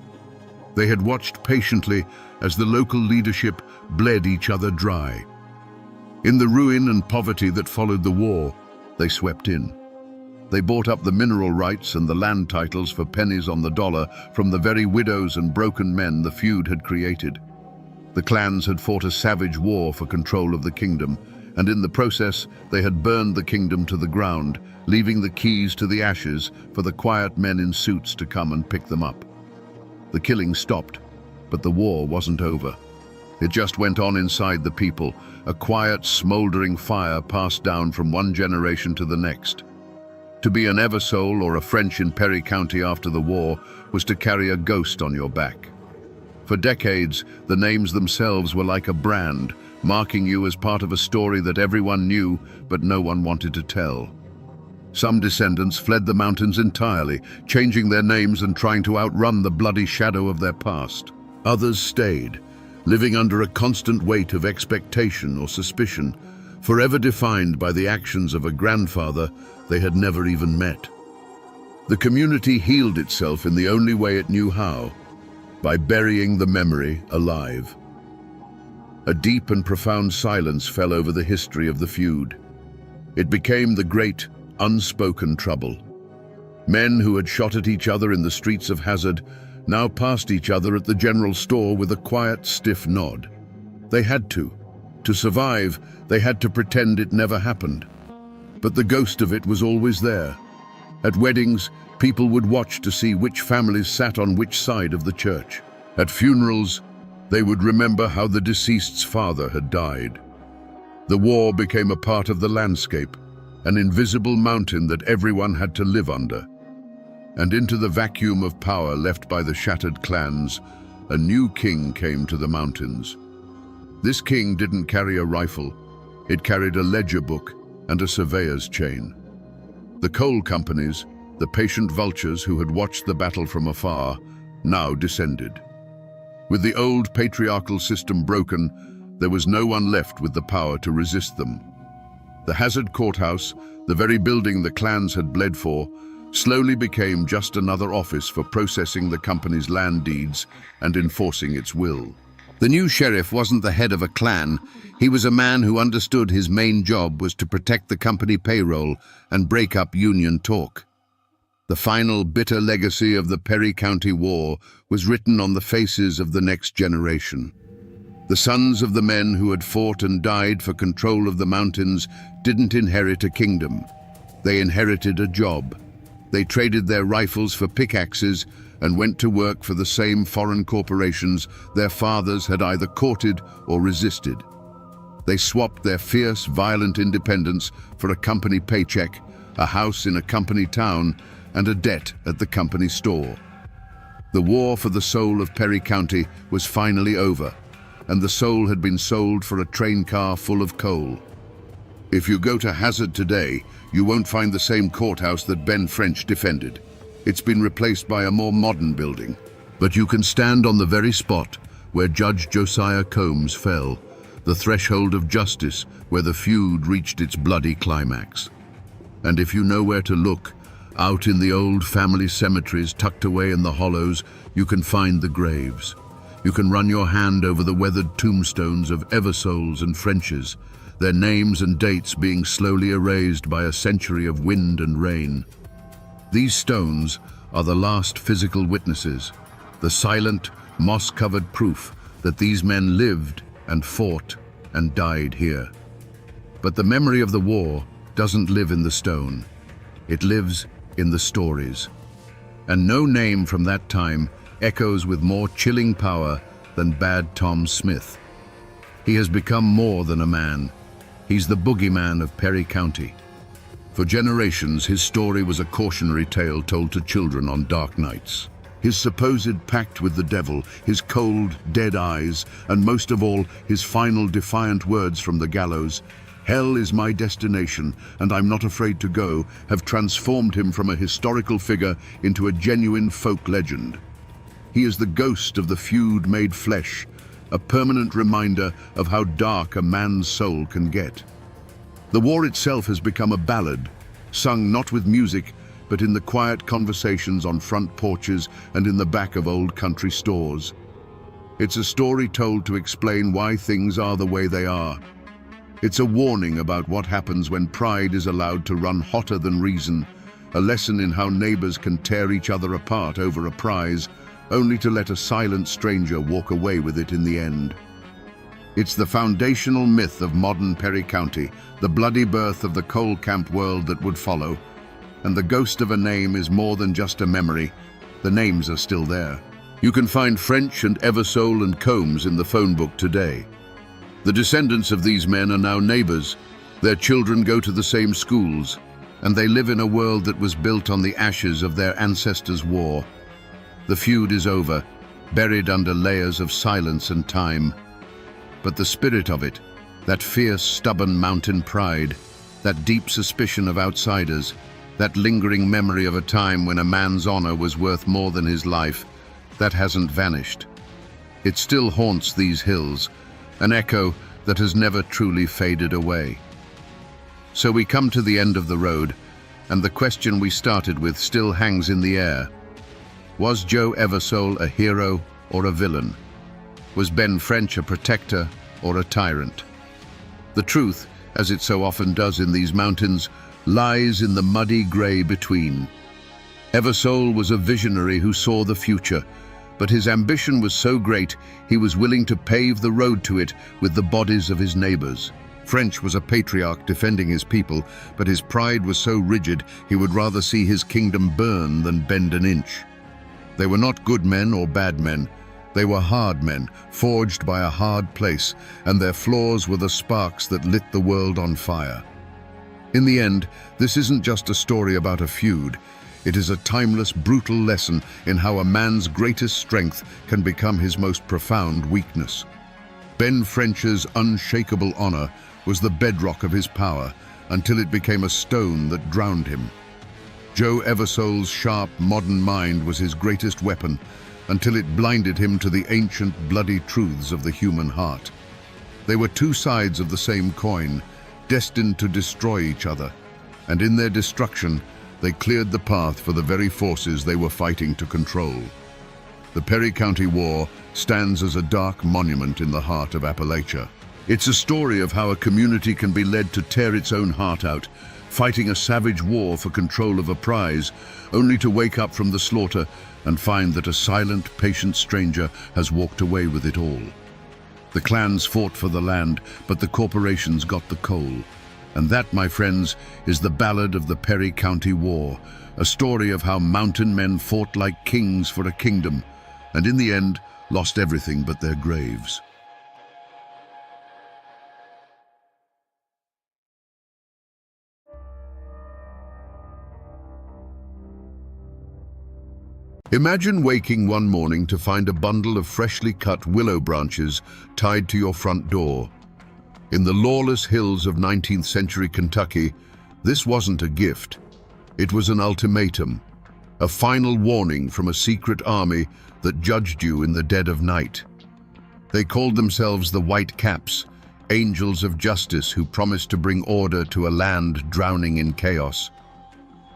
They had watched patiently as the local leadership bled each other dry. In the ruin and poverty that followed the war, they swept in. They bought up the mineral rights and the land titles for pennies on the dollar from the very widows and broken men the feud had created. The clans had fought a savage war for control of the kingdom, and in the process they had burned the kingdom to the ground, leaving the keys to the ashes for the quiet men in suits to come and pick them up. The killing stopped, but the war wasn't over. It just went on inside the people, a quiet, smoldering fire passed down from one generation to the next. To be an Eversole or a French in Perry County after the war was to carry a ghost on your back. For decades, the names themselves were like a brand, marking you as part of a story that everyone knew, but no one wanted to tell. Some descendants fled the mountains entirely, changing their names and trying to outrun the bloody shadow of their past. Others stayed, living under a constant weight of expectation or suspicion, forever defined by the actions of a grandfather they had never even met. The community healed itself in the only way it knew how, by burying the memory alive. A deep and profound silence fell over the history of the feud. It became the great, unspoken trouble. Men who had shot at each other in the streets of Hazard now passed each other at the general store with a quiet, stiff nod. They had to. To survive, they had to pretend it never happened. But the ghost of it was always there. At weddings, people would watch to see which families sat on which side of the church. At funerals, they would remember how the deceased's father had died. The war became a part of the landscape, an invisible mountain that everyone had to live under. And into the vacuum of power left by the shattered clans, a new king came to the mountains. This king didn't carry a rifle. It carried a ledger book and a surveyor's chain. The coal companies, the patient vultures who had watched the battle from afar, now descended. With the old patriarchal system broken, there was no one left with the power to resist them. The Hazard Courthouse, the very building the clans had bled for, slowly became just another office for processing the company's land deeds and enforcing its will. The new sheriff wasn't the head of a clan. He was a man who understood his main job was to protect the company payroll and break up union talk. The final bitter legacy of the Perry County War was written on the faces of the next generation. The sons of the men who had fought and died for control of the mountains didn't inherit a kingdom. They inherited a job. They traded their rifles for pickaxes and went to work for the same foreign corporations their fathers had either courted or resisted. They swapped their fierce, violent independence for a company paycheck, a house in a company town, and a debt at the company store. The war for the soul of Perry County was finally over, and the soul had been sold for a train car full of coal. If you go to Hazard today, you won't find the same courthouse that Ben French defended. It's been replaced by a more modern building. But you can stand on the very spot where Judge Josiah Combs fell, the threshold of justice where the feud reached its bloody climax. And if you know where to look, out in the old family cemeteries tucked away in the hollows, you can find the graves. You can run your hand over the weathered tombstones of Eversoles and Frenches, their names and dates being slowly erased by a century of wind and rain. These stones are the last physical witnesses, the silent, moss-covered proof that these men lived and fought and died here. But the memory of the war doesn't live in the stone. It lives in the stories. And no name from that time echoes with more chilling power than Bad Tom Smith. He has become more than a man. He's the boogeyman of Perry County. For generations, his story was a cautionary tale told to children on dark nights. His supposed pact with the devil, his cold, dead eyes, and most of all, his final defiant words from the gallows, "Hell is my destination, and I'm not afraid to go," have transformed him from a historical figure into a genuine folk legend. He is the ghost of the feud made flesh, a permanent reminder of how dark a man's soul can get. The war itself has become a ballad, sung not with music, but in the quiet conversations on front porches and in the back of old country stores. It's a story told to explain why things are the way they are. It's a warning about what happens when pride is allowed to run hotter than reason, a lesson in how neighbors can tear each other apart over a prize, only to let a silent stranger walk away with it in the end. It's the foundational myth of modern Perry County, the bloody birth of the coal camp world that would follow. And the ghost of a name is more than just a memory. The names are still there. You can find French and Eversole and Combs in the phone book today. The descendants of these men are now neighbors. Their children go to the same schools, and they live in a world that was built on the ashes of their ancestors' war. The feud is over, buried under layers of silence and time. But the spirit of it, that fierce, stubborn mountain pride, that deep suspicion of outsiders, that lingering memory of a time when a man's honor was worth more than his life, that hasn't vanished. It still haunts these hills, an echo that has never truly faded away. So we come to the end of the road, and the question we started with still hangs in the air. Was Joe Eversole a hero or a villain? Was Ben French a protector or a tyrant? The truth, as it so often does in these mountains, lies in the muddy gray between. Eversole was a visionary who saw the future, but his ambition was so great he was willing to pave the road to it with the bodies of his neighbors. French was a patriarch defending his people, but his pride was so rigid he would rather see his kingdom burn than bend an inch. They were not good men or bad men. They were hard men, forged by a hard place, and their flaws were the sparks that lit the world on fire. In the end, this isn't just a story about a feud. It is a timeless, brutal lesson in how a man's greatest strength can become his most profound weakness. Ben French's unshakable honor was the bedrock of his power until it became a stone that drowned him. Joe Eversole's sharp, modern mind was his greatest weapon until it blinded him to the ancient, bloody truths of the human heart. They were two sides of the same coin, destined to destroy each other, and in their destruction, they cleared the path for the very forces they were fighting to control. The Perry County War stands as a dark monument in the heart of Appalachia. It's a story of how a community can be led to tear its own heart out, fighting a savage war for control of a prize, only to wake up from the slaughter and find that a silent, patient stranger has walked away with it all. The clans fought for the land, but the corporations got the coal. And that, my friends, is the ballad of the Perry County War, a story of how mountain men fought like kings for a kingdom, and in the end, lost everything but their graves. Imagine waking one morning to find a bundle of freshly cut willow branches tied to your front door. In the lawless hills of 19th century Kentucky, this wasn't a gift. It was an ultimatum, a final warning from a secret army that judged you in the dead of night. They called themselves the White Caps, angels of justice who promised to bring order to a land drowning in chaos.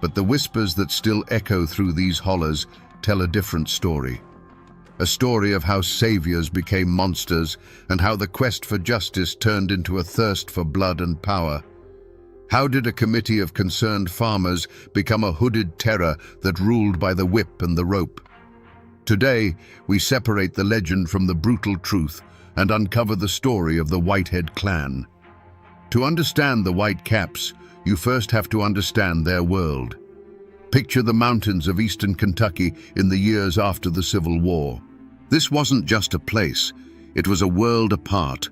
But the whispers that still echo through these hollers tell a different story. A story of how saviors became monsters and how the quest for justice turned into a thirst for blood and power. How did a committee of concerned farmers become a hooded terror that ruled by the whip and the rope? Today, we separate the legend from the brutal truth and uncover the story of the Whitehead clan. To understand the White Caps, you first have to understand their world. Picture the mountains of eastern Kentucky in the years after the Civil War. This wasn't just a place, it was a world apart,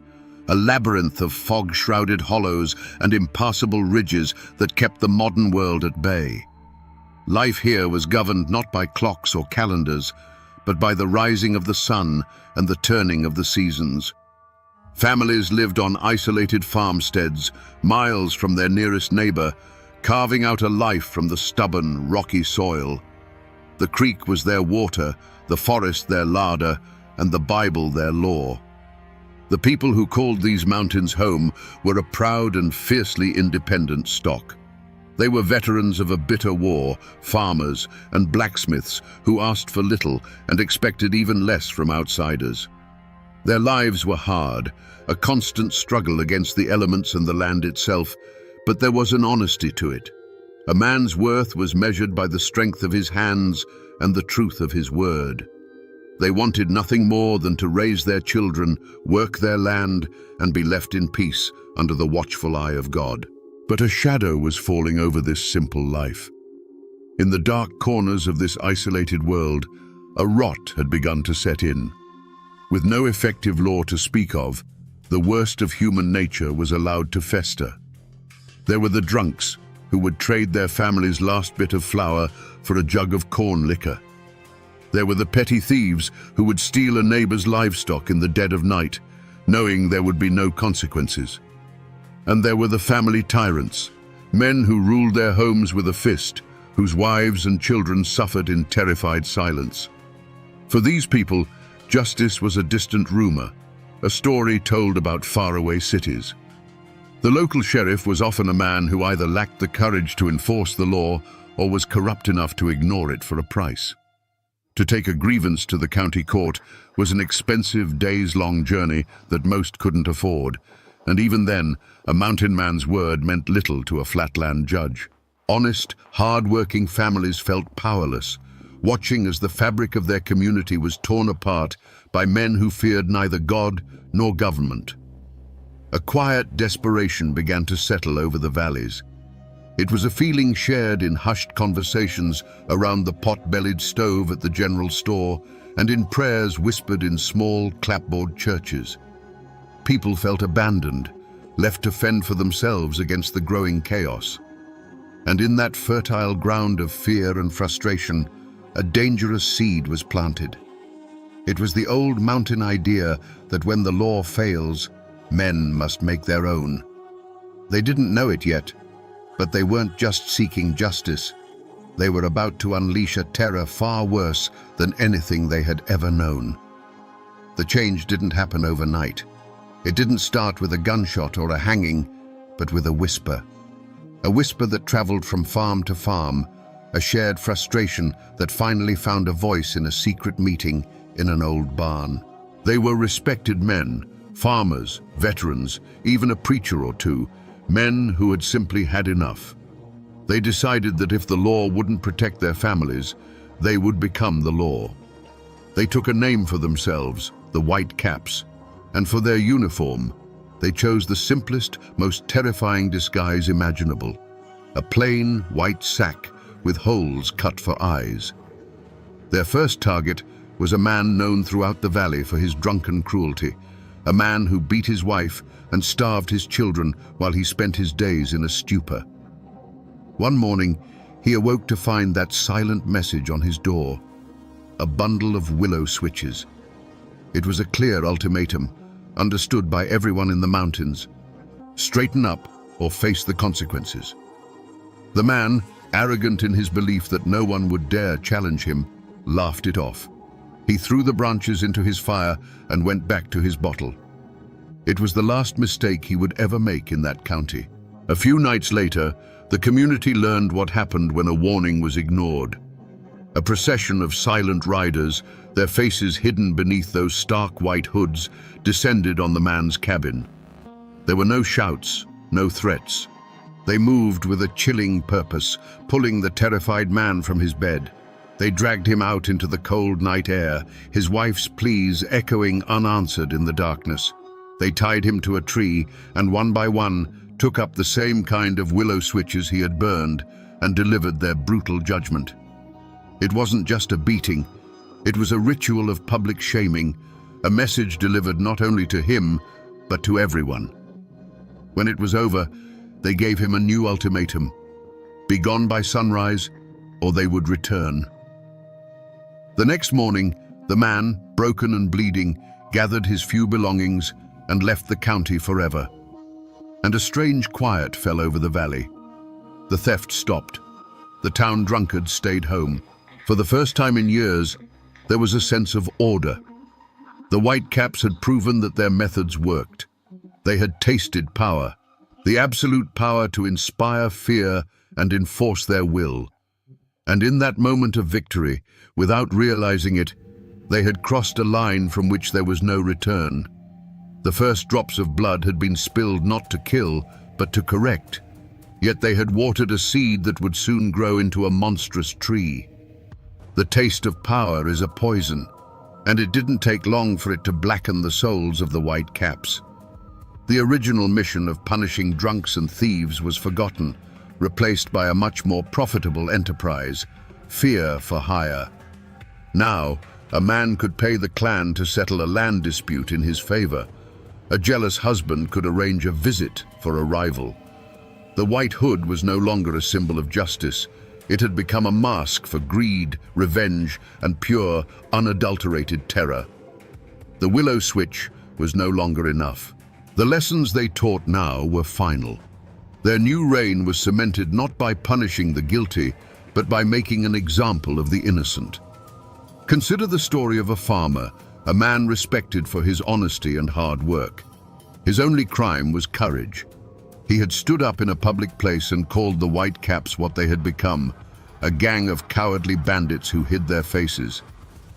a labyrinth of fog-shrouded hollows and impassable ridges that kept the modern world at bay. Life here was governed not by clocks or calendars, but by the rising of the sun and the turning of the seasons. Families lived on isolated farmsteads, miles from their nearest neighbor, carving out a life from the stubborn, rocky soil. The creek was their water, the forest their larder, and the Bible their law. The people who called these mountains home were a proud and fiercely independent stock. They were veterans of a bitter war, farmers and blacksmiths who asked for little and expected even less from outsiders. Their lives were hard, a constant struggle against the elements and the land itself, but there was an honesty to it. A man's worth was measured by the strength of his hands and the truth of his word. They wanted nothing more than to raise their children, work their land, and be left in peace under the watchful eye of God. But a shadow was falling over this simple life. In the dark corners of this isolated world, a rot had begun to set in. With no effective law to speak of, the worst of human nature was allowed to fester. There were the drunks, who would trade their family's last bit of flour for a jug of corn liquor. There were the petty thieves who would steal a neighbor's livestock in the dead of night, knowing there would be no consequences. And there were the family tyrants, men who ruled their homes with a fist, whose wives and children suffered in terrified silence. For these people, justice was a distant rumor, a story told about faraway cities. The local sheriff was often a man who either lacked the courage to enforce the law or was corrupt enough to ignore it for a price. To take a grievance to the county court was an expensive days-long journey that most couldn't afford, and even then, a mountain man's word meant little to a flatland judge. Honest, hard-working families felt powerless, watching as the fabric of their community was torn apart by men who feared neither God nor government. A quiet desperation began to settle over the valleys. It was a feeling shared in hushed conversations around the pot-bellied stove at the general store and in prayers whispered in small clapboard churches. People felt abandoned, left to fend for themselves against the growing chaos. And in that fertile ground of fear and frustration, a dangerous seed was planted. It was the old mountain idea that when the law fails, men must make their own. They didn't know it yet, but they weren't just seeking justice. They were about to unleash a terror far worse than anything they had ever known. The change didn't happen overnight. It didn't start with a gunshot or a hanging, but with a whisper. A whisper that traveled from farm to farm, a shared frustration that finally found a voice in a secret meeting in an old barn. They were respected men, farmers, veterans, even a preacher or two, men who had simply had enough. They decided that if the law wouldn't protect their families, they would become the law. They took a name for themselves, the White Caps, and for their uniform, they chose the simplest, most terrifying disguise imaginable, a plain white sack with holes cut for eyes. Their first target was a man known throughout the valley for his drunken cruelty, a man who beat his wife and starved his children while he spent his days in a stupor. One morning, he awoke to find that silent message on his door, a bundle of willow switches. It was a clear ultimatum, understood by everyone in the mountains. Straighten up or face the consequences. The man, arrogant in his belief that no one would dare challenge him, laughed it off. He threw the branches into his fire and went back to his bottle. It was the last mistake he would ever make in that county. A few nights later, the community learned what happened when a warning was ignored. A procession of silent riders, their faces hidden beneath those stark white hoods, descended on the man's cabin. There were no shouts, no threats. They moved with a chilling purpose, pulling the terrified man from his bed. They dragged him out into the cold night air, his wife's pleas echoing unanswered in the darkness. They tied him to a tree and one by one took up the same kind of willow switches he had burned and delivered their brutal judgment. It wasn't just a beating, it was a ritual of public shaming, a message delivered not only to him, but to everyone. When it was over, they gave him a new ultimatum: be gone by sunrise, or they would return. The next morning, the man, broken and bleeding, gathered his few belongings and left the county forever. And a strange quiet fell over the valley. The theft stopped. The town drunkards stayed home. For the first time in years, there was a sense of order. The White Caps had proven that their methods worked. They had tasted power, the absolute power to inspire fear and enforce their will. And in that moment of victory, without realizing it, they had crossed a line from which there was no return. The first drops of blood had been spilled not to kill, but to correct. Yet they had watered a seed that would soon grow into a monstrous tree. The taste of power is a poison, and it didn't take long for it to blacken the souls of the White Caps. The original mission of punishing drunks and thieves was forgotten, replaced by a much more profitable enterprise: fear for hire. Now, a man could pay the clan to settle a land dispute in his favor. A jealous husband could arrange a visit for a rival. The White Hood was no longer a symbol of justice. It had become a mask for greed, revenge, and pure, unadulterated terror. The willow switch was no longer enough. The lessons they taught now were final. Their new reign was cemented not by punishing the guilty, but by making an example of the innocent. Consider the story of a farmer, a man respected for his honesty and hard work. His only crime was courage. He had stood up in a public place and called the White Caps what they had become, a gang of cowardly bandits who hid their faces.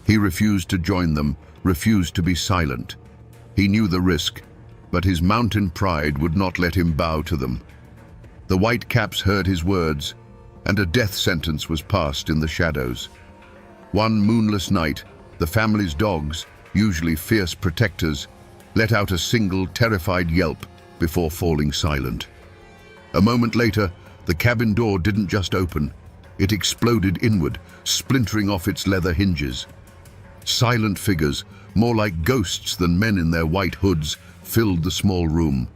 He refused to join them, refused to be silent. He knew the risk, but his mountain pride would not let him bow to them. The White Caps heard his words, and a death sentence was passed in the shadows. One moonless night, the family's dogs, usually fierce protectors, let out a single terrified yelp before falling silent. A moment later, the cabin door didn't just open, it exploded inward, splintering off its leather hinges. Silent figures, more like ghosts than men in their white hoods, filled the small room.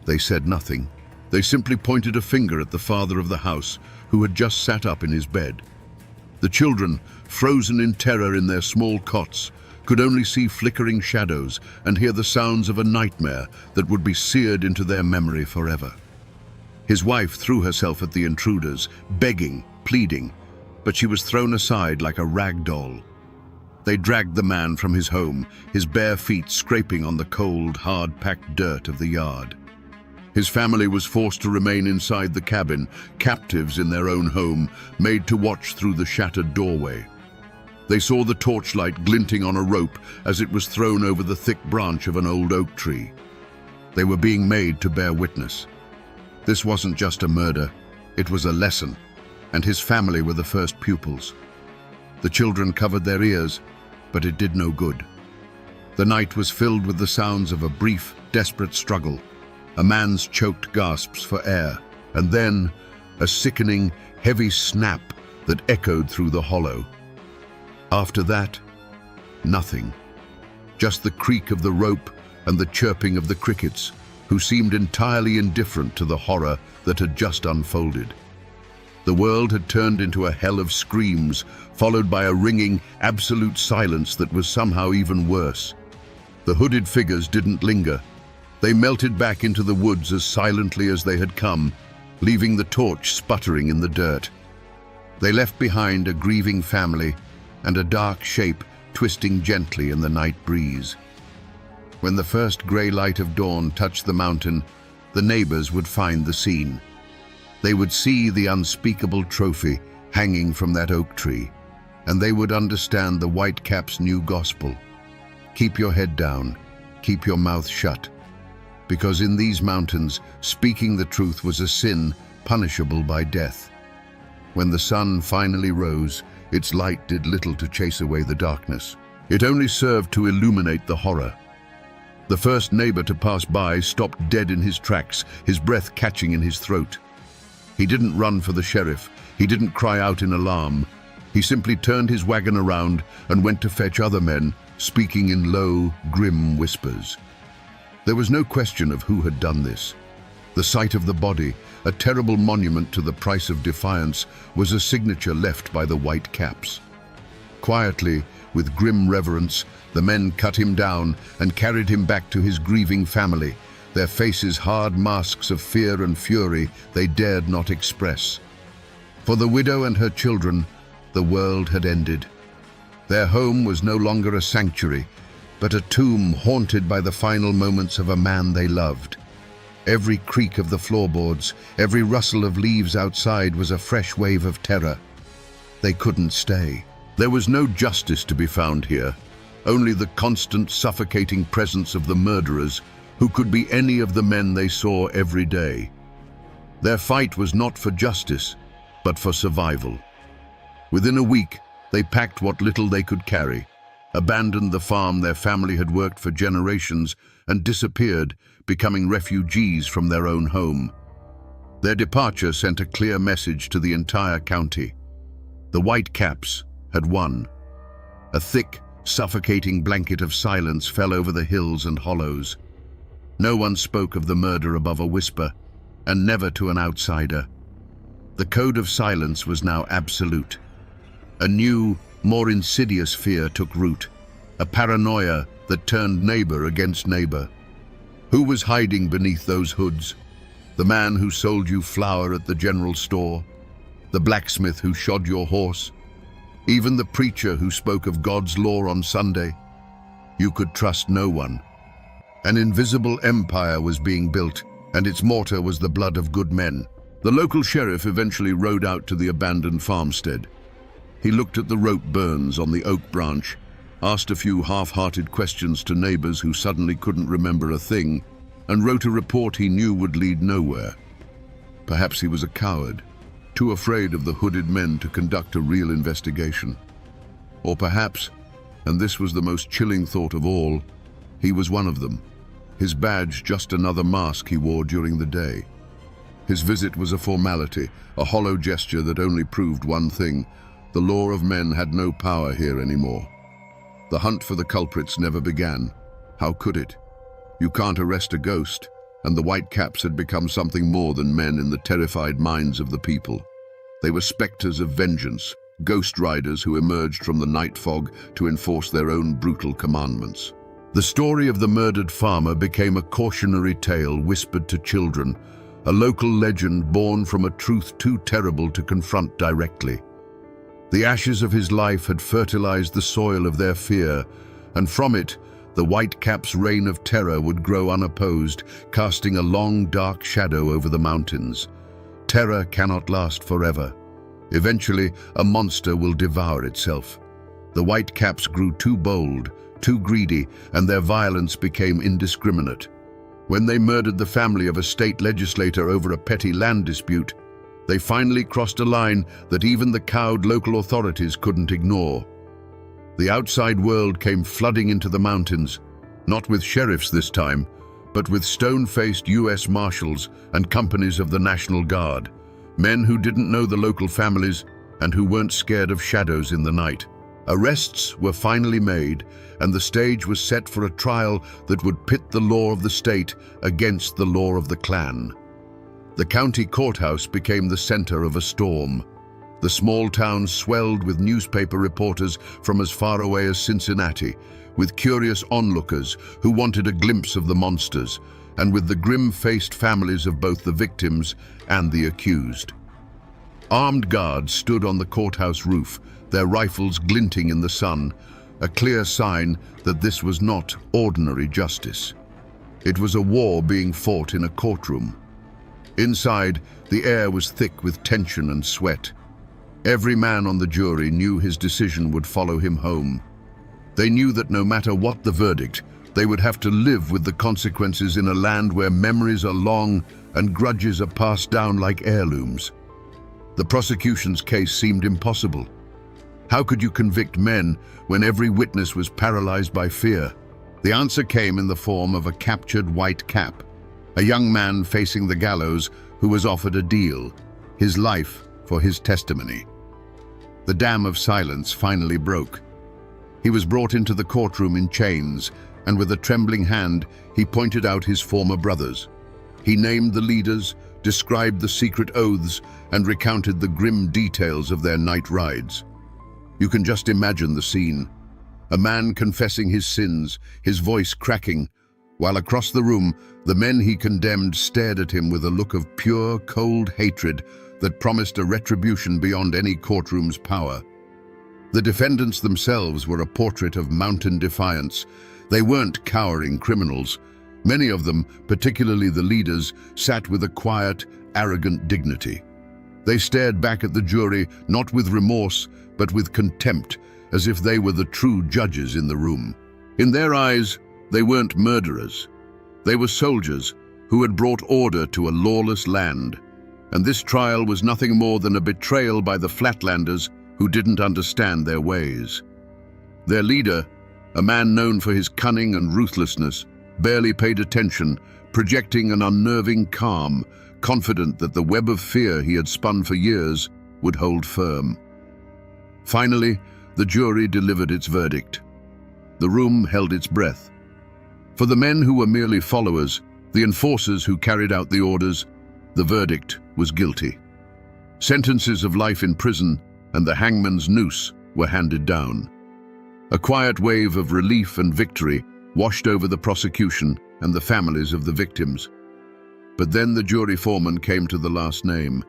They said nothing. They simply pointed a finger at the father of the house, who had just sat up in his bed. The children, frozen in terror in their small cots, could only see flickering shadows and hear the sounds of a nightmare that would be seared into their memory forever. His wife threw herself at the intruders, begging, pleading, but she was thrown aside like a rag doll. They dragged the man from his home, his bare feet scraping on the cold, hard-packed dirt of the yard. His family was forced to remain inside the cabin, captives in their own home, made to watch through the shattered doorway. They saw the torchlight glinting on a rope as it was thrown over the thick branch of an old oak tree. They were being made to bear witness. This wasn't just a murder, it was a lesson, and his family were the first pupils. The children covered their ears, but it did no good. The night was filled with the sounds of a brief, desperate struggle, a man's choked gasps for air, and then a sickening, heavy snap that echoed through the hollow. After that, nothing. Just the creak of the rope and the chirping of the crickets, who seemed entirely indifferent to the horror that had just unfolded. The world had turned into a hell of screams, followed by a ringing, absolute silence that was somehow even worse. The hooded figures didn't linger. They melted back into the woods as silently as they had come, leaving the torch sputtering in the dirt. They left behind a grieving family and a dark shape twisting gently in the night breeze. When the first grey light of dawn touched the mountain, the neighbors would find the scene. They would see the unspeakable trophy hanging from that oak tree, and they would understand the Whitecap's new gospel. Keep your head down, keep your mouth shut, because in these mountains, speaking the truth was a sin punishable by death. When the sun finally rose, its light did little to chase away the darkness. It only served to illuminate the horror. The first neighbor to pass by stopped dead in his tracks, his breath catching in his throat. He didn't run for the sheriff. He didn't cry out in alarm. He simply turned his wagon around and went to fetch other men, speaking in low, grim whispers. There was no question of who had done this. The sight of the body, a terrible monument to the price of defiance, was a signature left by the Whitecaps. Quietly, with grim reverence, the men cut him down and carried him back to his grieving family, their faces hard masks of fear and fury they dared not express. For the widow and her children, the world had ended. Their home was no longer a sanctuary, but a tomb haunted by the final moments of a man they loved. Every creak of the floorboards, every rustle of leaves outside was a fresh wave of terror. They couldn't stay. There was no justice to be found here, only the constant, suffocating presence of the murderers, who could be any of the men they saw every day. Their fight was not for justice, but for survival. Within a week, they packed what little they could carry, abandoned the farm their family had worked for generations, and disappeared, becoming refugees from their own home. Their departure sent a clear message to the entire county. The Whitecaps had won. A thick, suffocating blanket of silence fell over the hills and hollows. No one spoke of the murder above a whisper, and never to an outsider. The code of silence was now absolute. A new, more insidious fear took root, a paranoia that turned neighbor against neighbor. Who was hiding beneath those hoods? The man who sold you flour at the general store? The blacksmith who shod your horse? Even the preacher who spoke of God's law on Sunday? You could trust no one. An invisible empire was being built, and its mortar was the blood of good men. The local sheriff eventually rode out to the abandoned farmstead. He looked at the rope burns on the oak branch, asked a few half-hearted questions to neighbors who suddenly couldn't remember a thing, and wrote a report he knew would lead nowhere. Perhaps he was a coward, too afraid of the hooded men to conduct a real investigation. Or perhaps, and this was the most chilling thought of all, he was one of them, his badge just another mask he wore during the day. His visit was a formality, a hollow gesture that only proved one thing: the law of men had no power here anymore. The hunt for the culprits never began. How could it? You can't arrest a ghost, and the Whitecaps had become something more than men in the terrified minds of the people. They were specters of vengeance, ghost riders who emerged from the night fog to enforce their own brutal commandments. The story of the murdered farmer became a cautionary tale whispered to children, a local legend born from a truth too terrible to confront directly. The ashes of his life had fertilized the soil of their fear, and from it, the Whitecaps' reign of terror would grow unopposed, casting a long, dark shadow over the mountains. Terror cannot last forever. Eventually, a monster will devour itself. The Whitecaps grew too bold, too greedy, and their violence became indiscriminate. When they murdered the family of a state legislator over a petty land dispute, they finally crossed a line that even the cowed local authorities couldn't ignore. The outside world came flooding into the mountains, not with sheriffs this time, but with stone-faced U.S. Marshals and companies of the National Guard, men who didn't know the local families and who weren't scared of shadows in the night. Arrests were finally made, and the stage was set for a trial that would pit the law of the state against the law of the clan. The county courthouse became the center of a storm. The small town swelled with newspaper reporters from as far away as Cincinnati, with curious onlookers who wanted a glimpse of the monsters, and with the grim-faced families of both the victims and the accused. Armed guards stood on the courthouse roof, their rifles glinting in the sun, a clear sign that this was not ordinary justice. It was a war being fought in a courtroom. Inside, the air was thick with tension and sweat. Every man on the jury knew his decision would follow him home. They knew that no matter what the verdict, they would have to live with the consequences in a land where memories are long and grudges are passed down like heirlooms. The prosecution's case seemed impossible. How could you convict men when every witness was paralyzed by fear? The answer came in the form of a captured white cap, a young man facing the gallows who was offered a deal, his life for his testimony. The dam of silence finally broke. He was brought into the courtroom in chains, and with a trembling hand, he pointed out his former brothers. He named the leaders, described the secret oaths, and recounted the grim details of their night rides. You can just imagine the scene. A man confessing his sins, his voice cracking, while across the room, the men he condemned stared at him with a look of pure, cold hatred that promised a retribution beyond any courtroom's power. The defendants themselves were a portrait of mountain defiance. They weren't cowering criminals. Many of them, particularly the leaders, sat with a quiet, arrogant dignity. They stared back at the jury, not with remorse, but with contempt, as if they were the true judges in the room. In their eyes, they weren't murderers. They were soldiers who had brought order to a lawless land, and this trial was nothing more than a betrayal by the Flatlanders who didn't understand their ways. Their leader, a man known for his cunning and ruthlessness, barely paid attention, projecting an unnerving calm, confident that the web of fear he had spun for years would hold firm. Finally, the jury delivered its verdict. The room held its breath. For the men who were merely followers, the enforcers who carried out the orders, the verdict was guilty. Sentences of life in prison and the hangman's noose were handed down. A quiet wave of relief and victory washed over the prosecution and the families of the victims. But then the jury foreman came to the last name,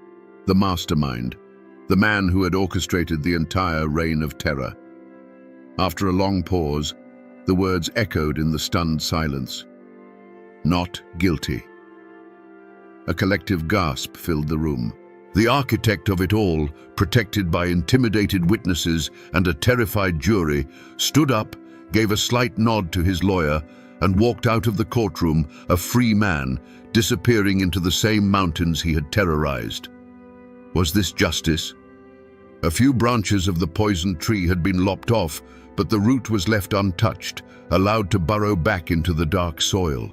the mastermind, the man who had orchestrated the entire reign of terror. After a long pause, the words echoed in the stunned silence. Not guilty. A collective gasp filled the room. The architect of it all, protected by intimidated witnesses and a terrified jury, stood up, gave a slight nod to his lawyer, and walked out of the courtroom, a free man, disappearing into the same mountains he had terrorized. Was this justice? A few branches of the poisoned tree had been lopped off, but the root was left untouched, allowed to burrow back into the dark soil.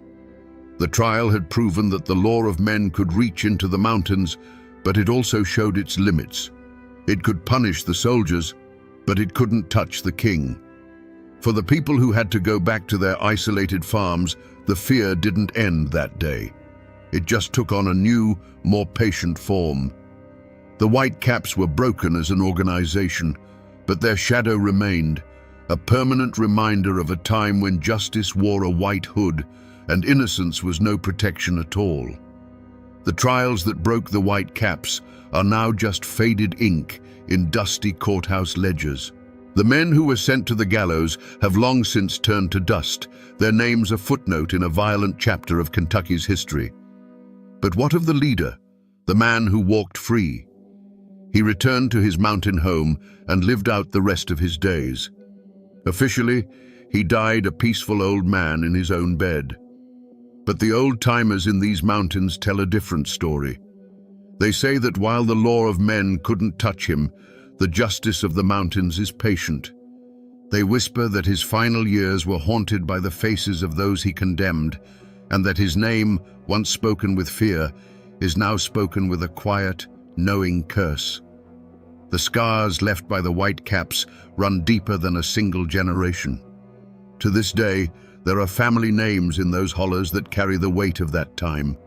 The trial had proven that the law of men could reach into the mountains, but it also showed its limits. It could punish the soldiers, but it couldn't touch the king. For the people who had to go back to their isolated farms, the fear didn't end that day. It just took on a new, more patient form. The Whitecaps were broken as an organization, but their shadow remained, a permanent reminder of a time when justice wore a white hood and innocence was no protection at all. The trials that broke the Whitecaps are now just faded ink in dusty courthouse ledgers. The men who were sent to the gallows have long since turned to dust, their names a footnote in a violent chapter of Kentucky's history. But what of the leader, the man who walked free? He returned to his mountain home and lived out the rest of his days. Officially, he died a peaceful old man in his own bed. But the old-timers in these mountains tell a different story. They say that while the law of men couldn't touch him, the justice of the mountains is patient. They whisper that his final years were haunted by the faces of those he condemned, and that his name, once spoken with fear, is now spoken with a quiet, knowing curse. The scars left by the Whitecaps run deeper than a single generation. To this day, there are family names in those hollows that carry the weight of that time.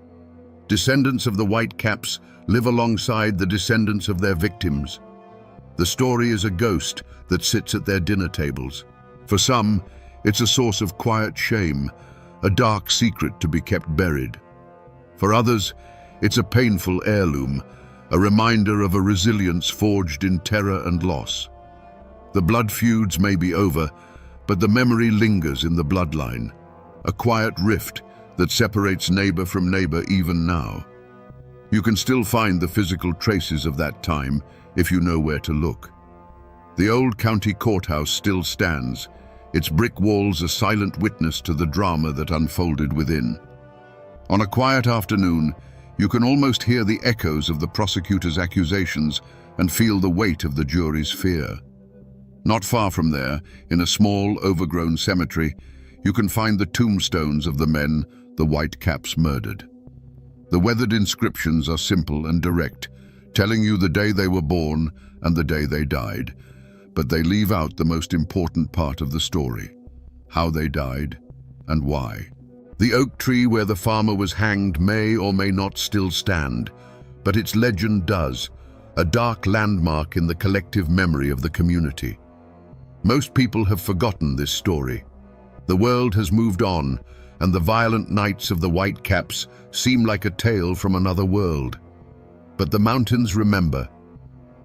Descendants of the Whitecaps live alongside the descendants of their victims. The story is a ghost that sits at their dinner tables. For some, it's a source of quiet shame, a dark secret to be kept buried. For others, it's a painful heirloom, a reminder of a resilience forged in terror and loss. The blood feuds may be over, but the memory lingers in the bloodline, a quiet rift that separates neighbor from neighbor even now. You can still find the physical traces of that time if you know where to look. The old county courthouse still stands, its brick walls a silent witness to the drama that unfolded within. On a quiet afternoon, you can almost hear the echoes of the prosecutor's accusations and feel the weight of the jury's fear. Not far from there, in a small, overgrown cemetery, you can find the tombstones of the men the Whitecaps murdered. The weathered inscriptions are simple and direct, telling you the day they were born and the day they died, but they leave out the most important part of the story: how they died and why. The oak tree where the farmer was hanged may or may not still stand, but its legend does, a dark landmark in the collective memory of the community. Most people have forgotten this story. The world has moved on, and the violent nights of the Whitecaps seem like a tale from another world. But the mountains remember.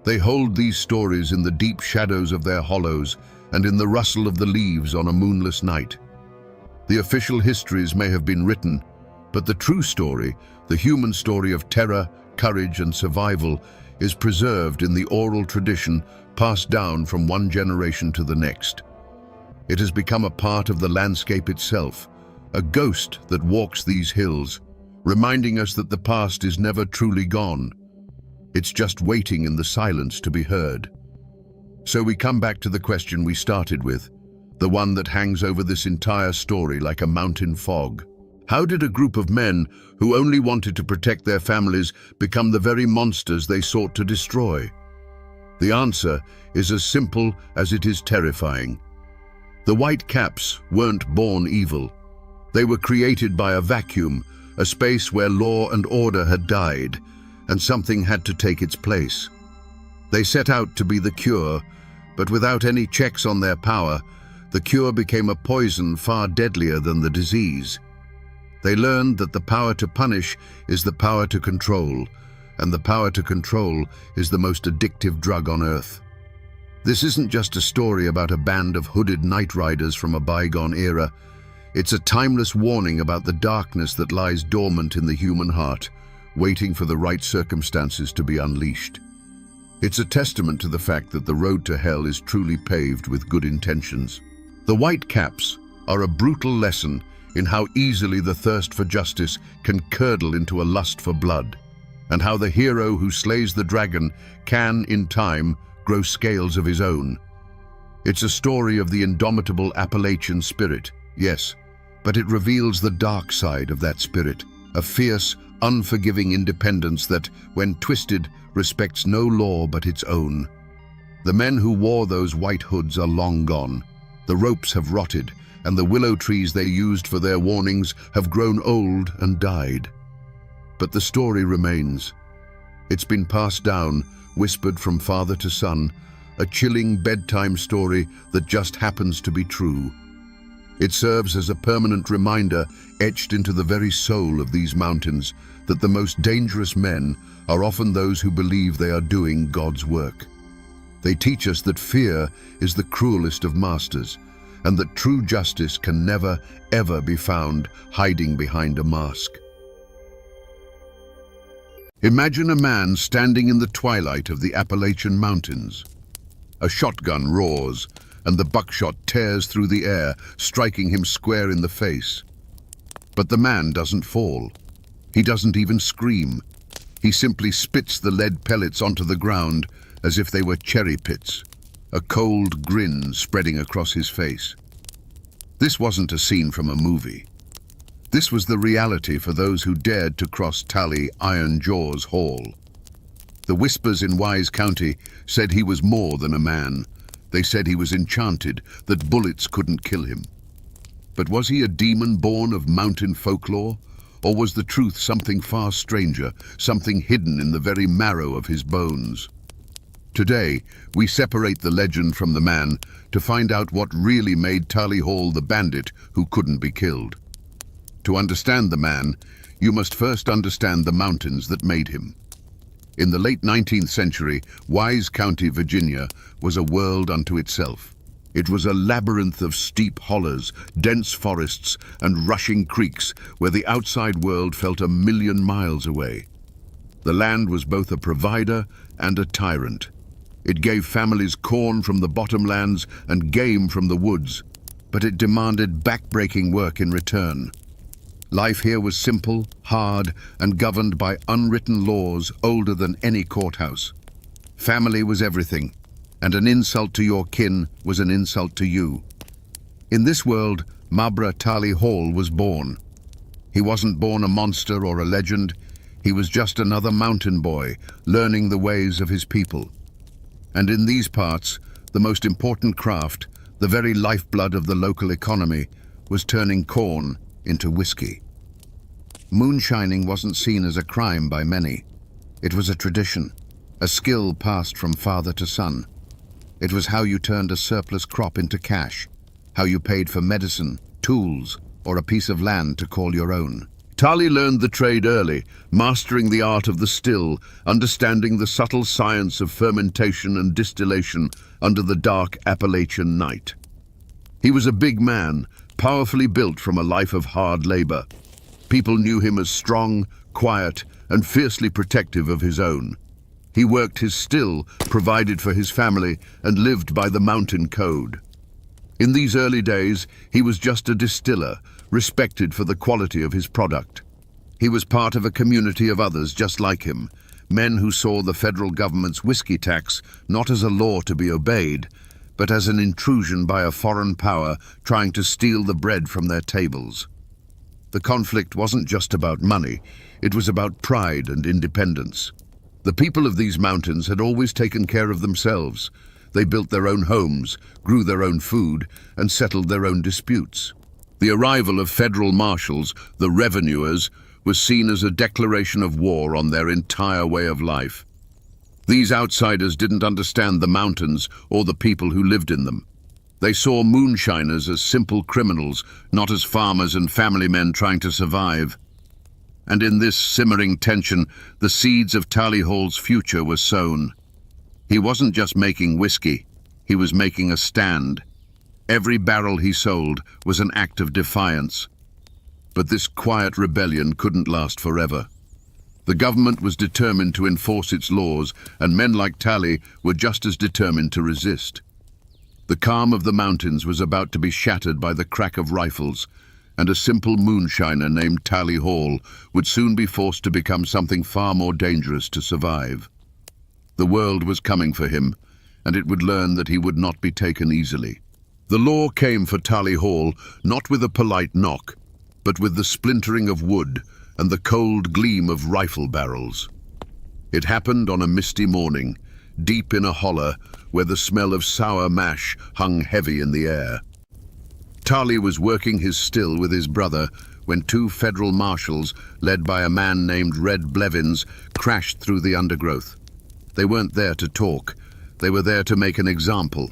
They hold these stories in the deep shadows of their hollows and in the rustle of the leaves on a moonless night. The official histories may have been written, but the true story, the human story of terror, courage, and survival, is preserved in the oral tradition passed down from one generation to the next. It has become a part of the landscape itself, a ghost that walks these hills, reminding us that the past is never truly gone. It's just waiting in the silence to be heard. So we come back to the question we started with, the one that hangs over this entire story like a mountain fog. How did a group of men who only wanted to protect their families become the very monsters they sought to destroy? The answer is as simple as it is terrifying. The Whitecaps weren't born evil. They were created by a vacuum, a space where law and order had died, and something had to take its place. They set out to be the cure, but without any checks on their power, the cure became a poison far deadlier than the disease. They learned that the power to punish is the power to control, and the power to control is the most addictive drug on earth. This isn't just a story about a band of hooded night riders from a bygone era. It's a timeless warning about the darkness that lies dormant in the human heart, waiting for the right circumstances to be unleashed. It's a testament to the fact that the road to hell is truly paved with good intentions. The Whitecaps are a brutal lesson in how easily the thirst for justice can curdle into a lust for blood, and how the hero who slays the dragon can, in time, grow scales of his own. It's a story of the indomitable Appalachian spirit, yes, but it reveals the dark side of that spirit, a fierce, unforgiving independence that, when twisted, respects no law but its own. The men who wore those white hoods are long gone. The ropes have rotted, and the willow trees they used for their warnings have grown old and died. But the story remains. It's been passed down, whispered from father to son, a chilling bedtime story that just happens to be true. It serves as a permanent reminder, etched into the very soul of these mountains, that the most dangerous men are often those who believe they are doing God's work. They teach us that fear is the cruelest of masters, and that true justice can never, ever be found hiding behind a mask. Imagine a man standing in the twilight of the Appalachian mountains. A shotgun roars, and the buckshot tears through the air, striking him square in the face. But the man doesn't fall. He doesn't even scream. He simply spits the lead pellets onto the ground as if they were cherry pits, a cold grin spreading across his face. This wasn't a scene from a movie. This was the reality for those who dared to cross Tally Iron Jaws Hall. The whispers in Wise County said he was more than a man. They said he was enchanted, that bullets couldn't kill him. But was he a demon born of mountain folklore? Or was the truth something far stranger, something hidden in the very marrow of his bones? Today, we separate the legend from the man to find out what really made Tally Hall the bandit who couldn't be killed. To understand the man, you must first understand the mountains that made him. In the late 19th century, Wise County, Virginia, was a world unto itself. It was a labyrinth of steep hollows, dense forests, and rushing creeks where the outside world felt 1,000,000 miles away. The land was both a provider and a tyrant. It gave families corn from the bottomlands and game from the woods, but it demanded back-breaking work in return. Life here was simple, hard, and governed by unwritten laws older than any courthouse. Family was everything, and an insult to your kin was an insult to you. In this world, Mabra Tally Hall was born. He wasn't born a monster or a legend. He was just another mountain boy, learning the ways of his people. And in these parts, the most important craft, the very lifeblood of the local economy, was turning corn into whiskey. Moonshining wasn't seen as a crime by many. It was a tradition, a skill passed from father to son. It was how you turned a surplus crop into cash, how you paid for medicine, tools, or a piece of land to call your own. Tally learned the trade early, mastering the art of the still, understanding the subtle science of fermentation and distillation under the dark Appalachian night. He was a big man, powerfully built from a life of hard labor. People knew him as strong, quiet, and fiercely protective of his own. He worked his still, provided for his family, and lived by the mountain code. In these early days, he was just a distiller, respected for the quality of his product. He was part of a community of others just like him, men who saw the federal government's whiskey tax not as a law to be obeyed, but as an intrusion by a foreign power trying to steal the bread from their tables. The conflict wasn't just about money, it was about pride and independence. The people of these mountains had always taken care of themselves. They built their own homes, grew their own food, and settled their own disputes. The arrival of federal marshals, the revenuers, was seen as a declaration of war on their entire way of life. These outsiders didn't understand the mountains or the people who lived in them. They saw moonshiners as simple criminals, not as farmers and family men trying to survive. And in this simmering tension, the seeds of Tally Hall's future were sown. He wasn't just making whiskey, he was making a stand. Every barrel he sold was an act of defiance. But this quiet rebellion couldn't last forever. The government was determined to enforce its laws, and men like Tally were just as determined to resist. The calm of the mountains was about to be shattered by the crack of rifles, and a simple moonshiner named Tally Hall would soon be forced to become something far more dangerous to survive. The world was coming for him, and it would learn that he would not be taken easily. The law came for Tally Hall not with a polite knock, but with the splintering of wood and the cold gleam of rifle barrels. It happened on a misty morning, deep in a holler where the smell of sour mash hung heavy in the air. Tally was working his still with his brother when two federal marshals, led by a man named Red Blevins, crashed through the undergrowth. They weren't there to talk. They were there to make an example.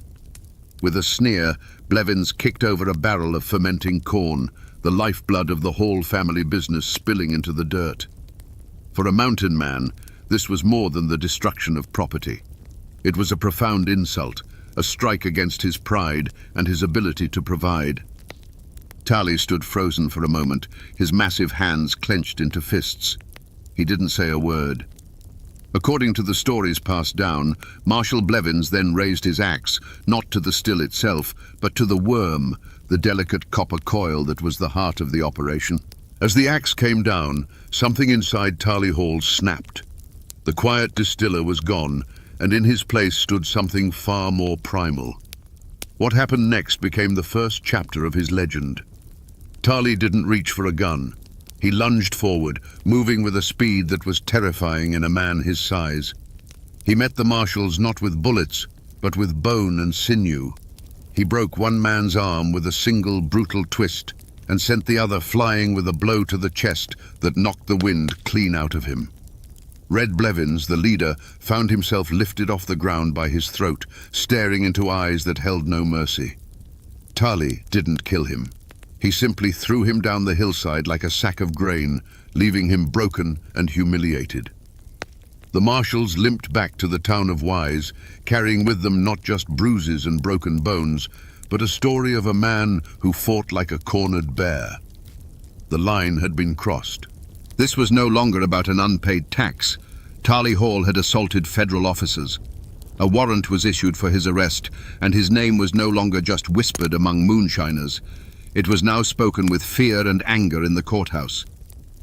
With a sneer, Blevins kicked over a barrel of fermenting corn, the lifeblood of the Hall family business spilling into the dirt. For a mountain man, this was more than the destruction of property. It was a profound insult, a strike against his pride and his ability to provide. Tali stood frozen for a moment, his massive hands clenched into fists. He didn't say a word. According to the stories passed down, Marshal Blevins then raised his axe, not to the still itself, but to the worm, the delicate copper coil that was the heart of the operation. As the axe came down, something inside Tali Hall snapped. The quiet distiller was gone, and in his place stood something far more primal. What happened next became the first chapter of his legend. Tali didn't reach for a gun. He lunged forward, moving with a speed that was terrifying in a man his size. He met the marshals not with bullets, but with bone and sinew. He broke one man's arm with a single brutal twist and sent the other flying with a blow to the chest that knocked the wind clean out of him. Red Blevins, the leader, found himself lifted off the ground by his throat, staring into eyes that held no mercy. Tali didn't kill him. He simply threw him down the hillside like a sack of grain, leaving him broken and humiliated. The marshals limped back to the town of Wise, carrying with them not just bruises and broken bones, but a story of a man who fought like a cornered bear. The line had been crossed. This was no longer about an unpaid tax. Tali Hall had assaulted federal officers. A warrant was issued for his arrest, and his name was no longer just whispered among moonshiners. It was now spoken with fear and anger in the courthouse.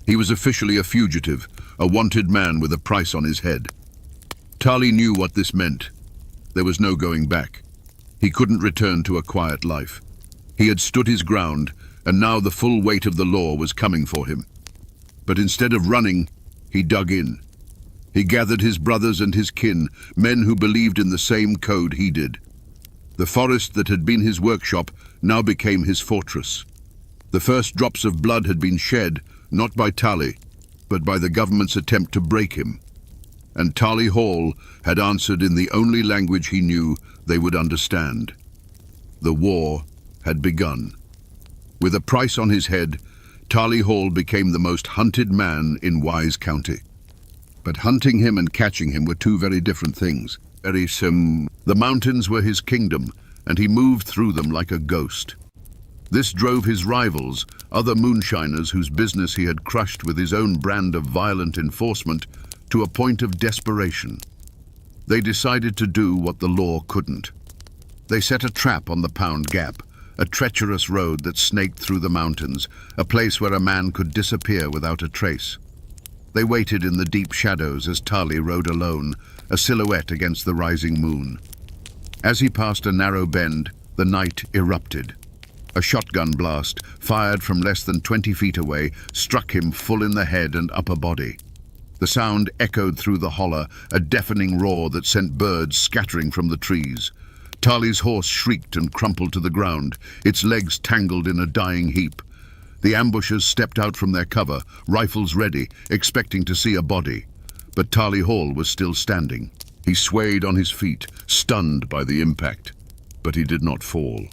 He was officially a fugitive, a wanted man with a price on his head. Tali knew what this meant. There was no going back. He couldn't return to a quiet life. He had stood his ground, and now the full weight of the law was coming for him. But instead of running, he dug in. He gathered his brothers and his kin, men who believed in the same code he did. The forest that had been his workshop now became his fortress. The first drops of blood had been shed, not by Tali, but by the government's attempt to break him. And Tali Hall had answered in the only language he knew they would understand. The war had begun. With a price on his head, Tali Hall became the most hunted man in Wise County. But hunting him and catching him were two very different things. The mountains were his kingdom, and he moved through them like a ghost. This drove his rivals, other moonshiners whose business he had crushed with his own brand of violent enforcement, to a point of desperation. They decided to do what the law couldn't. They set a trap on the Pound Gap, a treacherous road that snaked through the mountains, a place where a man could disappear without a trace. They waited in the deep shadows as Tali rode alone, a silhouette against the rising moon. As he passed a narrow bend, the night erupted. A shotgun blast, fired from less than 20 feet away, struck him full in the head and upper body. The sound echoed through the holler, a deafening roar that sent birds scattering from the trees. Tali's horse shrieked and crumpled to the ground, its legs tangled in a dying heap. The ambushers stepped out from their cover, rifles ready, expecting to see a body. But Tali Hall was still standing. He swayed on his feet, stunned by the impact, but he did not fall.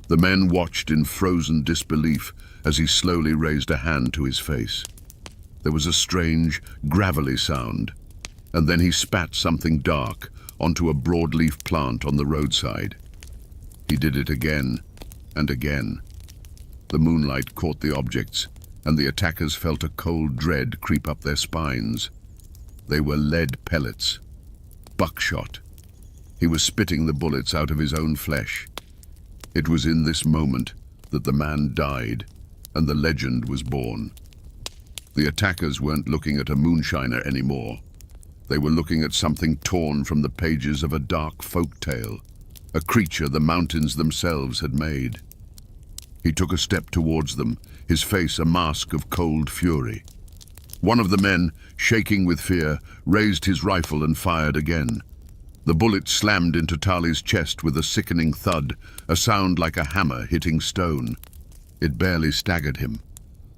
The men watched in frozen disbelief as he slowly raised a hand to his face. There was a strange, gravelly sound, and then he spat something dark onto a broadleaf plant on the roadside. He did it again and again. The moonlight caught the objects, and the attackers felt a cold dread creep up their spines. They were lead pellets. Buckshot. He was spitting the bullets out of his own flesh. It was in this moment that the man died, and the legend was born. The attackers weren't looking at a moonshiner anymore. They were looking at something torn from the pages of a dark folk tale, a creature the mountains themselves had made. He took a step towards them, his face a mask of cold fury. One of the men, shaking with fear, raised his rifle and fired again. The bullet slammed into Tali's chest with a sickening thud, a sound like a hammer hitting stone. It barely staggered him.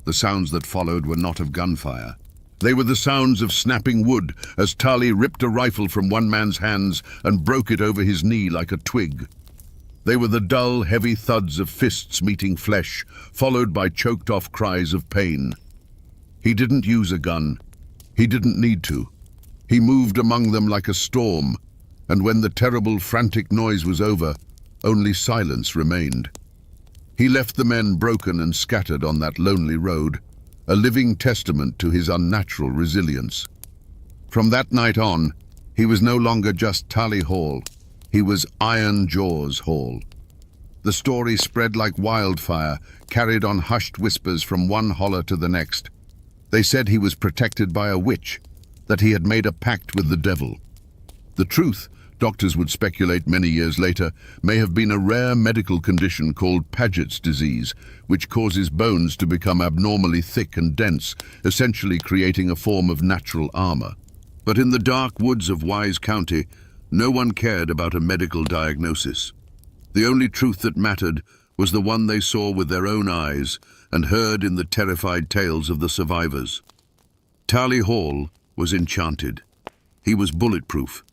The sounds that followed were not of gunfire. They were the sounds of snapping wood as Tali ripped a rifle from one man's hands and broke it over his knee like a twig. They were the dull, heavy thuds of fists meeting flesh, followed by choked-off cries of pain. He didn't use a gun. He didn't need to. He moved among them like a storm, and when the terrible, frantic noise was over, only silence remained. He left the men broken and scattered on that lonely road, a living testament to his unnatural resilience. From that night on, he was no longer just Tali Hall. He was Iron Jaws Hall. The story spread like wildfire, carried on hushed whispers from one holler to the next. They said he was protected by a witch, that he had made a pact with the devil. The truth, doctors would speculate many years later, may have been a rare medical condition called Paget's disease, which causes bones to become abnormally thick and dense, essentially creating a form of natural armor. But in the dark woods of Wise County, no one cared about a medical diagnosis. The only truth that mattered was the one they saw with their own eyes and heard in the terrified tales of the survivors. Tali Hall was enchanted. He was bulletproof,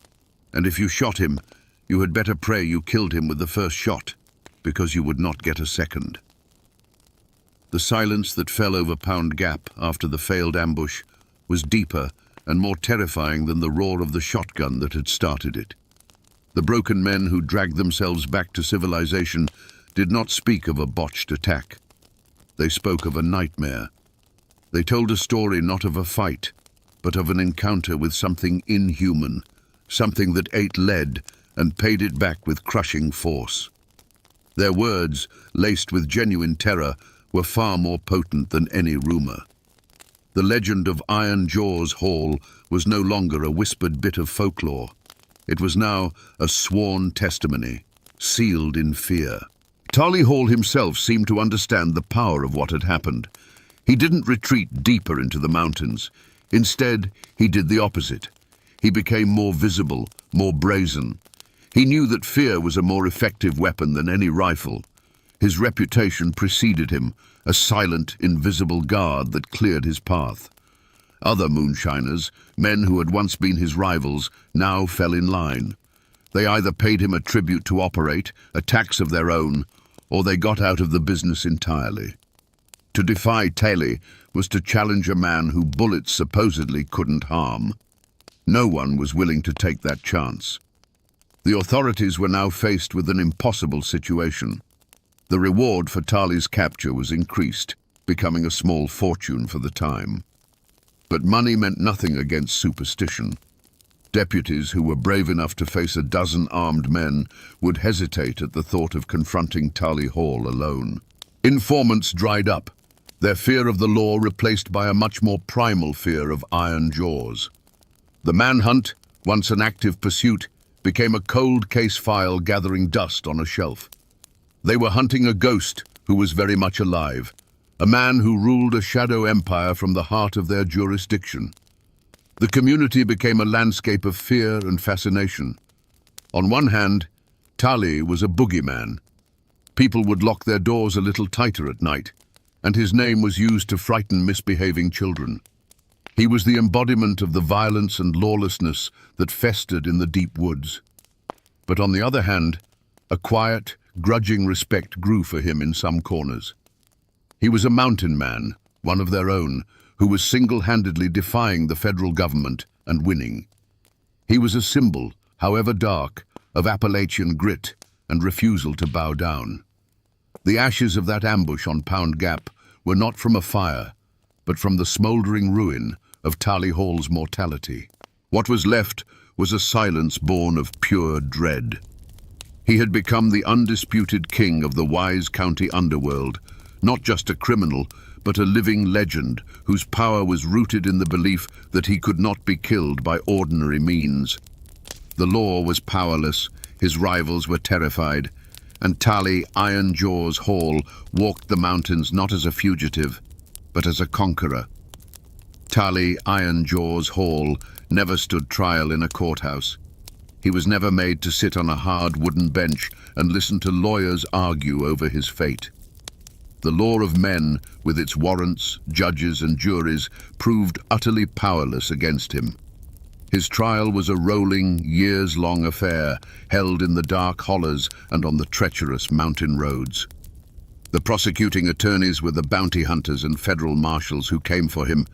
and if you shot him, you had better pray you killed him with the first shot, because you would not get a second. The silence that fell over Pound Gap after the failed ambush was deeper and more terrifying than the roar of the shotgun that had started it. The broken men who dragged themselves back to civilization did not speak of a botched attack. They spoke of a nightmare. They told a story not of a fight, but of an encounter with something inhuman, something that ate lead and paid it back with crushing force. Their words, laced with genuine terror, were far more potent than any rumor. The legend of Iron Jaws Hall was no longer a whispered bit of folklore. It was now a sworn testimony, sealed in fear. Tali Hall himself seemed to understand the power of what had happened. He didn't retreat deeper into the mountains. Instead, he did the opposite. He became more visible, more brazen. He knew that fear was a more effective weapon than any rifle. His reputation preceded him, a silent, invisible guard that cleared his path. Other moonshiners, men who had once been his rivals, now fell in line. They either paid him a tribute to operate, a tax of their own, or they got out of the business entirely. To defy Tali was to challenge a man who bullets supposedly couldn't harm. No one was willing to take that chance. The authorities were now faced with an impossible situation. The reward for Tali's capture was increased, becoming a small fortune for the time. But money meant nothing against superstition. Deputies who were brave enough to face a dozen armed men would hesitate at the thought of confronting Tali Hall alone. Informants dried up, their fear of the law replaced by a much more primal fear of iron jaws. The manhunt, once an active pursuit, became a cold case file gathering dust on a shelf. They were hunting a ghost who was very much alive, a man who ruled a shadow empire from the heart of their jurisdiction. The community became a landscape of fear and fascination. On one hand, Tali was a boogeyman. People would lock their doors a little tighter at night, and his name was used to frighten misbehaving children. He was the embodiment of the violence and lawlessness that festered in the deep woods. But on the other hand, a quiet, grudging respect grew for him in some corners. He was a mountain man, one of their own, who was single-handedly defying the federal government and winning. He was a symbol, however dark, of Appalachian grit and refusal to bow down. The ashes of that ambush on Pound Gap were not from a fire, but from the smouldering ruin of Tali Hall's mortality. What was left was a silence born of pure dread. He had become the undisputed king of the Wise County underworld, not just a criminal, but a living legend whose power was rooted in the belief that he could not be killed by ordinary means. The law was powerless, his rivals were terrified, and Tali Iron Jaws Hall walked the mountains not as a fugitive, but as a conqueror. Tali Iron Jaws Hall never stood trial in a courthouse. He was never made to sit on a hard wooden bench and listen to lawyers argue over his fate. The law of men, with its warrants, judges and juries, proved utterly powerless against him. His trial was a rolling, years-long affair, held in the dark hollows and on the treacherous mountain roads. The prosecuting attorneys were the bounty hunters and federal marshals who came for him,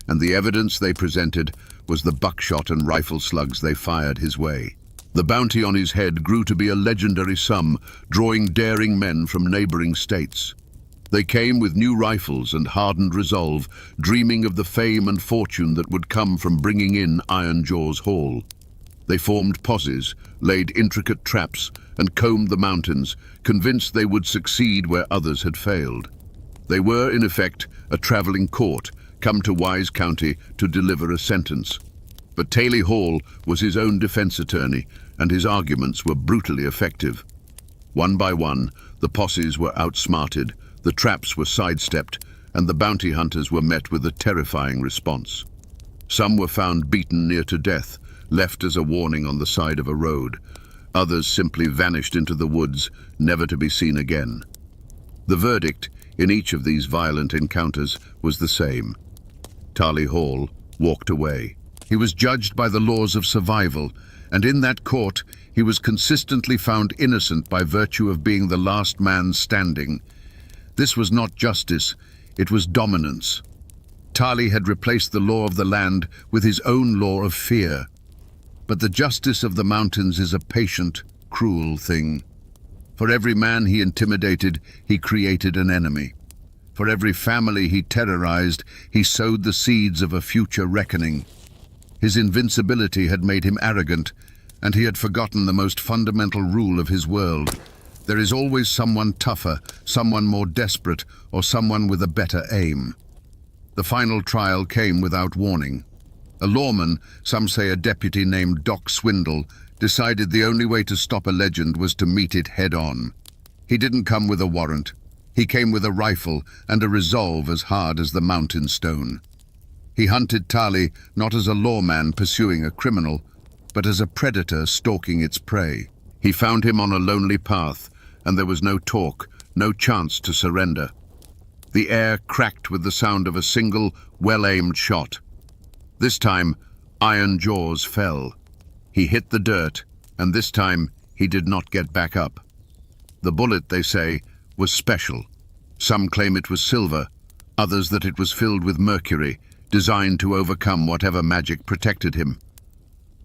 and the evidence they presented was the buckshot and rifle slugs they fired his way. The bounty on his head grew to be a legendary sum, drawing daring men from neighboring states. They came with new rifles and hardened resolve, dreaming of the fame and fortune that would come from bringing in Iron Jaw's haul. They formed posses, laid intricate traps, and combed the mountains, convinced they would succeed where others had failed. They were, in effect, a traveling court, come to Wise County to deliver a sentence. But Taylor Hall was his own defense attorney, and his arguments were brutally effective. One by one, the posses were outsmarted, the traps were sidestepped, and the bounty hunters were met with a terrifying response. Some were found beaten near to death, left as a warning on the side of a road. Others simply vanished into the woods, never to be seen again. The verdict in each of these violent encounters was the same. Taylor Hall walked away. He was judged by the laws of survival, and in that court he was consistently found innocent by virtue of being the last man standing. This was not justice, it was dominance. Taylor had replaced the law of the land with his own law of fear. But the justice of the mountains is a patient, cruel thing. For every man he intimidated, he created an enemy. For every family he terrorized, he sowed the seeds of a future reckoning. His invincibility had made him arrogant, and he had forgotten the most fundamental rule of his world. There is always someone tougher, someone more desperate, or someone with a better aim. The final trial came without warning. A lawman, some say a deputy named Doc Swindle, decided the only way to stop a legend was to meet it head-on. He didn't come with a warrant. He came with a rifle and a resolve as hard as the mountain stone. He hunted Taylor not as a lawman pursuing a criminal, but as a predator stalking its prey. He found him on a lonely path, and there was no talk, no chance to surrender. The air cracked with the sound of a single, well-aimed shot. This time, Iron Jaws fell. He hit the dirt, and this time he did not get back up. The bullet, they say, was special. Some claim it was silver, others that it was filled with mercury, designed to overcome whatever magic protected him.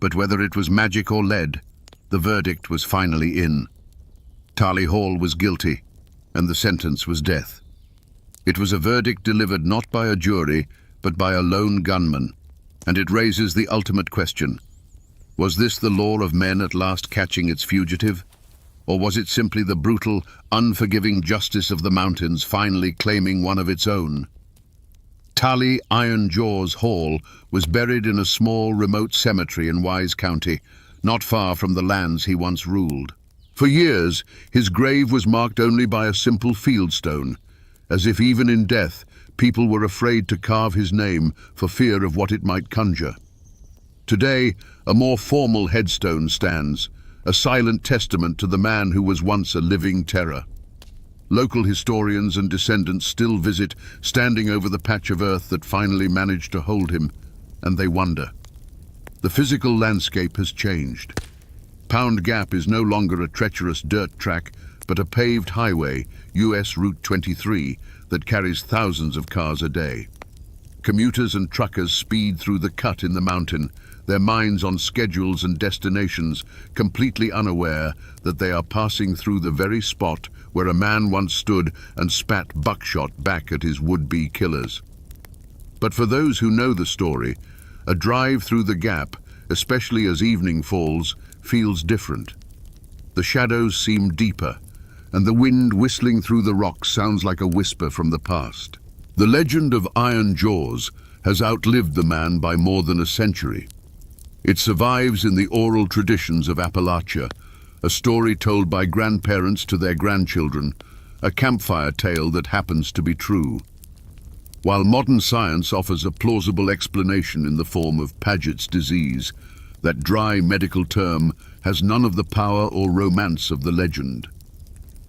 But whether it was magic or lead, the verdict was finally in. Taylor Hall was guilty, and the sentence was death. It was a verdict delivered not by a jury, but by a lone gunman, and it raises the ultimate question. Was this the law of men at last catching its fugitive? Or was it simply the brutal, unforgiving justice of the mountains finally claiming one of its own? Taylor Iron Jaws Hall was buried in a small, remote cemetery in Wise County, not far from the lands he once ruled. For years, his grave was marked only by a simple fieldstone, as if even in death, people were afraid to carve his name for fear of what it might conjure. Today, a more formal headstone stands, a silent testament to the man who was once a living terror. Local historians and descendants still visit, standing over the patch of earth that finally managed to hold him, and they wonder. The physical landscape has changed. Pound Gap is no longer a treacherous dirt track, but a paved highway, US Route 23, that carries thousands of cars a day. Commuters and truckers speed through the cut in the mountain, their minds on schedules and destinations, completely unaware that they are passing through the very spot where a man once stood and spat buckshot back at his would-be killers. But for those who know the story, a drive through the gap, especially as evening falls, feels different. The shadows seem deeper, and the wind whistling through the rocks sounds like a whisper from the past. The legend of Iron Jaws has outlived the man by more than a century. It survives in the oral traditions of Appalachia, a story told by grandparents to their grandchildren, a campfire tale that happens to be true. While modern science offers a plausible explanation in the form of Paget's disease, that dry medical term has none of the power or romance of the legend.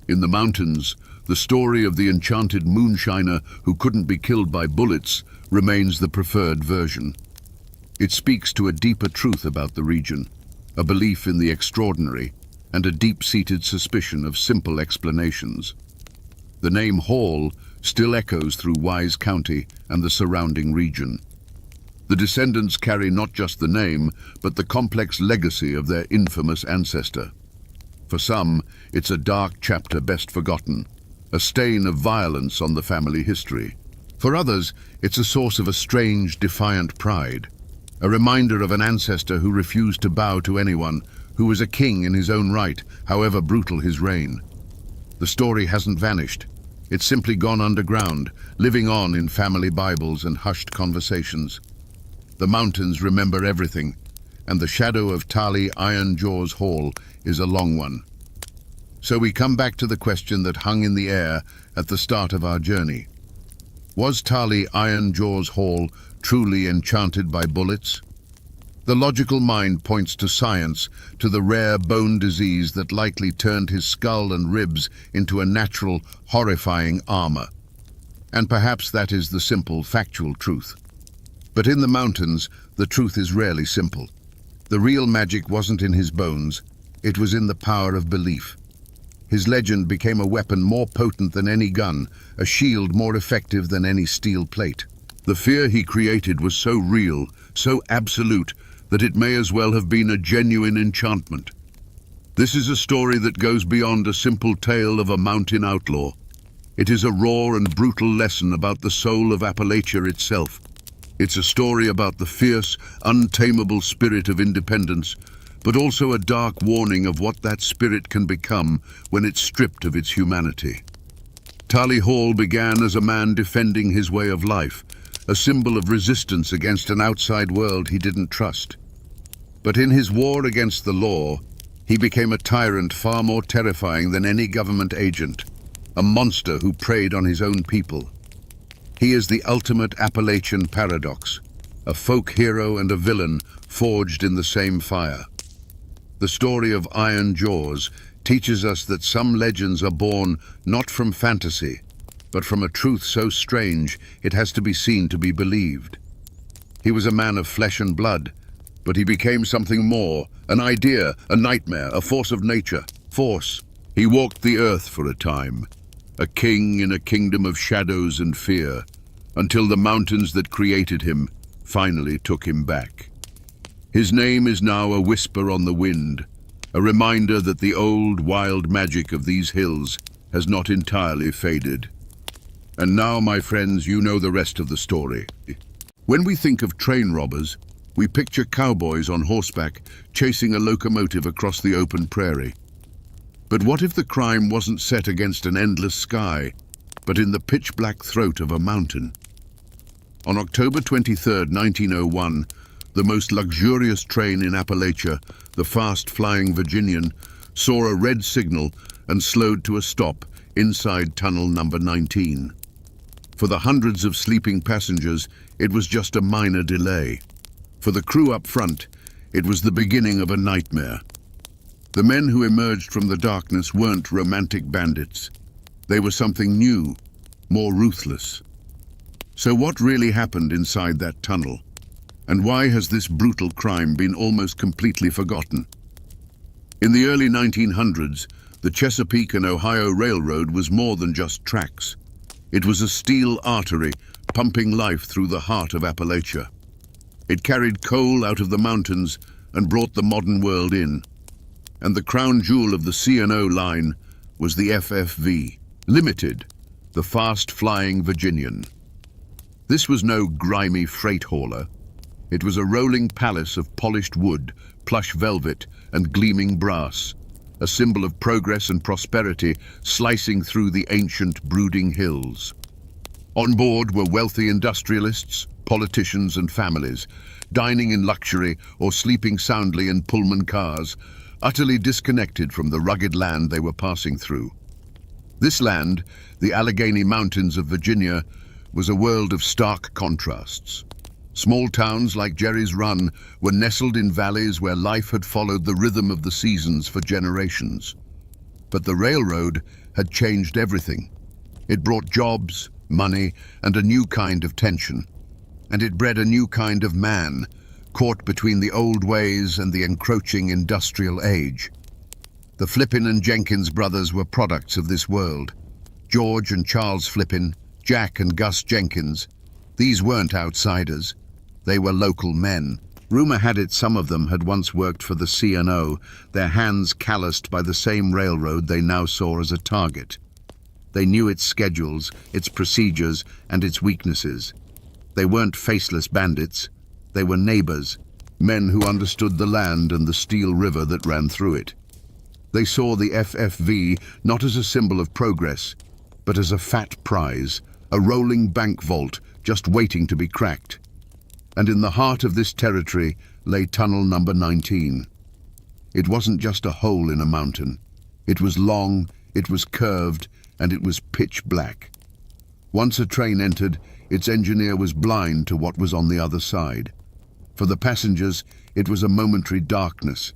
In the mountains, the story of the enchanted moonshiner who couldn't be killed by bullets remains the preferred version. It speaks to a deeper truth about the region, a belief in the extraordinary, and a deep-seated suspicion of simple explanations. The name Hall still echoes through Wise County and the surrounding region. The descendants carry not just the name, but the complex legacy of their infamous ancestor. For some, it's a dark chapter best forgotten, a stain of violence on the family history. For others, it's a source of a strange, defiant pride, a reminder of an ancestor who refused to bow to anyone, who was a king in his own right, however brutal his reign. The story hasn't vanished. It's simply gone underground, living on in family Bibles and hushed conversations. The mountains remember everything, and the shadow of Tali Iron Jaws Hall is a long one. So we come back to the question that hung in the air at the start of our journey. Was Tali Iron Jaws Hall truly enchanted by bullets? The logical mind points to science, to the rare bone disease that likely turned his skull and ribs into a natural, horrifying armor. And perhaps that is the simple, factual truth. But in the mountains, the truth is rarely simple. The real magic wasn't in his bones, it was in the power of belief. His legend became a weapon more potent than any gun, a shield more effective than any steel plate. The fear he created was so real, so absolute, that it may as well have been a genuine enchantment. This is a story that goes beyond a simple tale of a mountain outlaw. It is a raw and brutal lesson about the soul of Appalachia itself. It's a story about the fierce, untamable spirit of independence, but also a dark warning of what that spirit can become when it's stripped of its humanity. Tali Hall began as a man defending his way of life, a symbol of resistance against an outside world he didn't trust. But in his war against the law, he became a tyrant far more terrifying than any government agent, a monster who preyed on his own people. He is the ultimate Appalachian paradox, a folk hero and a villain forged in the same fire. The story of Iron Jaws teaches us that some legends are born not from fantasy, but from a truth so strange it has to be seen to be believed. He was a man of flesh and blood, but he became something more, an idea, a nightmare, a force of nature. Force. He walked the earth for a time, a king in a kingdom of shadows and fear, until the mountains that created him finally took him back. His name is now a whisper on the wind, a reminder that the old, wild magic of these hills has not entirely faded. And now, my friends, you know the rest of the story. When we think of train robbers, we picture cowboys on horseback chasing a locomotive across the open prairie. But what if the crime wasn't set against an endless sky, but in the pitch-black throat of a mountain? On October 23, 1901, the most luxurious train in Appalachia, the fast-flying Virginian, saw a red signal and slowed to a stop inside tunnel number 19. For the hundreds of sleeping passengers, it was just a minor delay. For the crew up front, it was the beginning of a nightmare. The men who emerged from the darkness weren't romantic bandits. They were something new, more ruthless. So what really happened inside that tunnel? And why has this brutal crime been almost completely forgotten? In the early 1900s, the Chesapeake and Ohio Railroad was more than just tracks. It was a steel artery pumping life through the heart of Appalachia. It carried coal out of the mountains and brought the modern world in. And the crown jewel of the C&O line was the FFV, Limited, the fast-flying Virginian. This was no grimy freight hauler. It was a rolling palace of polished wood, plush velvet, and gleaming brass, a symbol of progress and prosperity slicing through the ancient, brooding hills. On board were wealthy industrialists, politicians, and families, dining in luxury or sleeping soundly in Pullman cars, utterly disconnected from the rugged land they were passing through. This land, the Allegheny Mountains of Virginia, was a world of stark contrasts. Small towns like Jerry's Run were nestled in valleys where life had followed the rhythm of the seasons for generations. But the railroad had changed everything. It brought jobs, money, and a new kind of tension. And it bred a new kind of man, caught between the old ways and the encroaching industrial age. The Flippin and Jenkins brothers were products of this world. George and Charles Flippin, Jack and Gus Jenkins. These weren't outsiders. They were local men. Rumor had it some of them had once worked for the C&O, their hands calloused by the same railroad they now saw as a target. They knew its schedules, its procedures, and its weaknesses. They weren't faceless bandits. They were neighbors, men who understood the land and the steel river that ran through it. They saw the FFV not as a symbol of progress, but as a fat prize, a rolling bank vault just waiting to be cracked. And in the heart of this territory lay Tunnel Number 19. It wasn't just a hole in a mountain. It was long, it was curved, and it was pitch black. Once a train entered, its engineer was blind to what was on the other side. For the passengers, it was a momentary darkness.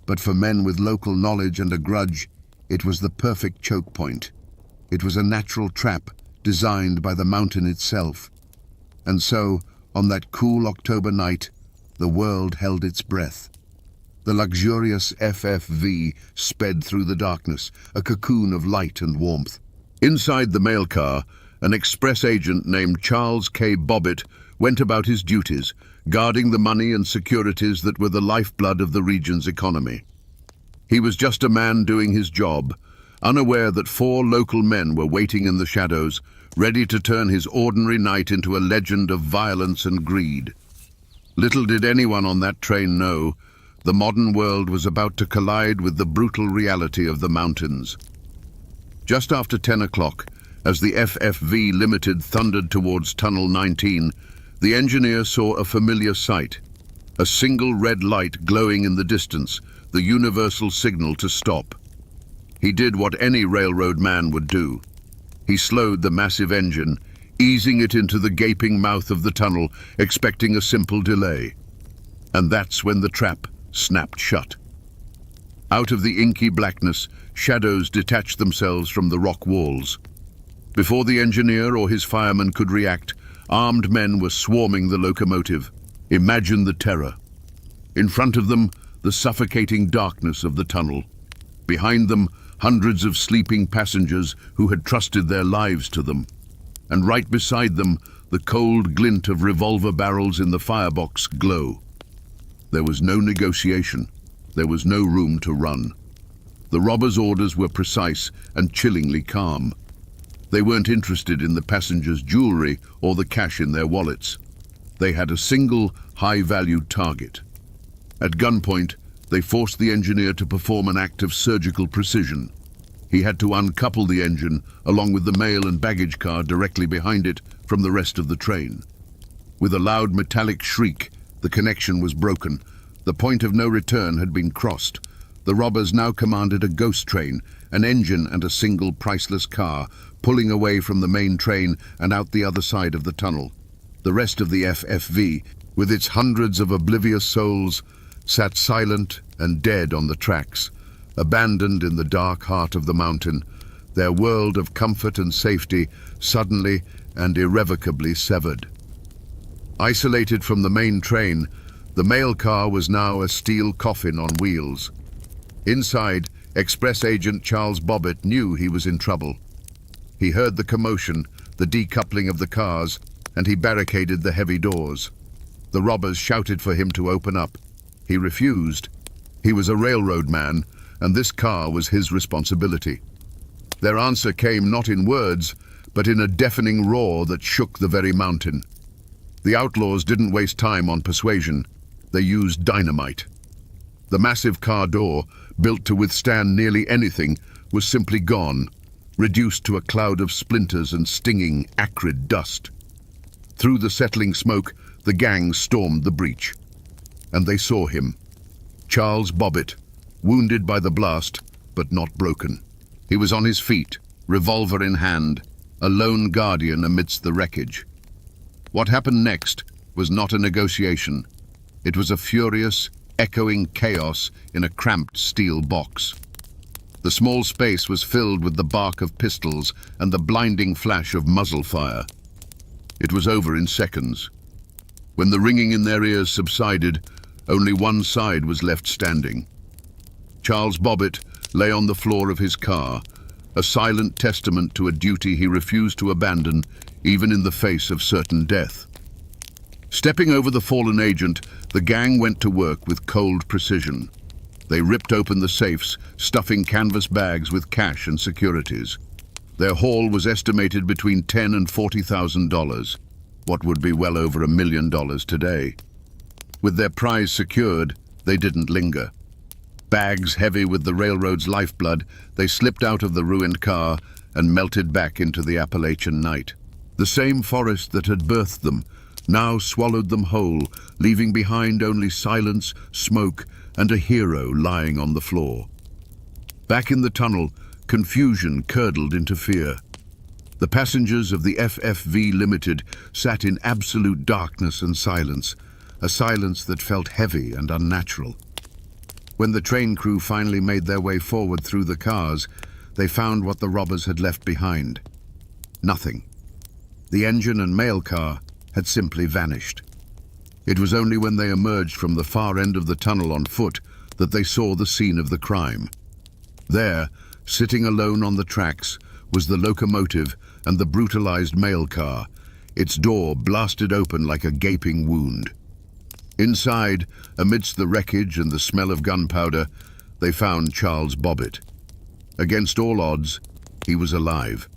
But for men with local knowledge and a grudge, it was the perfect choke point. It was a natural trap designed by the mountain itself. And so, on that cool October night, the world held its breath. The luxurious FFV sped through the darkness, a cocoon of light and warmth. Inside the mail car, an express agent named Charles K. Bobbitt went about his duties, guarding the money and securities that were the lifeblood of the region's economy. He was just a man doing his job, unaware that 4 local men were waiting in the shadows, ready to turn his ordinary night into a legend of violence and greed. Little did anyone on that train know, the modern world was about to collide with the brutal reality of the mountains. Just after 10 o'clock, as the FFV Limited thundered towards Tunnel 19, the engineer saw a familiar sight. A single red light glowing in the distance, the universal signal to stop. He did what any railroad man would do. He slowed the massive engine, easing it into the gaping mouth of the tunnel, expecting a simple delay. And that's when the trap snapped shut. Out of the inky blackness, shadows detached themselves from the rock walls. Before the engineer or his fireman could react, armed men were swarming the locomotive. Imagine the terror. In front of them, the suffocating darkness of the tunnel. Behind them, hundreds of sleeping passengers who had trusted their lives to them. And right beside them, the cold glint of revolver barrels in the firebox glow. There was no negotiation. There was no room to run. The robbers' orders were precise and chillingly calm. They weren't interested in the passengers' jewelry or the cash in their wallets. They had a single, high-valued target. At gunpoint, they forced the engineer to perform an act of surgical precision. He had to uncouple the engine, along with the mail and baggage car directly behind it, from the rest of the train. With a loud metallic shriek, the connection was broken. The point of no return had been crossed. The robbers now commanded a ghost train, an engine and a single priceless car, pulling away from the main train and out the other side of the tunnel. The rest of the FFV, with its hundreds of oblivious souls, sat silent and dead on the tracks, abandoned in the dark heart of the mountain, their world of comfort and safety suddenly and irrevocably severed. Isolated from the main train, the mail car was now a steel coffin on wheels. Inside, Express Agent Charles Bobbitt knew he was in trouble. He heard the commotion, the decoupling of the cars, and he barricaded the heavy doors. The robbers shouted for him to open up. He refused. He was a railroad man, and this car was his responsibility. Their answer came not in words, but in a deafening roar that shook the very mountain. The outlaws didn't waste time on persuasion. They used dynamite. The massive car door, built to withstand nearly anything, was simply gone, reduced to a cloud of splinters and stinging, acrid dust. Through the settling smoke, the gang stormed the breach. And they saw him, Charles Bobbitt, wounded by the blast, but not broken. He was on his feet, revolver in hand, a lone guardian amidst the wreckage. What happened next was not a negotiation. It was a furious, echoing chaos in a cramped steel box. The small space was filled with the bark of pistols and the blinding flash of muzzle fire. It was over in seconds. When the ringing in their ears subsided, only one side was left standing. Charles Bobbitt lay on the floor of his car, a silent testament to a duty he refused to abandon, even in the face of certain death. Stepping over the fallen agent, the gang went to work with cold precision. They ripped open the safes, stuffing canvas bags with cash and securities. Their haul was estimated between $10,000 and $40,000, what would be well over $1 million today. With their prize secured, they didn't linger. Bags heavy with the railroad's lifeblood, they slipped out of the ruined car and melted back into the Appalachian night. The same forest that had birthed them now swallowed them whole, leaving behind only silence, smoke, and a hero lying on the floor. Back in the tunnel, confusion curdled into fear. The passengers of the FFV Limited sat in absolute darkness and silence, a silence that felt heavy and unnatural. When the train crew finally made their way forward through the cars, they found what the robbers had left behind. Nothing. The engine and mail car had simply vanished. It was only when they emerged from the far end of the tunnel on foot that they saw the scene of the crime. There, sitting alone on the tracks, was the locomotive and the brutalized mail car, its door blasted open like a gaping wound. Inside, amidst the wreckage and the smell of gunpowder, they found Charles Bobbitt. Against all odds, he was alive.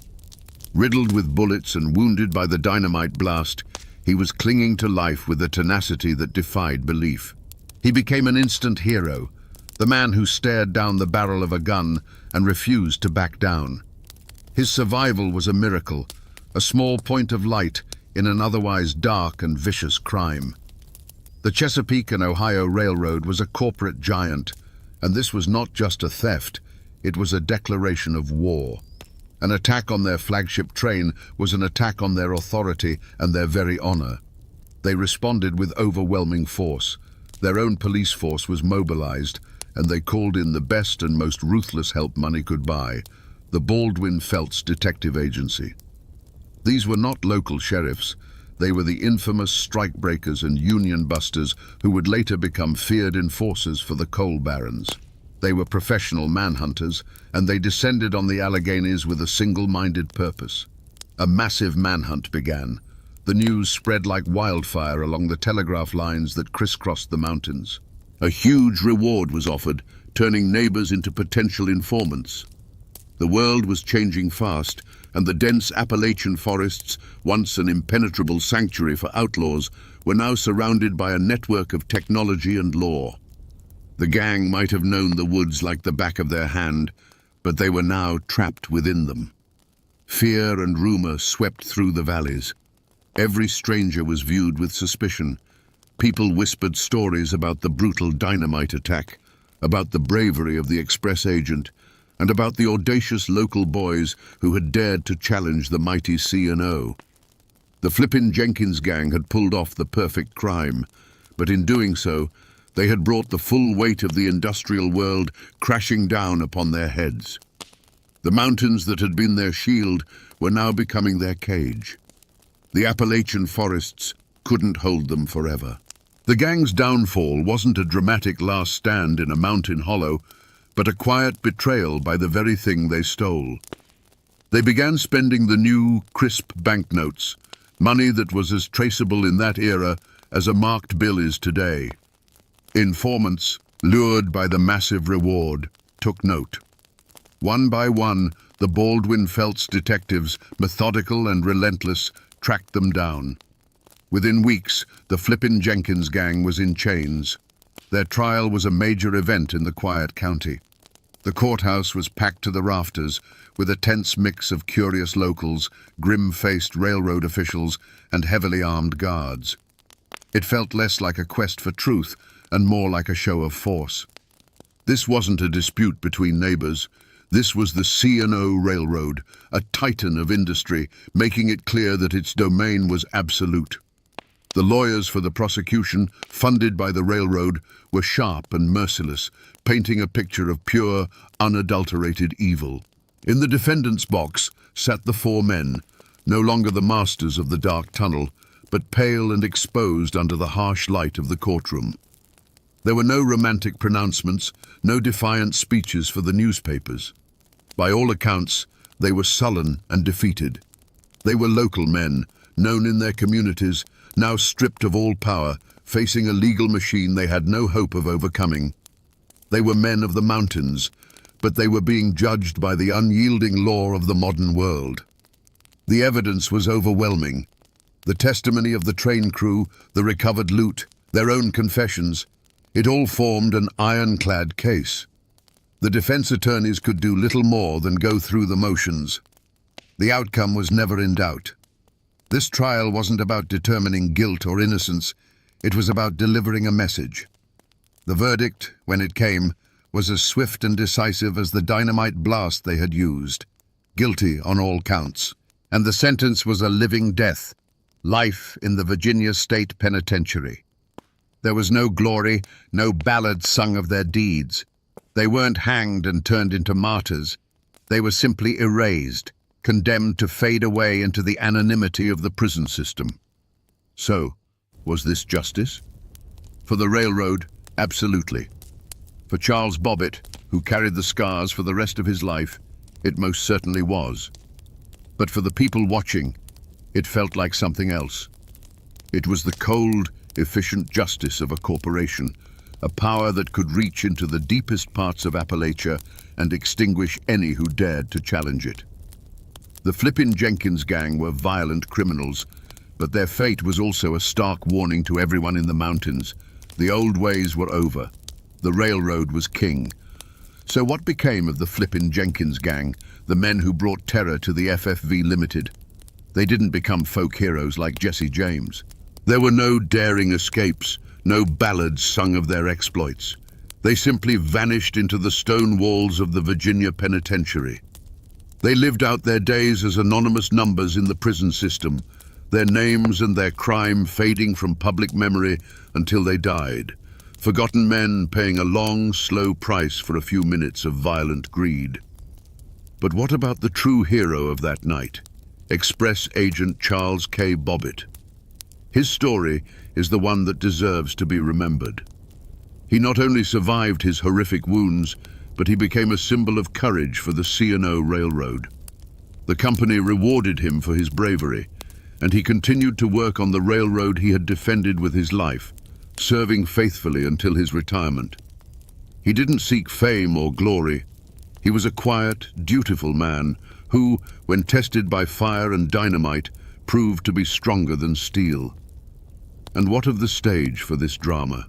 Riddled with bullets and wounded by the dynamite blast, he was clinging to life with a tenacity that defied belief. He became an instant hero, the man who stared down the barrel of a gun and refused to back down. His survival was a miracle, a small point of light in an otherwise dark and vicious crime. The Chesapeake and Ohio Railroad was a corporate giant, and this was not just a theft, it was a declaration of war. An attack on their flagship train was an attack on their authority and their very honor. They responded with overwhelming force. Their own police force was mobilized, and they called in the best and most ruthless help money could buy, the Baldwin Felts Detective Agency. These were not local sheriffs. They were the infamous strikebreakers and union busters who would later become feared enforcers for the coal barons. They were professional manhunters, and they descended on the Alleghenies with a single-minded purpose. A massive manhunt began. The news spread like wildfire along the telegraph lines that crisscrossed the mountains. A huge reward was offered, turning neighbors into potential informants. The world was changing fast, and the dense Appalachian forests, once an impenetrable sanctuary for outlaws, were now surrounded by a network of technology and law. The gang might have known the woods like the back of their hand, but they were now trapped within them. Fear and rumor swept through the valleys. Every stranger was viewed with suspicion. People whispered stories about the brutal dynamite attack, about the bravery of the express agent, and about the audacious local boys who had dared to challenge the mighty C&O. The Flippin' Jenkins gang had pulled off the perfect crime, but in doing so, they had brought the full weight of the industrial world crashing down upon their heads. The mountains that had been their shield were now becoming their cage. The Appalachian forests couldn't hold them forever. The gang's downfall wasn't a dramatic last stand in a mountain hollow, but a quiet betrayal by the very thing they stole. They began spending the new, crisp banknotes, money that was as traceable in that era as a marked bill is today. Informants, lured by the massive reward, took note. One by one, the Baldwin Felts detectives, methodical and relentless, tracked them down. Within weeks, the Flippin' Jenkins gang was in chains. Their trial was a major event in the quiet county. The courthouse was packed to the rafters, with a tense mix of curious locals, grim-faced railroad officials, and heavily armed guards. It felt less like a quest for truth and more like a show of force. This wasn't a dispute between neighbors. This was the C&O Railroad, a titan of industry, making it clear that its domain was absolute. The lawyers for the prosecution, funded by the railroad, were sharp and merciless, painting a picture of pure, unadulterated evil. In the defendant's box sat the four men, no longer the masters of the dark tunnel, but pale and exposed under the harsh light of the courtroom. There were no romantic pronouncements, no defiant speeches for the newspapers. By all accounts, they were sullen and defeated. They were local men, known in their communities, now stripped of all power, facing a legal machine they had no hope of overcoming. They were men of the mountains, but they were being judged by the unyielding law of the modern world. The evidence was overwhelming. The testimony of the train crew, the recovered loot, their own confessions, it all formed an ironclad case. The defense attorneys could do little more than go through the motions. The outcome was never in doubt. This trial wasn't about determining guilt or innocence, it was about delivering a message. The verdict, when it came, was as swift and decisive as the dynamite blast they had used. Guilty on all counts. And the sentence was a living death, life in the Virginia State Penitentiary. There was no glory, no ballad sung of their deeds. They weren't hanged and turned into martyrs. They were simply erased, condemned to fade away into the anonymity of the prison system. So, was this justice? For the railroad, absolutely. For Charles Bobbitt, who carried the scars for the rest of his life, it most certainly was. But for the people watching, it felt like something else. It was the cold, efficient justice of a corporation, a power that could reach into the deepest parts of Appalachia and extinguish any who dared to challenge it. The Flippin' Jenkins gang were violent criminals, but their fate was also a stark warning to everyone in the mountains. The old ways were over. The railroad was king. So what became of the Flippin' Jenkins gang, the men who brought terror to the FFV Limited? They didn't become folk heroes like Jesse James. There were no daring escapes, no ballads sung of their exploits. They simply vanished into the stone walls of the Virginia Penitentiary. They lived out their days as anonymous numbers in the prison system, their names and their crime fading from public memory until they died, forgotten men paying a long, slow price for a few minutes of violent greed. But what about the true hero of that night, Express Agent Charles K. Bobbitt? His story is the one that deserves to be remembered. He not only survived his horrific wounds, but he became a symbol of courage for the C&O Railroad. The company rewarded him for his bravery, and he continued to work on the railroad he had defended with his life, serving faithfully until his retirement. He didn't seek fame or glory. He was a quiet, dutiful man who, when tested by fire and dynamite, proved to be stronger than steel. And what of the stage for this drama?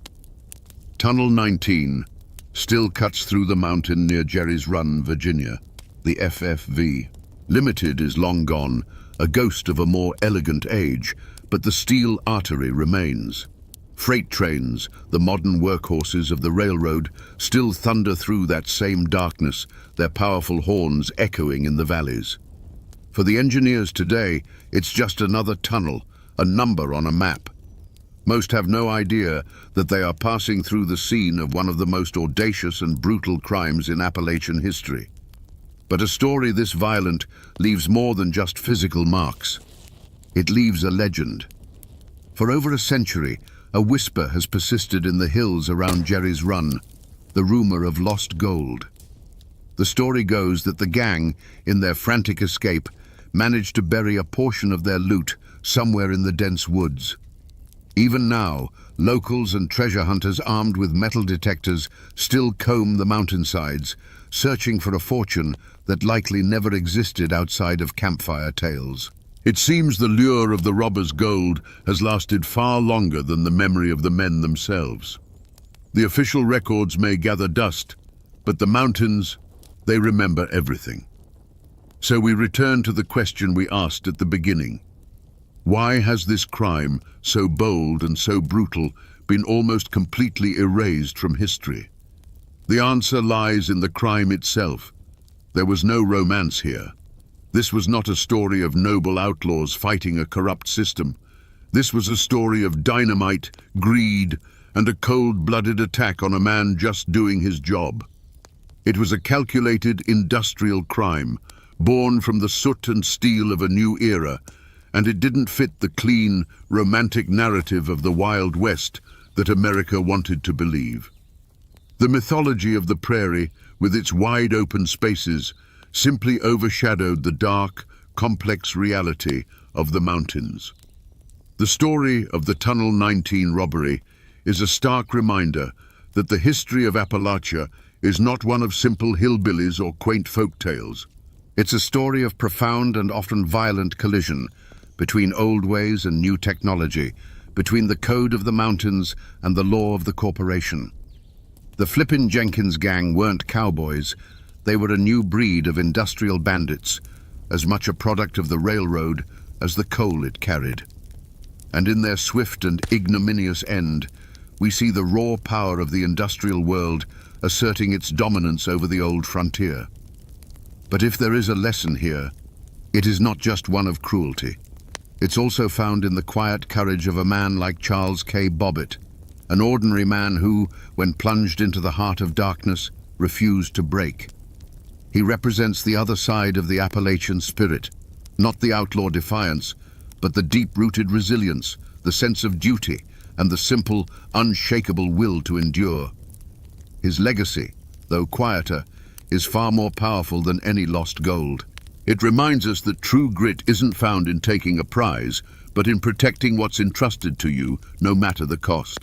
Tunnel 19 still cuts through the mountain near Jerry's Run, Virginia. The FFV Limited is long gone, a ghost of a more elegant age, but the steel artery remains. Freight trains, the modern workhorses of the railroad, still thunder through that same darkness, their powerful horns echoing in the valleys. For the engineers today, it's just another tunnel, a number on a map. Most have no idea that they are passing through the scene of one of the most audacious and brutal crimes in Appalachian history. But a story this violent leaves more than just physical marks. It leaves a legend. For over a century, a whisper has persisted in the hills around Jerry's Run, the rumor of lost gold. The story goes that the gang, in their frantic escape, managed to bury a portion of their loot somewhere in the dense woods. Even now, locals and treasure hunters armed with metal detectors still comb the mountainsides, searching for a fortune that likely never existed outside of campfire tales. It seems the lure of the robbers' gold has lasted far longer than the memory of the men themselves. The official records may gather dust, but the mountains, they remember everything. So we return to the question we asked at the beginning. Why has this crime, so bold and so brutal, been almost completely erased from history? The answer lies in the crime itself. There was no romance here. This was not a story of noble outlaws fighting a corrupt system. This was a story of dynamite, greed, and a cold-blooded attack on a man just doing his job. It was a calculated industrial crime, born from the soot and steel of a new era, and it didn't fit the clean, romantic narrative of the Wild West that America wanted to believe. The mythology of the prairie, with its wide-open spaces, simply overshadowed the dark, complex reality of the mountains. The story of the Tunnel 19 robbery is a stark reminder that the history of Appalachia is not one of simple hillbillies or quaint folk tales. It's a story of profound and often violent collision between old ways and new technology, between the code of the mountains and the law of the corporation. The Flippin' Jenkins gang weren't cowboys. They were a new breed of industrial bandits, as much a product of the railroad as the coal it carried. And in their swift and ignominious end, we see the raw power of the industrial world asserting its dominance over the old frontier. But if there is a lesson here, it is not just one of cruelty. It's also found in the quiet courage of a man like Charles K. Bobbitt, an ordinary man who, when plunged into the heart of darkness, refused to break. He represents the other side of the Appalachian spirit, not the outlaw defiance, but the deep-rooted resilience, the sense of duty, and the simple, unshakable will to endure. His legacy, though quieter, is far more powerful than any lost gold. It reminds us that true grit isn't found in taking a prize, but in protecting what's entrusted to you, no matter the cost.